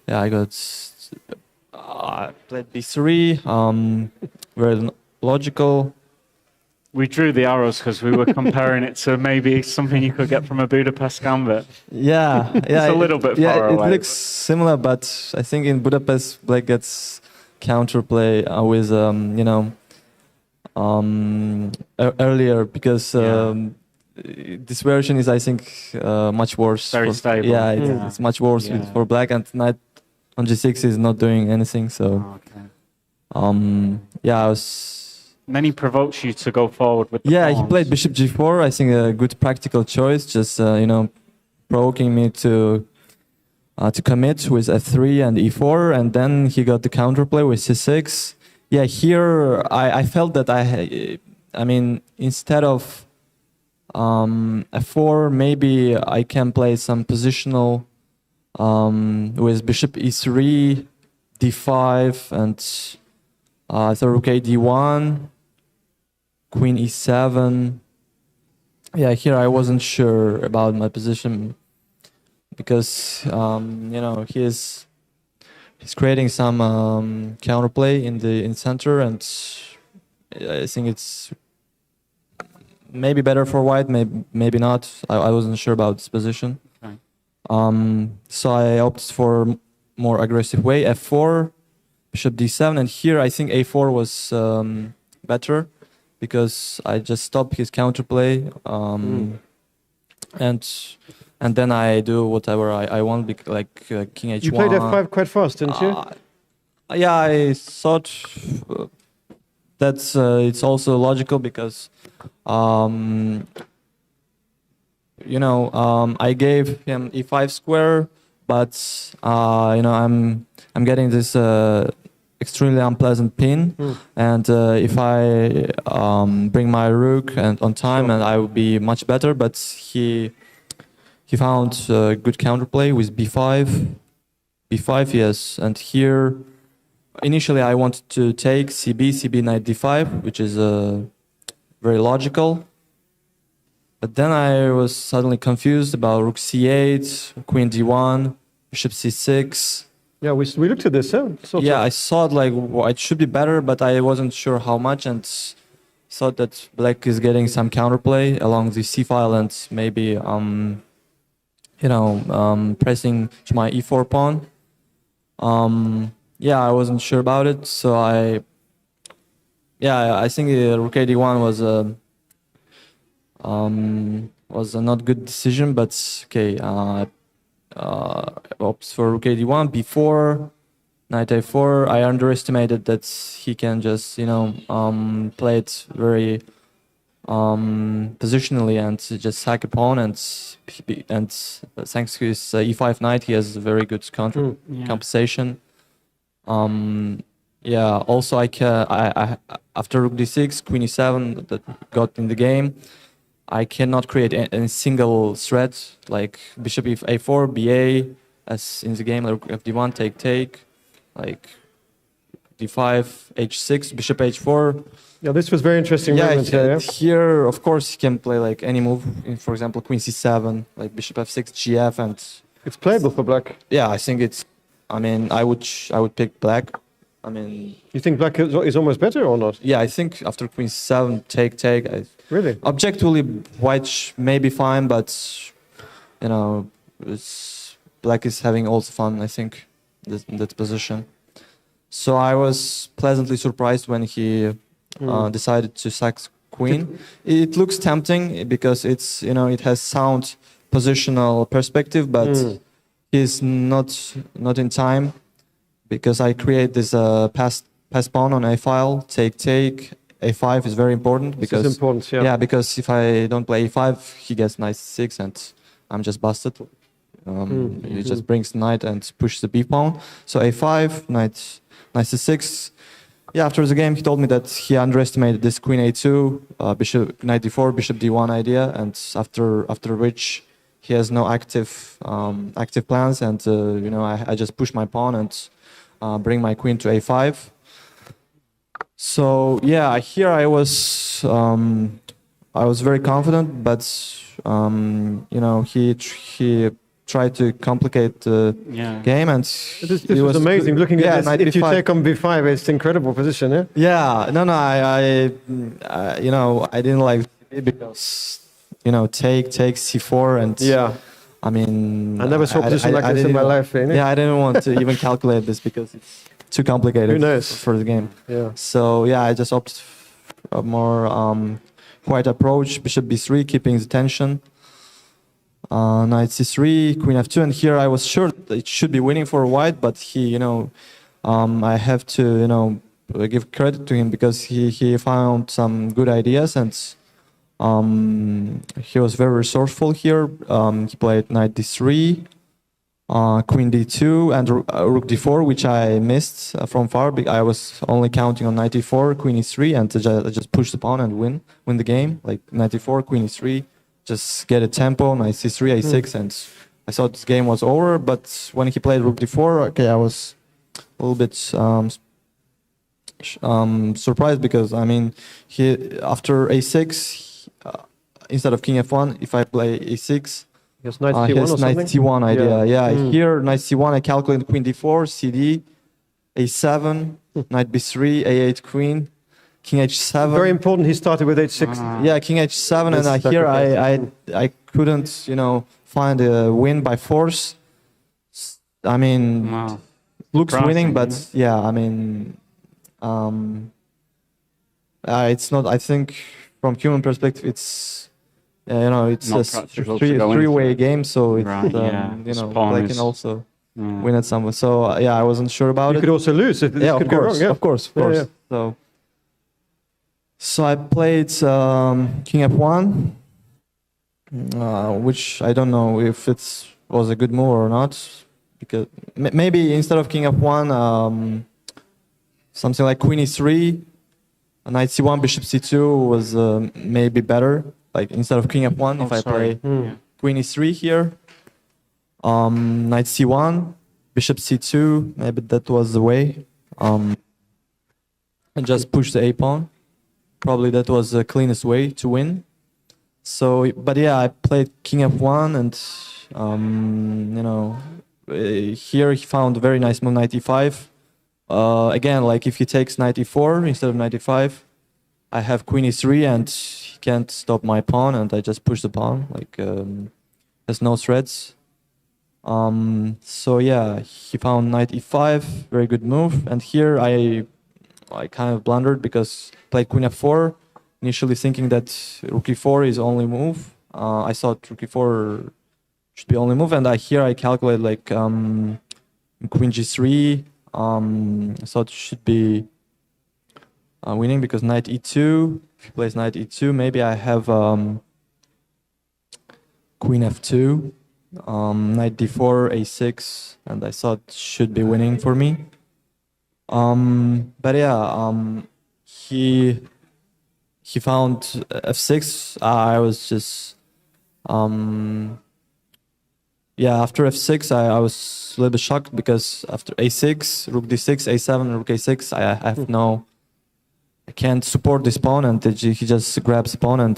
Yeah, I played b3, very logical. We drew the arrows because we were comparing it to maybe something you could get from a Budapest gambit. Yeah, it's a little bit far away. It looks similar, but I think in Budapest Black gets counterplay with earlier because this version is, I think, much worse. Very stable. Yeah, it's much worse for Black, and knight on g6 is not doing anything. So, I was. Then he provokes you to go forward with the pawns. He played bishop g4. I think a good practical choice, just provoking me to commit with f3 and e4, and then he got the counterplay with c6. Yeah, here I felt that I mean, instead of f4, maybe I can play some positional with bishop e3, d5, and rook a d1, queen e7. Yeah, here I wasn't sure about my position because he's creating some counterplay in the center, and I think it's maybe better for white, maybe not. I wasn't sure about this position. Okay. So I opted for more aggressive way, f4, bishop d7, and here I think a4 was better because I just stopped his counterplay, and then I do whatever I want, like king h1. You played f5 quite fast, didn't you? Yeah, I thought that's it's also logical because I gave him e5 square, but I'm getting this extremely unpleasant pin, and if I bring my rook and on time, and I will be much better. But he found good counterplay with b5, yes, and here initially I wanted to take cb knight d5, which is very logical. But then I was suddenly confused about rook c8, queen d1, bishop c6. Yeah, we looked at this, I thought like it should be better, but I wasn't sure how much, and thought that black is getting some counterplay along the c file and maybe pressing to my e4 pawn. I wasn't sure about it, so I think rook a1 was a not good decision, but okay. opts for rook a1, b4, knight a4. I underestimated that he can just, play it very positionally and just sack opponents. And thanks to his e5 knight, he has a very good compensation. Also I after rook d6, queen e7 that got in the game, I cannot create any single threat like bishop a4, ba, as in the game, like fd1, take, like d5, h6, bishop h4. Yeah, this was very interesting. Here, of course, he can play like any move. For example, queen c7, like bishop f6, gf, and it's playable for black. Yeah, I think it's. I mean, I would pick black. I mean, you think black is almost better or not? Yeah, I think after queen c7, take. Really? Objectively, white may be fine, but black is having also fun. I think in that position. So I was pleasantly surprised when he decided to sack queen. It looks tempting because it's it has sound positional perspective, but he's not in time because I create this pass pawn on a file, take. A5 is very important because this is important, yeah. Because if I don't play a5, he gets knight 6 and I'm just busted. He just brings knight and pushes the b pawn. So a5, knight c6. Yeah, after the game, he told me that he underestimated this queen a2, bishop knight d4, bishop d1 idea, and after which he has no active plans, and I just push my pawn and bring my queen to a5. So yeah, here I was very confident, but he tried to complicate the game, and this was amazing. Looking at this, if you take on b5, it's an incredible position, yeah. Yeah, no, I didn't like it because take c4 and I mean, I never saw a position like this in my life. I didn't want to even calculate this because it's too complicated for the game. Yeah. So I just opted a more quiet approach. Bishop b3, keeping the tension. Knight c3, queen f2, and here I was sure that it should be winning for white, but he, I have to, give credit to him because he found some good ideas and he was very resourceful here. He played knight d3. Queen d2 and rook d4, which I missed from far. I was only counting on knight e4, queen e3, and I just push the pawn and win the game. Like knight e4, queen e3, just get a tempo, knight c3, a6, and I thought this game was over. But when he played rook d4, I was a little bit surprised because I mean, after a6, instead of king f1, if I play a6. Yes, knight c1 or something? Knight c1 idea, Here, knight c1, I calculate queen d4, cd, a7, knight b3, a8 queen, king h7. Very important, he started with h6. King h7, and here I couldn't, find a win by force. I mean, looks winning, but I mean, it's not, I think, from human perspective, it's it's a three-way game, so it's they can also win at some. So I wasn't sure about it. You could also lose if this could go wrong. Of course. So I played king f1, which I don't know if it was a good move or not, because maybe instead of king f1, something like queen e3, knight c1, bishop c2 was maybe better. Like instead of king f1, if I play queen e3 here, knight c1, bishop c2, maybe that was the way, and just push the a pawn. Probably that was the cleanest way to win. So, but I played king f1, and here he found a very nice move, knight e5. Again, like if he takes knight e4 instead of knight e5, I have queen e3 and he can't stop my pawn, and I just push the pawn, like there's no threats. So he found knight e5, very good move, and here I kind of blundered because played queen f4, initially thinking that rook e4 is only move. I thought rook e4 should be only move. And here I calculate like queen g3. I thought it should be winning because knight e2. If he plays knight e2, maybe I have queen f2, knight d4, a6, and I thought it should be winning for me. But yeah, he found f6. I was just yeah, after f6 I was a little bit shocked because after a6, rook d6, a7, rook a6, I have no, I can't support this pawn, and he just grabs the pawn, and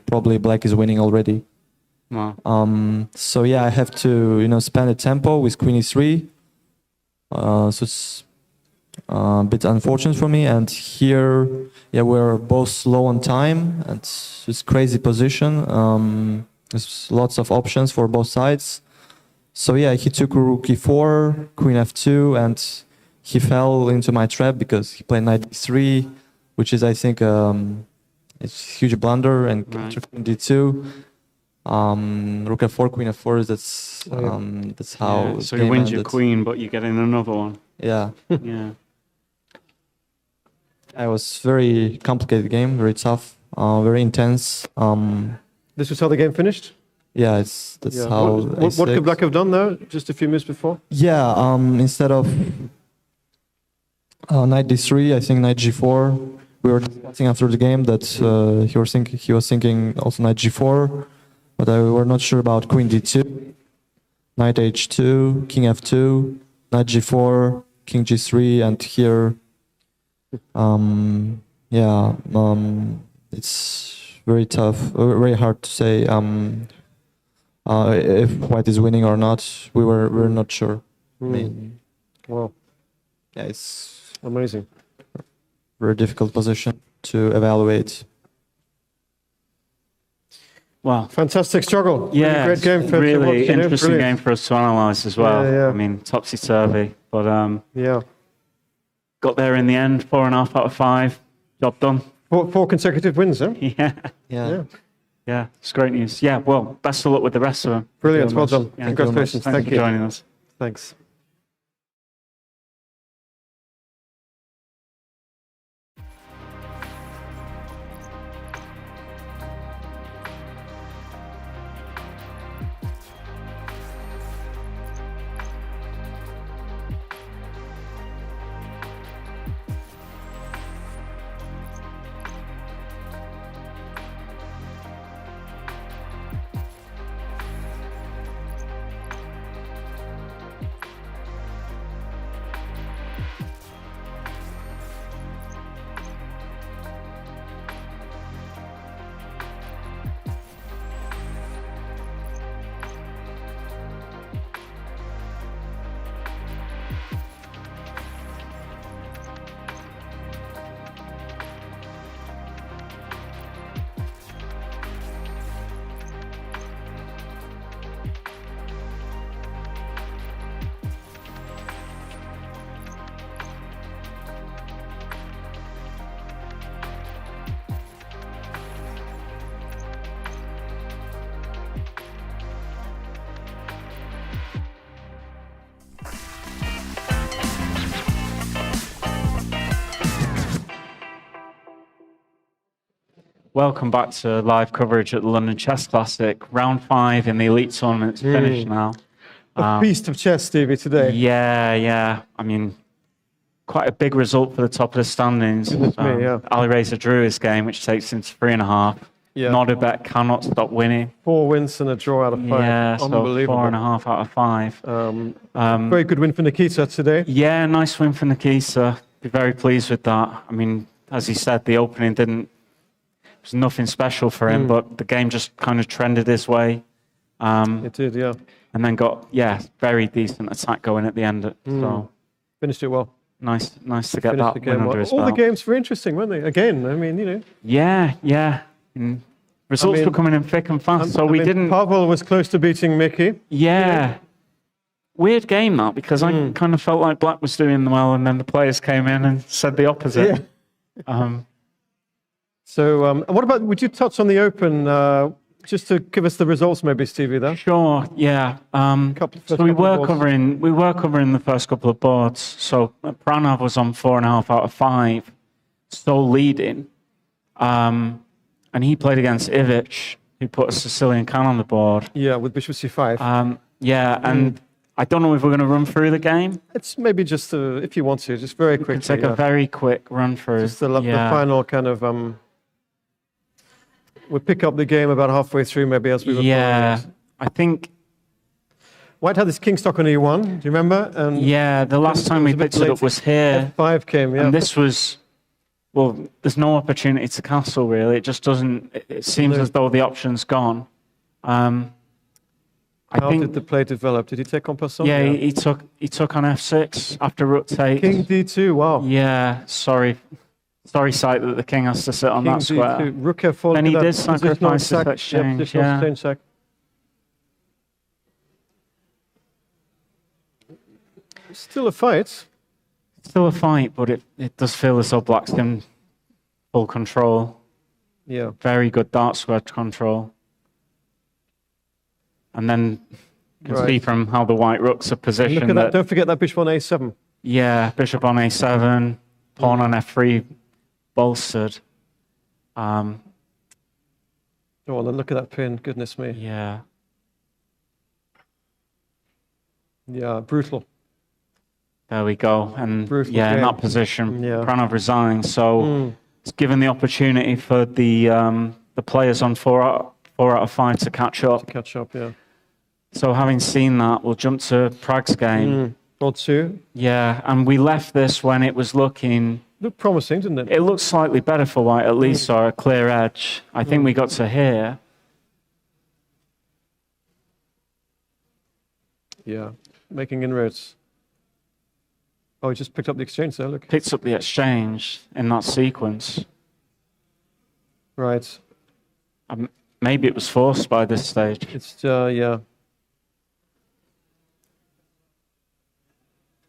probably black is winning already. Wow. So yeah, I have to spend a tempo with queen e3. So it's a bit unfortunate for me. And here, yeah, we're both slow on time, and it's crazy position. There's lots of options for both sides. So yeah, he took rook e4, queen f2, and he fell into my trap because he played knight d3, which is, I think, it's a huge blunder, and Right. queen d2. Rook f4, queen f4. That's how. Yeah, the so you game win your ended. queen, but you get in another one. Yeah, Yeah. it was very complicated game, very tough, very intense. This was how the game finished? Yeah, that's Yeah. how. What could A6. black have done though, just a few minutes before? Yeah, instead of knight d3, I think knight g4. We were discussing after the game that he was thinking also knight g4, but we were not sure about queen d2, knight h2, king f2, knight g4, king g3, and here, yeah, it's very tough, very hard to say if white is winning or not. We're not sure. I mean, Wow, yeah, it's amazing. very difficult position to evaluate. Wow. Fantastic struggle. Yeah, Great game for really to watch, you know, interesting brilliant. game for us to analyse as well. Yeah, yeah. I mean, topsy-turvy, but Yeah. got there in the end, 4.5 out of 5. Job done. Four consecutive wins, huh? Yeah. Yeah. Yeah, it's great news. Yeah, well, best of luck with the rest of them. Brilliant. Well done. Yeah, Congratulations. Thanks Thank for you. joining us. Thanks. Welcome back to live coverage at the London Chess Classic. Round 5 in the Elite Tournament's finished now. A feast of chess, Stevie, today. Yeah. I mean, quite a big result for the top of the standings. Goodness me, yeah. Alireza drew his game, which takes him to 3.5. Yeah. Nodirbek cannot stop winning. 4 wins and a draw out of 5. Yeah, so Unbelievable. 4.5 out of 5. Very good win for Nikita today. Yeah, nice win for Nikita. Be very pleased with that. I mean, as he said, the opening it was nothing special for him, but the game just kind of trended his way. It did, yeah. And then got, very decent attack going at the end. So Finished it well. nice to get Finished that the win game under well. his All belt. the games were interesting, weren't they? Again, I mean, you know. Yeah. Results were coming in thick and fast, so we didn't... Pavle was close to beating Mickey. Yeah. Weird game, that, because I kind of felt like Black was doing well, and then the players came in and said the opposite. So, and what about, would you touch on the Open? just to give us the results, maybe, Stevie, there. Sure, yeah. So we were covering the first couple of boards. So Pranav was on 4.5 out of 5, still leading. And he played against Ivic, who put a Sicilian can on the board. Yeah, with Bishop C5. Yeah, and I don't know if we're going to run through the game. It's maybe just, if you want to, just very quickly. It's like a very quick run through. Just the final kind of... we'll pick up the game about halfway through, maybe, as we were following. I think... White had this king stock on E1, do you remember? And the last time we picked it up was here. F5 came, yeah. And this was... Well, there's no opportunity to castle, really. It just doesn't... It seems as though the option's gone. How did the play develop? Did he take en passant? Yeah, he took on F6 after rook takes. King D2, wow. Yeah, sorry sight that the king has to sit on that square. D2, rook F4. Then he did sacrifice his exchange. Yeah. Still a fight. Still a fight, but it does feel as though black's in full control. Yeah. Very good dark square control. And then you can see from how the white rooks are positioned. Look at that. Don't forget that bishop on A7. Yeah, bishop on A7, pawn on F3, bolstered. Oh, and then look at that pin. Goodness me. Yeah. Yeah, brutal. There we go. And brutal in game. that position, Pranav resigns. So it's given the opportunity for the players on 4 out of 5 to catch up. Yeah. So having seen that, we'll jump to Prag's game. Board 2. Yeah, and we left this when it was looking... Looked promising, didn't it? It looked slightly better for white, at least, or a clear edge. I think we got to here. Yeah, making inroads. Oh, he just picked up the exchange there, look. Picked up the exchange in that sequence. Right. Maybe it was forced by this stage. It's, yeah.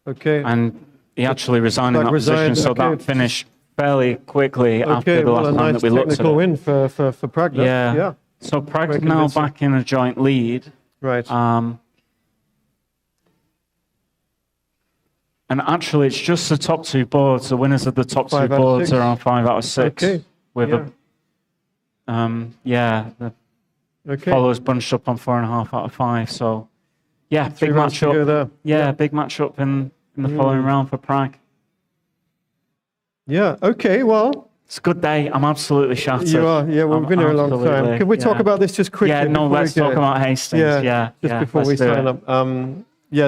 Okay. And he actually resigned in that position, so that finished fairly quickly after the last time that we looked at it. Technical win for Prag. Yeah. So Prag's now back in a joint lead. Right. And actually, it's just the top 2 boards. The winners of the top 2 boards are on 5 out of 6. Okay. With the followers bunched up on 4.5 out of 5. So, yeah, big matchup. Big matchup in the following round for Prag. Yeah. Okay. Well, it's a good day. I'm absolutely shattered. You are. Yeah. We've been here a long time. Can we talk about this just quickly? Yeah. No. Let's talk about Hastings. Just before we sign up.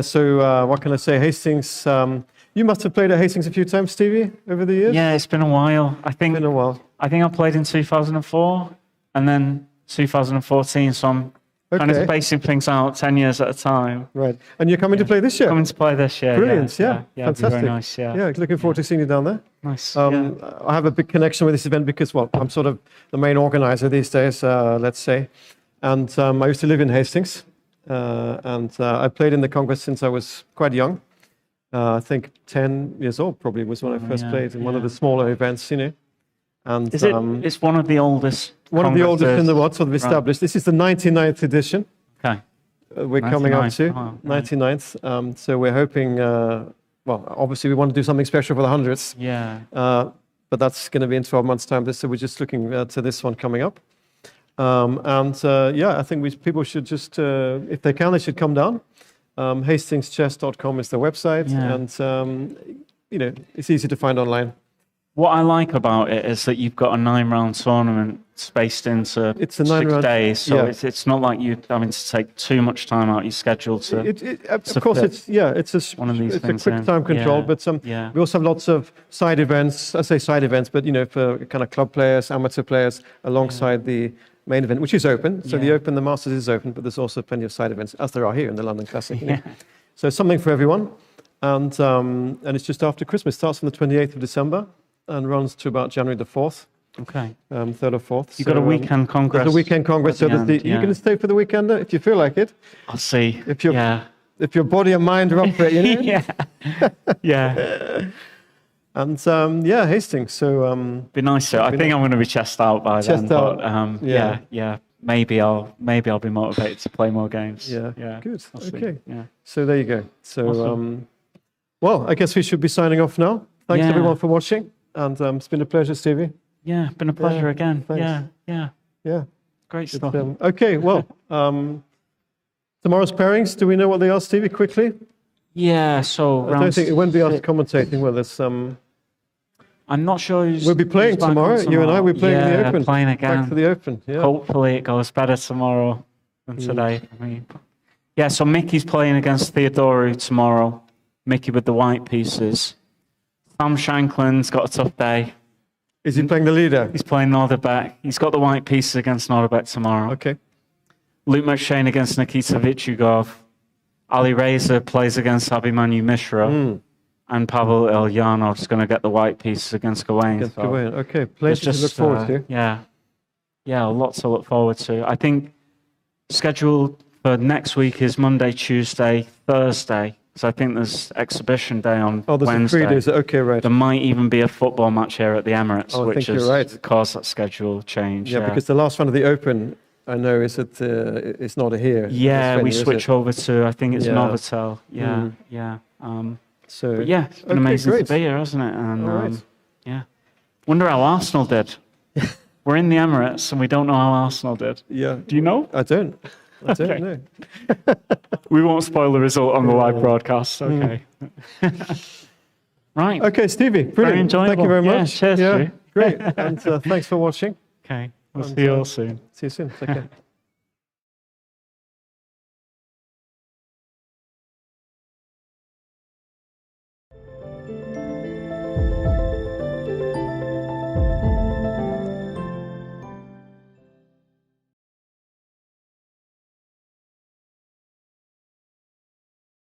So what can I say? Hastings. You must have played at Hastings a few times, Stevie, over the years. Yeah, it's been a while. I think. It's been a while. I think I played in 2004 and then 2014. So I'm kind of spacing things out 10 years at a time. Right. And you're coming to play this year? Coming to play this year. Brilliant. Yeah. Fantastic. Very nice. Yeah. Yeah. Looking forward to seeing you down there. Nice. I have a big connection with this event because, well, I'm sort of the main organizer these days, let's say. And I used to live in Hastings. And I played in the Congress since I was quite young. I think 10 years old probably was when I first played in one of the smaller events, you know. And it's one of the oldest. One of the oldest in the world, sort of established. Right. This is the 99th edition. Okay. We're coming up to 99th. So we're hoping. Well, obviously we want to do something special for the hundreds. Yeah. But that's going to be in 12 months' time. So we're just looking to this one coming up. I think people should just, if they can, they should come down. HastingsChess.com is the website, and it's easy to find online. What I like about it is that you've got a 9-round tournament spaced into 6 days, so it's not like you're having to take too much time out of your schedule to. Of course, it's one of these things. It's a quick time control, but we also have lots of side events. I say side events, but for kind of club players, amateur players, alongside the main event, which is open. So the Masters is open, but there's also plenty of side events, as there are here in the London Classic. So something for everyone. And it's just after Christmas. Starts on the 28th of December and runs to about January the 4th. Okay. 3rd or 4th. You've got a weekend congress. There's a weekend congress. So you're going to stay for the weekend if you feel like it. I'll see. If your body and mind are up for it, you know? Yeah. And Hastings. So be nice. I think I'm going to be chest out by then. Chest out. But, maybe I'll be motivated to play more games. Yeah. Good. I'll see. Okay. Yeah. So there you go. So, Awesome. well, I guess we should be signing off now. Thanks Yeah. everyone for watching, and it's been a pleasure, Stevie. Yeah, been a pleasure again. Thanks. Yeah. Great Good, stuff. okay. Well, tomorrow's pairings. Do we know what they are, Stevie? Quickly. Yeah. So I don't think it won't be us commentating. Well, there's I'm not sure who's. We'll be playing who's back on tomorrow. You and I. We're playing the Open. Playing again. Back to the Open. Yeah. Hopefully it goes better tomorrow than today. I mean, yeah. So Mickey's playing against Theodaru tomorrow. Mickey with the white pieces. Sam Shankland's got a tough day. Is he playing the leader? He's playing Nordbec. He's got the white pieces against Nordbec tomorrow. Okay. Luke McShane against Nikita Vic Gov. Alireza plays against Abhimanyu Mishra. And Pavle Ilyanov's going to get the white pieces against Gane. Against Gane. Okay, plenty to look forward to. Yeah, a lot to look forward to. I think scheduled for next week is Monday, Tuesday, Thursday. So I think there's exhibition day on Wednesday. 3 days. Okay, right. There might even be a football match here at the Emirates, which has caused that schedule change. Yeah, because the last one of the Open, I know, is at it's not here. Yeah, we switch over to, I think it's Novotel. Yeah. So but yeah, it's been amazing to be here, hasn't it? And yeah, wonder how Arsenal did. We're in the Emirates and we don't know how Arsenal did. Yeah. Do you know? I don't know. We won't spoil the result on the live broadcast. Okay. Right. Okay, Stevie. Brilliant. Very enjoyable. Thank you very much. Cheers. Great. And thanks for watching. Okay. We'll see you all soon. See you soon. Take care.